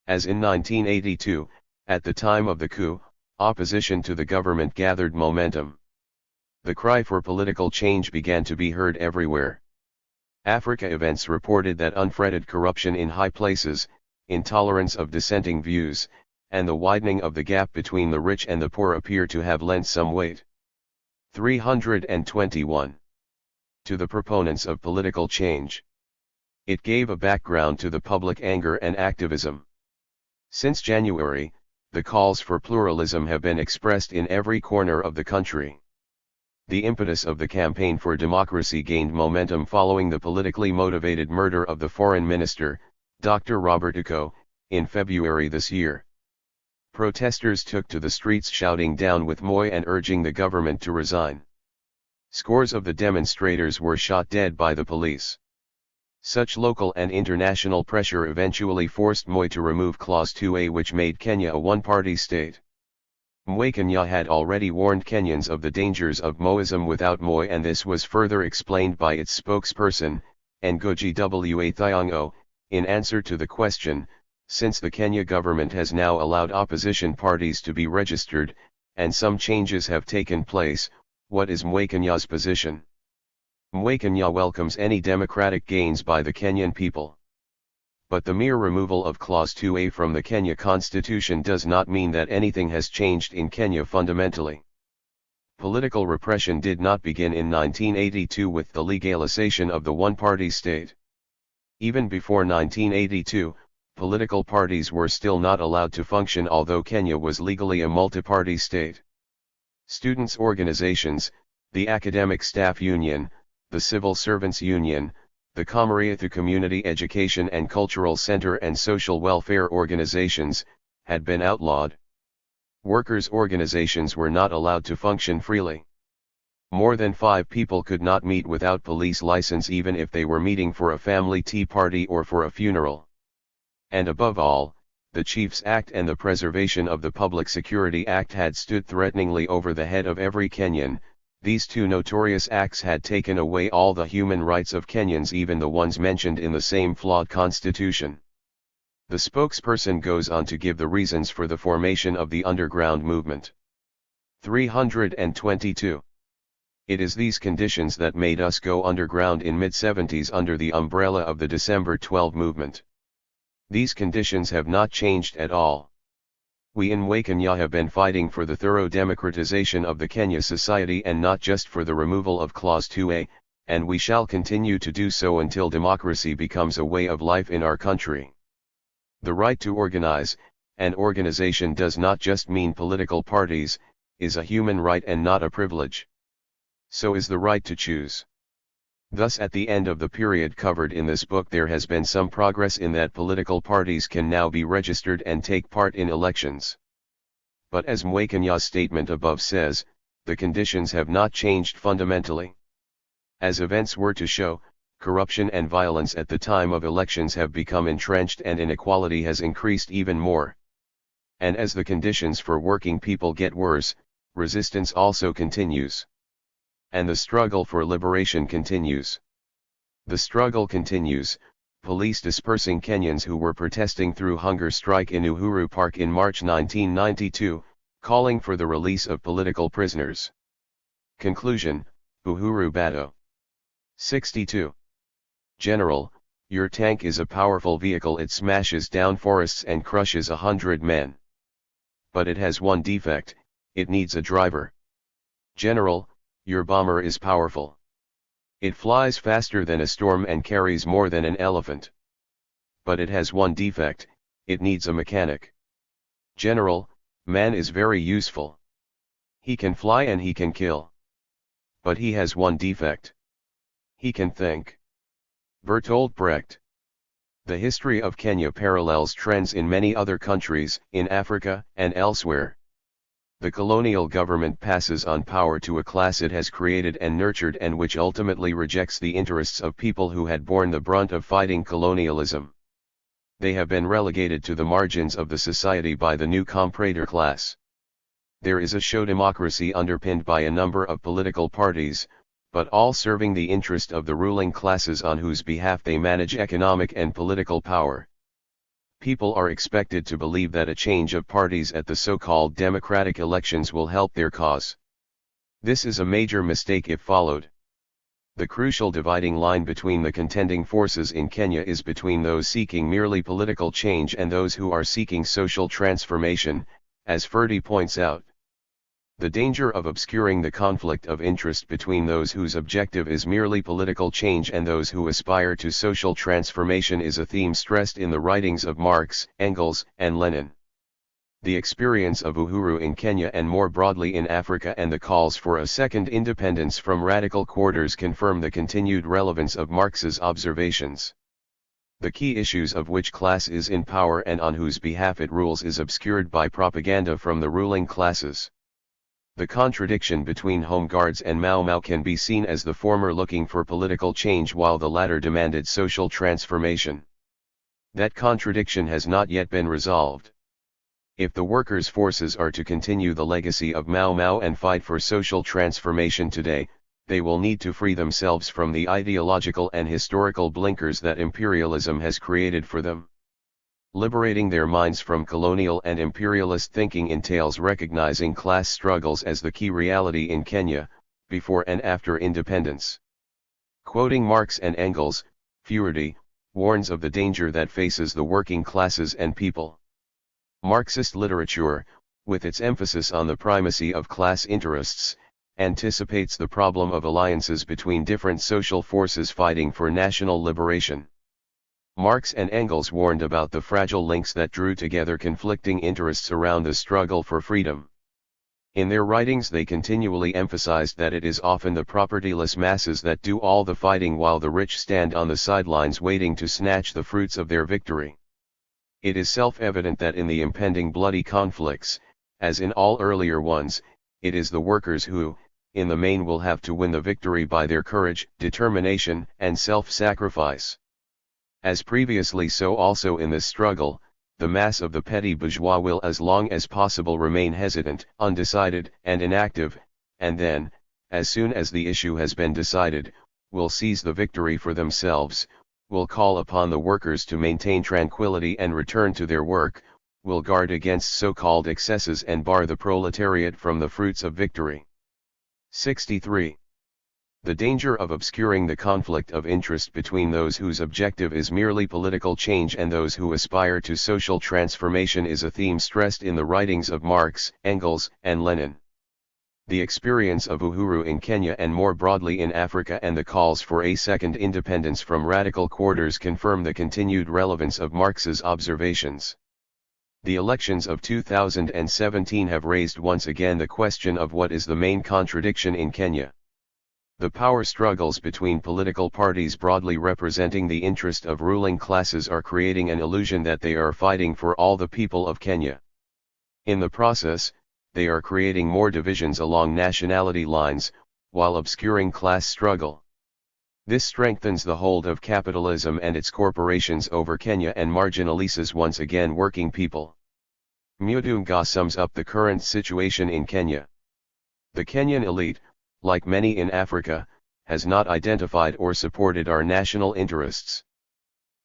As in 1982, at the time of the coup, opposition to the government gathered momentum. The cry for political change began to be heard everywhere. Africa Events reported that unfretted corruption in high places, intolerance of dissenting views, and the widening of the gap between the rich and the poor appear to have lent some weight. 321. To the proponents of political change. It gave a background to the public anger and activism. Since January, the calls for pluralism have been expressed in every corner of the country. The impetus of the campaign for democracy gained momentum following the politically motivated murder of the foreign minister, Dr. Robert Iko, in February this year. Protesters took to the streets shouting "Down with Moi" and urging the government to resign. Scores of the demonstrators were shot dead by the police. Such local and international pressure eventually forced Moi to remove Clause 2A, which made Kenya a one-party state. Mwai had already warned Kenyans of the dangers of Moism without Moi, and this was further explained by its spokesperson, Ngugi wa Thiong'o, in answer to the question, since the Kenya government has now allowed opposition parties to be registered, and some changes have taken place, what is Mwai's position? Mwai welcomes any democratic gains by the Kenyan people. But the mere removal of Clause 2A from the Kenya Constitution does not mean that anything has changed in Kenya fundamentally. Political repression did not begin in 1982 with the legalization of the one-party state. Even before 1982, political parties were still not allowed to function, although Kenya was legally a multi-party state. Students' organizations, the Academic Staff Union, the Civil Servants Union, the Kamariathu Community Education and Cultural Center and social welfare organizations, had been outlawed. Workers' organizations were not allowed to function freely. More than 5 people could not meet without police license, even if they were meeting for a family tea party or for a funeral. And above all, the Chiefs Act and the Preservation of the Public Security Act had stood threateningly over the head of every Kenyan. These two notorious acts had taken away all the human rights of Kenyans, even the ones mentioned in the same flawed constitution. The spokesperson goes on to give the reasons for the formation of the underground movement. 322. It is these conditions that made us go underground in mid-70s under the umbrella of the December 12 movement. These conditions have not changed at all. We in Kenya have been fighting for the thorough democratization of the Kenya society and not just for the removal of Clause 2A, and we shall continue to do so until democracy becomes a way of life in our country. The right to organize, and organization does not just mean political parties, is a human right and not a privilege. So is the right to choose. Thus at the end of the period covered in this book there has been some progress in that political parties can now be registered and take part in elections. But as Mwakenya's statement above says, the conditions have not changed fundamentally. As events were to show, corruption and violence at the time of elections have become entrenched and inequality has increased even more. And as the conditions for working people get worse, resistance also continues. And the struggle for liberation continues. The struggle continues, police dispersing Kenyans who were protesting through hunger strike in Uhuru Park in March 1992, calling for the release of political prisoners. Conclusion, Uhuru Bado. 62. General, your tank is a powerful vehicle. It smashes down forests and crushes 100 men. But it has one defect, it needs a driver. General, your bomber is powerful. It flies faster than a storm and carries more than an elephant. But it has one defect, it needs a mechanic. General, man is very useful. He can fly and he can kill. But he has one defect. He can think. Bertolt Brecht. The history of Kenya parallels trends in many other countries, in Africa and elsewhere. The colonial government passes on power to a class it has created and nurtured and which ultimately rejects the interests of people who had borne the brunt of fighting colonialism. They have been relegated to the margins of the society by the new comprador class. There is a show democracy underpinned by a number of political parties, but all serving the interest of the ruling classes on whose behalf they manage economic and political power. People are expected to believe that a change of parties at the so-called democratic elections will help their cause. This is a major mistake if followed. The crucial dividing line between the contending forces in Kenya is between those seeking merely political change and those who are seeking social transformation, as Ferdy points out. The danger of obscuring the conflict of interest between those whose objective is merely political change and those who aspire to social transformation is a theme stressed in the writings of Marx, Engels, and Lenin. The experience of Uhuru in Kenya and more broadly in Africa and the calls for a second independence from radical quarters confirm the continued relevance of Marx's observations. The key issues of which class is in power and on whose behalf it rules is obscured by propaganda from the ruling classes. The contradiction between Home Guards and Mau Mau can be seen as the former looking for political change while the latter demanded social transformation. That contradiction has not yet been resolved. If the workers' forces are to continue the legacy of Mau Mau and fight for social transformation today, they will need to free themselves from the ideological and historical blinkers that imperialism has created for them. Liberating their minds from colonial and imperialist thinking entails recognizing class struggles as the key reality in Kenya, before and after independence. Quoting Marx and Engels, Ferdy warns of the danger that faces the working classes and people. Marxist literature, with its emphasis on the primacy of class interests, anticipates the problem of alliances between different social forces fighting for national liberation. Marx and Engels warned about the fragile links that drew together conflicting interests around the struggle for freedom. In their writings they continually emphasized that it is often the propertyless masses that do all the fighting while the rich stand on the sidelines waiting to snatch the fruits of their victory. It is self-evident that in the impending bloody conflicts, as in all earlier ones, it is the workers who, in the main, will have to win the victory by their courage, determination, and self-sacrifice. As previously so also in this struggle, the mass of the petty bourgeois will as long as possible remain hesitant, undecided, and inactive, and then, as soon as the issue has been decided, will seize the victory for themselves, will call upon the workers to maintain tranquility and return to their work, will guard against so-called excesses and bar the proletariat from the fruits of victory. 63. The danger of obscuring the conflict of interest between those whose objective is merely political change and those who aspire to social transformation is a theme stressed in the writings of Marx, Engels, and Lenin. The experience of Uhuru in Kenya and more broadly in Africa and the calls for a second independence from radical quarters confirm the continued relevance of Marx's observations. The elections of 2017 have raised once again the question of what is the main contradiction in Kenya. The power struggles between political parties broadly representing the interest of ruling classes are creating an illusion that they are fighting for all the people of Kenya. In the process, they are creating more divisions along nationality lines, while obscuring class struggle. This strengthens the hold of capitalism and its corporations over Kenya and marginalizes once again working people. Mudunga sums up the current situation in Kenya. The Kenyan elite, like many in Africa, has not identified or supported our national interests.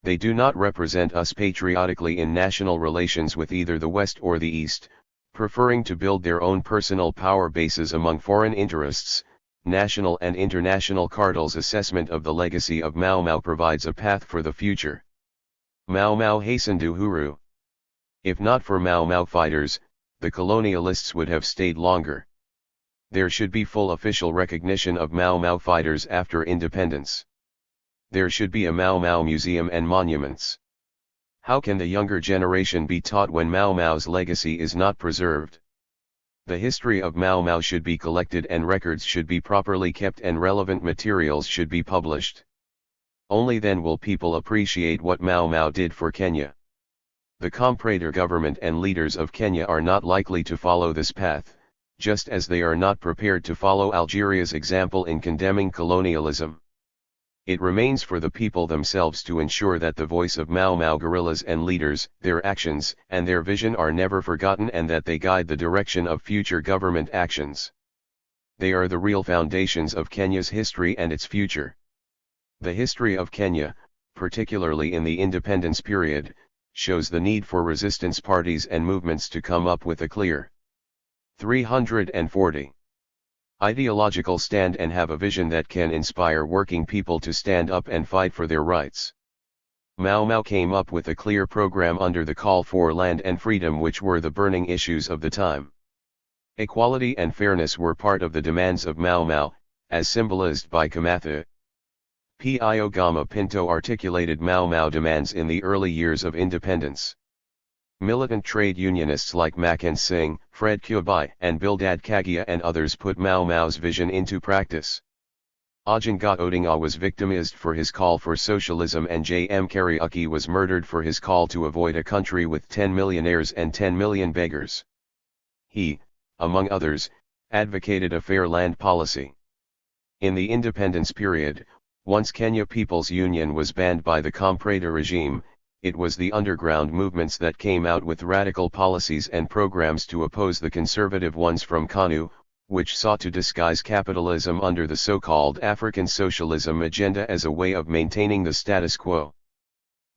They do not represent us patriotically in national relations with either the West or the East, preferring to build their own personal power bases among foreign interests. National and international cartels' assessment of the legacy of Mau Mau provides a path for the future. Mau Mau hastened Uhuru. If not for Mau Mau fighters, the colonialists would have stayed longer. There should be full official recognition of Mau Mau fighters after independence. There should be a Mau Mau museum and monuments. How can the younger generation be taught when Mau Mau's legacy is not preserved? The history of Mau Mau should be collected and records should be properly kept and relevant materials should be published. Only then will people appreciate what Mau Mau did for Kenya. The comprador government and leaders of Kenya are not likely to follow this path, just as they are not prepared to follow Algeria's example in condemning colonialism. It remains for the people themselves to ensure that the voice of Mau Mau guerrillas and leaders, their actions and their vision are never forgotten and that they guide the direction of future government actions. They are the real foundations of Kenya's history and its future. The history of Kenya, particularly in the independence period, shows the need for resistance parties and movements to come up with a clear 340. Ideological stand and have a vision that can inspire working people to stand up and fight for their rights. Mau Mau came up with a clear program under the call for land and freedom, which were the burning issues of the time. Equality and fairness were part of the demands of Mau Mau, as symbolized by Kamatha. Pio Gama Pinto articulated Mau Mau demands in the early years of independence. Militant trade unionists like Makan Singh, Fred Kubai and Bildad Kagia and others put Mau Mau's vision into practice. Ojenga Odinga was victimized for his call for socialism and J.M. Kariuki was murdered for his call to avoid a country with 10 millionaires and 10 million beggars. He, among others, advocated a fair land policy. In the independence period, once Kenya People's Union was banned by the comprador regime, it was the underground movements that came out with radical policies and programs to oppose the conservative ones from KANU, which sought to disguise capitalism under the so-called African socialism agenda as a way of maintaining the status quo.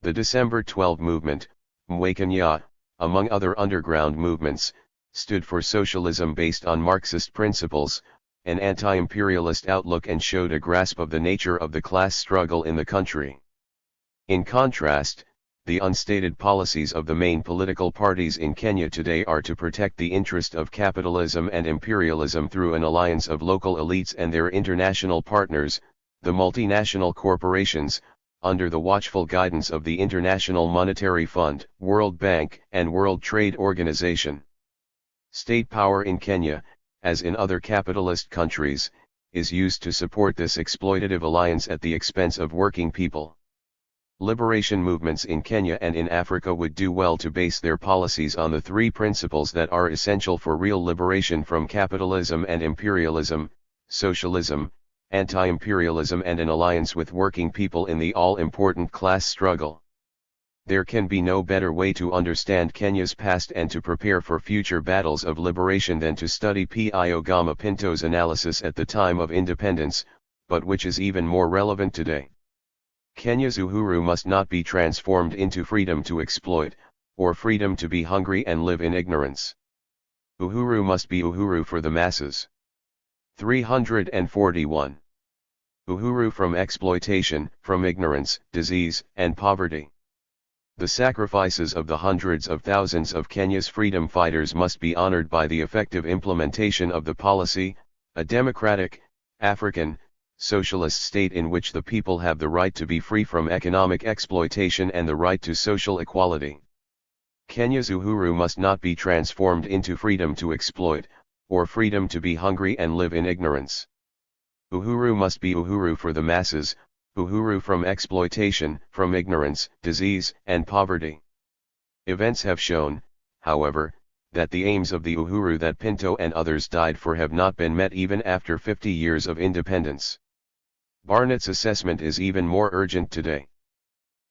The December 12 movement, Mwekenya, among other underground movements, stood for socialism based on Marxist principles, an anti-imperialist outlook and showed a grasp of the nature of the class struggle in the country. In contrast, the unstated policies of the main political parties in Kenya today are to protect the interest of capitalism and imperialism through an alliance of local elites and their international partners, the multinational corporations, under the watchful guidance of the International Monetary Fund, World Bank, and World Trade Organization. State power in Kenya, as in other capitalist countries, is used to support this exploitative alliance at the expense of working people. Liberation movements in Kenya and in Africa would do well to base their policies on the three principles that are essential for real liberation from capitalism and imperialism: socialism, anti-imperialism and an alliance with working people in the all-important class struggle. There can be no better way to understand Kenya's past and to prepare for future battles of liberation than to study Pio Gama Pinto's analysis at the time of independence, but which is even more relevant today. Kenya's Uhuru must not be transformed into freedom to exploit, or freedom to be hungry and live in ignorance. Uhuru must be Uhuru for the masses. 341. Uhuru from exploitation, from ignorance, disease, and poverty. The sacrifices of the hundreds of thousands of Kenya's freedom fighters must be honored by the effective implementation of the policy, a democratic, African, socialist state in which the people have the right to be free from economic exploitation and the right to social equality. Kenya's Uhuru must not be transformed into freedom to exploit, or freedom to be hungry and live in ignorance. Uhuru must be Uhuru for the masses, Uhuru from exploitation, from ignorance, disease, and poverty. Events have shown, however, that the aims of the Uhuru that Pinto and others died for have not been met even after 50 years of independence. Barnett's assessment is even more urgent today.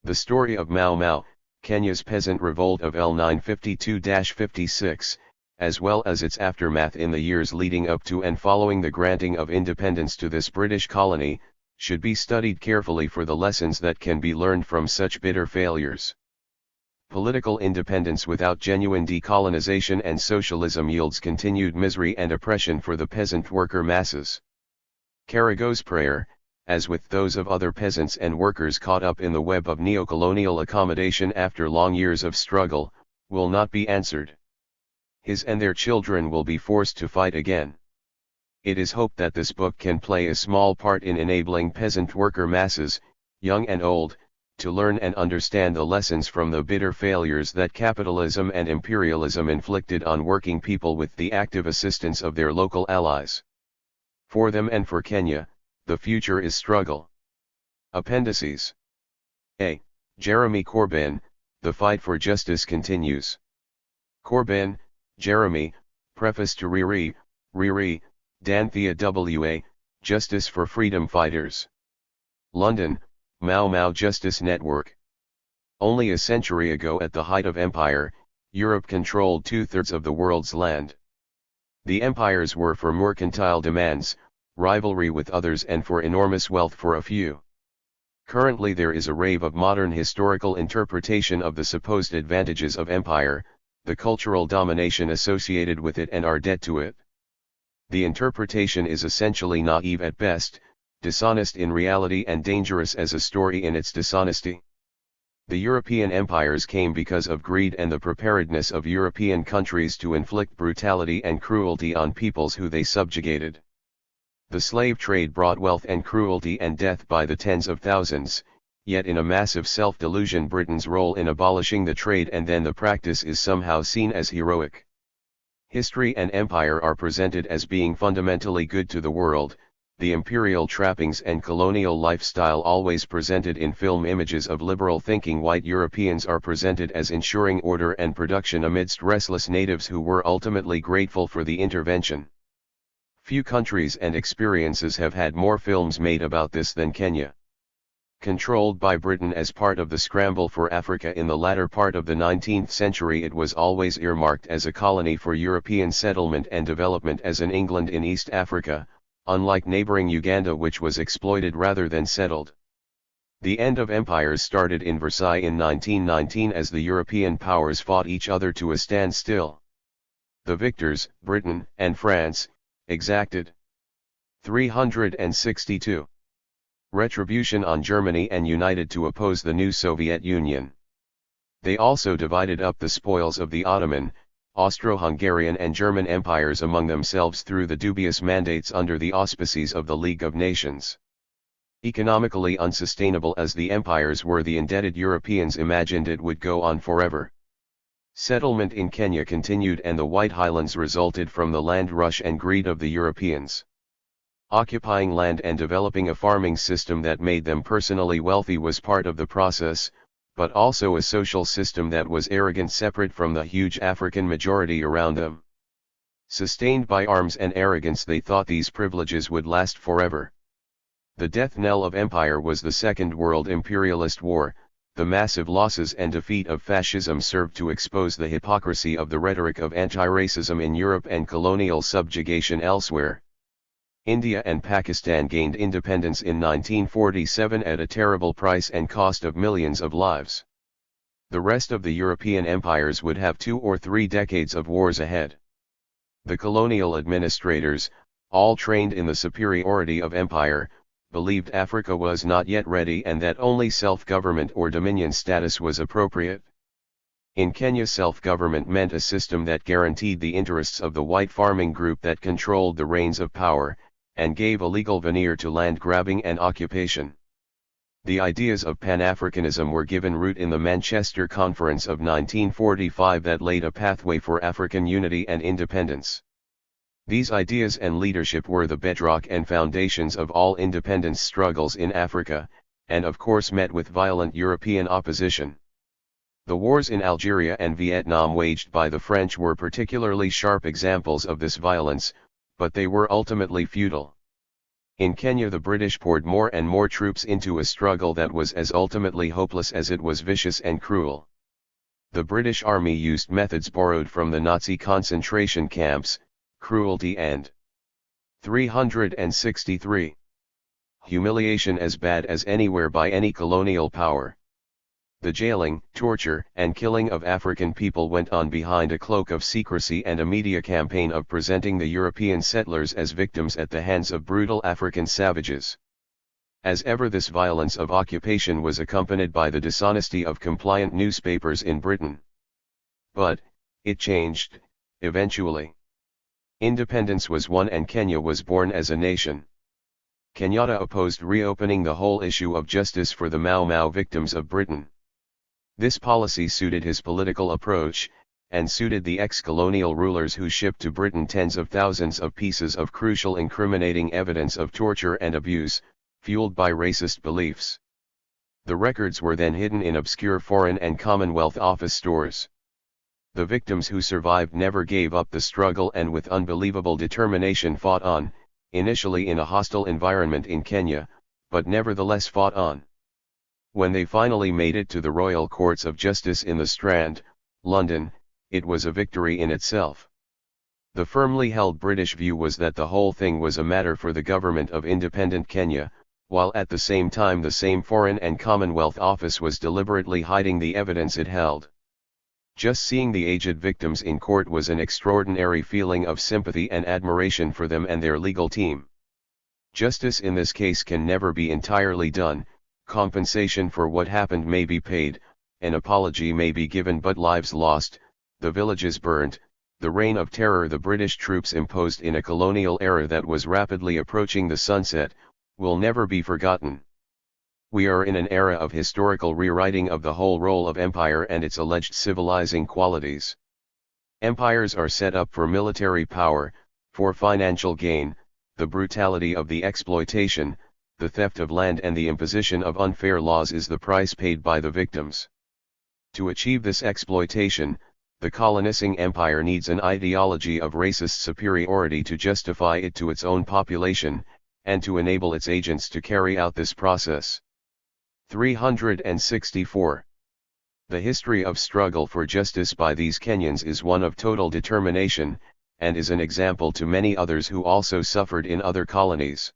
The story of Mau Mau, Kenya's peasant revolt of L952-56, as well as its aftermath in the years leading up to and following the granting of independence to this British colony, should be studied carefully for the lessons that can be learned from such bitter failures. Political independence without genuine decolonization and socialism yields continued misery and oppression for the peasant worker masses. Karago's prayer, as with those of other peasants and workers caught up in the web of neocolonial accommodation after long years of struggle, will not be answered. His and their children will be forced to fight again. It is hoped that this book can play a small part in enabling peasant worker masses, young and old, to learn and understand the lessons from the bitter failures that capitalism and imperialism inflicted on working people with the active assistance of their local allies. For them and for Kenya, the future is struggle. Appendices. A. Jeremy Corbyn, The Fight for Justice Continues. Corbyn, Jeremy, Preface to Riri, Danthea W.A., Justice for Freedom Fighters. London, Mau Mau Justice Network. Only a century ago at the height of empire, Europe controlled 2/3 of the world's land. The empires were for mercantile demands, rivalry with others and for enormous wealth for a few. Currently there is a rave of modern historical interpretation of the supposed advantages of empire, the cultural domination associated with it and our debt to it. The interpretation is essentially naive at best, dishonest in reality and dangerous as a story in its dishonesty. The European empires came because of greed and the preparedness of European countries to inflict brutality and cruelty on peoples who they subjugated. The slave trade brought wealth and cruelty and death by the tens of thousands, yet in a massive self-delusion Britain's role in abolishing the trade and then the practice is somehow seen as heroic. History and empire are presented as being fundamentally good to the world, the imperial trappings and colonial lifestyle always presented in film images of liberal thinking white Europeans are presented as ensuring order and production amidst restless natives who were ultimately grateful for the intervention. Few countries and experiences have had more films made about this than Kenya. Controlled by Britain as part of the scramble for Africa in the latter part of the 19th century, it was always earmarked as a colony for European settlement and development as an England in East Africa, unlike neighboring Uganda which was exploited rather than settled. The end of empires started in Versailles in 1919 as the European powers fought each other to a standstill. The victors, Britain and France, exacted 362. Retribution on Germany and united to oppose the new Soviet Union. They also divided up the spoils of the Ottoman, Austro-Hungarian and German empires among themselves through the dubious mandates under the auspices of the League of Nations. Economically unsustainable as the empires were, the indebted Europeans imagined it would go on forever. Settlement in Kenya continued and the White Highlands resulted from the land rush and greed of the Europeans. Occupying land and developing a farming system that made them personally wealthy was part of the process, but also a social system that was arrogant, separate from the huge African majority around them. Sustained by arms and arrogance, they thought these privileges would last forever. The death knell of empire was the Second World Imperialist War. The massive losses and defeat of fascism served to expose the hypocrisy of the rhetoric of anti-racism in Europe and colonial subjugation elsewhere. India and Pakistan gained independence in 1947 at a terrible price and cost of millions of lives. The rest of the European empires would have 2 or 3 decades of wars ahead. The colonial administrators, all trained in the superiority of empire, believed Africa was not yet ready and that only self-government or dominion status was appropriate. In Kenya, self-government meant a system that guaranteed the interests of the white farming group that controlled the reins of power, and gave a legal veneer to land grabbing and occupation. The ideas of Pan-Africanism were given root in the Manchester Conference of 1945 that laid a pathway for African unity and independence. These ideas and leadership were the bedrock and foundations of all independence struggles in Africa, and of course met with violent European opposition. The wars in Algeria and Vietnam waged by the French were particularly sharp examples of this violence, but they were ultimately futile. In Kenya, the British poured more and more troops into a struggle that was as ultimately hopeless as it was vicious and cruel. The British Army used methods borrowed from the Nazi concentration camps: cruelty and 363. Humiliation as bad as anywhere by any colonial power. The jailing, torture, and killing of African people went on behind a cloak of secrecy and a media campaign of presenting the European settlers as victims at the hands of brutal African savages. As ever, this violence of occupation was accompanied by the dishonesty of compliant newspapers in Britain. But it changed, eventually. Independence was won and Kenya was born as a nation. Kenyatta opposed reopening the whole issue of justice for the Mau Mau victims of Britain. This policy suited his political approach, and suited the ex-colonial rulers who shipped to Britain tens of thousands of pieces of crucial incriminating evidence of torture and abuse, fueled by racist beliefs. The records were then hidden in obscure Foreign and Commonwealth Office stores. The victims who survived never gave up the struggle and with unbelievable determination fought on, initially in a hostile environment in Kenya, but nevertheless fought on. When they finally made it to the Royal Courts of Justice in the Strand, London, it was a victory in itself. The firmly held British view was that the whole thing was a matter for the government of independent Kenya, while at the same time the same Foreign and Commonwealth Office was deliberately hiding the evidence it held. Just seeing the aged victims in court was an extraordinary feeling of sympathy and admiration for them and their legal team. Justice in this case can never be entirely done. Compensation for what happened may be paid, an apology may be given, but lives lost, the villages burned, the reign of terror the British troops imposed in a colonial era that was rapidly approaching the sunset, will never be forgotten. We are in an era of historical rewriting of the whole role of empire and its alleged civilizing qualities. Empires are set up for military power, for financial gain, the brutality of the exploitation, the theft of land and the imposition of unfair laws is the price paid by the victims. To achieve this exploitation, the colonizing empire needs an ideology of racist superiority to justify it to its own population, and to enable its agents to carry out this process. 364. The history of struggle for justice by these Kenyans is one of total determination, and is an example to many others who also suffered in other colonies.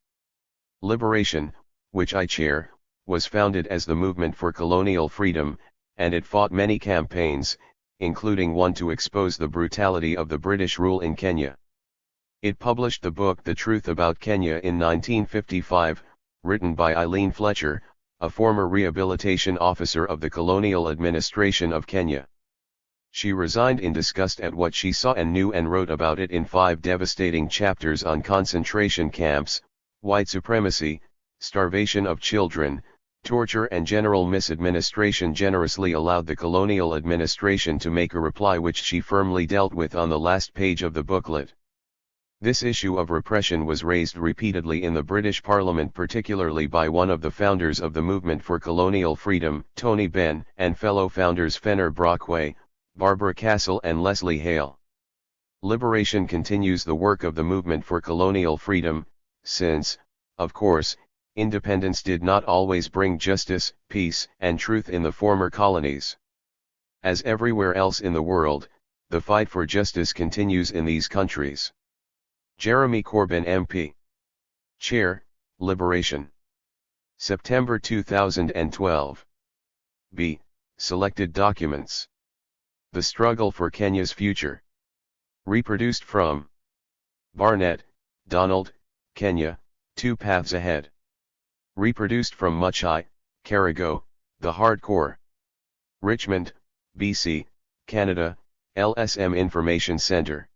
Liberation, which I chair, was founded as the Movement for Colonial Freedom, and it fought many campaigns, including one to expose the brutality of the British rule in Kenya. It published the book The Truth About Kenya in 1955, written by Eileen Fletcher, a former rehabilitation officer of the colonial administration of Kenya. She resigned in disgust at what she saw and knew and wrote about it in 5 devastating chapters on concentration camps, white supremacy, starvation of children, torture and general misadministration. Generously allowed the colonial administration to make a reply which she firmly dealt with on the last page of the booklet. This issue of repression was raised repeatedly in the British Parliament, particularly by one of the founders of the Movement for Colonial Freedom, Tony Benn, and fellow founders Fenner Brockway, Barbara Castle and Leslie Hale. Liberation continues the work of the Movement for Colonial Freedom, since, of course, independence did not always bring justice, peace, and truth in the former colonies. As everywhere else in the world, the fight for justice continues in these countries. Jeremy Corbyn MP. Chair, Liberation. September 2012. B. Selected documents. The Struggle for Kenya's Future. Reproduced from Barnett, Donald, Kenya, 2 Paths Ahead. Reproduced from Muchai, Carrigo, The Hardcore. Richmond, BC, Canada, LSM Information Center.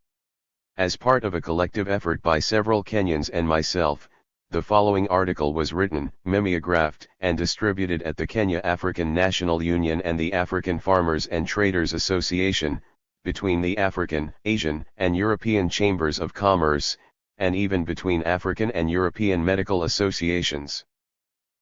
As part of a collective effort by several Kenyans and myself, the following article was written, mimeographed, and distributed at the Kenya African National Union and the African Farmers and Traders Association, between the African, Asian, and European Chambers of Commerce, and even between African and European medical associations.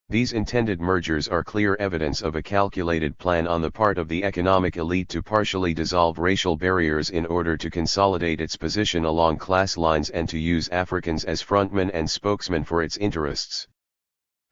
These intended mergers are clear evidence of a calculated plan on the part of the economic elite to partially dissolve racial barriers in order to consolidate its position along class lines and to use Africans as frontmen and spokesmen for its interests.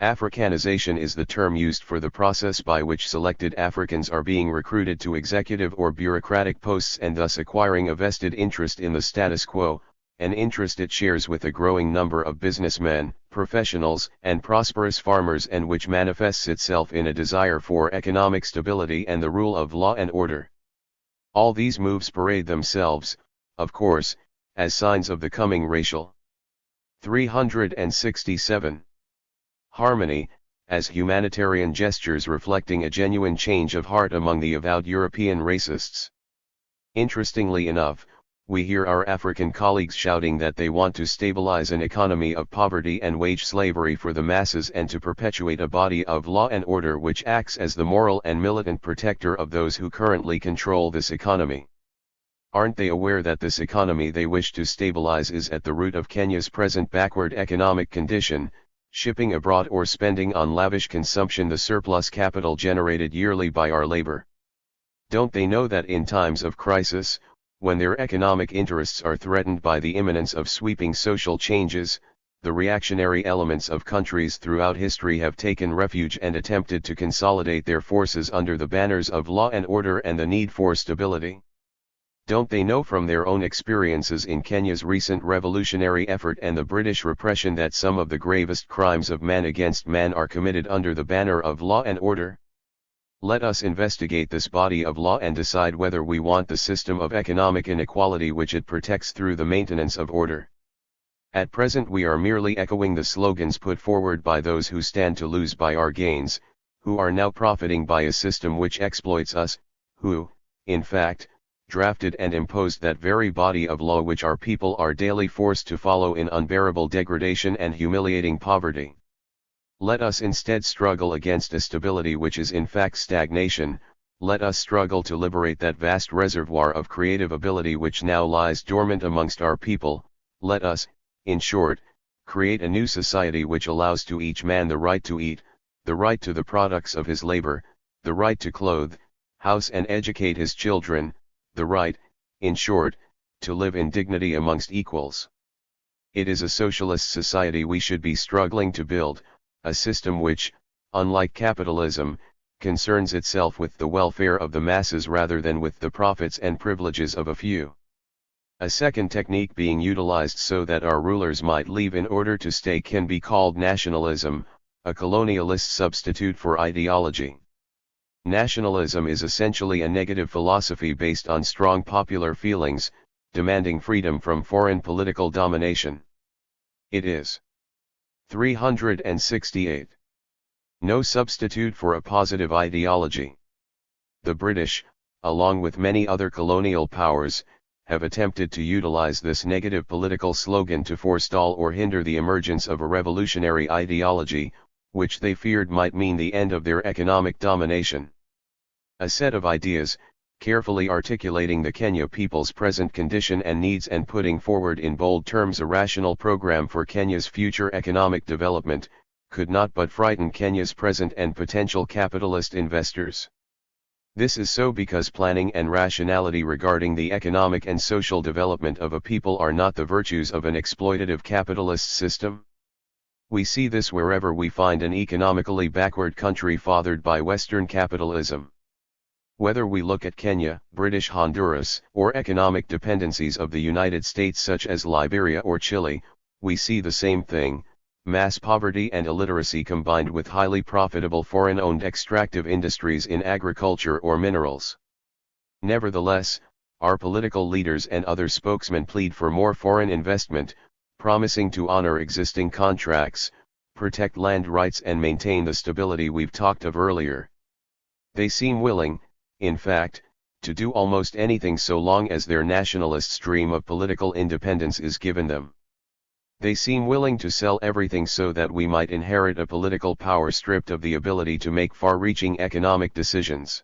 Africanization is the term used for the process by which selected Africans are being recruited to executive or bureaucratic posts and thus acquiring a vested interest in the status quo, an interest it shares with a growing number of businessmen, professionals, and prosperous farmers, and which manifests itself in a desire for economic stability and the rule of law and order. All these moves parade themselves, of course, as signs of the coming racial 367 harmony, as humanitarian gestures reflecting a genuine change of heart among the avowed European racists. Interestingly enough, we hear our African colleagues shouting that they want to stabilize an economy of poverty and wage slavery for the masses and to perpetuate a body of law and order which acts as the moral and militant protector of those who currently control this economy. Aren't they aware that this economy they wish to stabilize is at the root of Kenya's present backward economic condition, shipping abroad or spending on lavish consumption the surplus capital generated yearly by our labor? Don't they know that in times of crisis, when their economic interests are threatened by the imminence of sweeping social changes, the reactionary elements of countries throughout history have taken refuge and attempted to consolidate their forces under the banners of law and order and the need for stability? Don't they know from their own experiences in Kenya's recent revolutionary effort and the British repression that some of the gravest crimes of man against man are committed under the banner of law and order? Let us investigate this body of law and decide whether we want the system of economic inequality which it protects through the maintenance of order. At present we are merely echoing the slogans put forward by those who stand to lose by our gains, who are now profiting by a system which exploits us, who, in fact, drafted and imposed that very body of law which our people are daily forced to follow in unbearable degradation and humiliating poverty. Let us instead struggle against a stability which is in fact stagnation. Let us struggle to liberate that vast reservoir of creative ability which now lies dormant amongst our people. Let us, in short, create a new society which allows to each man the right to eat, the right to the products of his labor, the right to clothe, house and educate his children, the right, in short, to live in dignity amongst equals. It is a socialist society we should be struggling to build, a system which, unlike capitalism, concerns itself with the welfare of the masses rather than with the profits and privileges of a few. A second technique being utilized so that our rulers might leave in order to stay can be called nationalism, a colonialist substitute for ideology. Nationalism is essentially a negative philosophy based on strong popular feelings, demanding freedom from foreign political domination. It is 368. No substitute for a positive ideology. The British, along with many other colonial powers, have attempted to utilize this negative political slogan to forestall or hinder the emergence of a revolutionary ideology, which they feared might mean the end of their economic domination. A set of ideas, carefully articulating the Kenya people's present condition and needs and putting forward in bold terms a rational program for Kenya's future economic development, could not but frighten Kenya's present and potential capitalist investors. This is so because planning and rationality regarding the economic and social development of a people are not the virtues of an exploitative capitalist system. We see this wherever we find an economically backward country fathered by Western capitalism. Whether we look at Kenya, British Honduras, or economic dependencies of the United States such as Liberia or Chile, we see the same thing: mass poverty and illiteracy combined with highly profitable foreign-owned extractive industries in agriculture or minerals. Nevertheless, our political leaders and other spokesmen plead for more foreign investment, promising to honor existing contracts, protect land rights and maintain the stability we've talked of earlier. They seem willing, in fact, to do almost anything so long as their nationalists' dream of political independence is given them. They seem willing to sell everything so that we might inherit a political power stripped of the ability to make far-reaching economic decisions.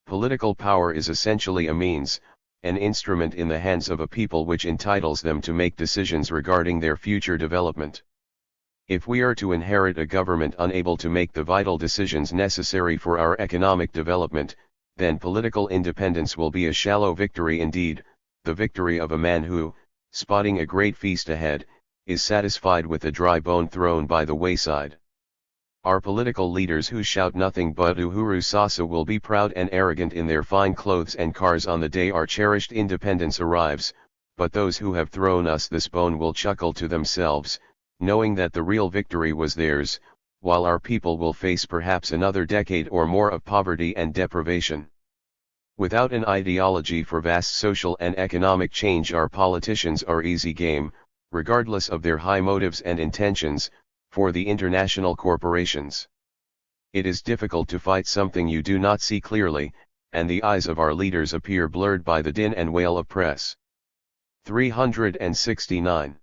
Political power is essentially a means, an instrument in the hands of a people which entitles them to make decisions regarding their future development. If we are to inherit a government unable to make the vital decisions necessary for our economic development, then political independence will be a shallow victory indeed, the victory of a man who, spotting a great feast ahead, is satisfied with a dry bone thrown by the wayside. Our political leaders who shout nothing but Uhuru Sasa will be proud and arrogant in their fine clothes and cars on the day our cherished independence arrives, but those who have thrown us this bone will chuckle to themselves, knowing that the real victory was theirs, while our people will face perhaps another decade or more of poverty and deprivation. Without an ideology for vast social and economic change, our politicians are easy game, regardless of their high motives and intentions, for the international corporations. It is difficult to fight something you do not see clearly, and the eyes of our leaders appear blurred by the din and wail of press. 369.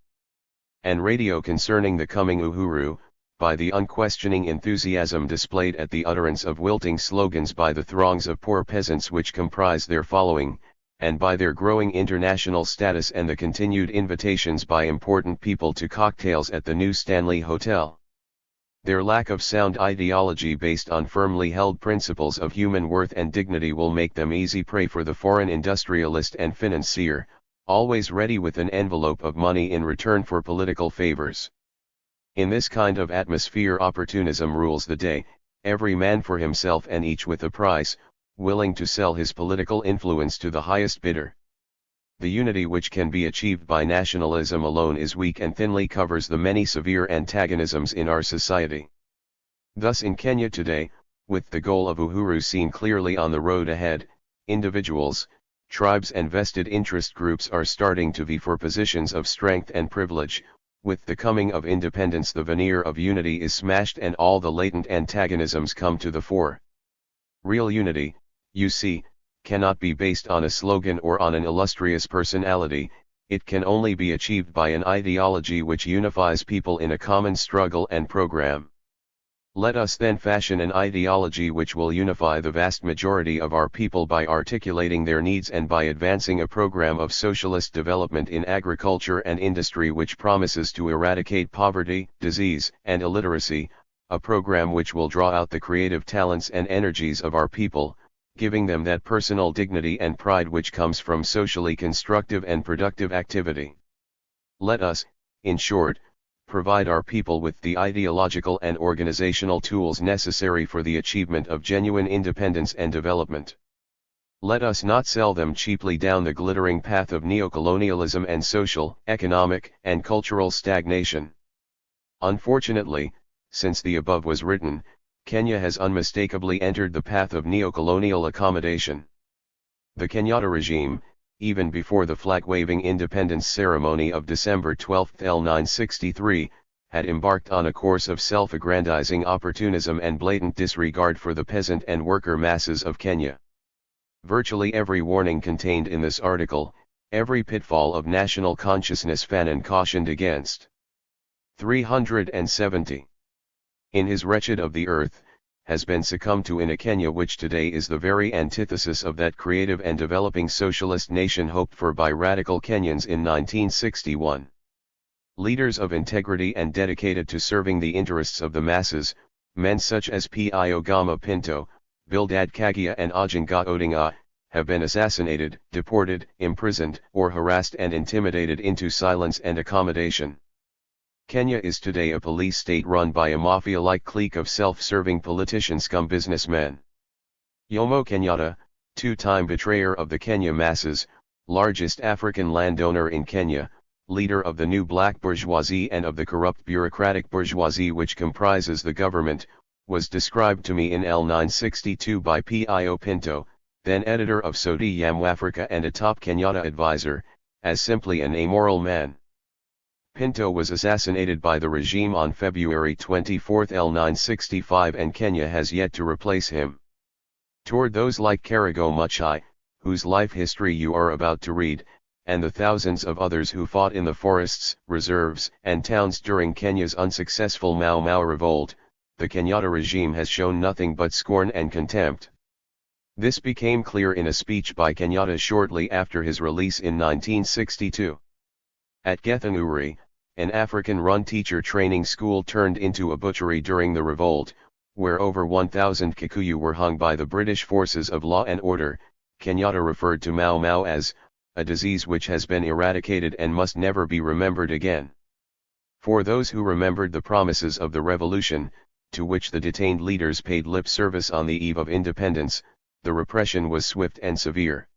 And radio concerning the coming Uhuru, by the unquestioning enthusiasm displayed at the utterance of wilting slogans by the throngs of poor peasants which comprise their following, and by their growing international status and the continued invitations by important people to cocktails at the New Stanley Hotel. Their lack of sound ideology based on firmly held principles of human worth and dignity will make them easy prey for the foreign industrialist and financier, always ready with an envelope of money in return for political favors. In this kind of atmosphere opportunism rules the day, every man for himself and each with a price, willing to sell his political influence to the highest bidder. The unity which can be achieved by nationalism alone is weak and thinly covers the many severe antagonisms in our society. Thus in Kenya today, with the goal of Uhuru seen clearly on the road ahead, individuals, tribes and vested interest groups are starting to vie for positions of strength and privilege. With the coming of independence the veneer of unity is smashed and all the latent antagonisms come to the fore. Real unity, you see, cannot be based on a slogan or on an illustrious personality, it can only be achieved by an ideology which unifies people in a common struggle and program. Let us then fashion an ideology which will unify the vast majority of our people by articulating their needs and by advancing a program of socialist development in agriculture and industry which promises to eradicate poverty, disease, and illiteracy, a program which will draw out the creative talents and energies of our people, giving them that personal dignity and pride which comes from socially constructive and productive activity. Let us, in short, provide our people with the ideological and organizational tools necessary for the achievement of genuine independence and development. Let us not sell them cheaply down the glittering path of neocolonialism and social, economic, and cultural stagnation. Unfortunately, since the above was written, Kenya has unmistakably entered the path of neocolonial accommodation. The Kenyatta regime, even before the flag-waving independence ceremony of December 12, 1963, had embarked on a course of self-aggrandizing opportunism and blatant disregard for the peasant and worker masses of Kenya. Virtually every warning contained in this article, every pitfall of national consciousness Fanon cautioned against. 370. In his Wretched of the Earth, has been succumbed to in a Kenya which today is the very antithesis of that creative and developing socialist nation hoped for by radical Kenyans in 1961. Leaders of integrity and dedicated to serving the interests of the masses, men such as Pio Gama Pinto, Bildad Kagia and Oginga Odinga, have been assassinated, deported, imprisoned, or harassed and intimidated into silence and accommodation. Kenya is today a police state run by a mafia-like clique of self-serving politician scum businessmen. Jomo Kenyatta, two-time betrayer of the Kenya masses, largest African landowner in Kenya, leader of the new black bourgeoisie and of the corrupt bureaucratic bourgeoisie which comprises the government, was described to me in L962 by Pio Pinto, then editor of Sodi Yamwafrika and a top Kenyatta advisor, as simply an amoral man. Pinto was assassinated by the regime on February 24, 1965, and Kenya has yet to replace him. Toward those like Karago Muchai, whose life history you are about to read, and the thousands of others who fought in the forests, reserves, and towns during Kenya's unsuccessful Mau Mau revolt, the Kenyatta regime has shown nothing but scorn and contempt. This became clear in a speech by Kenyatta shortly after his release in 1962. At Githunguri, an African-run teacher training school turned into a butchery during the revolt, where over 1,000 Kikuyu were hung by the British forces of law and order. Kenyatta referred to Mau Mau as a disease which has been eradicated and must never be remembered again. For those who remembered the promises of the revolution, to which the detained leaders paid lip service on the eve of independence, the repression was swift and severe.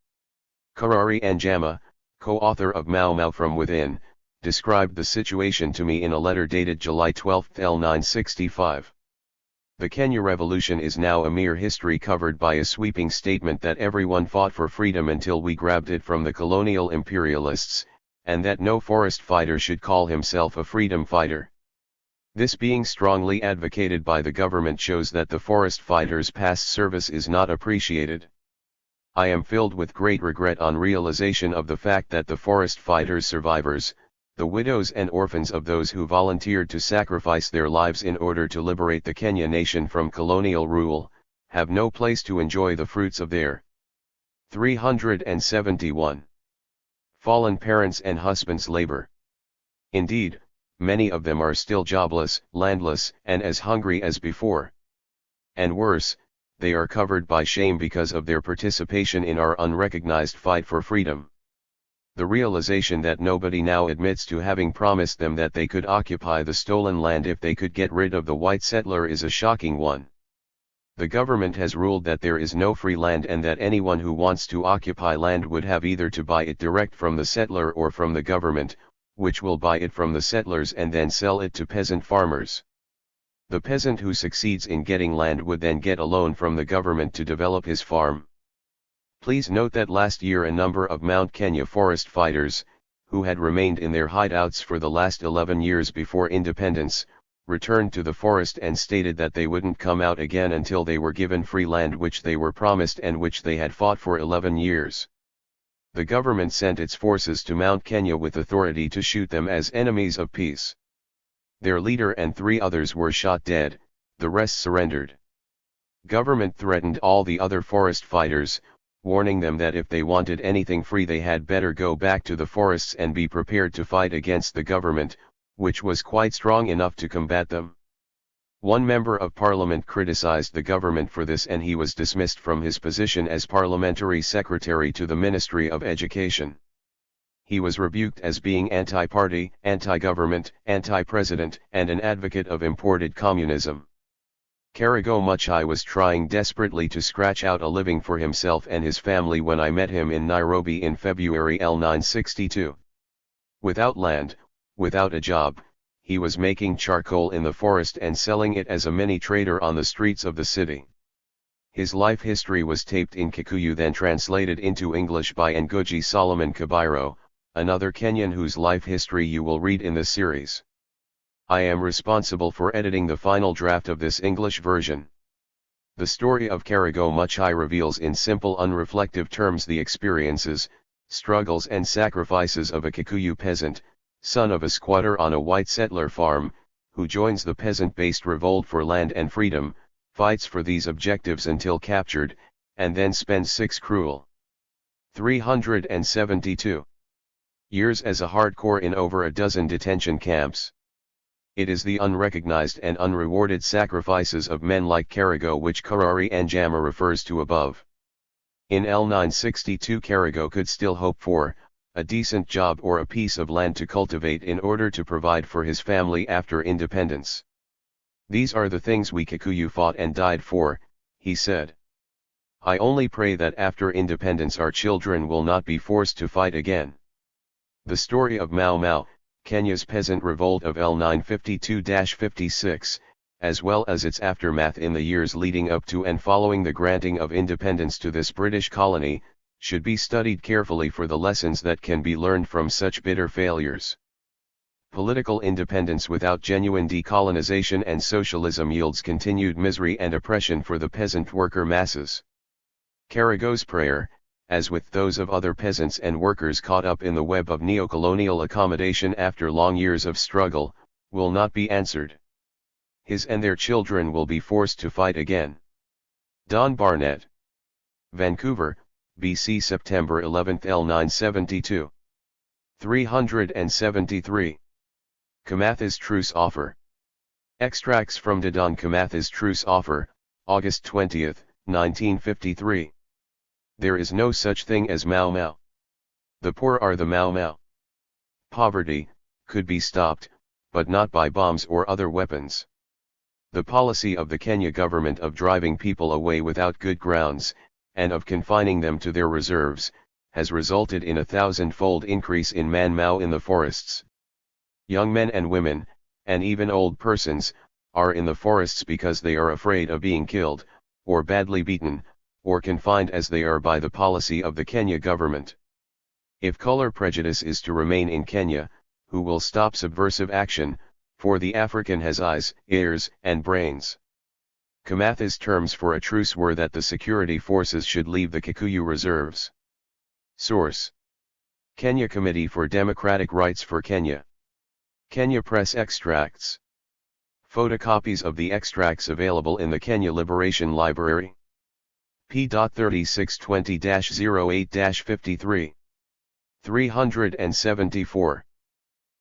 Karari Anjama, co-author of Mau Mau From Within, described the situation to me in a letter dated July 12, 1965. The Kenya Revolution is now a mere history covered by a sweeping statement that everyone fought for freedom until we grabbed it from the colonial imperialists, and that no forest fighter should call himself a freedom fighter. This being strongly advocated by the government shows that the forest fighters' past service is not appreciated. I am filled with great regret on realization of the fact that the forest fighters' survivors, the widows and orphans of those who volunteered to sacrifice their lives in order to liberate the Kenya nation from colonial rule, have no place to enjoy the fruits of their 371 fallen parents' and husbands' labor. Indeed, many of them are still jobless, landless, and as hungry as before. And worse, they are covered by shame because of their participation in our unrecognized fight for freedom. The realization that nobody now admits to having promised them that they could occupy the stolen land if they could get rid of the white settler is a shocking one. The government has ruled that there is no free land and that anyone who wants to occupy land would have either to buy it direct from the settler or from the government, which will buy it from the settlers and then sell it to peasant farmers. The peasant who succeeds in getting land would then get a loan from the government to develop his farm. Please note that last year a number of Mount Kenya forest fighters, who had remained in their hideouts for the last 11 years before independence, returned to the forest and stated that they wouldn't come out again until they were given free land which they were promised and which they had fought for 11 years. The government sent its forces to Mount Kenya with authority to shoot them as enemies of peace. Their leader and 3 others were shot dead, the rest surrendered. Government threatened all the other forest fighters, warning them that if they wanted anything free they had better go back to the forests and be prepared to fight against the government, which was quite strong enough to combat them. One member of parliament criticized the government for this and he was dismissed from his position as parliamentary secretary to the Ministry of Education. He was rebuked as being anti-party, anti-government, anti-president, and an advocate of imported communism. Karago Muchai was trying desperately to scratch out a living for himself and his family when I met him in Nairobi in February 1962. Without land, without a job, he was making charcoal in the forest and selling it as a mini trader on the streets of the city. His life history was taped in Kikuyu then translated into English by Ngugi Solomon Kabairo, another Kenyan whose life history you will read in the series. I am responsible for editing the final draft of this English version. The story of Karago Muchai reveals in simple unreflective terms the experiences, struggles and sacrifices of a Kikuyu peasant, son of a squatter on a white settler farm, who joins the peasant-based revolt for land and freedom, fights for these objectives until captured, and then spends 6 cruel 372 years as a hardcore in over a dozen detention camps. It is the unrecognized and unrewarded sacrifices of men like Karago which Karari Anjama refers to above. In L962 Karago could still hope for a decent job or a piece of land to cultivate in order to provide for his family after independence. These are the things we Kikuyu fought and died for, he said. I only pray that after independence our children will not be forced to fight again. The story of Mau Mau, Kenya's peasant revolt of L952-56, as well as its aftermath in the years leading up to and following the granting of independence to this British colony, should be studied carefully for the lessons that can be learned from such bitter failures. Political independence without genuine decolonization and socialism yields continued misery and oppression for the peasant worker masses. Carragou's prayer, as with those of other peasants and workers caught up in the web of neocolonial accommodation after long years of struggle, will not be answered. His and their children will be forced to fight again. Don Barnett. Vancouver, BC, September 11, L 972. 373. Kamatha's Truce Offer. Extracts from Don Kamatha's Truce Offer, August 20, 1953. There is no such thing as Mau Mau. The poor are the Mau Mau. Poverty could be stopped, but not by bombs or other weapons. The policy of the Kenya government of driving people away without good grounds, and of confining them to their reserves, has resulted in a 1,000-fold increase in man Mau in the forests. Young men and women, and even old persons, are in the forests because they are afraid of being killed, or badly beaten, or confined as they are by the policy of the Kenya government. If color prejudice is to remain in Kenya, who will stop subversive action, for the African has eyes, ears, and brains? Kamatha's terms for a truce were that the security forces should leave the Kikuyu reserves. Source: Kenya Committee for Democratic Rights for Kenya. Kenya Press Extracts. Photocopies of the extracts available in the Kenya Liberation Library. p.3620-08-53. 374.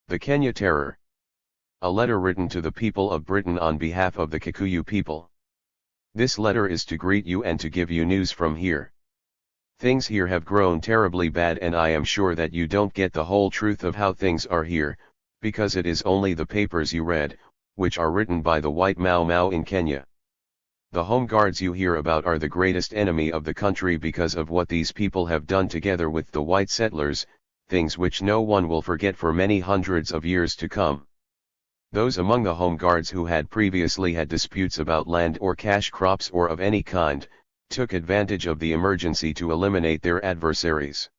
The Kenya Terror. A letter written to the people of Britain on behalf of the Kikuyu people. This letter is to greet you and to give you news from here. Things here have grown terribly bad, and I am sure that you don't get the whole truth of how things are here, because it is only the papers you read, which are written by the white Mau Mau in Kenya. The Home Guards you hear about are the greatest enemy of the country because of what these people have done together with the white settlers, things which no one will forget for many hundreds of years to come. Those among the Home Guards who had previously had disputes about land or cash crops or of any kind, took advantage of the emergency to eliminate their adversaries.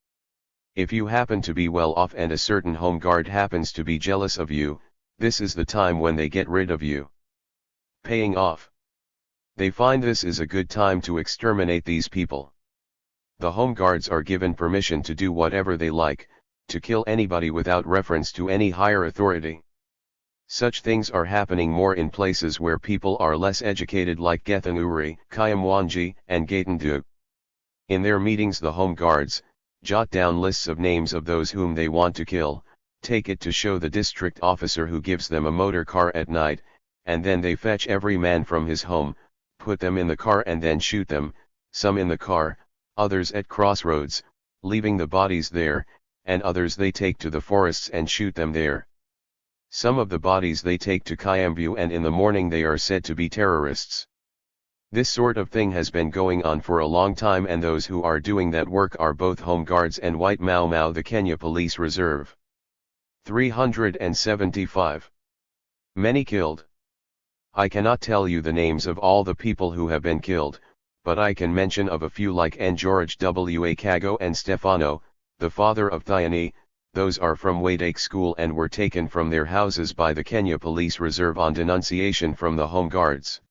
If you happen to be well off and a certain Home Guard happens to be jealous of you, this is the time when they get rid of you. Paying off. They find this is a good time to exterminate these people. The Home Guards are given permission to do whatever they like, to kill anybody without reference to any higher authority. Such things are happening more in places where people are less educated, like Githunguri, Kayamwanji, and Gatundu. In their meetings the Home Guards jot down lists of names of those whom they want to kill, take it to show the district officer who gives them a motor car at night, and then they fetch every man from his home, put them in the car and then shoot them, some in the car, others at crossroads, leaving the bodies there, and others they take to the forests and shoot them there. Some of the bodies they take to Kiambu, and in the morning they are said to be terrorists. This sort of thing has been going on for a long time, and those who are doing that work are both Home Guards and White Mau Mau, the Kenya Police Reserve. 375. Many killed. I cannot tell you the names of all the people who have been killed, but I can mention of a few like George W. Kago and Stefano, the father of Thiani. Those are from Wadake School and were taken from their houses by the Kenya Police Reserve on denunciation from the Home Guards.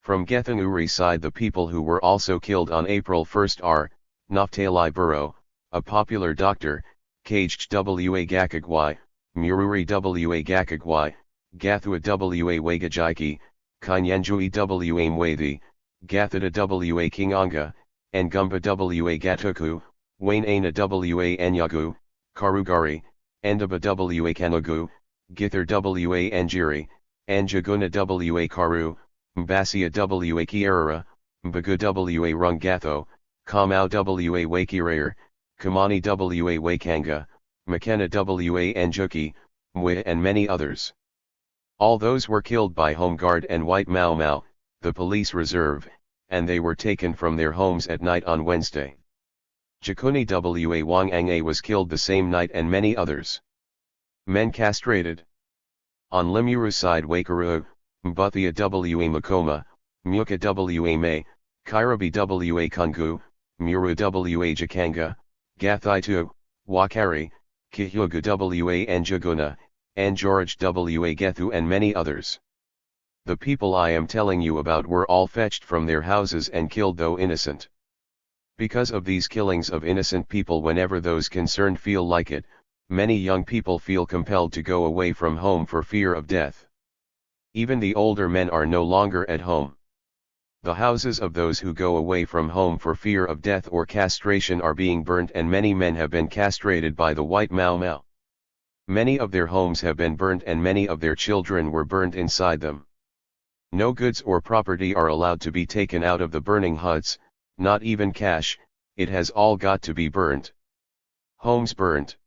From Githunguri side, the people who were also killed on April 1 are Naftali Burrow, a popular doctor, Caged W. Gakagwai, Mururi W. Gakagwai, Gathua W. Wagajiki, Kinyanjui W. Mwathi, Gathada W. Kinganga, Ngumba W. Gatuku, Wainaina W. Enyagu, Karugari, Endaba W. Kanagu, Githar W. Njiri, Anjaguna W. Karu, Mbasia W. Kiarara, Mbagu W. Rungatho, Kamau W. Wakirayer, Kamani W. Wakanga, McKenna W. Njuki, Mwe, and many others. All those were killed by Home Guard and White Mau Mau, the police reserve, and they were taken from their homes at night on Wednesday. Chikuni W. Wanganga was killed the same night, and many others. Men castrated. On Limuru side, Wakaru, Mbuthia W. Makoma, Muka W. May, Kairabi W. Kungu, Muru W. Jakanga, Gathaitu, Wakari, Kihugu W. Njuguna, and George W. Gethu and many others. The people I am telling you about were all fetched from their houses and killed though innocent. Because of these killings of innocent people, whenever those concerned feel like it, many young people feel compelled to go away from home for fear of death. Even the older men are no longer at home. The houses of those who go away from home for fear of death or castration are being burnt, and many men have been castrated by the white Mau Mau. Many of their homes have been burnt and many of their children were burned inside them. No goods or property are allowed to be taken out of the burning huts, not even cash, it has all got to be burnt. Homes burnt.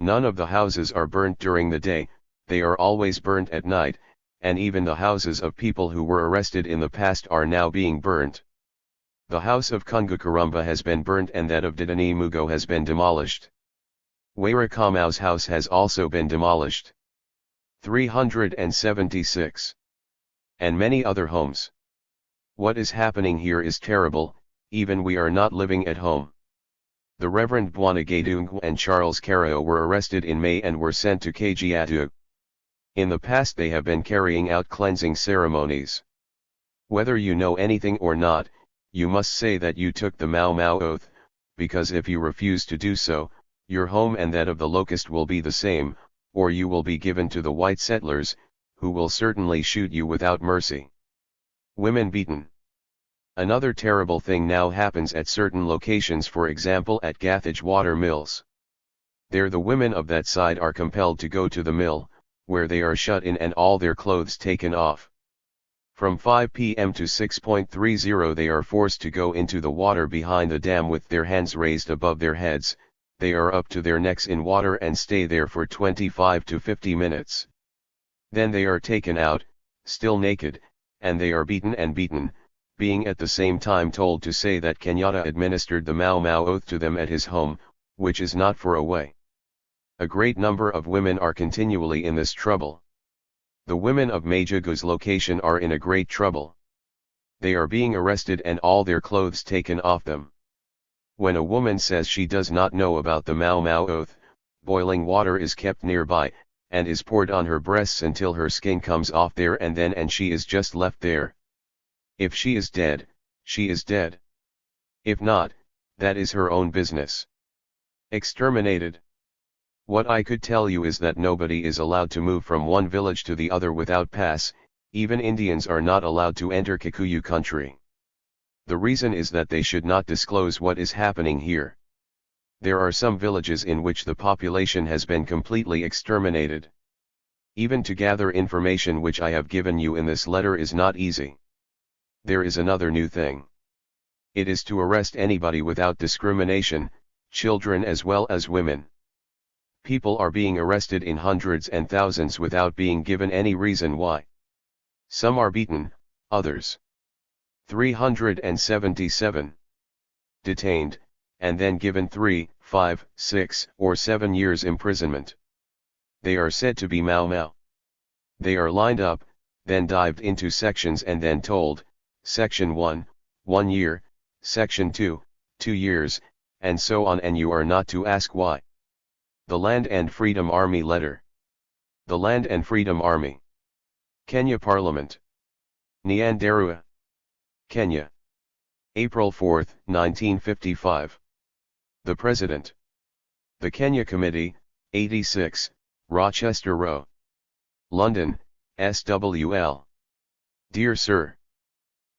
None of the houses are burnt during the day, they are always burnt at night, and even the houses of people who were arrested in the past are now being burnt. The house of Kungukarumba has been burnt and that of Didani Mugo has been demolished. Wairakamau's house has also been demolished. 376. And many other homes. What is happening here is terrible, even we are not living at home. The Reverend Bwanagadung and Charles Carao were arrested in May and were sent to Kajiadu. In the past they have been carrying out cleansing ceremonies. Whether you know anything or not, you must say that you took the Mau Mau oath, because if you refuse to do so, your home and that of the locust will be the same, or you will be given to the white settlers, who will certainly shoot you without mercy. Women beaten. Another terrible thing now happens at certain locations, for example at Gathage water mills. There the women of that side are compelled to go to the mill, where they are shut in and all their clothes taken off. From 5 p.m. to 6:30 they are forced to go into the water behind the dam with their hands raised above their heads, they are up to their necks in water and stay there for 25 to 50 minutes. Then they are taken out, still naked, and they are beaten and beaten, being at the same time told to say that Kenyatta administered the Mau Mau oath to them at his home, which is not for away. A great number of women are continually in this trouble. The women of Majugu's location are in a great trouble. They are being arrested and all their clothes taken off them. When a woman says she does not know about the Mau Mau oath, boiling water is kept nearby, and is poured on her breasts until her skin comes off there and she is just left there. If she is dead, she is dead. If not, that is her own business. Exterminated. What I could tell you is that nobody is allowed to move from one village to the other without pass, even Indians are not allowed to enter Kikuyu country. The reason is that they should not disclose what is happening here. There are some villages in which the population has been completely exterminated. Even to gather information which I have given you in this letter is not easy. There is another new thing. It is to arrest anybody without discrimination, children as well as women. People are being arrested in hundreds and thousands without being given any reason why. Some are beaten, others 377 detained, and then given 3, 5, 6, or 7 years imprisonment. They are said to be Mau Mau. They are lined up, then dived into sections and then told, Section 1, 1 year, Section 2, 2 years, and so on, and you are not to ask why. The Land and Freedom Army Letter. The Land and Freedom Army. Kenya Parliament. Nyandarua. Kenya. April 4, 1955. The President. The Kenya Committee, 86, Rochester Row. London, SWL. Dear Sir.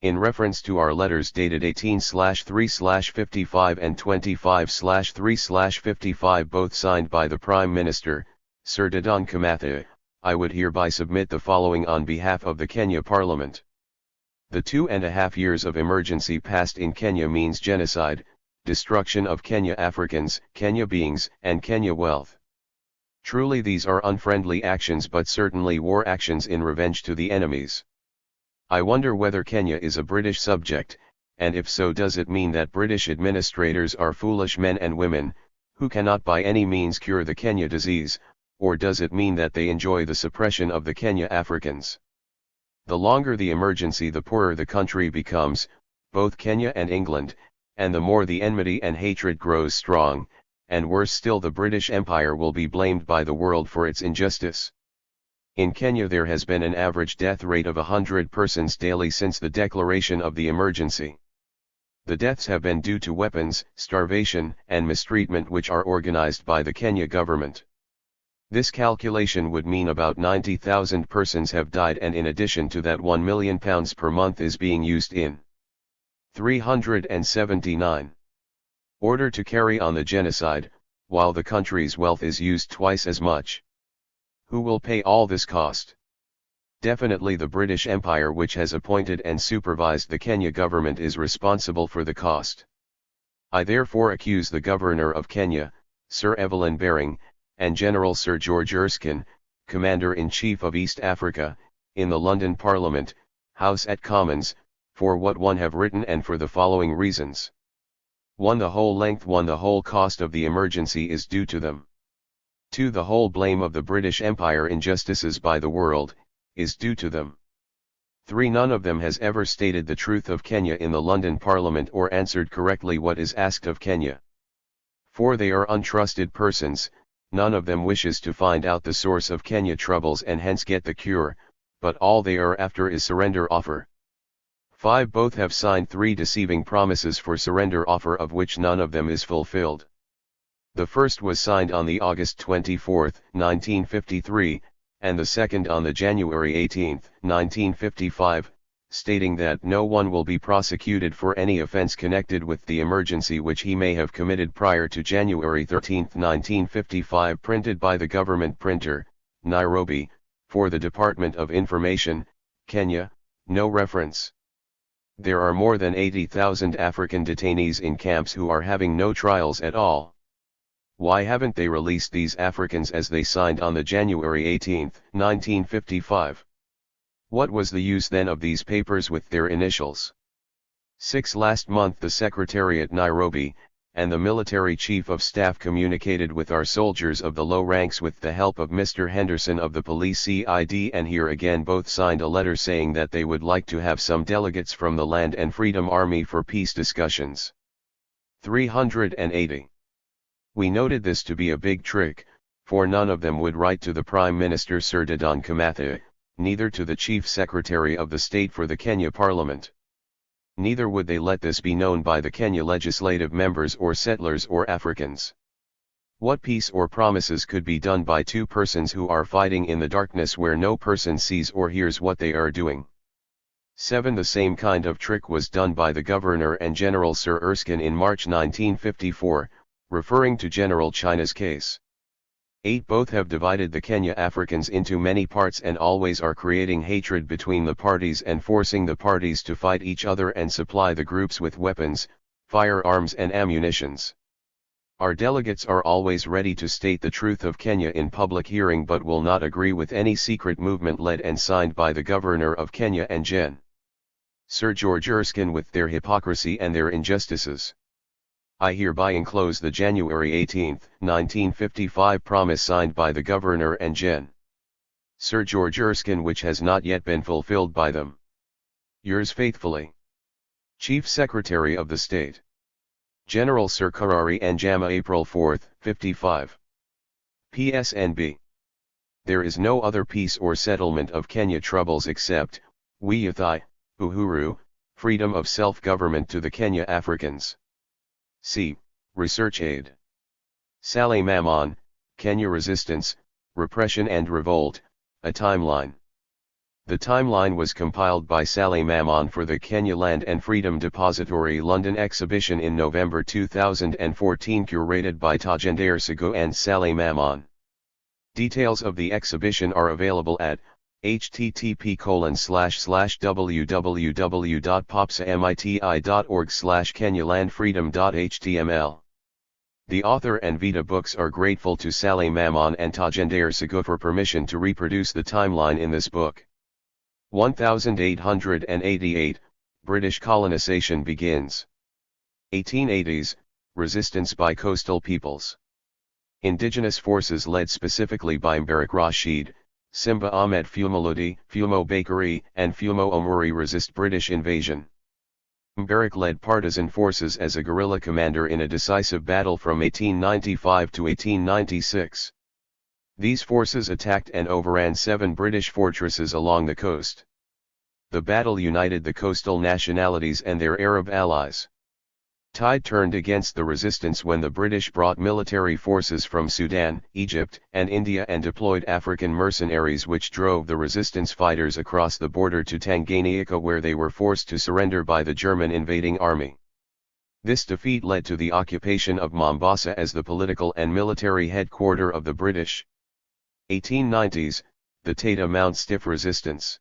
In reference to our letters dated 18/3/55 and 25/3/55, both signed by the Prime Minister, Sir Dedan Kimathi, I would hereby submit the following on behalf of the Kenya Parliament. The 2.5 years of emergency passed in Kenya means genocide, destruction of Kenya Africans, Kenya beings, and Kenya wealth. Truly these are unfriendly actions, but certainly war actions in revenge to the enemies. I wonder whether Kenya is a British subject, and if so, does it mean that British administrators are foolish men and women, who cannot by any means cure the Kenya disease, or does it mean that they enjoy the suppression of the Kenya Africans? The longer the emergency, the poorer the country becomes, both Kenya and England, and the more the enmity and hatred grows strong, and worse still, the British Empire will be blamed by the world for its injustice. In Kenya there has been an average death rate of 100 persons daily since the declaration of the emergency. The deaths have been due to weapons, starvation, and mistreatment which are organized by the Kenya government. This calculation would mean about 90,000 persons have died, and in addition to that £1 million per month is being used in 379 order to carry on the genocide, while the country's wealth is used twice as much. Who will pay all this cost? Definitely the British Empire, which has appointed and supervised the Kenya government, is responsible for the cost. I therefore accuse the Governor of Kenya, Sir Evelyn Baring, and General Sir George Erskine, Commander-in-Chief of East Africa, in the London Parliament, House at Commons, for what one have written and for the following reasons. 1. The whole length, 1. The whole cost of the emergency is due to them. 2. The whole blame of the British Empire injustices by the world, is due to them. 3. None of them has ever stated the truth of Kenya in the London Parliament or answered correctly what is asked of Kenya. 4. They are untrusted persons, none of them wishes to find out the source of Kenya troubles and hence get the cure, but all they are after is surrender offer. 5. Both have signed 3 deceiving promises for surrender offer, of which none of them is fulfilled. The first was signed on the August 24, 1953, and the second on the January 18, 1955, stating that no one will be prosecuted for any offense connected with the emergency which he may have committed prior to January 13, 1955, printed by the government printer, Nairobi, for the Department of Information, Kenya, no reference. There are more than 80,000 African detainees in camps who are having no trials at all. Why haven't they released these Africans as they signed on the January 18, 1955? What was the use then of these papers with their initials? 6. Last month the Secretary at Nairobi, and the Military Chief of Staff communicated with our soldiers of the low ranks with the help of Mr. Henderson of the Police CID, and here again both signed a letter saying that they would like to have some delegates from the Land and Freedom Army for peace discussions. 380. We noted this to be a big trick, for none of them would write to the Prime Minister Sir Dedan Kimathi, neither to the Chief Secretary of the State for the Kenya Parliament. Neither would they let this be known by the Kenya legislative members or settlers or Africans. What peace or promises could be done by 2 persons who are fighting in the darkness where no person sees or hears what they are doing? 7. The same kind of trick was done by the Governor and General Sir Erskine in March 1954, referring to General China's case. 8. Both have divided the Kenya Africans into many parts and always are creating hatred between the parties and forcing the parties to fight each other and supply the groups with weapons, firearms and ammunitions. Our delegates are always ready to state the truth of Kenya in public hearing, but will not agree with any secret movement led and signed by the Governor of Kenya and Gen. Sir George Erskine with their hypocrisy and their injustices. I hereby enclose the January 18, 1955 promise signed by the Governor and Gen. Sir George Erskine, which has not yet been fulfilled by them. Yours faithfully, Chief Secretary of the State. General Sir Karari Njama, April 4, 55. PSNB. There is no other peace or settlement of Kenya troubles except, Wiyathai, Uhuru, freedom of self-government to the Kenya Africans. C. Research Aid. Saleh Mamman, Kenya Resistance, Repression and Revolt, a Timeline. The timeline was compiled by Saleh Mamman for the Kenya Land and Freedom Depository London exhibition in November 2014, curated by Tajender Sago and Saleh Mamman. Details of the exhibition are available at http://www.popsamiti.org/kenyalandfreedom.html. The author and Vita Books are grateful to Saleh Mamman and Tajender Sago for permission to reproduce the timeline in this book. 1888, British colonization begins. 1880s, resistance by coastal peoples. Indigenous forces led specifically by Mbarak Rashid, Simba Ahmed Fumaludi, Fumo Bakari, and Fumo Omori resist British invasion. Mbarak led partisan forces as a guerrilla commander in a decisive battle from 1895 to 1896. These forces attacked and overran 7 British fortresses along the coast. The battle united the coastal nationalities and their Arab allies. Tide turned against the resistance when the British brought military forces from Sudan, Egypt, and India and deployed African mercenaries which drove the resistance fighters across the border to Tanganyika where they were forced to surrender by the German invading army. This defeat led to the occupation of Mombasa as the political and military headquarters of the British. 1890s, the Taita mount stiff resistance.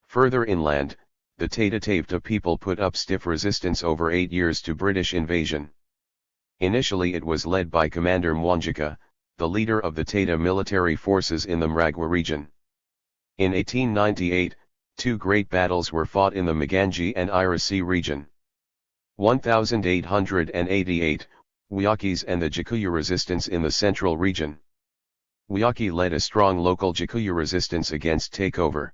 Further inland, the Taita Taveta people put up stiff resistance over 8 years to British invasion. Initially it was led by Commander Mwanjika, the leader of the Taita military forces in the Mragwa region. In 1898, 2 great battles were fought in the Maganji and Irasi region. 1888, Wiyakis and the Gikuyu resistance in the central region. Wiyaki led a strong local Gikuyu resistance against takeover.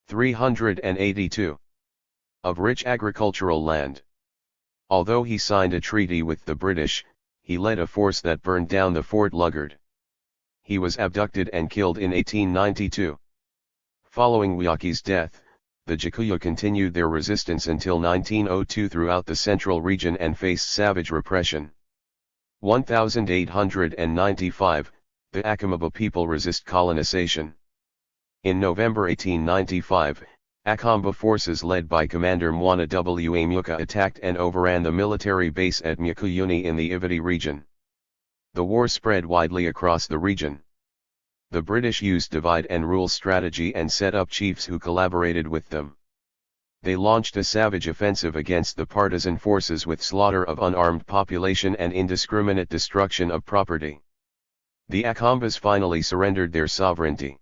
382. Of rich agricultural land. Although he signed a treaty with the British, he led a force that burned down the Fort Lugard. He was abducted and killed in 1892. Following Wiyaki's death, the Gikuyu continued their resistance until 1902 throughout the central region and faced savage repression. 1895, the Akamaba people resist colonization. In November 1895, Akamba forces led by Commander Mwana W. Amyuka attacked and overran the military base at Myukuyuni in the Iviti region. The war spread widely across the region. The British used divide and rule strategy and set up chiefs who collaborated with them. They launched a savage offensive against the partisan forces with slaughter of unarmed population and indiscriminate destruction of property. The Akambas finally surrendered their sovereignty.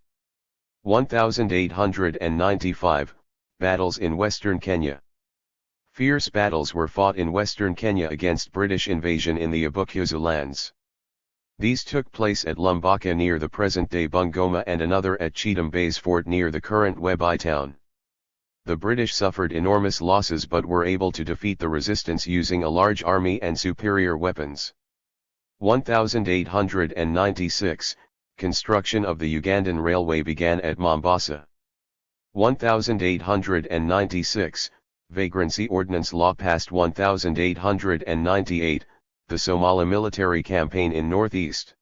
1895, battles in western Kenya. Fierce battles were fought in western Kenya against British invasion in the Abukuzu lands. These took place at Lumbaka near the present-day Bungoma and another at Cheatham Bay's fort near the current Webai town. The British suffered enormous losses but were able to defeat the resistance using a large army and superior weapons. 1896, construction of the Ugandan Railway began at Mombasa. 1896, Vagrancy Ordinance Law passed. 1898, the Somali military campaign in northeast.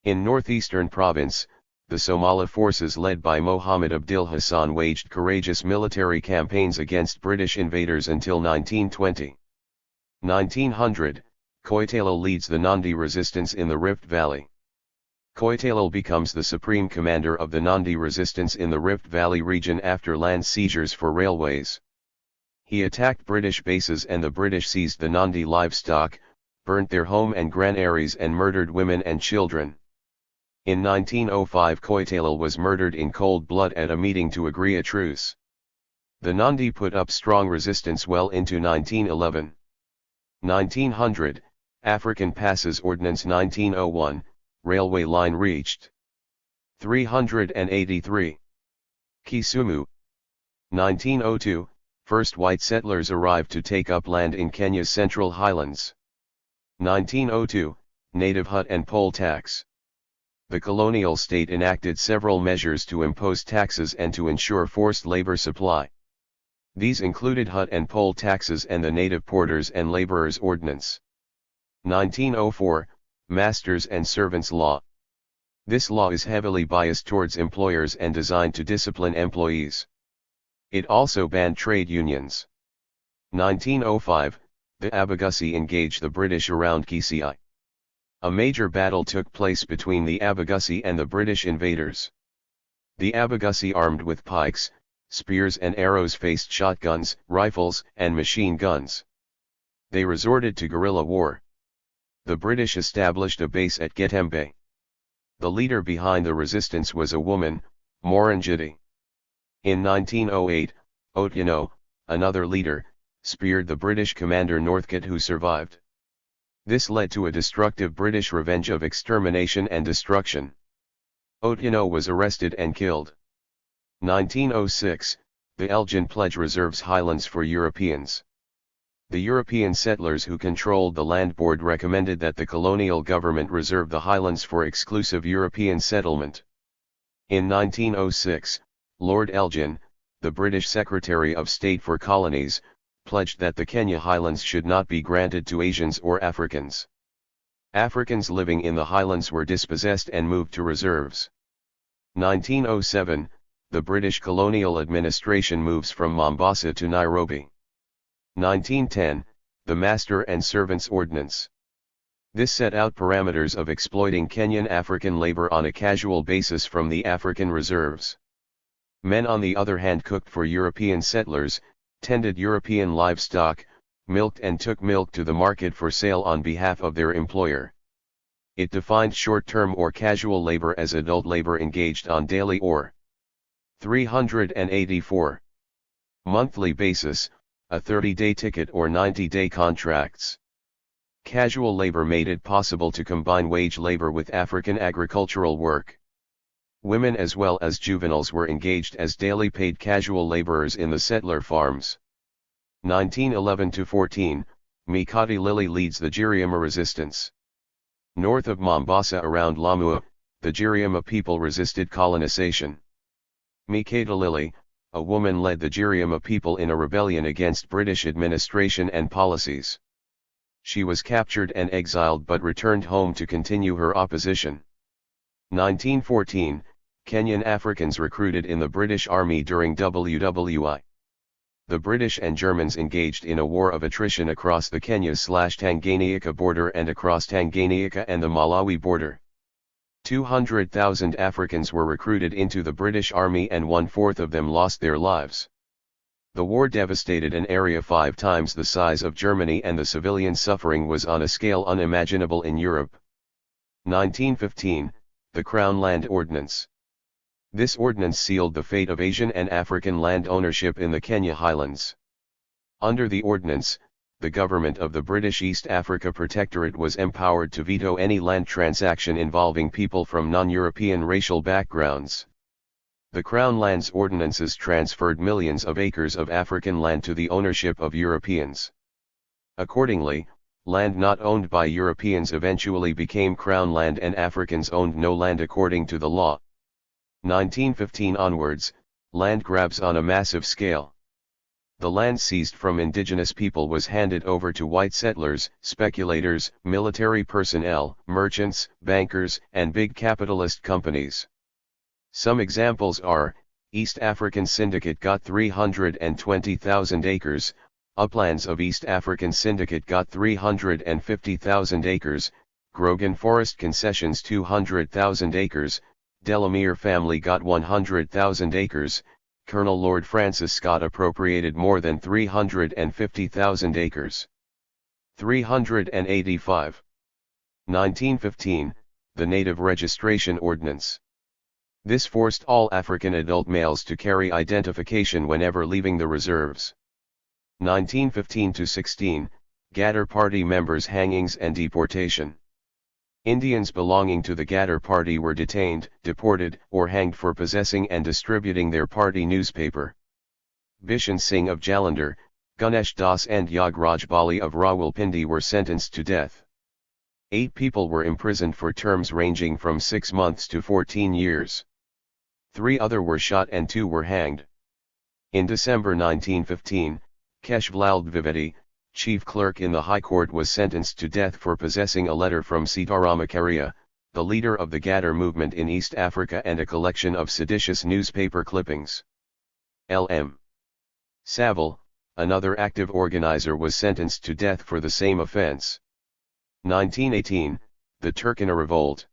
In northeastern province, the Somali forces led by Mohammed Abdil Hassan waged courageous military campaigns against British invaders until 1920. 1900, Koitalel leads the Nandi resistance in the Rift Valley. Koitalel becomes the supreme commander of the Nandi resistance in the Rift Valley region after land seizures for railways. He attacked British bases and the British seized the Nandi livestock, burnt their home and granaries and murdered women and children. In 1905 Koitalel was murdered in cold blood at a meeting to agree a truce. The Nandi put up strong resistance well into 1911. 1900, African Passes Ordinance 1901, railway line reached. 383. Kisumu. 1902, first white settlers arrived to take up land in Kenya's Central Highlands. 1902, native hut and poll tax. The colonial state enacted several measures to impose taxes and to ensure forced labor supply. These included hut and poll taxes and the Native Porters and Laborers Ordinance. 1904, Masters and Servants Law. This law is heavily biased towards employers and designed to discipline employees. It also banned trade unions. 1905, the Abagussi engaged the British around Kisii. A major battle took place between the Abagussi and the British invaders. The Abagussi, armed with pikes, spears and arrows, faced shotguns, rifles, and machine guns. They resorted to guerrilla war. The British established a base at Getembe. The leader behind the resistance was a woman, Moranjiti. In 1908, Otieno, another leader, speared the British commander Northcote, who survived. This led to a destructive British revenge of extermination and destruction. Otieno was arrested and killed. 1906, the Elgin Pledge reserves highlands for Europeans. The European settlers who controlled the land board recommended that the colonial government reserve the highlands for exclusive European settlement. In 1906, Lord Elgin, the British Secretary of State for Colonies, pledged that the Kenya highlands should not be granted to Asians or Africans. Africans living in the highlands were dispossessed and moved to reserves. 1907, the British colonial administration moves from Mombasa to Nairobi. 1910, the Master and Servants Ordinance. This set out parameters of exploiting Kenyan African labor on a casual basis from the African reserves. Men on the other hand cooked for European settlers, tended European livestock, milked and took milk to the market for sale on behalf of their employer. It defined short-term or casual labor as adult labor engaged on daily or 384 monthly basis, a 30-day ticket or 90-day contracts. Casual labor made it possible to combine wage labor with African agricultural work. Women as well as juveniles were engaged as daily paid casual laborers in the settler farms. 1911-14, Mikati Lily leads the Giriama resistance. North of Mombasa around Lamu, the Giriama people resisted colonization. Mikati Lily, a woman, led the Giriama people in a rebellion against British administration and policies. She was captured and exiled but returned home to continue her opposition. 1914, Kenyan Africans recruited in the British Army during WWI. The British and Germans engaged in a war of attrition across the Kenya-Tanganyika border and across Tanganyika and the Malawi border. 200,000 Africans were recruited into the British Army and 1/4 of them lost their lives. The war devastated an area 5 times the size of Germany and the civilian suffering was on a scale unimaginable in Europe. 1915, the Crown Land Ordinance. This ordinance sealed the fate of Asian and African land ownership in the Kenya highlands. Under the ordinance, the government of the British East Africa Protectorate was empowered to veto any land transaction involving people from non-European racial backgrounds. The Crown Lands Ordinances transferred millions of acres of African land to the ownership of Europeans. Accordingly, land not owned by Europeans eventually became Crown land and Africans owned no land according to the law. 1915 onwards, land grabs on a massive scale. The land seized from indigenous people was handed over to white settlers, speculators, military personnel, merchants, bankers, and big capitalist companies. Some examples are, East African Syndicate got 320,000 acres, Uplands of East African Syndicate got 350,000 acres, Grogan Forest Concessions 200,000 acres, Delamere family got 100,000 acres, Colonel Lord Francis Scott appropriated more than 350,000 acres. 385. 1915, the Native Registration Ordinance. This forced all African adult males to carry identification whenever leaving the reserves. 1915-16, Gaddar Party members' hangings and deportation. Indians belonging to the Gaddar Party were detained, deported, or hanged for possessing and distributing their party newspaper. Bishan Singh of Jalandhar, Ganesh Das and Yagraj Bali of Rawalpindi were sentenced to death. 8 people were imprisoned for terms ranging from 6 months to 14 years. 3 other were shot and 2 were hanged. In December 1915, Keshvlal Dwivedi, chief clerk in the High Court, was sentenced to death for possessing a letter from Sitaramacharya, the leader of the Gaddar movement in East Africa, and a collection of seditious newspaper clippings. L.M. Saville, another active organizer, was sentenced to death for the same offense. 1918, the Turkana Revolt.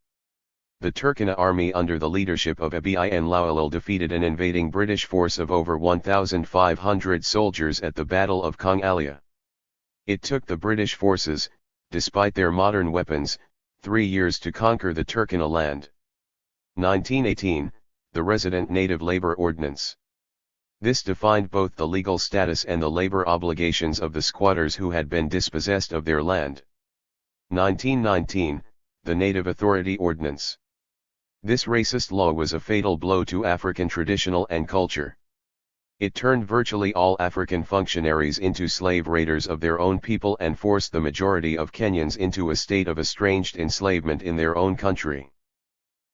The Turkana army under the leadership of Abin Lawalil defeated an invading British force of over 1,500 soldiers at the Battle of Kongalia. It took the British forces, despite their modern weapons, 3 years to conquer the Turkana land. 1918, the Resident Native Labor Ordinance. This defined both the legal status and the labor obligations of the squatters who had been dispossessed of their land. 1919, the Native Authority Ordinance. This racist law was a fatal blow to African traditional and culture. It turned virtually all African functionaries into slave raiders of their own people and forced the majority of Kenyans into a state of estranged enslavement in their own country.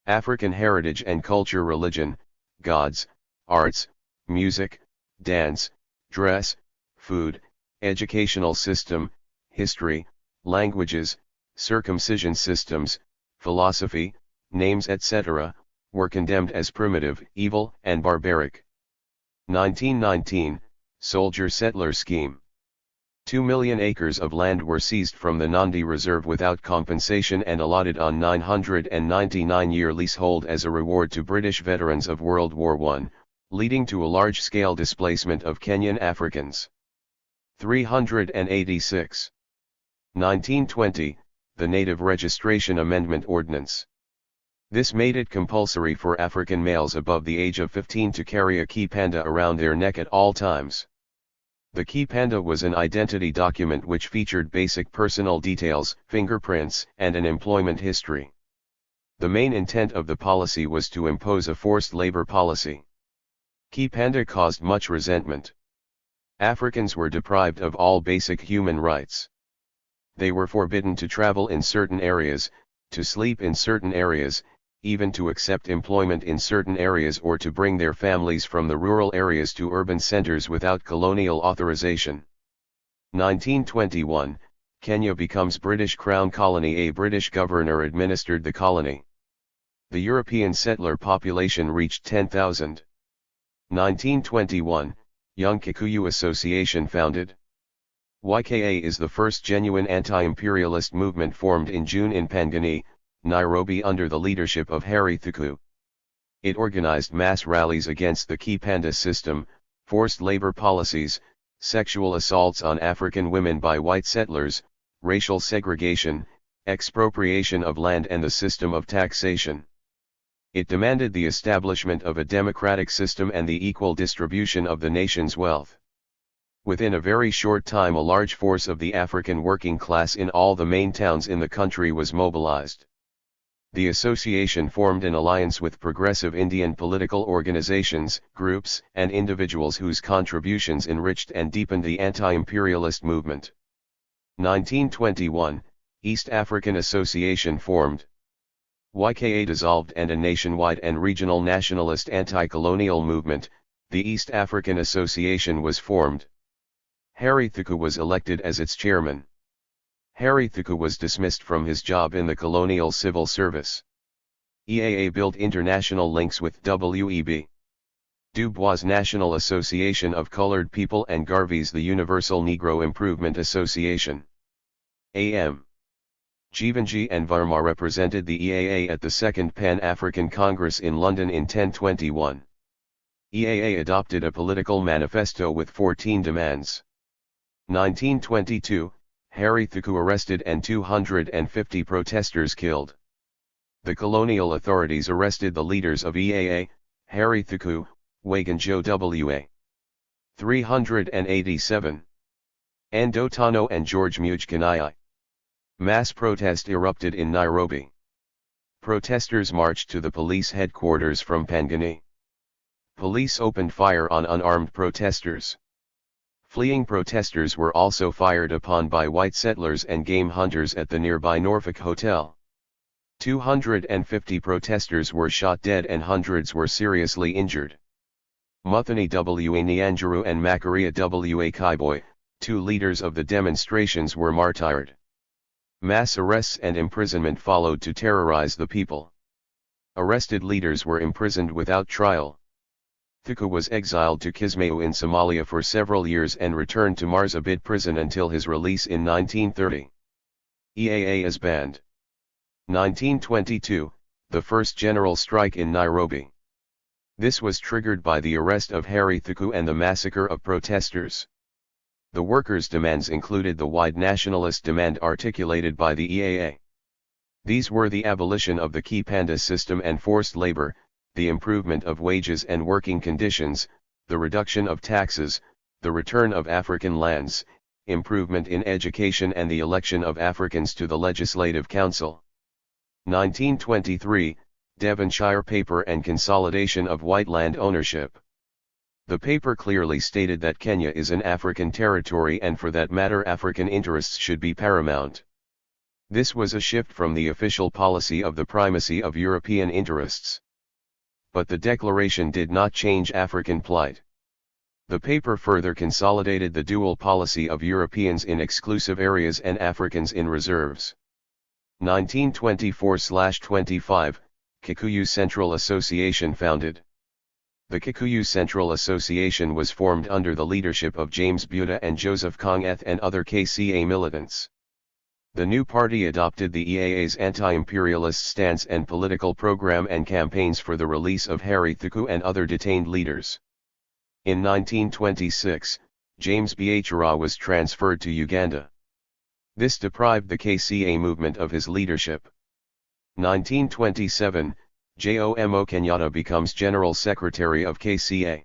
African heritage and culture, religion, gods, arts, music, dance, dress, food, educational system, history, languages, circumcision systems, philosophy, names etc., were condemned as primitive, evil, and barbaric. 1919, Soldier-Settler Scheme. 2 million acres of land were seized from the Nandi Reserve without compensation and allotted on 999-year leasehold as a reward to British veterans of World War I, leading to a large-scale displacement of Kenyan Africans. 386. 1920, the Native Registration Amendment Ordinance. This made it compulsory for African males above the age of 15 to carry a kipanda around their neck at all times. The kipanda was an identity document which featured basic personal details, fingerprints, and an employment history. The main intent of the policy was to impose a forced labor policy. Kipanda caused much resentment. Africans were deprived of all basic human rights. They were forbidden to travel in certain areas, to sleep in certain areas, even to accept employment in certain areas or to bring their families from the rural areas to urban centers without colonial authorization. 1921, Kenya becomes British Crown colony. A British governor administered the colony. The European settler population reached 10,000. 1921, Young Kikuyu Association founded. YKA is the first genuine anti-imperialist movement formed in June in Pangani, Nairobi under the leadership of Harry Thuku. It organized mass rallies against the kipanda system, forced labor policies, sexual assaults on African women by white settlers, racial segregation, expropriation of land and the system of taxation. It demanded the establishment of a democratic system and the equal distribution of the nation's wealth. Within a very short time a large force of the African working class in all the main towns in the country was mobilized. The association formed an alliance with progressive Indian political organizations, groups, and individuals whose contributions enriched and deepened the anti-imperialist movement. 1921, East African Association formed. YKA dissolved and a nationwide and regional nationalist anti-colonial movement, the East African Association, was formed. Harry Thuku was elected as its chairman. Harry Thuku was dismissed from his job in the colonial civil service. EAA built international links with W.E.B. Du Bois' National Association of Colored People and Garvey's the Universal Negro Improvement Association. A.M. Jivanji and Varma represented the EAA at the Second Pan-African Congress in London in 1021. EAA adopted a political manifesto with 14 demands. 1922, Harry Thuku arrested and 250 protesters killed. The colonial authorities arrested the leaders of EAA, Harry Thuku, Waganjo W.A. 387. Andotano and George Mujkanai. Mass protest erupted in Nairobi. Protesters marched to the police headquarters from Pangani. Police opened fire on unarmed protesters. Fleeing protesters were also fired upon by white settlers and game hunters at the nearby Norfolk Hotel. 250 protesters were shot dead and hundreds were seriously injured. Muthoni W.A. Nyanjuru and Makaria W.A. Kaiboy, two leaders of the demonstrations, were martyred. Mass arrests and imprisonment followed to terrorize the people. Arrested leaders were imprisoned without trial. Thuku was exiled to Kismayu in Somalia for several years and returned to Marsabit prison until his release in 1930. EAA is banned. 1922, the first general strike in Nairobi. This was triggered by the arrest of Harry Thuku and the massacre of protesters. The workers' demands included the wide nationalist demand articulated by the EAA. These were the abolition of the kipanda system and forced labor, the improvement of wages and working conditions, the reduction of taxes, the return of African lands, improvement in education and the election of Africans to the Legislative Council. 1923, Devonshire Paper and consolidation of white land ownership. The paper clearly stated that Kenya is an African territory and for that matter African interests should be paramount. This was a shift from the official policy of the primacy of European interests. But the declaration did not change African plight. The paper further consolidated the dual policy of Europeans in exclusive areas and Africans in reserves. 1924/25, Kikuyu Central Association founded. The Kikuyu Central Association was formed under the leadership of James Buta and Joseph Kong'eth and other KCA militants. The new party adopted the EAA's anti-imperialist stance and political program and campaigns for the release of Harry Thuku and other detained leaders. In 1926, James Biachara was transferred to Uganda. This deprived the KCA movement of his leadership. 1927, Jomo Kenyatta becomes General Secretary of KCA.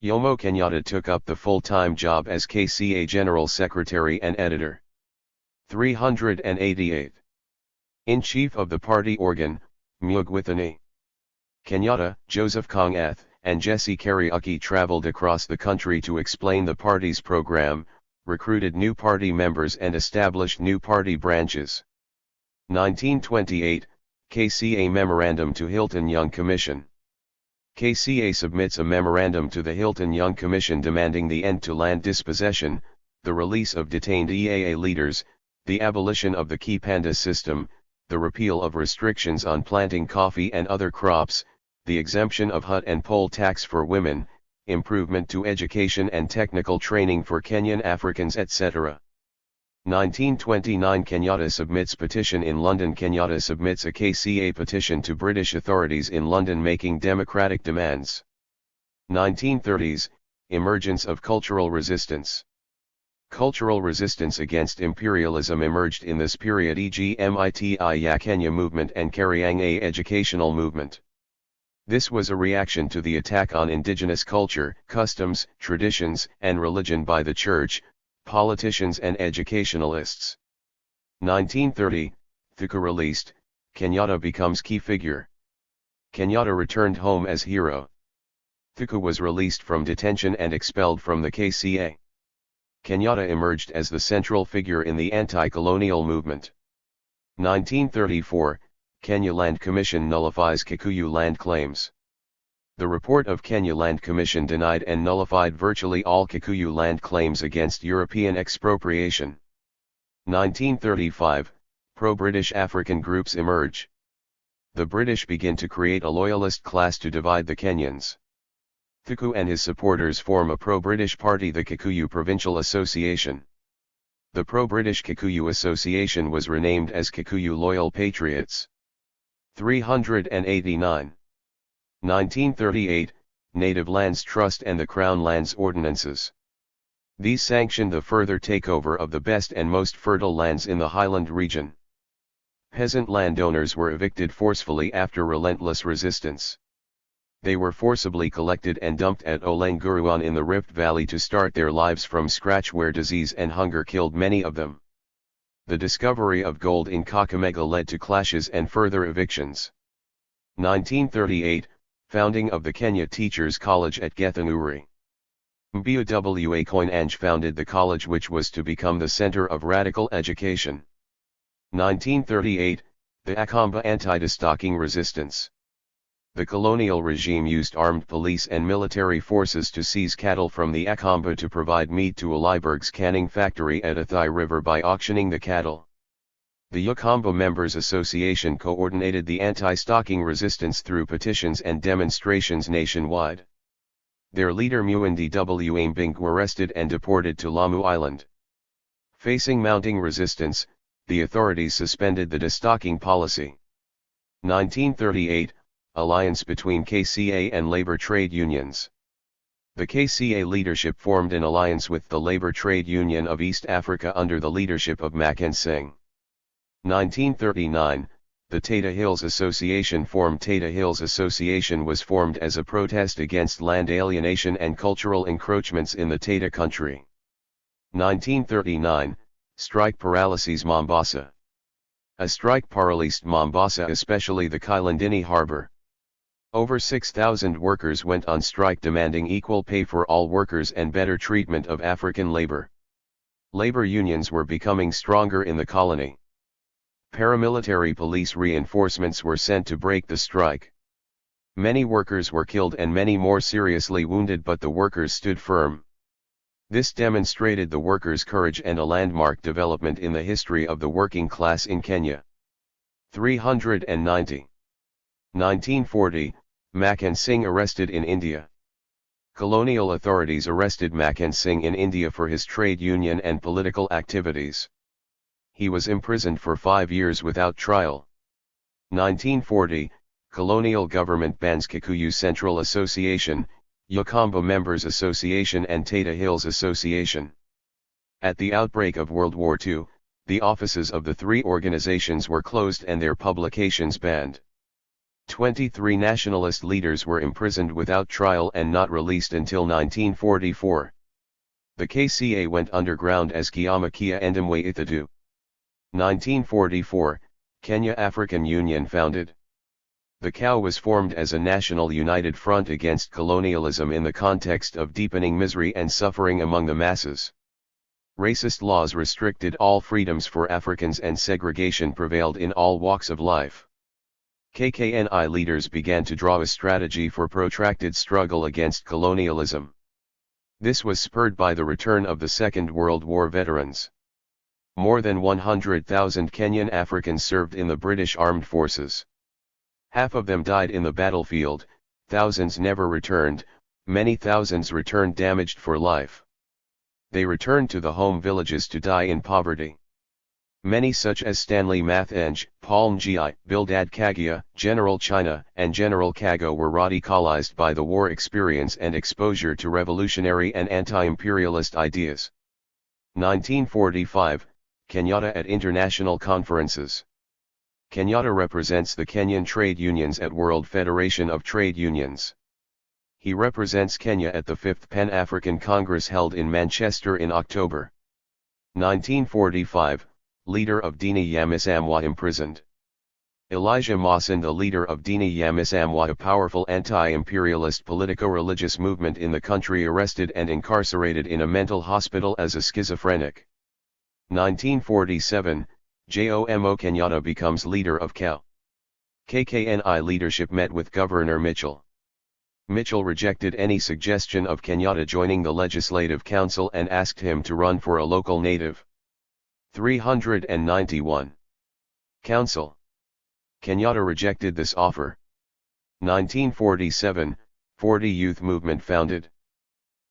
Jomo Kenyatta took up the full-time job as KCA General Secretary and Editor. 388. In chief of the party organ, Mugwithani. Kenyatta, Joseph Kong'eth, and Jesse Kariuki traveled across the country to explain the party's program, recruited new party members and established new party branches. 1928, KCA Memorandum to Hilton Young Commission. KCA submits a memorandum to the Hilton Young Commission demanding the end to land dispossession, the release of detained EAA leaders, the abolition of the Kipanda system, the repeal of restrictions on planting coffee and other crops, the exemption of hut and poll tax for women, improvement to education and technical training for Kenyan Africans etc. 1929 Kenyatta submits petition in London. Kenyatta submits a KCA petition to British authorities in London making democratic demands. 1930s, emergence of cultural resistance. Cultural resistance against imperialism emerged in this period, e.g. MITI Ya Kenya movement and Karianga educational movement. This was a reaction to the attack on indigenous culture, customs, traditions, and religion by the church, politicians and educationalists. 1930, Thuku released, Kenyatta becomes key figure. Kenyatta returned home as hero. Thuku was released from detention and expelled from the KCA. Kenyatta emerged as the central figure in the anti-colonial movement. 1934, Kenya Land Commission nullifies Kikuyu land claims. The report of Kenya Land Commission denied and nullified virtually all Kikuyu land claims against European expropriation. 1935, pro-British African groups emerge. The British begin to create a loyalist class to divide the Kenyans. Thuku and his supporters form a pro-British party, the Kikuyu Provincial Association. The pro-British Kikuyu Association was renamed as Kikuyu Loyal Patriots. 389. 1938, Native Lands Trust and the Crown Lands Ordinances. These sanctioned the further takeover of the best and most fertile lands in the highland region. Peasant landowners were evicted forcefully after relentless resistance. They were forcibly collected and dumped at Olenguruan in the Rift Valley to start their lives from scratch, where disease and hunger killed many of them. The discovery of gold in Kakamega led to clashes and further evictions. 1938, founding of the Kenya Teachers College at Githunguri. Mbiwa Koinange founded the college, which was to become the center of radical education. 1938, the Akamba anti-destocking resistance. The colonial regime used armed police and military forces to seize cattle from the Akamba to provide meat to a Liburg's canning factory at Athi River by auctioning the cattle. The Yakamba Members Association coordinated the anti-stocking resistance through petitions and demonstrations nationwide. Their leader Muindi Wambing was arrested and deported to Lamu Island. Facing mounting resistance, the authorities suspended the destocking policy. 1938, alliance between KCA and labor trade unions. The KCA leadership formed an alliance with the Labor Trade Union of East Africa under the leadership of Makan Singh. 1939, the Tata Hills Association formed. Tata Hills Association was formed as a protest against land alienation and cultural encroachments in the Tata country. 1939, strike paralyses Mombasa. A strike paralysed Mombasa, especially the Kilindini harbour. Over 6,000 workers went on strike demanding equal pay for all workers and better treatment of African labor. Labor unions were becoming stronger in the colony. Paramilitary police reinforcements were sent to break the strike. Many workers were killed and many more seriously wounded, but the workers stood firm. This demonstrated the workers' courage and a landmark development in the history of the working class in Kenya. 390. 1940, Makan Singh arrested in India. Colonial authorities arrested Makan Singh in India for his trade union and political activities. He was imprisoned for 5 years without trial. 1940, colonial government bans Kikuyu Central Association, Yakamba Members Association and Tata Hills Association. At the outbreak of World War II, the offices of the three organizations were closed and their publications banned. 23 nationalist leaders were imprisoned without trial and not released until 1944. The KCA went underground as Kiama Kia Endemwe Ithadu. 1944, Kenya African Union founded. The KAU was formed as a national united front against colonialism in the context of deepening misery and suffering among the masses. Racist laws restricted all freedoms for Africans and segregation prevailed in all walks of life. KKNI leaders began to draw a strategy for protracted struggle against colonialism. This was spurred by the return of the Second World War veterans. More than 100,000 Kenyan Africans served in the British Armed Forces. Half of them died in the battlefield, thousands never returned, many thousands returned damaged for life. They returned to the home villages to die in poverty. Many such as Stanley Mathenge, Paul Ngi, Bildad Kagia, General China, and General Kago were radicalized by the war experience and exposure to revolutionary and anti-imperialist ideas. 1945, Kenyatta at international conferences. Kenyatta represents the Kenyan trade unions at World Federation of Trade Unions. He represents Kenya at the 5th Pan-African Congress held in Manchester in October. 1945, leader of Dini Yamisamwa imprisoned. Elijah Mawson, the leader of Dini Yamisamwa, a powerful anti-imperialist politico-religious movement in the country, arrested and incarcerated in a mental hospital as a schizophrenic. 1947, Jomo Kenyatta becomes leader of KAU. KKNI leadership met with Governor Mitchell. Mitchell rejected any suggestion of Kenyatta joining the Legislative Council and asked him to run for a local native. 391. Council. Kenyatta rejected this offer. 1947, 40 Youth Movement founded.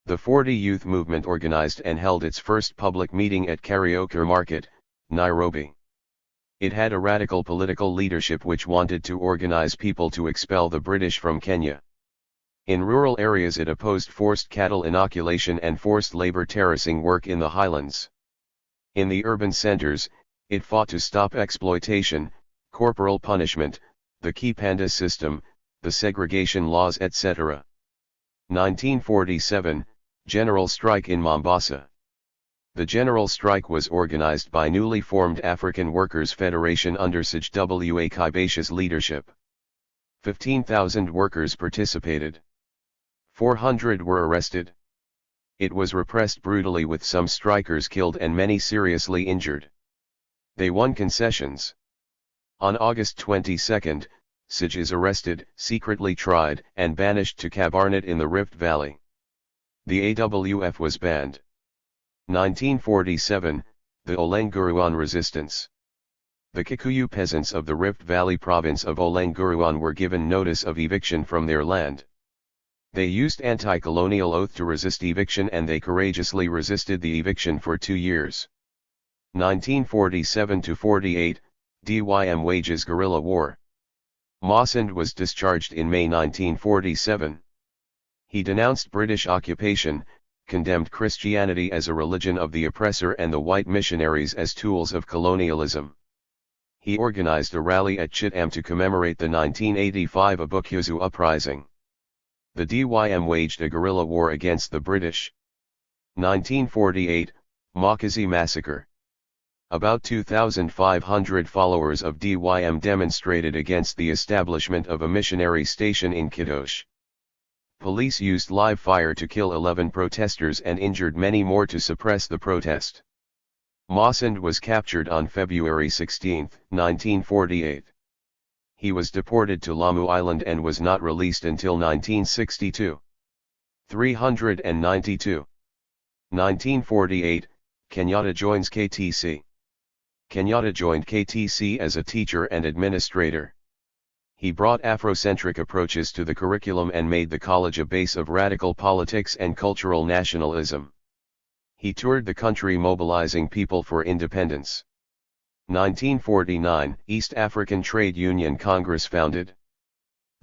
The 40 Youth Movement organized and held its first public meeting at Karaoke Market, Nairobi. It had a radical political leadership which wanted to organize people to expel the British from Kenya. In rural areas it opposed forced cattle inoculation and forced labor terracing work in the highlands. In the urban centers, it fought to stop exploitation, corporal punishment, the Kipanda system, the segregation laws etc. 1947, General Strike in Mombasa. The general strike was organized by newly formed African Workers' Federation under Saj W. A. Kaibasha's leadership. 15,000 workers participated. 400 were arrested. It was repressed brutally with some strikers killed and many seriously injured. They won concessions. On August 22, Saj is arrested, secretly tried, and banished to Kabarnet in the Rift Valley. The AWF was banned. 1947, the Olenguruan resistance. The Kikuyu peasants of the Rift Valley province of Olenguruan were given notice of eviction from their land. They used anti-colonial oath to resist eviction and they courageously resisted the eviction for 2 years. 1947-48, DYM wages guerrilla war. Mawson was discharged in May 1947. He denounced British occupation, condemned Christianity as a religion of the oppressor and the white missionaries as tools of colonialism. He organized a rally at Chitam to commemorate the 1985 Abukyuzu uprising. The DYM waged a guerrilla war against the British. 1948, Makazi massacre. About 2,500 followers of DYM demonstrated against the establishment of a missionary station in Kiddosh. Police used live fire to kill 11 protesters and injured many more to suppress the protest. Mawsand was captured on February 16, 1948. He was deported to Lamu Island and was not released until 1962. 392. 1948, Kenyatta joins KTC. Kenyatta joined KTC as a teacher and administrator. He brought Afrocentric approaches to the curriculum and made the college a base of radical politics and cultural nationalism. He toured the country mobilizing people for independence. 1949, East African Trade Union Congress founded.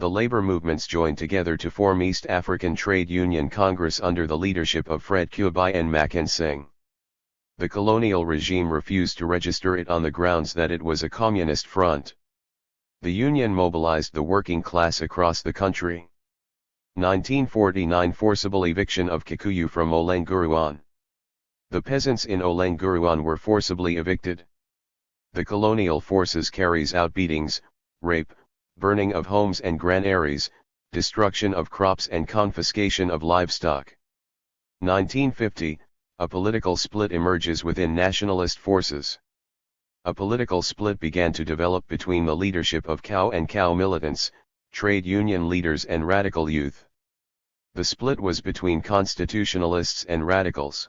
The labor movements joined together to form East African Trade Union Congress under the leadership of Fred Kubai and Mackensen. The colonial regime refused to register it on the grounds that it was a communist front. The union mobilized the working class across the country. 1949 Forcible eviction of Kikuyu from Olenguruan. The peasants in Olenguruan were forcibly evicted. The colonial forces carries out beatings, rape, burning of homes and granaries, destruction of crops and confiscation of livestock. 1950, a political split emerges within nationalist forces. A political split began to develop between the leadership of cow and cow militants, trade union leaders and radical youth. The split was between constitutionalists and radicals.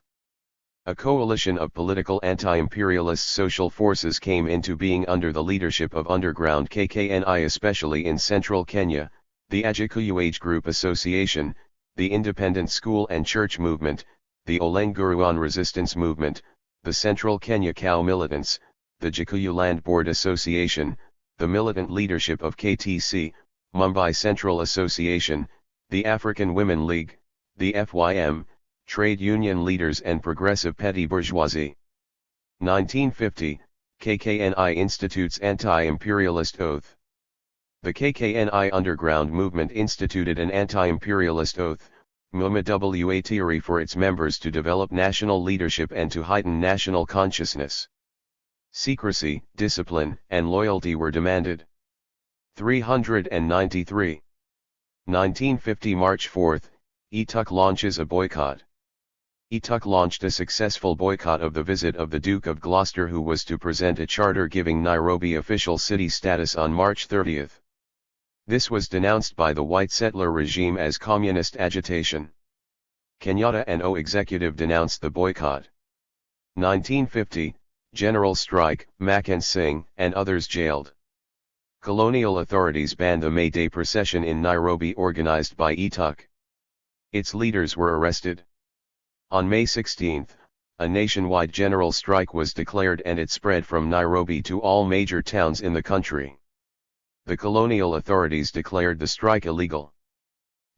A coalition of political anti-imperialist social forces came into being under the leadership of underground KKNI, especially in central Kenya, the Agikuyu Age Group Association, the Independent School and Church Movement, the Olenguruan Resistance Movement, the Central Kenya Cow Militants, the Gikuyu Land Board Association, the militant leadership of KTC, Mumbai Central Association, the African Women League, the FYM, trade union leaders and progressive petty bourgeoisie. 1950, KKNI institutes anti-imperialist oath. The KKNI underground movement instituted an anti-imperialist oath, Mumawatiri, for its members to develop national leadership and to heighten national consciousness. Secrecy, discipline, and loyalty were demanded. 393. 1950 March 4, ETUC launches a boycott. ETUC launched a successful boycott of the visit of the Duke of Gloucester, who was to present a charter giving Nairobi official city status on March 30. This was denounced by the white settler regime as communist agitation. Kenyatta and O executive denounced the boycott. 1950, general strike, Mackensen and others jailed. Colonial authorities banned the May Day procession in Nairobi organized by ETUC. Its leaders were arrested. On May 16, a nationwide general strike was declared and it spread from Nairobi to all major towns in the country. The colonial authorities declared the strike illegal.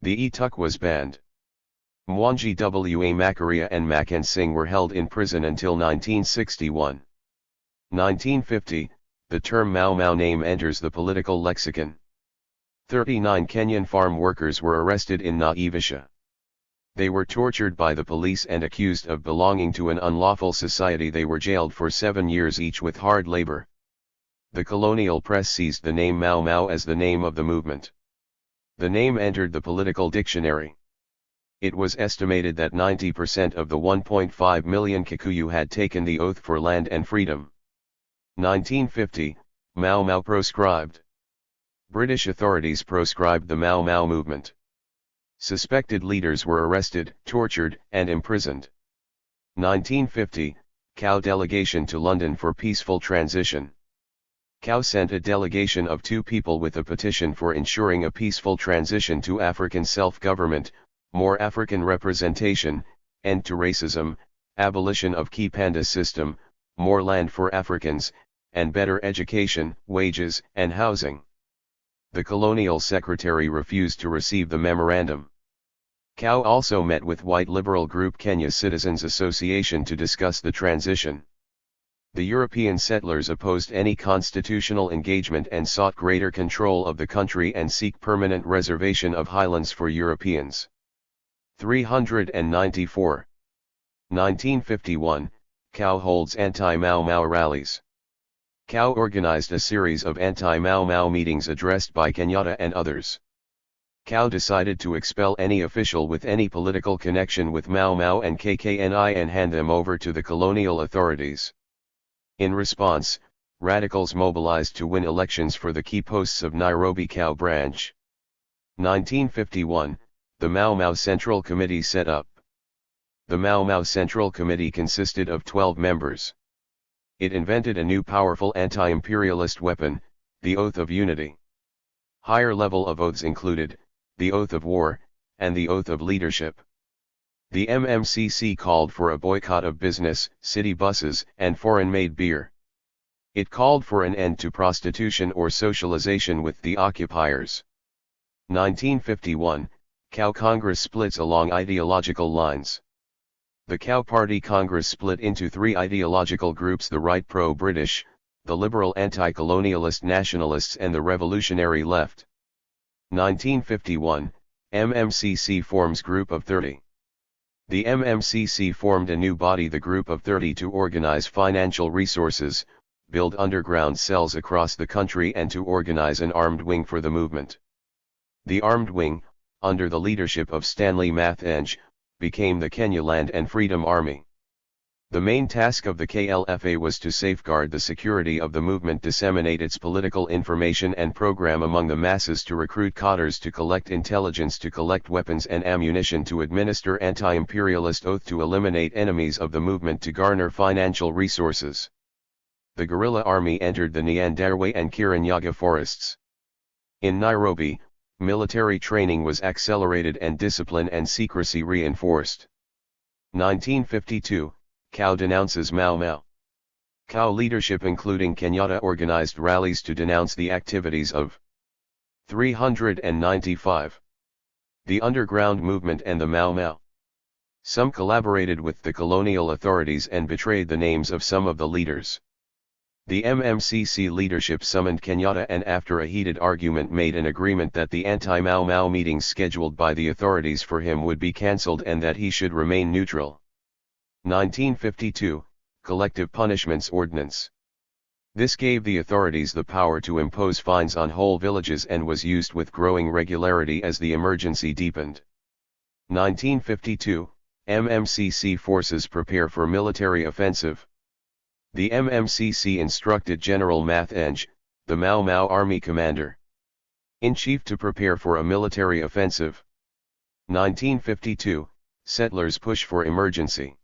The ETUC was banned. Mwangi Wa Macharia and Mackensen were held in prison until 1961. 1950, the term Mau Mau name enters the political lexicon. 39 Kenyan farm workers were arrested in Naivasha. They were tortured by the police and accused of belonging to an unlawful society. They were jailed for 7 years each with hard labor. The colonial press seized the name Mau Mau as the name of the movement. The name entered the political dictionary. It was estimated that 90% of the 1.5 million Kikuyu had taken the oath for land and freedom. 1950, Mau Mau proscribed. British authorities proscribed the Mau Mau movement. Suspected leaders were arrested, tortured, and imprisoned. 1950, Cow delegation to London for peaceful transition. Cow sent a delegation of 2 people with a petition for ensuring a peaceful transition to African self-government, more African representation, end to racism, abolition of Kipanda system, more land for Africans, and better education, wages, and housing. The colonial secretary refused to receive the memorandum. Cow also met with white liberal group Kenya Citizens Association to discuss the transition. The European settlers opposed any constitutional engagement and sought greater control of the country and seek permanent reservation of highlands for Europeans. 394. 1951, Cao holds anti-Mau Mau rallies. Cao organized a series of anti-Mau Mau meetings addressed by Kenyatta and others. Cao decided to expel any official with any political connection with Mau Mau and KKNI and hand them over to the colonial authorities. In response, radicals mobilized to win elections for the key posts of Nairobi Cao branch. 1951, the Mau Mau Central Committee set up. The Mau Mau Central Committee consisted of 12 members. It invented a new powerful anti-imperialist weapon, the Oath of Unity. Higher level of oaths included, the Oath of War, and the Oath of Leadership. The MMCC called for a boycott of business, city buses, and foreign-made beer. It called for an end to prostitution or socialization with the occupiers. 1951, Cao Congress splits along ideological lines. The Cao Party Congress split into three ideological groups: the right pro-British, the liberal anti-colonialist nationalists and the revolutionary left. 1951, MMCC forms Group of 30. The MMCC formed a new body, the Group of 30, to organize financial resources, build underground cells across the country and to organize an armed wing for the movement. The armed wing, under the leadership of Stanley Mathenge, became the Kenya Land and Freedom Army. The main task of the KLFA was to safeguard the security of the movement, disseminate its political information and program among the masses, to recruit cadres, to collect intelligence, to collect weapons and ammunition, to administer anti-imperialist oath, to eliminate enemies of the movement, to garner financial resources. The guerrilla army entered the Nyandarua and Kirinyaga forests. In Nairobi, military training was accelerated and discipline and secrecy reinforced. 1952, Cao denounces Mau Mau. Cao leadership including Kenyatta organized rallies to denounce the activities of 395. The underground movement and the Mau Mau. Some collaborated with the colonial authorities and betrayed the names of some of the leaders. The MMCC leadership summoned Kenyatta and after a heated argument made an agreement that the anti-Mau Mau meetings scheduled by the authorities for him would be cancelled and that he should remain neutral. 1952, Collective Punishments Ordinance. This gave the authorities the power to impose fines on whole villages and was used with growing regularity as the emergency deepened. 1952, MMCC forces prepare for military offensive. The MMCC instructed General Mathenge, the Mau Mau Army Commander-in-Chief, to prepare for a military offensive. 1952, Settlers push for emergency.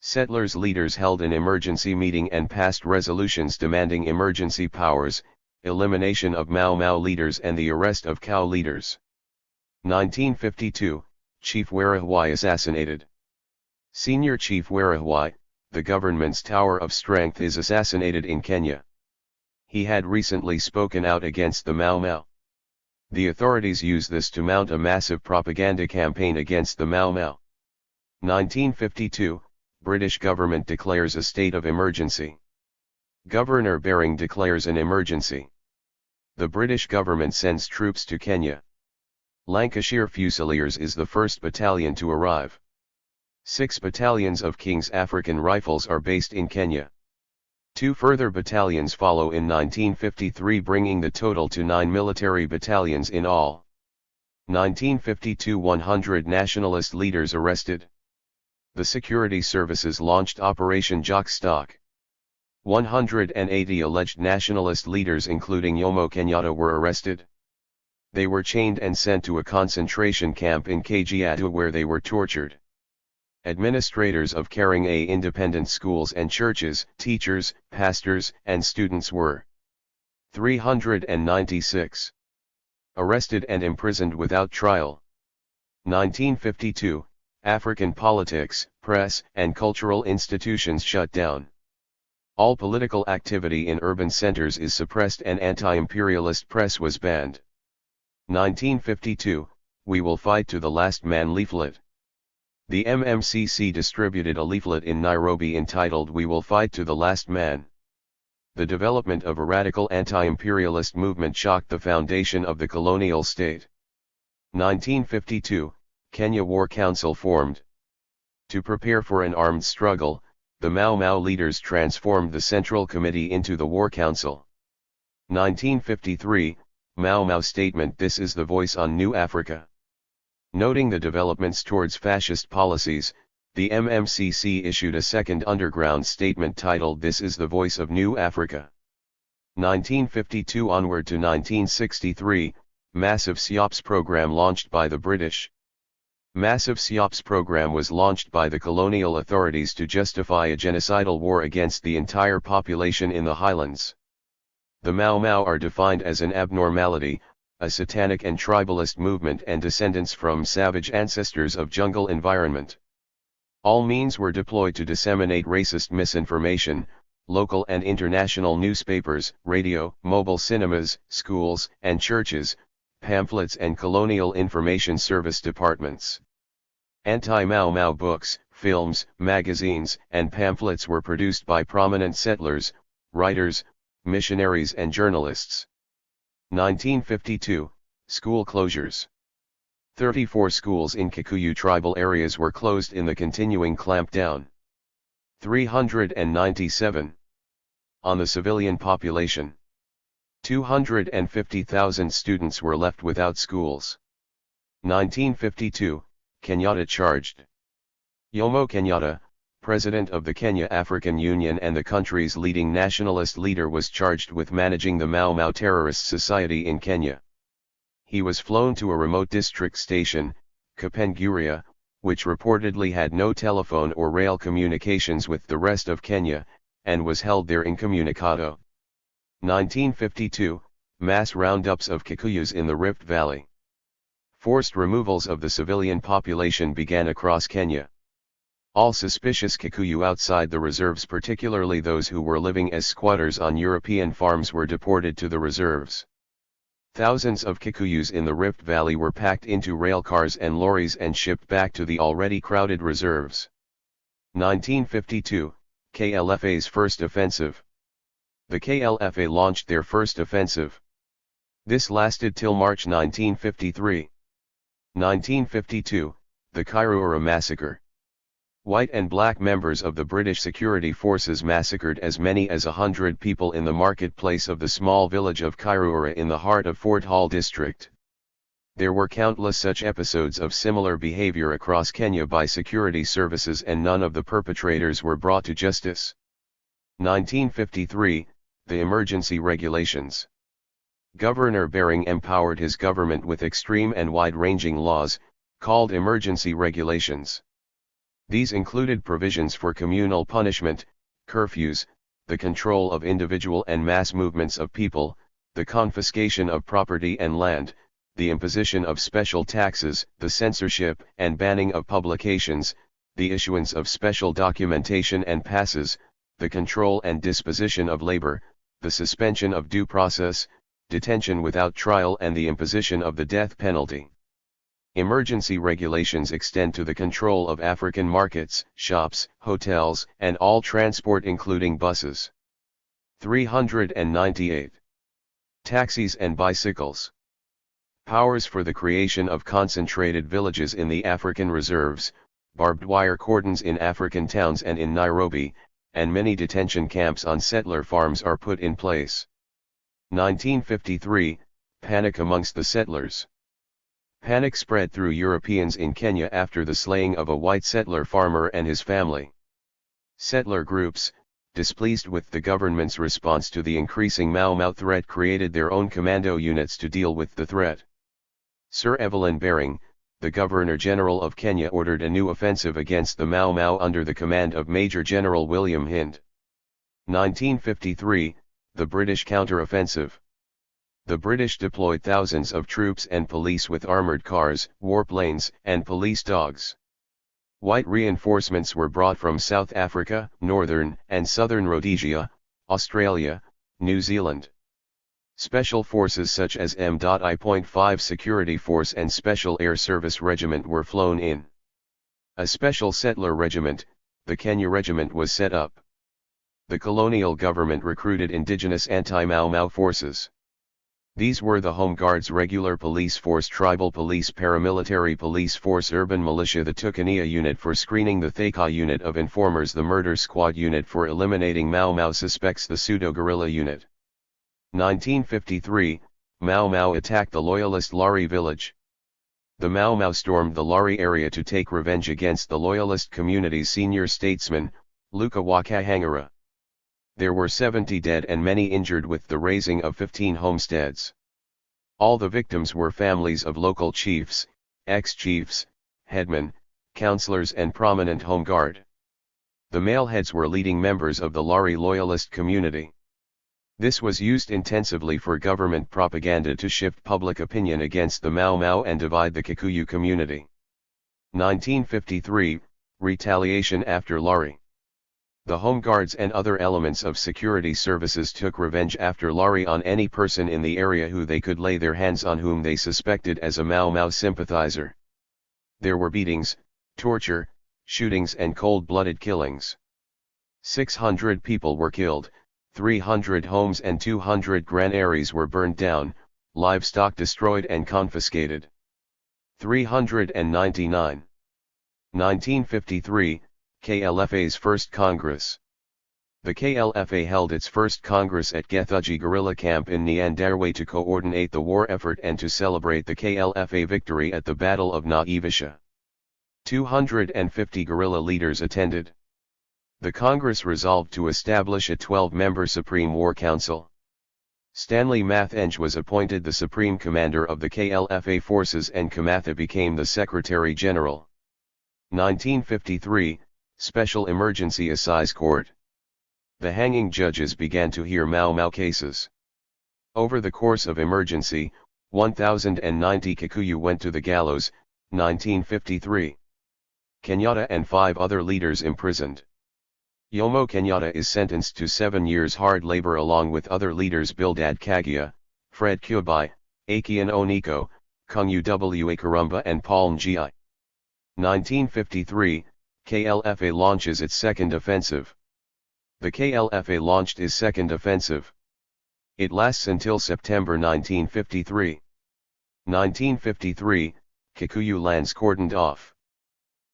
Settlers leaders held an emergency meeting and passed resolutions demanding emergency powers, elimination of Mau Mau leaders and the arrest of Cao leaders. 1952, Chief Werahwai assassinated. Senior Chief Werahwai, the government's tower of strength, is assassinated in Kenya. He had recently spoken out against the Mau Mau. The authorities use this to mount a massive propaganda campaign against the Mau Mau. 1952, British government declares a state of emergency. Governor Baring declares an emergency. The British government sends troops to Kenya. Lancashire Fusiliers is the first battalion to arrive. 6 battalions of King's African Rifles are based in Kenya. 2 further battalions follow in 1953, bringing the total to 9 military battalions in all. 1952, 100 nationalist leaders arrested. The security services launched Operation Jockstock. 180 alleged nationalist leaders including Jomo Kenyatta were arrested. They were chained and sent to a concentration camp in Kajiado where they were tortured. Administrators of Karinga independent schools and churches, teachers, pastors, and students were 396 arrested and imprisoned without trial. 1952, African politics, press, and cultural institutions shut down. All political activity in urban centers is suppressed and anti-imperialist press was banned. 1952, We Will Fight to the Last Man leaflet. The MMCC distributed a leaflet in Nairobi entitled We Will Fight to the Last Man. The development of a radical anti-imperialist movement shocked the foundation of the colonial state. 1952, Kenya War Council formed. To prepare for an armed struggle, the Mau Mau leaders transformed the Central Committee into the War Council. 1953, Mau Mau Statement. This is the voice on New Africa. Noting the developments towards fascist policies, the MMCC issued a second underground statement titled This is the Voice of New Africa. 1952 onward to 1963, Massive SIOPS program launched by the British. Massive SIOPS program was launched by the colonial authorities to justify a genocidal war against the entire population in the highlands. The Mau Mau are defined as an abnormality, a satanic and tribalist movement and descendants from savage ancestors of jungle environment. All means were deployed to disseminate racist misinformation, local and international newspapers, radio, mobile cinemas, schools and churches, pamphlets and colonial information service departments. Anti-Mau Mau books, films, magazines, and pamphlets were produced by prominent settlers, writers, missionaries and journalists. 1952, school closures. 34 schools in Kikuyu tribal areas were closed in the continuing clampdown. 397. On the civilian population. 250,000 students were left without schools. 1952, Kenyatta charged. Jomo Kenyatta, President of the Kenya African Union and the country's leading nationalist leader, was charged with managing the Mau Mau terrorist society in Kenya. He was flown to a remote district station, Kapenguria, which reportedly had no telephone or rail communications with the rest of Kenya, and was held there incommunicado. 1952, mass roundups of Kikuyus in the Rift Valley. Forced removals of the civilian population began across Kenya. All suspicious Kikuyu outside the reserves, particularly those who were living as squatters on European farms, were deported to the reserves. Thousands of Kikuyus in the Rift Valley were packed into rail cars and lorries and shipped back to the already crowded reserves. 1952, KLFA's first offensive. The KLFA launched their first offensive. This lasted till March 1953. 1952, the Kairouara Massacre. White and black members of the British security forces massacred as many as 100 people in the marketplace of the small village of Kairouara in the heart of Fort Hall district. There were countless such episodes of similar behavior across Kenya by security services, and none of the perpetrators were brought to justice. 1953, the Emergency Regulations. Governor Bering empowered his government with extreme and wide-ranging laws, called emergency regulations. These included provisions for communal punishment, curfews, the control of individual and mass movements of people, the confiscation of property and land, the imposition of special taxes, the censorship and banning of publications, the issuance of special documentation and passes, the control and disposition of labor, the suspension of due process, detention without trial, and the imposition of the death penalty. Emergency regulations extend to the control of African markets, shops, hotels, and all transport including buses. 398. Taxis and bicycles. Powers for the creation of concentrated villages in the African reserves, barbed wire cordons in African towns and in Nairobi, and many detention camps on settler farms are put in place. 1953, panic amongst the settlers. Panic spread through Europeans in Kenya after the slaying of a white settler farmer and his family. Settler groups, displeased with the government's response to the increasing Mau Mau threat, created their own commando units to deal with the threat. Sir Evelyn Baring, the Governor-General of Kenya, ordered a new offensive against the Mau Mau under the command of Major General William Hind. 1953, the British counter-offensive. The British deployed thousands of troops and police with armoured cars, warplanes, and police dogs. White reinforcements were brought from South Africa, Northern and Southern Rhodesia, Australia, New Zealand. Special forces such as M.I.5 Security Force and Special Air Service Regiment were flown in. A special settler regiment, the Kenya Regiment, was set up. The colonial government recruited indigenous anti-Mau Mau forces. These were the Home Guards, Regular Police Force, Tribal Police, Paramilitary Police Force, Urban Militia, the Tukania Unit for screening, the Thaka Unit of Informers, the Murder Squad Unit for eliminating Mau Mau suspects, the Pseudo-Guerrilla Unit. 1953, Mau Mau attacked the Loyalist Lari village. The Mau Mau stormed the Lari area to take revenge against the Loyalist community's senior statesman, Luka Wakahangara. There were 70 dead and many injured with the razing of 15 homesteads. All the victims were families of local chiefs, ex-chiefs, headmen, councillors and prominent home guard. The male heads were leading members of the Lari loyalist community. This was used intensively for government propaganda to shift public opinion against the Mau Mau and divide the Kikuyu community. 1953, retaliation after Lari. The Home Guards and other elements of security services took revenge after Lari on any person in the area who they could lay their hands on whom they suspected as a Mau Mau sympathizer. There were beatings, torture, shootings and cold-blooded killings. 600 people were killed, 300 homes and 200 granaries were burned down, livestock destroyed and confiscated. 399. 1953, KLFA's First Congress. The KLFA held its first Congress at Gethuji Guerrilla Camp in Nyandarua to coordinate the war effort and to celebrate the KLFA victory at the Battle of Naivisha. 250 guerrilla leaders attended. The Congress resolved to establish a 12-member Supreme War Council. Stanley Mathenge was appointed the Supreme Commander of the KLFA forces and Kamatha became the Secretary General. 1953, Special Emergency Assize Court. The hanging judges began to hear Mau Mau cases. Over the course of emergency, 1,090 Kikuyu went to the gallows, 1953. Kenyatta and 5 other leaders imprisoned. Jomo Kenyatta is sentenced to 7 years hard labor along with other leaders Bildad Kagia, Fred Kubai, Akian Oniko, Kung Uwa Karumba and Paul Ngi. 1953, KLFA launches its second offensive. The KLFA launched its second offensive. It lasts until September 1953. 1953, Kikuyu lands cordoned off.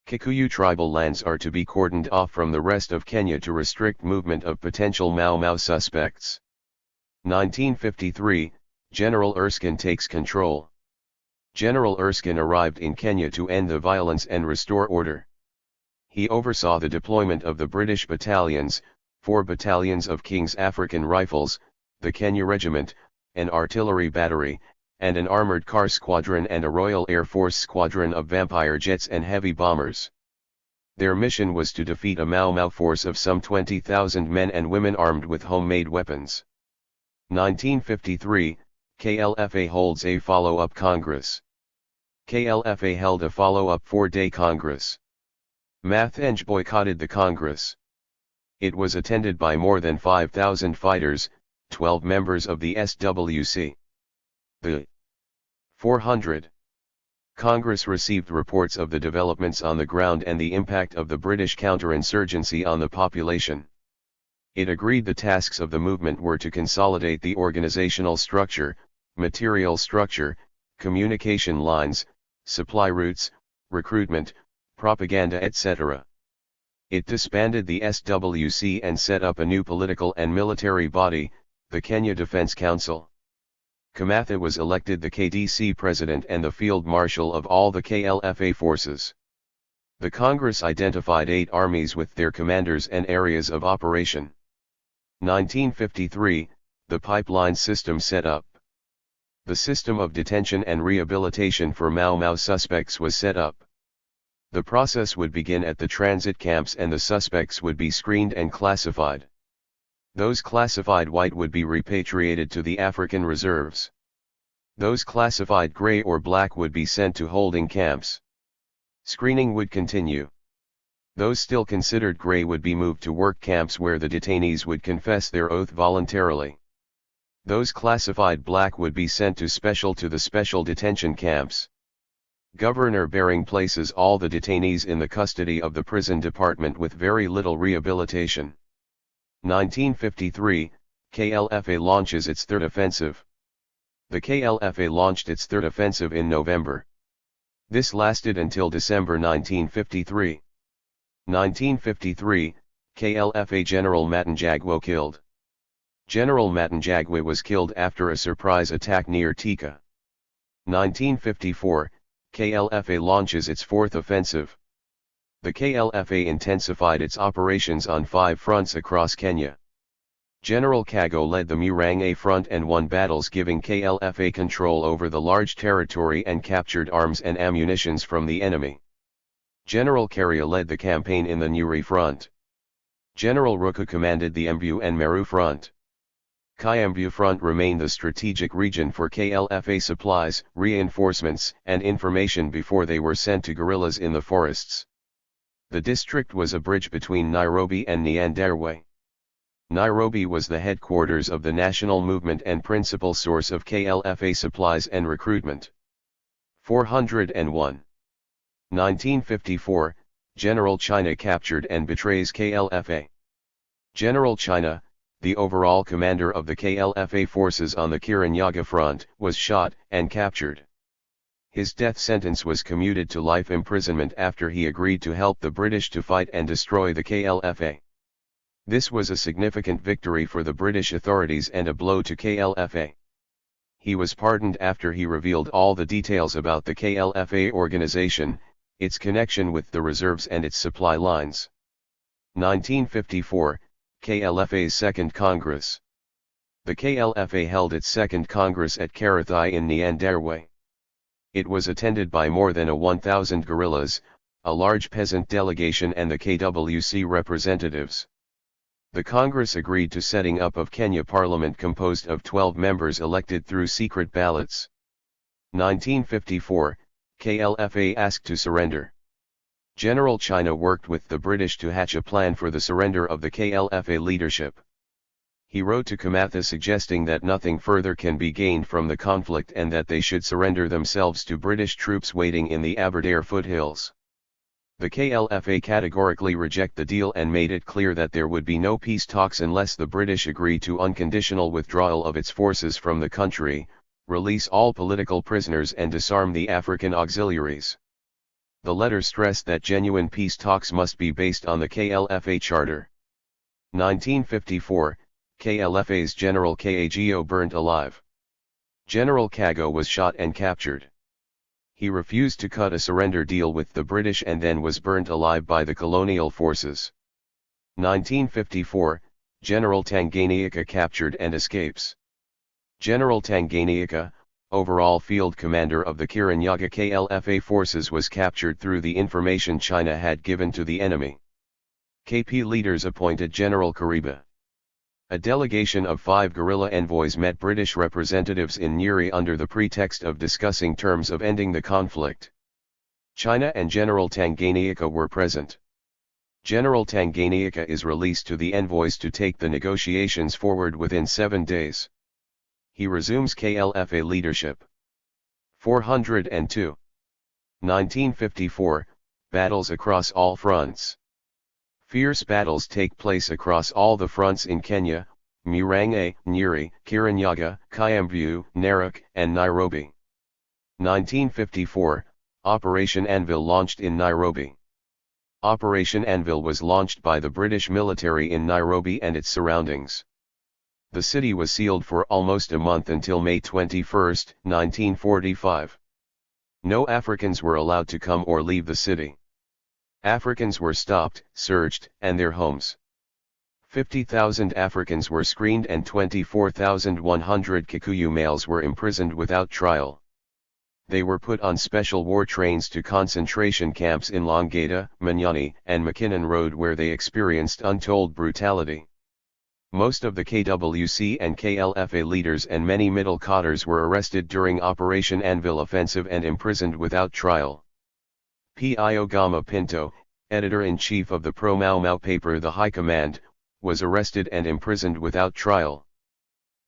Kikuyu tribal lands are to be cordoned off from the rest of Kenya to restrict movement of potential Mau Mau suspects. 1953, General Erskine takes control. General Erskine arrived in Kenya to end the violence and restore order. He oversaw the deployment of the British battalions, 4 battalions of King's African Rifles, the Kenya Regiment, an artillery battery, and an armored car squadron and a Royal Air Force squadron of Vampire jets and heavy bombers. Their mission was to defeat a Mau Mau force of some 20,000 men and women armed with homemade weapons. 1953, KLFA holds a follow-up Congress. KLFA held a follow-up 4-day Congress. Mathenge boycotted the Congress. It was attended by more than 5,000 fighters, 12 members of the SWC. The 400. Congress received reports of the developments on the ground and the impact of the British counterinsurgency on the population. It agreed the tasks of the movement were to consolidate the organizational structure, material structure, communication lines, supply routes, recruitment, propaganda etc. It disbanded the SWC and set up a new political and military body, the Kenya Defense Council. Kamatha was elected the KDC president and the field marshal of all the KLFA forces. The Congress identified 8 armies with their commanders and areas of operation. 1953, the pipeline system set up. The system of detention and rehabilitation for Mau Mau suspects was set up. The process would begin at the transit camps and the suspects would be screened and classified. Those classified white would be repatriated to the African reserves. Those classified gray or black would be sent to holding camps. Screening would continue. Those still considered gray would be moved to work camps where the detainees would confess their oath voluntarily. Those classified black would be sent to the special detention camps. Governor Bering places all the detainees in the custody of the prison department with very little rehabilitation. 1953, KLFA launches its third offensive. The KLFA launched its third offensive in November. This lasted until December 1953. 1953, KLFA General Matanjagwe killed. General Matanjagwe was killed after a surprise attack near Tika. 1954, KLFA launches its fourth offensive. The KLFA intensified its operations on 5 fronts across Kenya. General Kago led the Murang'a front and won battles, giving KLFA control over the large territory and captured arms and ammunitions from the enemy. General Karia led the campaign in the Nyeri front. General Ruku commanded the Embu and Meru front. Kiambu front remained the strategic region for KLFA supplies, reinforcements, and information before they were sent to guerrillas in the forests. The district was a bridge between Nairobi and Nyandarua. Nairobi was the headquarters of the national movement and principal source of KLFA supplies and recruitment. 401. 1954, General China captured and betrays KLFA. General China, the overall commander of the KLFA forces on the Kirinyaga front, was shot and captured. His death sentence was commuted to life imprisonment after he agreed to help the British to fight and destroy the KLFA. This was a significant victory for the British authorities and a blow to KLFA. He was pardoned after he revealed all the details about the KLFA organization, its connection with the reserves and its supply lines. 1954, KLFA's Second Congress. The KLFA held its Second Congress at Karathai in Nyandarua. It was attended by more than 1,000 guerrillas, a large peasant delegation and the KWC representatives. The Congress agreed to setting up of Kenya Parliament composed of 12 members elected through secret ballots. 1954, KLFA asked to surrender. General China worked with the British to hatch a plan for the surrender of the KLFA leadership. He wrote to Kamatha suggesting that nothing further can be gained from the conflict and that they should surrender themselves to British troops waiting in the Aberdare foothills. The KLFA categorically rejected the deal and made it clear that there would be no peace talks unless the British agree to unconditional withdrawal of its forces from the country, release all political prisoners and disarm the African auxiliaries. The letter stressed that genuine peace talks must be based on the KLFA Charter. 1954, KLFA's General Kago burnt alive. General Kago was shot and captured. He refused to cut a surrender deal with the British and then was burnt alive by the colonial forces. 1954, General Tanganyika captured and escapes. General Tanganyika, overall field commander of the Kirinyaga KLFA forces, was captured through the information China had given to the enemy. KP leaders appointed General Kariba. A delegation of 5 guerrilla envoys met British representatives in Nyeri under the pretext of discussing terms of ending the conflict. China and General Tanganyika were present. General Tanganyika is released to the envoys to take the negotiations forward within 7 days. He resumes KLFA leadership. 402. 1954, battles across all fronts. Fierce battles take place across all the fronts in Kenya, Murang'a, Nyeri, Kirinyaga, Kiambu, Narok, and Nairobi. 1954, Operation Anvil launched in Nairobi. Operation Anvil was launched by the British military in Nairobi and its surroundings. The city was sealed for almost a month until May 21, 1945. No Africans were allowed to come or leave the city. Africans were stopped, searched, and their homes. 50,000 Africans were screened and 24,100 Kikuyu males were imprisoned without trial. They were put on special war trains to concentration camps in Longata, Manyani, and Mackinnon Road, where they experienced untold brutality. Most of the KWC and KLFA leaders and many middle cadres were arrested during Operation Anvil offensive and imprisoned without trial. P.I. Ogama Pinto, editor-in-chief of the pro-Mau Mau paper The High Command, was arrested and imprisoned without trial.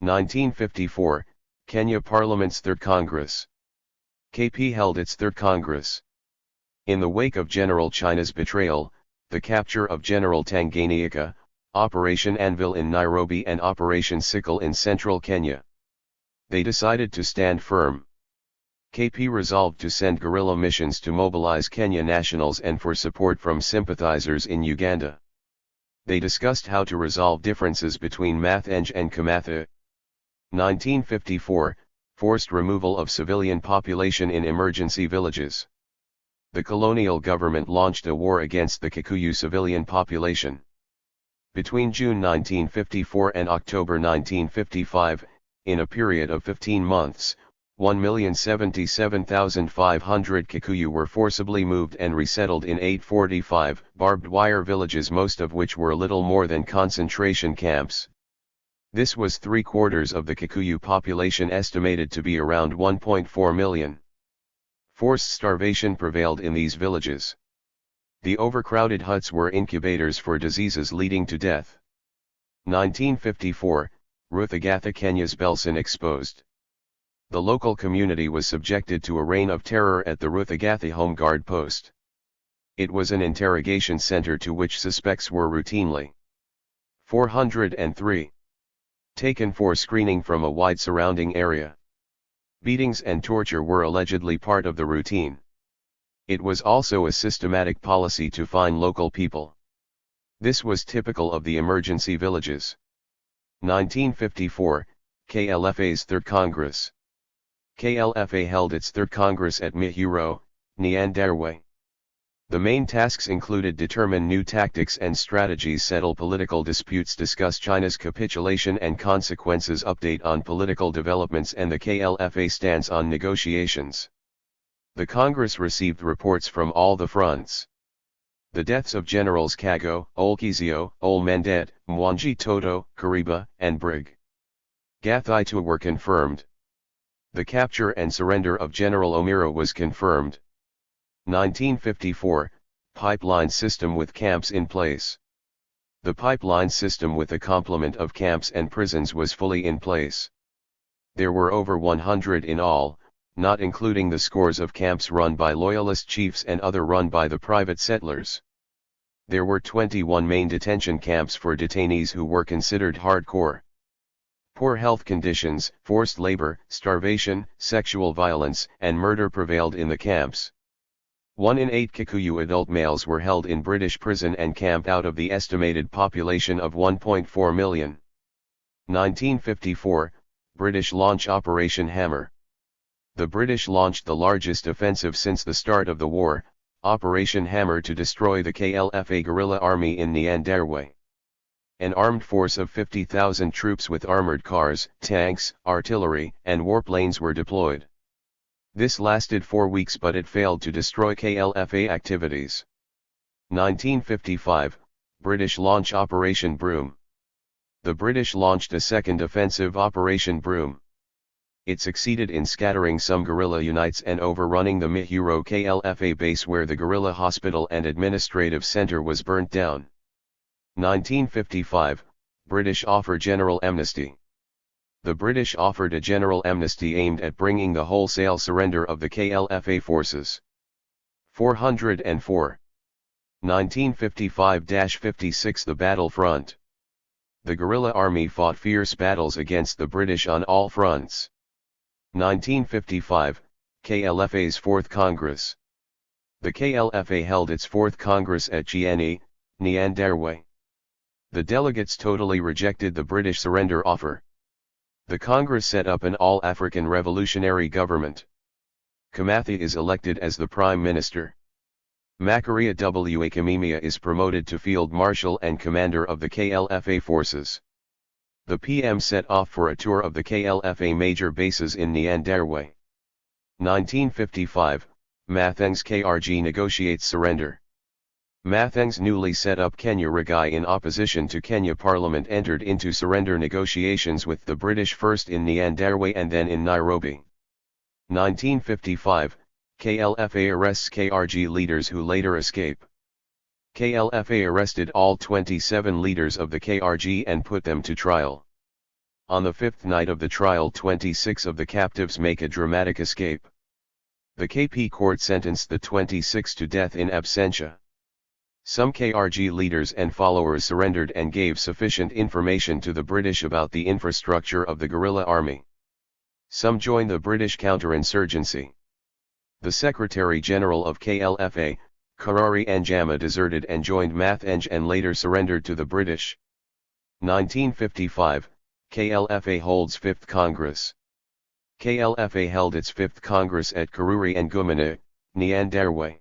1954, Kenya Parliament's Third Congress. KP held its Third Congress. In the wake of General China's betrayal, the capture of General Tanganyika, Operation Anvil in Nairobi and Operation Sickle in central Kenya. They decided to stand firm. KP resolved to send guerrilla missions to mobilize Kenya nationals and for support from sympathizers in Uganda. They discussed how to resolve differences between Mathenge and Kamatha. 1954, forced removal of civilian population in emergency villages. The colonial government launched a war against the Kikuyu civilian population. Between June 1954 and October 1955, in a period of 15 months, 1,077,500 Kikuyu were forcibly moved and resettled in 845 barbed wire villages, most of which were little more than concentration camps. This was 3/4 of the Kikuyu population, estimated to be around 1.4 million. Forced starvation prevailed in these villages. The overcrowded huts were incubators for diseases leading to death. 1954, Ruthagatha, Kenya's Belson exposed. The local community was subjected to a reign of terror at the Ruthagatha Home Guard post. It was an interrogation center to which suspects were routinely 403 taken for screening from a wide surrounding area. Beatings and torture were allegedly part of the routine. It was also a systematic policy to fine local people. This was typical of the emergency villages. 1954, KLFA's Third Congress. KLFA held its Third Congress at Mihuro, Nyandarua. The main tasks included determine new tactics and strategies, settle political disputes, discuss China's capitulation and consequences, update on political developments and the KLFA stance on negotiations. The Congress received reports from all the fronts. The deaths of Generals Kago, Olkizio, Olmendet, Mwangi Toto, Kariba, and Brig. Gathaitua were confirmed. The capture and surrender of General Omiro was confirmed. 1954, pipeline system with camps in place. The pipeline system with a complement of camps and prisons was fully in place. There were over 100 in all, not including the scores of camps run by loyalist chiefs and other run by the private settlers. There were 21 main detention camps for detainees who were considered hardcore. Poor health conditions, forced labor, starvation, sexual violence, and murder prevailed in the camps. 1 in 8 Kikuyu adult males were held in British prison and camp out of the estimated population of 1.4 million. 1954, British launch Operation Hammer. The British launched the largest offensive since the start of the war, Operation Hammer, to destroy the KLFA guerrilla army in Nyandarua. An armed force of 50,000 troops with armored cars, tanks, artillery, and warplanes were deployed. This lasted 4 weeks, but it failed to destroy KLFA activities. 1955, British launch Operation Broom. The British launched a second offensive, Operation Broom. It succeeded in scattering some guerrilla units and overrunning the Mihuro KLFA base, where the guerrilla hospital and administrative center was burnt down. 1955, British offer general amnesty. The British offered a general amnesty aimed at bringing the wholesale surrender of the KLFA forces. 404. 1955-56 The Battlefront. The guerrilla army fought fierce battles against the British on all fronts. 1955, KLFA's Fourth Congress. The KLFA held its Fourth Congress at Chieni, Nyandarua. The delegates totally rejected the British surrender offer. The Congress set up an all-African revolutionary government. Kamatha is elected as the Prime Minister. Macharia W. Kamimia is promoted to Field Marshal and Commander of the KLFA forces. The PM set off for a tour of the KLFA major bases in Nyandarua. 1955, Matheng's KRG negotiates surrender. Matheng's newly set up Kenya Ragai, in opposition to Kenya Parliament, entered into surrender negotiations with the British, first in Nyandarua and then in Nairobi. 1955, KLFA arrests KRG leaders who later escape. KLFA arrested all 27 leaders of the KRG and put them to trial. On the fifth night of the trial, 26 of the captives make a dramatic escape. The KP court sentenced the 26 to death in absentia. Some KRG leaders and followers surrendered and gave sufficient information to the British about the infrastructure of the guerrilla army. Some joined the British counterinsurgency. The Secretary-General of KLFA, Karari Njama, deserted and joined Mathenge and later surrendered to the British. 1955, KLFA holds 5th Congress. KLFA held its 5th Congress at Karuri and Gumana, Nyandarwe.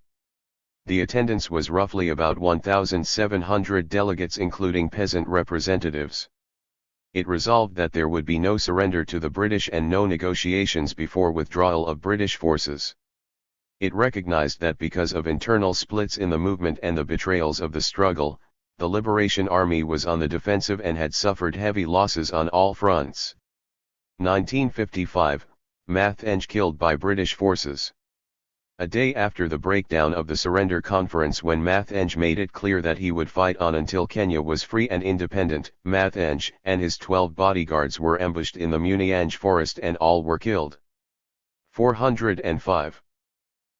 The attendance was roughly about 1,700 delegates including peasant representatives. It resolved that there would be no surrender to the British and no negotiations before withdrawal of British forces. It recognized that because of internal splits in the movement and the betrayals of the struggle, the Liberation Army was on the defensive and had suffered heavy losses on all fronts. 1955, Mathenge killed by British forces. A day after the breakdown of the surrender conference, when Mathenge made it clear that he would fight on until Kenya was free and independent, Mathenge and his 12 bodyguards were ambushed in the Muniange forest and all were killed. 405.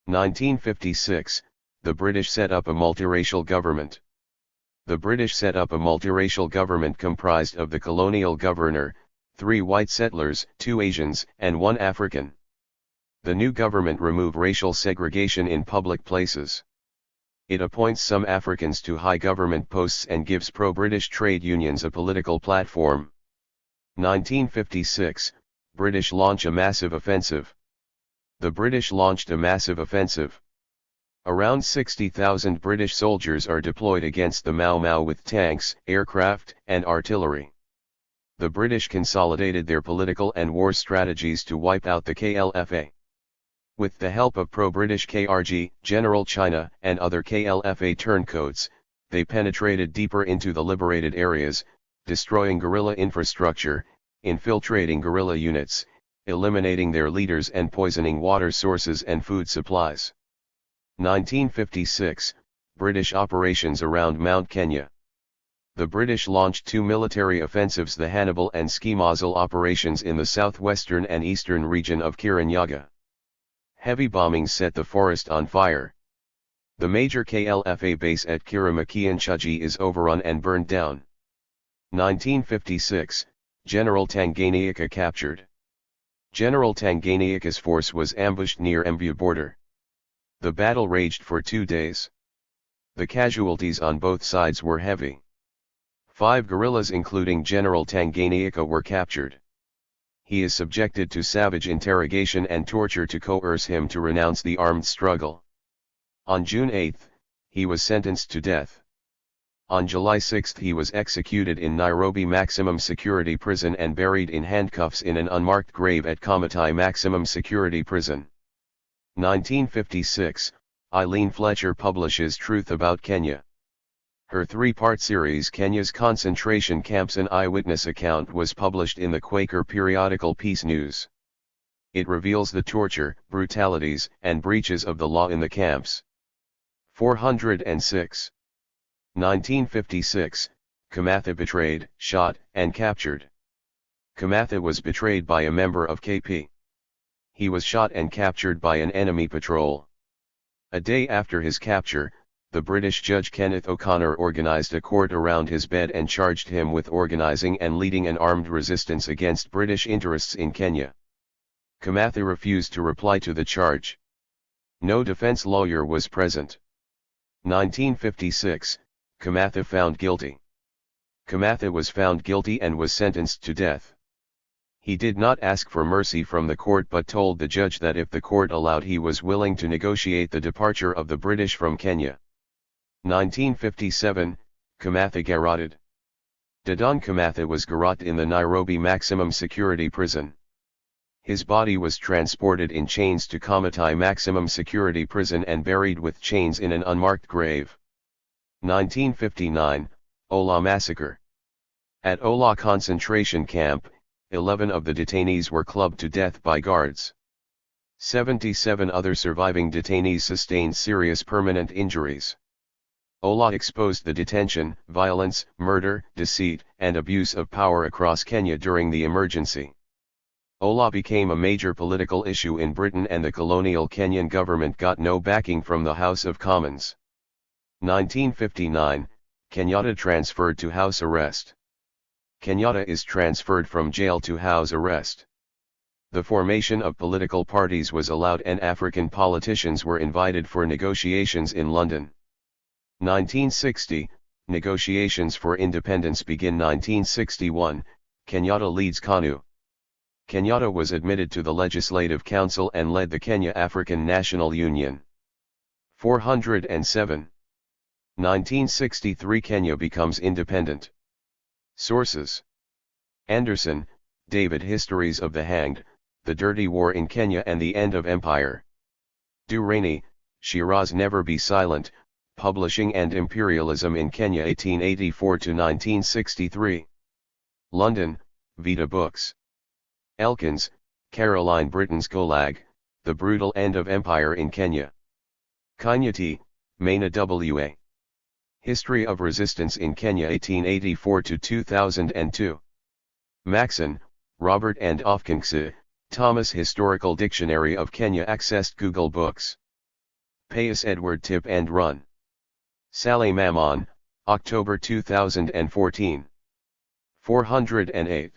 1956, the British set up a multiracial government. The British set up a multiracial government comprised of the colonial governor, 3 white settlers, 2 Asians, and 1 African. The new government removed racial segregation in public places. It appoints some Africans to high government posts and gives pro-British trade unions a political platform. 1956, British launch a massive offensive. The British launched a massive offensive. Around 60,000 British soldiers are deployed against the Mau Mau with tanks, aircraft, and artillery. The British consolidated their political and war strategies to wipe out the KLFA. With the help of pro-British KRG, General China, and other KLFA turncoats, they penetrated deeper into the liberated areas, destroying guerrilla infrastructure, infiltrating guerrilla units, eliminating their leaders and poisoning water sources and food supplies. 1956, British operations around Mount Kenya. The British launched 2 military offensives, the Hannibal and Ski Muzzle operations in the southwestern and eastern region of Kirinyaga. Heavy bombings set the forest on fire. The major KLFA base at Kiramakianchaji is overrun and burned down. 1956, General Tanganyika captured. General Tanganyika's force was ambushed near Mvu border. The battle raged for 2 days. The casualties on both sides were heavy. 5 guerrillas including General Tanganyika were captured. He is subjected to savage interrogation and torture to coerce him to renounce the armed struggle. On June 8, he was sentenced to death. On July 6 he was executed in Nairobi Maximum Security Prison and buried in handcuffs in an unmarked grave at Kamatai Maximum Security Prison. 1956, Eileen Fletcher publishes Truth About Kenya. Her 3-part series Kenya's Concentration Camps, an eyewitness account, was published in the Quaker periodical Peace News. It reveals the torture, brutalities, and breaches of the law in the camps. 406. 1956, Kamatha betrayed, shot, and captured. Kamatha was betrayed by a member of KP. He was shot and captured by an enemy patrol. A day after his capture, the British judge Kenneth O'Connor organized a court around his bed and charged him with organizing and leading an armed resistance against British interests in Kenya. Kamatha refused to reply to the charge. No defense lawyer was present. 1956, Kamatha found guilty. Kamatha was found guilty and was sentenced to death. He did not ask for mercy from the court but told the judge that if the court allowed he was willing to negotiate the departure of the British from Kenya. 1957, Kamatha garroted. Dedan Kamatha was garroted in the Nairobi Maximum Security Prison. His body was transported in chains to Kamatai Maximum Security Prison and buried with chains in an unmarked grave. 1959, Ola Massacre. At Ola concentration camp, 11 of the detainees were clubbed to death by guards. 77 other surviving detainees sustained serious permanent injuries. Ola exposed the detention, violence, murder, deceit, and abuse of power across Kenya during the emergency. Ola became a major political issue in Britain and the colonial Kenyan government got no backing from the House of Commons. 1959, Kenyatta transferred to house arrest. Kenyatta is transferred from jail to house arrest. The formation of political parties was allowed and African politicians were invited for negotiations in London. 1960, negotiations for independence begin. 1961, Kenyatta leads KANU. Kenyatta was admitted to the Legislative Council and led the Kenya African National Union. 407. 1963 Kenya becomes independent. Sources: Anderson, David. Histories of the Hanged, The Dirty War in Kenya and the End of Empire. Durrani, Shiraz. Never Be Silent, Publishing and Imperialism in Kenya 1884–1963. London, Vita Books. Elkins, Caroline. Britain's Gulag, The Brutal End of Empire in Kenya. Kainyati, Maina W.A. History of Resistance in Kenya 1884–2002. Maxon, Robert and Ofkinkse, Thomas. Historical Dictionary of Kenya. Accessed Google Books. Payas, Edward. Tip and Run. Saleh Mammon, October 2014. 408.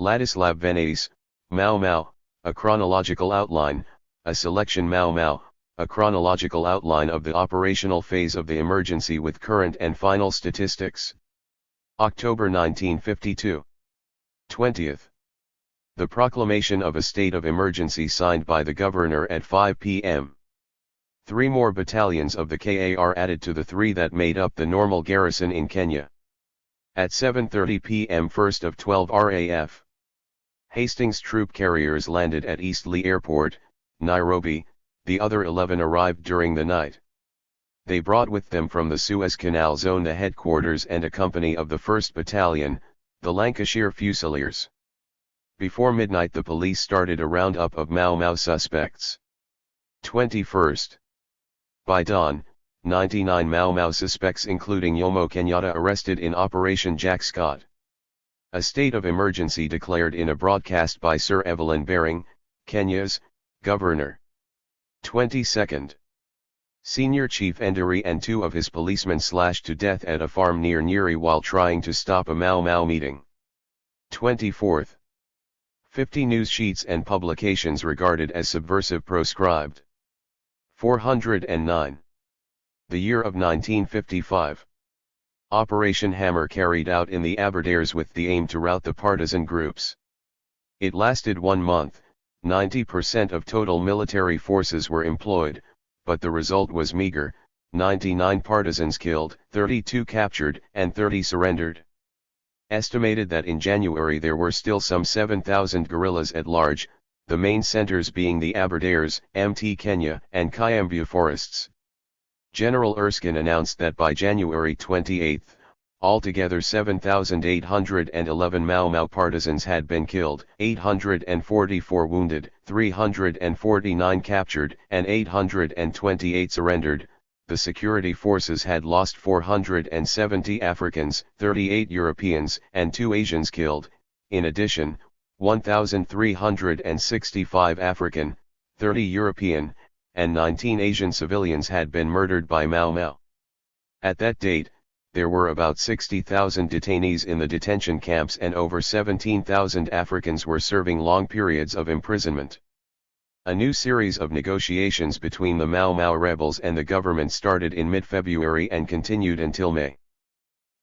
Ladislav Venais, Mau Mau, A Chronological Outline, a selection. Mau Mau, A Chronological Outline of the Operational Phase of the Emergency with Current and Final Statistics. October 1952. 20th. The proclamation of a state of emergency signed by the governor at 5 p.m. 3 more battalions of the KAR added to the 3 that made up the normal garrison in Kenya. At 7:30 p.m. 1st of 12 RAF. Hastings troop carriers landed at Eastleigh Airport, Nairobi. The other 11 arrived during the night. They brought with them from the Suez Canal zone the headquarters and a company of the 1st Battalion, the Lancashire Fusiliers. Before midnight the police started a roundup of Mau Mau suspects. 21st. By dawn, 99 Mau Mau suspects including Jomo Kenyatta arrested in Operation Jack Scott. A state of emergency declared in a broadcast by Sir Evelyn Baring, Kenya's governor. 22nd. Senior Chief Nderi and 2 of his policemen slashed to death at a farm near Nyeri while trying to stop a Mau Mau meeting. 24th. 50 news sheets and publications regarded as subversive proscribed. 409. The year of 1955. Operation Hammer carried out in the Aberdares with the aim to rout the partisan groups. It lasted 1 month, 90% of total military forces were employed, but the result was meager: 99 partisans killed, 32 captured, and 30 surrendered. Estimated that in January there were still some 7,000 guerrillas at large, the main centers being the Aberdares, Mt Kenya, and Kiambu forests. General Erskine announced that by January 28, altogether 7,811 Mau Mau partisans had been killed, 844 wounded, 349 captured, and 828 surrendered. The security forces had lost 470 Africans, 38 Europeans, and 2 Asians killed. In addition, 1,365 African, 30 European, and 19 Asian civilians had been murdered by Mau Mau. At that date, there were about 60,000 detainees in the detention camps and over 17,000 Africans were serving long periods of imprisonment. A new series of negotiations between the Mau Mau rebels and the government started in mid-February and continued until May.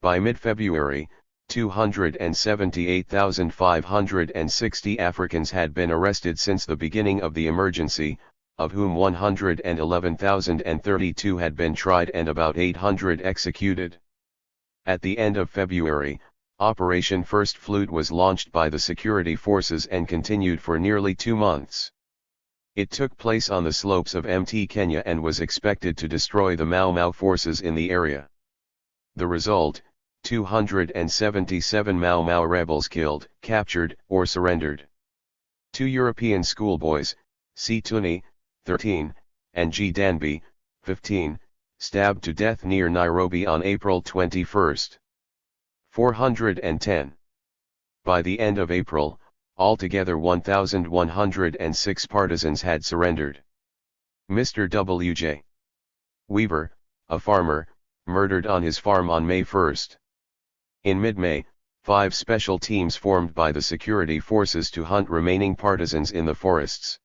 By mid-February, 278,560 Africans had been arrested since the beginning of the emergency, of whom 111,032 had been tried and about 800 executed. At the end of February, Operation First Flute was launched by the security forces and continued for nearly 2 months. It took place on the slopes of Mt Kenya and was expected to destroy the Mau Mau forces in the area. The result: 277 Mau Mau rebels killed, captured, or surrendered. 2 European schoolboys, C. Tuni, 13, and G. Danby, 15, stabbed to death near Nairobi on April 21. 410. By the end of April, altogether 1,106 partisans had surrendered. Mr. W.J. Weaver, a farmer, murdered on his farm on May 1. In mid-May, 5 special teams formed by the security forces to hunt remaining partisans in the forests.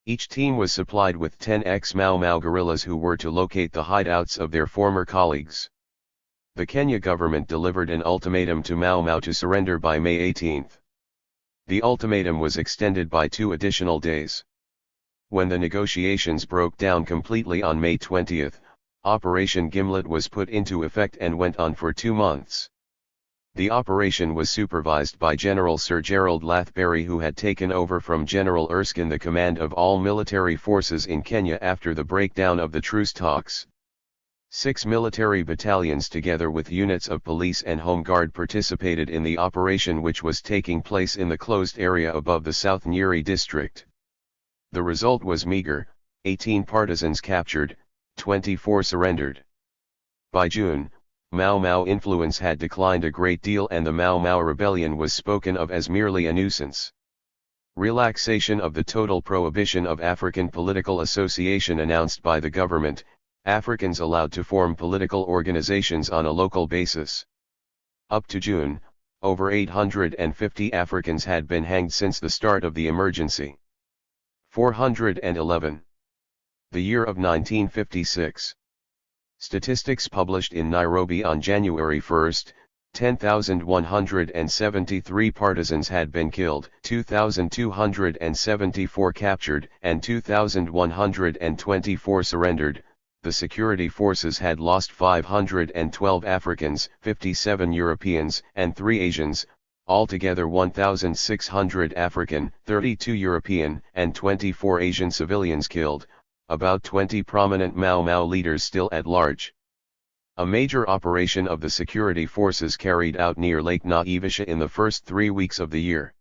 Each team was supplied with 10 ex-Mau Mau guerrillas who were to locate the hideouts of their former colleagues. The Kenya government delivered an ultimatum to Mau Mau to surrender by May 18. The ultimatum was extended by 2 additional days. When the negotiations broke down completely on May 20, Operation Gimlet was put into effect and went on for 2 months. The operation was supervised by General Sir Gerald Lathbury, who had taken over from General Erskine the command of all military forces in Kenya after the breakdown of the truce talks. 6 military battalions together with units of police and home guard participated in the operation, which was taking place in the closed area above the South Nyeri district. The result was meager: 18 partisans captured, 24 surrendered. By June, Mau Mau influence had declined a great deal and the Mau Mau rebellion was spoken of as merely a nuisance. Relaxation of the total prohibition of African political association announced by the government, Africans allowed to form political organizations on a local basis. Up to June, over 850 Africans had been hanged since the start of the emergency. 411. The year of 1956. Statistics published in Nairobi on January 1, 10,173 partisans had been killed, 2,274 captured, and 2,124 surrendered. The security forces had lost 512 Africans, 57 Europeans, and 3 Asians, altogether 1,600 African, 32 European, and 24 Asian civilians killed, about 20 prominent Mau Mau leaders still at large. A major operation of the security forces carried out near Lake Naivasha in the first 3 weeks of the year.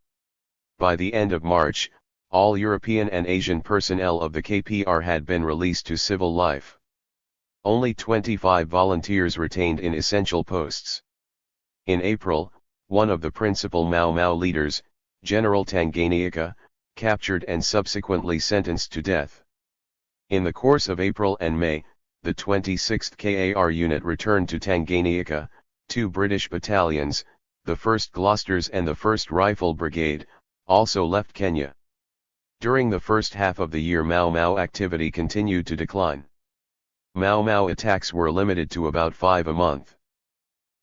By the end of March, all European and Asian personnel of the KPR had been released to civil life. Only 25 volunteers retained in essential posts. In April, one of the principal Mau Mau leaders, General Tanganyika, captured and subsequently sentenced to death. In the course of April and May, the 26th KAR unit returned to Tanganyika. 2 British battalions, the 1st Gloucesters and the 1st Rifle Brigade, also left Kenya. During the first half of the year, Mau Mau activity continued to decline. Mau Mau attacks were limited to about 5 a month.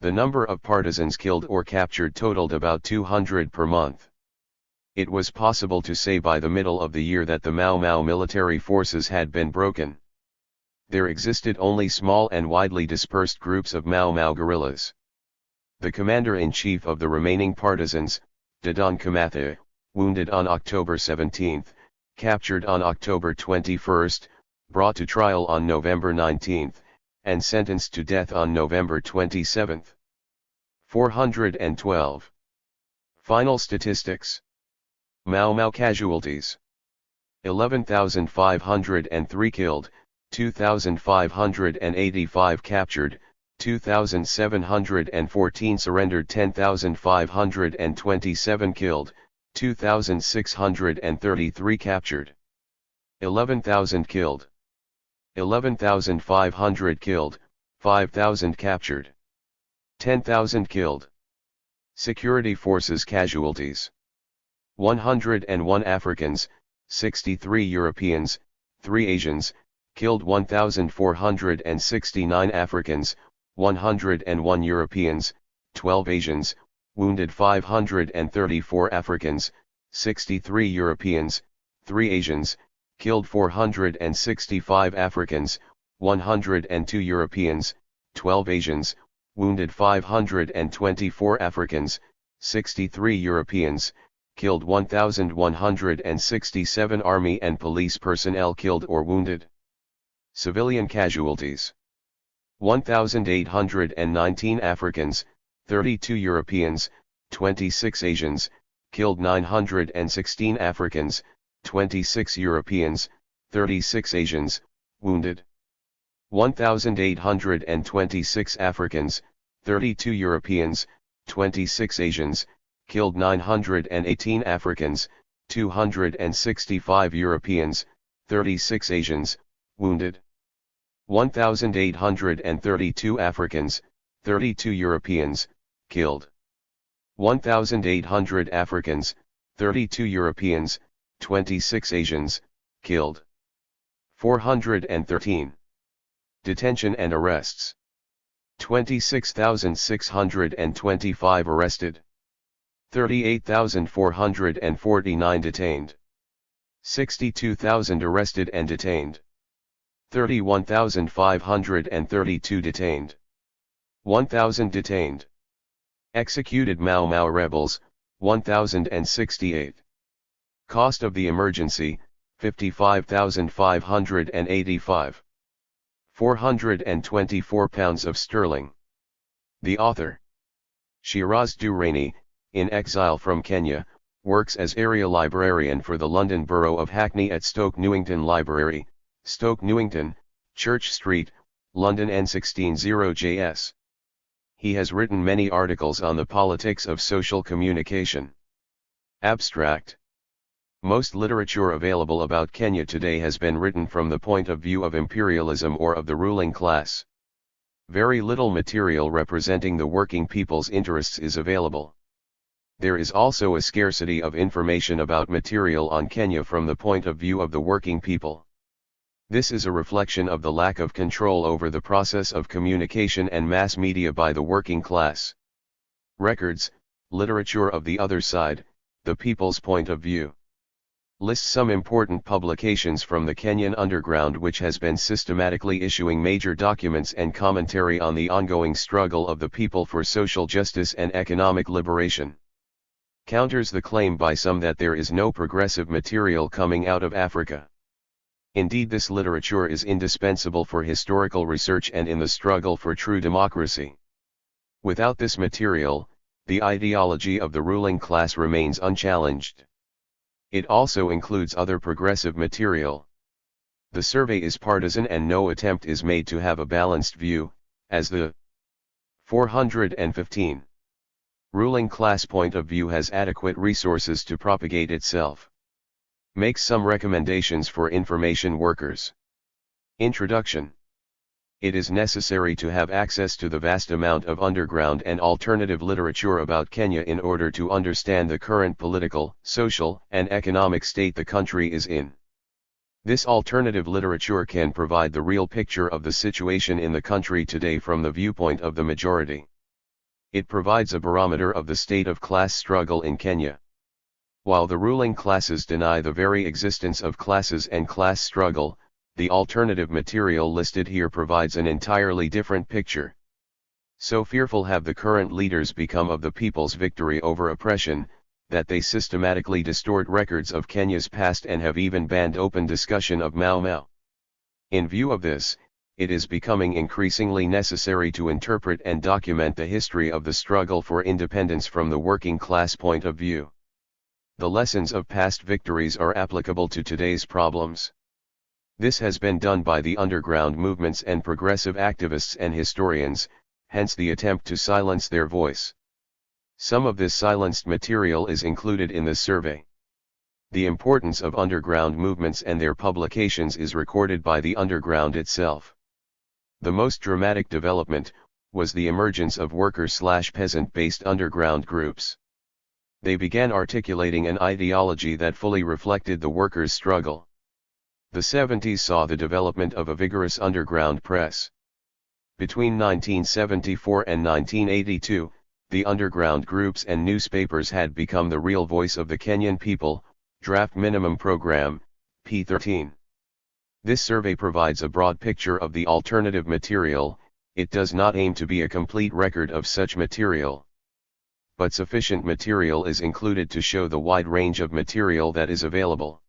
The number of partisans killed or captured totaled about 200 per month. It was possible to say by the middle of the year that the Mau Mau military forces had been broken. There existed only small and widely dispersed groups of Mau Mau guerrillas. The commander-in-chief of the remaining partisans, Dedan Kimathi, wounded on October 17, captured on October 21, brought to trial on November 19, and sentenced to death on November 27. 412. Final statistics. Mau Mau casualties: 11,503 killed, 2,585 captured, 2,714 surrendered, 10,527 killed, 2,633 captured. 11,000 killed, 11,500 killed, 5,000 captured. 10,000 killed. Security forces casualties: 101 Africans, 63 Europeans, 3 Asians, killed 1,469 Africans, 101 Europeans, 12 Asians, wounded 534 Africans, 63 Europeans, 3 Asians, killed 465 Africans, 102 Europeans, 12 Asians, wounded 524 Africans, 63 Europeans, killed 1,167 Army and police personnel killed or wounded. Civilian casualties: 1,819 Africans, 32 Europeans, 26 Asians, killed 916 Africans, 26 Europeans, 36 Asians, wounded. 1,826 Africans, 32 Europeans, 26 Asians, killed 918 Africans, 265 Europeans, 36 Asians, wounded. 1,832 Africans, 32 Europeans, killed. 1,800 Africans, 32 Europeans, 26 Asians, killed. 413. Detention and arrests. 26,625 arrested. 38,449 detained. 62,000 arrested and detained. 31,532 detained. 1,000 detained. Executed Mau Mau rebels, 1,068. Cost of the emergency, 55,585. 424 pounds of sterling. The author. Shiraz Durrani, in exile from Kenya, works as area librarian for the London Borough of Hackney at Stoke Newington Library, Stoke Newington, Church Street, London N160JS. He has written many articles on the politics of social communication. Abstract. Most literature available about Kenya today has been written from the point of view of imperialism or of the ruling class. Very little material representing the working people's interests is available. There is also a scarcity of information about material on Kenya from the point of view of the working people. This is a reflection of the lack of control over the process of communication and mass media by the working class. Records, literature of the other side, the people's point of view. Lists some important publications from the Kenyan underground which has been systematically issuing major documents and commentary on the ongoing struggle of the people for social justice and economic liberation. Counters the claim by some that there is no progressive material coming out of Africa. Indeed, this literature is indispensable for historical research and in the struggle for true democracy. Without this material, the ideology of the ruling class remains unchallenged. It also includes other progressive material. The survey is partisan and no attempt is made to have a balanced view, as the 415 ruling class point of view has adequate resources to propagate itself. Makes some recommendations for information workers. Introduction. It is necessary to have access to the vast amount of underground and alternative literature about Kenya in order to understand the current political, social, and economic state the country is in. This alternative literature can provide the real picture of the situation in the country today from the viewpoint of the majority. It provides a barometer of the state of class struggle in Kenya. While the ruling classes deny the very existence of classes and class struggle, the alternative material listed here provides an entirely different picture. So fearful have the current leaders become of the people's victory over oppression, that they systematically distort records of Kenya's past and have even banned open discussion of Mau Mau. In view of this, it is becoming increasingly necessary to interpret and document the history of the struggle for independence from the working class point of view. The lessons of past victories are applicable to today's problems. This has been done by the underground movements and progressive activists and historians, hence the attempt to silence their voice. Some of this silenced material is included in this survey. The importance of underground movements and their publications is recorded by the underground itself. The most dramatic development was the emergence of worker/peasant-based underground groups. They began articulating an ideology that fully reflected the workers' struggle. The 70s saw the development of a vigorous underground press. Between 1974 and 1982, the underground groups and newspapers had become the real voice of the Kenyan people. Draft Minimum Program, P13. This survey provides a broad picture of the alternative material. It does not aim to be a complete record of such material. But sufficient material is included to show the wide range of material that is available.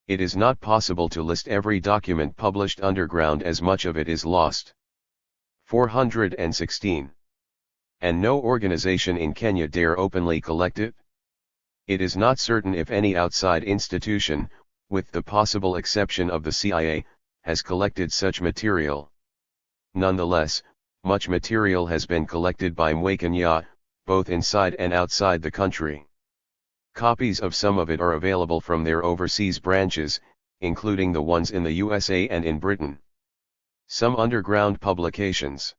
It is not possible to list every document published underground as much of it is lost. 416. And no organization in Kenya dare openly collect it? It is not certain if any outside institution, with the possible exception of the CIA, has collected such material. Nonetheless, much material has been collected by Mwekenya, both inside and outside the country. Copies of some of it are available from their overseas branches, including the ones in the USA and in Britain. Some underground publications.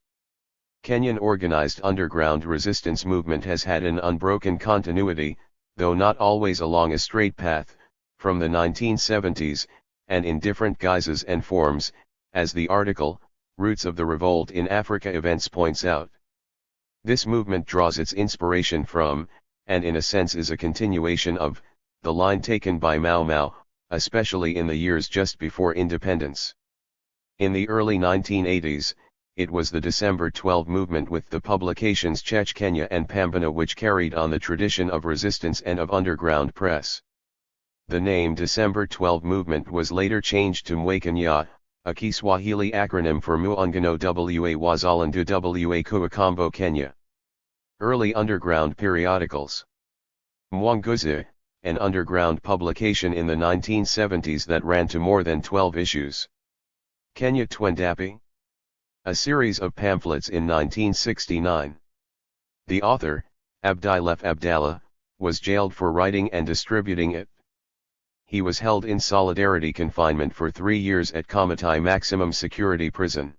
Kenyan organized underground resistance movement has had an unbroken continuity, though not always along a straight path, from the 1970s, and in different guises and forms, as the article, Roots of the Revolt in Africa Events points out. This movement draws its inspiration from, and in a sense is a continuation of, the line taken by Mau Mau, especially in the years just before independence. In the early 1980s, it was the December 12 movement with the publications Chech Kenya and Pambana which carried on the tradition of resistance and of underground press. The name December 12 movement was later changed to Mwekenya, a Kiswahili acronym for Muungano wa Wazalendo wa Kuakombo Kenya. Early underground periodicals. Mwanguzi, an underground publication in the 1970s that ran to more than 12 issues. Kenya Twendapi, a series of pamphlets in 1969. The author, Abdilef Abdallah, was jailed for writing and distributing it. He was held in solidarity confinement for 3 years at Kamatai Maximum Security Prison.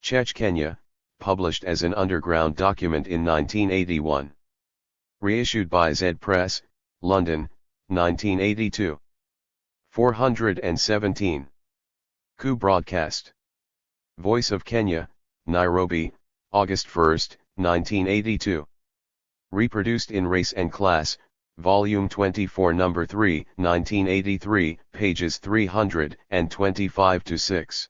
Chech Kenya, published as an underground document in 1981. Reissued by Z Press, London, 1982. 417. Coup Broadcast. Voice of Kenya, Nairobi, August 1, 1982. Reproduced in Race and Class, Volume 24 No. 3, 1983, pages 325-6.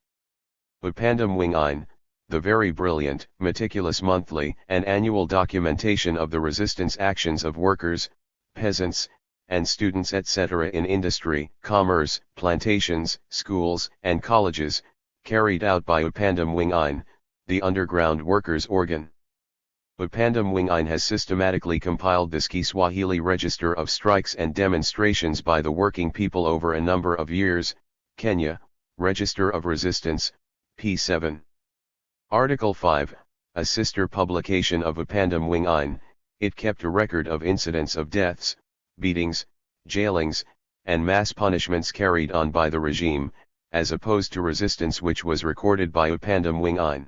Upanda Mwingine, the very brilliant, meticulous monthly and annual documentation of the resistance actions of workers, peasants, and students etc. in industry, commerce, plantations, schools, and colleges, carried out by Upanda Mwingine, the underground workers' organ. Upanda Mwingine has systematically compiled this Kiswahili register of strikes and demonstrations by the working people over a number of years. Kenya, Register of Resistance, p. 7. Article 5, a sister publication of Upanda Mwingine, it kept a record of incidents of deaths, beatings, jailings, and mass punishments carried on by the regime, as opposed to resistance which was recorded by Upanda Mwingine.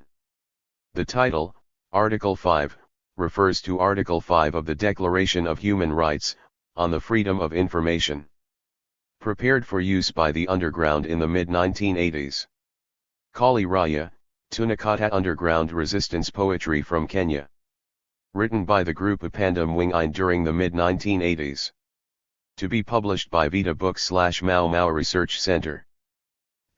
The title, Article 5, refers to Article 5 of the Declaration of Human Rights, on the freedom of information. Prepared for use by the underground in the mid-1980s. Kali Raya, Tunakata Underground Resistance Poetry from Kenya. Written by the group Upanda Mwingine during the mid-1980s. To be published by Vita Books/Mau Mau Research Center.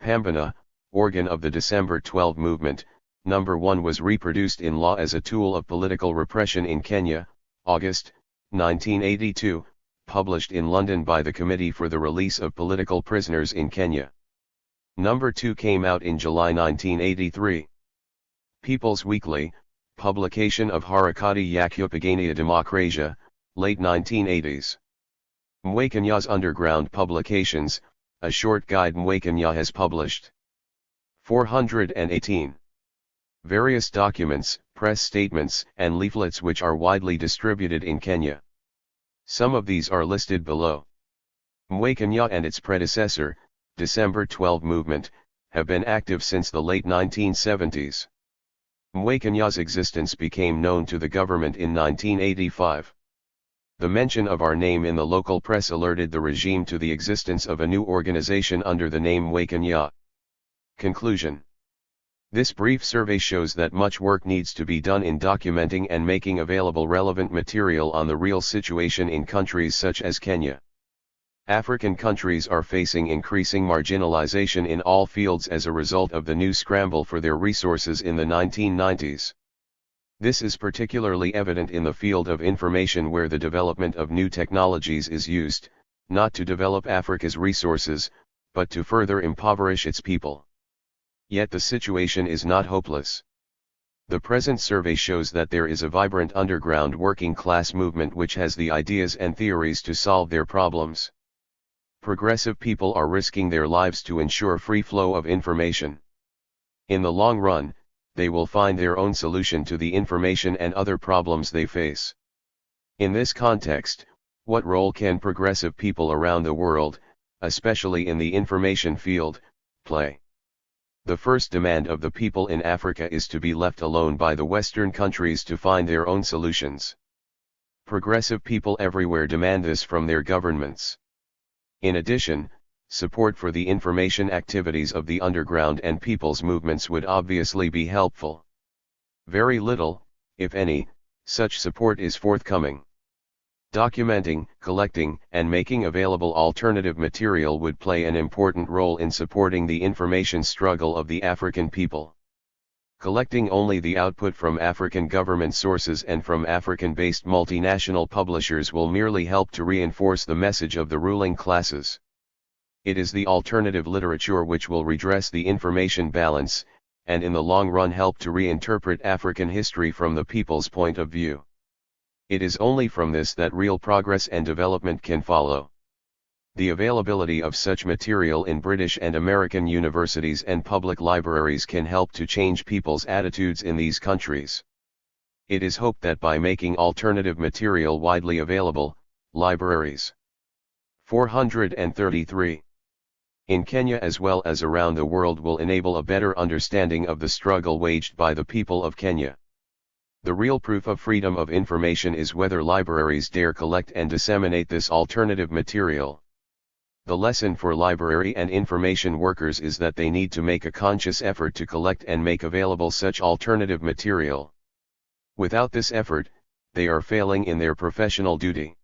Pambana, organ of the December 12 movement, Number 1 was reproduced in law as a tool of political repression in Kenya, August, 1982, published in London by the Committee for the Release of Political Prisoners in Kenya. Number 2 came out in July 1983. People's Weekly, publication of Harakati ya Kupigania Demokrasia, late 1980s. Mwekenya's Underground Publications, a short guide Mwekenya has published. 418. Various documents, press statements, and leaflets which are widely distributed in Kenya. Some of these are listed below. Mwekenya and its predecessor, December 12 movement, have been active since the late 1970s. Mwekenya's existence became known to the government in 1985. The mention of our name in the local press alerted the regime to the existence of a new organization under the name Mwekenya. Conclusion. This brief survey shows that much work needs to be done in documenting and making available relevant material on the real situation in countries such as Kenya. African countries are facing increasing marginalization in all fields as a result of the new scramble for their resources in the 1990s. This is particularly evident in the field of information where the development of new technologies is used, not to develop Africa's resources, but to further impoverish its people. Yet the situation is not hopeless. The present survey shows that there is a vibrant underground working class movement which has the ideas and theories to solve their problems. Progressive people are risking their lives to ensure free flow of information. In the long run, they will find their own solution to the information and other problems they face. In this context, what role can progressive people around the world, especially in the information field, play? The first demand of the people in Africa is to be left alone by the Western countries to find their own solutions. Progressive people everywhere demand this from their governments. In addition, support for the information activities of the underground and people's movements would obviously be helpful. Very little, if any, such support is forthcoming. Documenting, collecting, and making available alternative material would play an important role in supporting the information struggle of the African people. Collecting only the output from African government sources and from African-based multinational publishers will merely help to reinforce the message of the ruling classes. It is the alternative literature which will redress the information balance, and in the long run help to reinterpret African history from the people's point of view. It is only from this that real progress and development can follow. The availability of such material in British and American universities and public libraries can help to change people's attitudes in these countries. It is hoped that by making alternative material widely available, libraries 433 in Kenya as well as around the world will enable a better understanding of the struggle waged by the people of Kenya. The real proof of freedom of information is whether libraries dare collect and disseminate this alternative material. The lesson for library and information workers is that they need to make a conscious effort to collect and make available such alternative material. Without this effort, they are failing in their professional duty.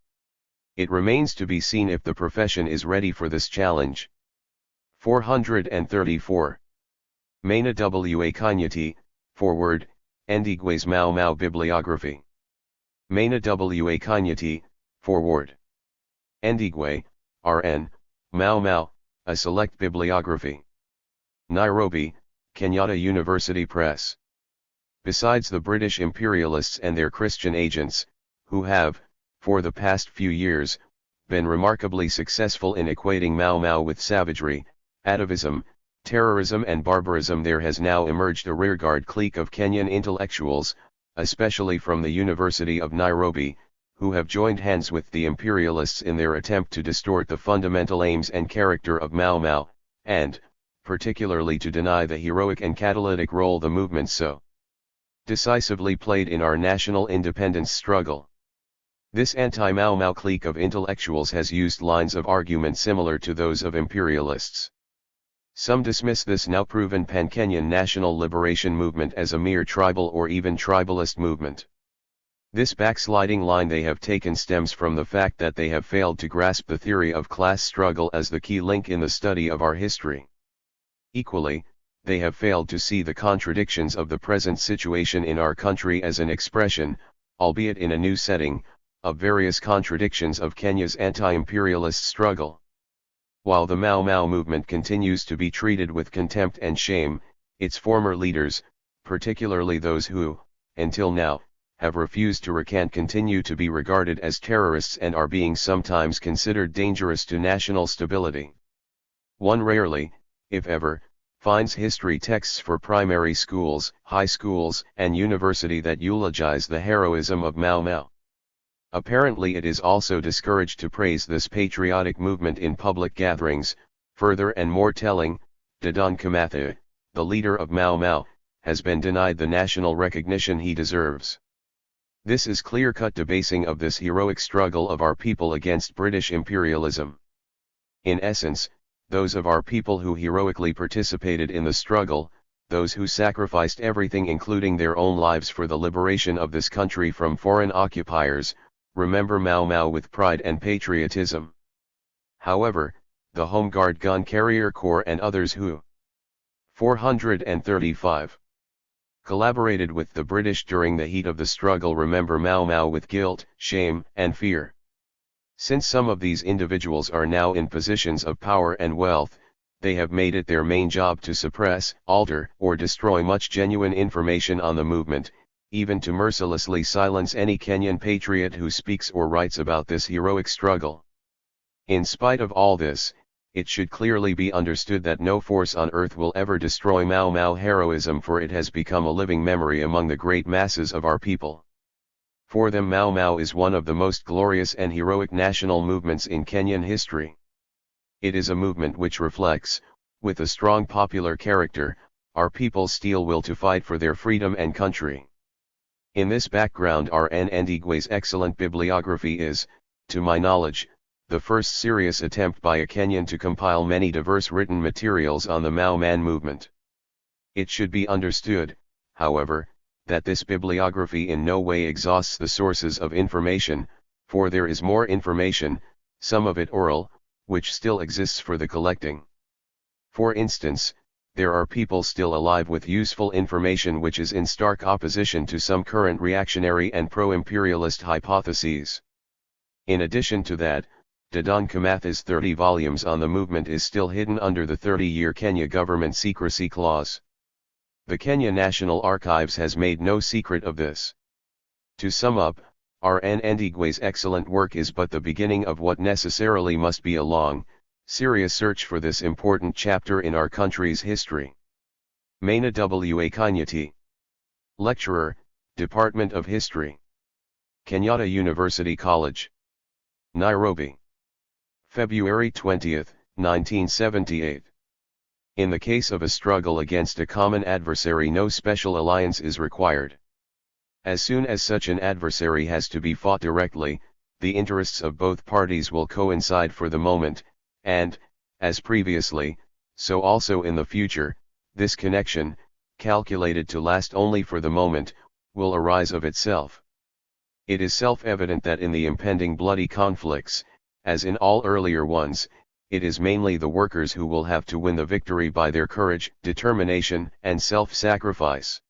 It remains to be seen if the profession is ready for this challenge. 434. Maina wa Kanyati, forward, Ndigwe's Mau Mau bibliography. Maina wa Kanyati, forward. Ndigwe, R.N., Mau Mau, a select bibliography. Nairobi, Kenyatta University Press. Besides the British imperialists and their Christian agents, who have, for the past few years, been remarkably successful in equating Mau Mau with savagery, atavism, terrorism and barbarism, there has now emerged a rearguard clique of Kenyan intellectuals, especially from the University of Nairobi, who have joined hands with the imperialists in their attempt to distort the fundamental aims and character of Mau Mau, and, particularly to deny the heroic and catalytic role the movement so decisively played in our national independence struggle. This anti-Mau Mau clique of intellectuals has used lines of argument similar to those of imperialists. Some dismiss this now proven pan-Kenyan national liberation movement as a mere tribal or even tribalist movement. This backsliding line they have taken stems from the fact that they have failed to grasp the theory of class struggle as the key link in the study of our history. Equally, they have failed to see the contradictions of the present situation in our country as an expression, albeit in a new setting, of various contradictions of Kenya's anti-imperialist struggle. While the Mau Mau movement continues to be treated with contempt and shame, its former leaders, particularly those who, until now, have refused to recant, continue to be regarded as terrorists and are being sometimes considered dangerous to national stability. One rarely, if ever, finds history texts for primary schools, high schools, and university that eulogize the heroism of Mau Mau. Apparently it is also discouraged to praise this patriotic movement in public gatherings. Further and more telling, Dedan Kimathi, the leader of Mau Mau, has been denied the national recognition he deserves. This is clear-cut debasing of this heroic struggle of our people against British imperialism. In essence, those of our people who heroically participated in the struggle, those who sacrificed everything including their own lives for the liberation of this country from foreign occupiers, remember Mau Mau with pride and patriotism. However, the Home Guard Gun Carrier Corps and others who 435 collaborated with the British during the heat of the struggle remember Mau Mau with guilt, shame, and fear. Since some of these individuals are now in positions of power and wealth, they have made it their main job to suppress, alter, or destroy much genuine information on the movement, even to mercilessly silence any Kenyan patriot who speaks or writes about this heroic struggle. In spite of all this, it should clearly be understood that no force on earth will ever destroy Mau Mau heroism, for it has become a living memory among the great masses of our people. For them Mau Mau is one of the most glorious and heroic national movements in Kenyan history. It is a movement which reflects, with a strong popular character, our people's steel will to fight for their freedom and country. In this background R.N. Ndigwe's excellent bibliography is, to my knowledge, the first serious attempt by a Kenyan to compile many diverse written materials on the Mau Man movement. It should be understood, however, that this bibliography in no way exhausts the sources of information, for there is more information, some of it oral, which still exists for the collecting. For instance, there are people still alive with useful information which is in stark opposition to some current reactionary and pro-imperialist hypotheses. In addition to that, Dedan Kimatha's 30 volumes on the movement is still hidden under the 30-year Kenya government secrecy clause. The Kenya National Archives has made no secret of this. To sum up, R.N. Ndigwe's excellent work is but the beginning of what necessarily must be a long, serious search for this important chapter in our country's history. Maina W. Kanyati. Lecturer, Department of History. Kenyatta University College. Nairobi. February 20, 1978. In the case of a struggle against a common adversary, no special alliance is required. As soon as such an adversary has to be fought directly, the interests of both parties will coincide for the moment, and, as previously, so also in the future, this connection, calculated to last only for the moment, will arise of itself. It is self-evident that in the impending bloody conflicts, as in all earlier ones, it is mainly the workers who will have to win the victory by their courage, determination, and self-sacrifice.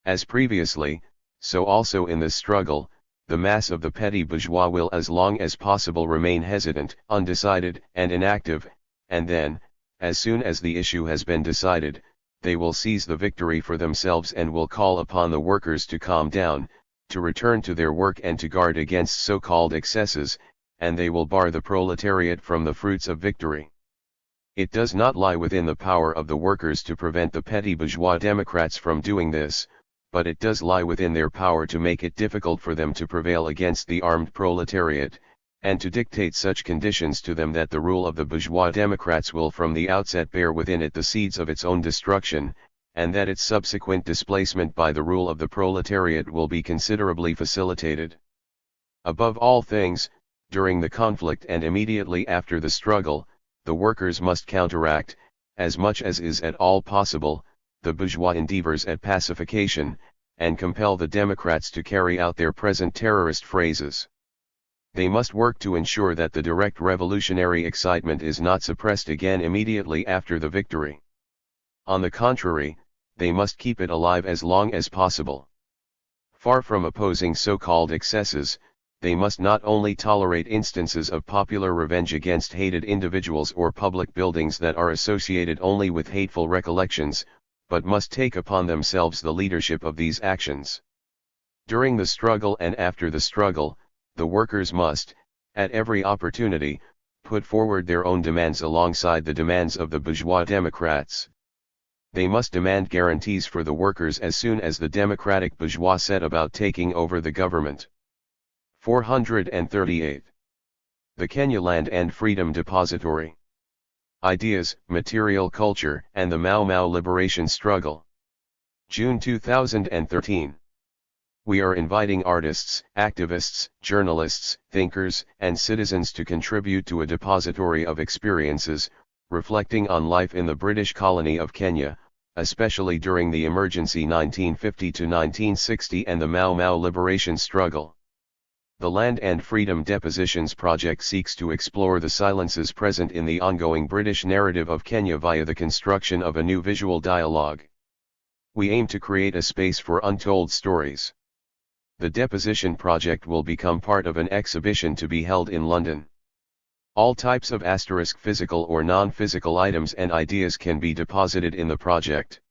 As previously, so also in this struggle, the mass of the petty bourgeois will as long as possible remain hesitant, undecided, and inactive, and then, as soon as the issue has been decided, they will seize the victory for themselves and will call upon the workers to calm down, to return to their work and to guard against so-called excesses, and they will bar the proletariat from the fruits of victory. It does not lie within the power of the workers to prevent the petty bourgeois democrats from doing this, but it does lie within their power to make it difficult for them to prevail against the armed proletariat, and to dictate such conditions to them that the rule of the bourgeois democrats will from the outset bear within it the seeds of its own destruction, and that its subsequent displacement by the rule of the proletariat will be considerably facilitated. Above all things, during the conflict and immediately after the struggle, the workers must counteract, as much as is at all possible, the bourgeois endeavors at pacification, and compel the democrats to carry out their present terrorist phrases. They must work to ensure that the direct revolutionary excitement is not suppressed again immediately after the victory. On the contrary, they must keep it alive as long as possible. Far from opposing so-called excesses, they must not only tolerate instances of popular revenge against hated individuals or public buildings that are associated only with hateful recollections, but must take upon themselves the leadership of these actions. During the struggle and after the struggle, the workers must, at every opportunity, put forward their own demands alongside the demands of the bourgeois democrats. They must demand guarantees for the workers as soon as the democratic bourgeois set about taking over the government. 438. The Kenya Land and Freedom Depository. Ideas, Material Culture, and the Mau Mau Liberation Struggle. June 2013. We are inviting artists, activists, journalists, thinkers, and citizens to contribute to a depository of experiences, reflecting on life in the British colony of Kenya, especially during the emergency 1950–1960 and the Mau Mau Liberation Struggle. The Land and Freedom Depositions Project seeks to explore the silences present in the ongoing British narrative of Kenya via the construction of a new visual dialogue. We aim to create a space for untold stories. The Deposition Project will become part of an exhibition to be held in London. All types of physical or non-physical items and ideas can be deposited in the project.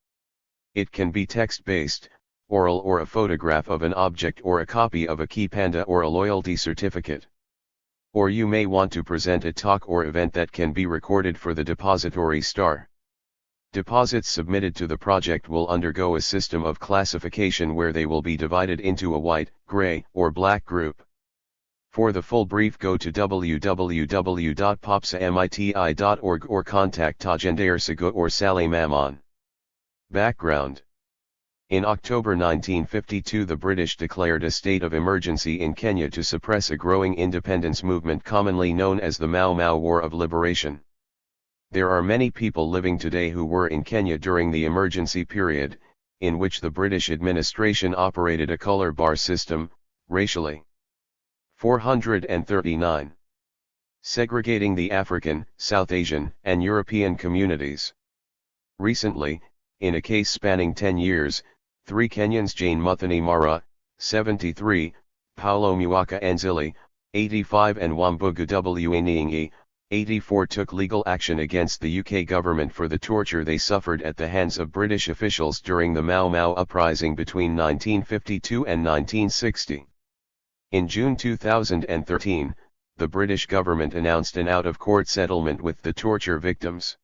It can be text-based, oral, or a photograph of an object, or a copy of a keypanda or a loyalty certificate. Or you may want to present a talk or event that can be recorded for the depository star. Deposits submitted to the project will undergo a system of classification where they will be divided into a white, gray, or black group. For the full brief, go to www.popsamiti.org or contact Tajender Sagu or Sally Mamon. Background. In October 1952 the British declared a state of emergency in Kenya to suppress a growing independence movement commonly known as the Mau Mau War of Liberation. There are many people living today who were in Kenya during the emergency period, in which the British administration operated a color bar system, racially. 439. Segregating the African, South Asian, and European communities. Recently, in a case spanning 10 years, 3 Kenyans Jane Muthoni Mara, 73, Paulo Mwaka Anzili, 85 and Wambugu Waniingi, 84 took legal action against the UK government for the torture they suffered at the hands of British officials during the Mau Mau uprising between 1952 and 1960. In June 2013, the British government announced an out-of-court settlement with the torture victims.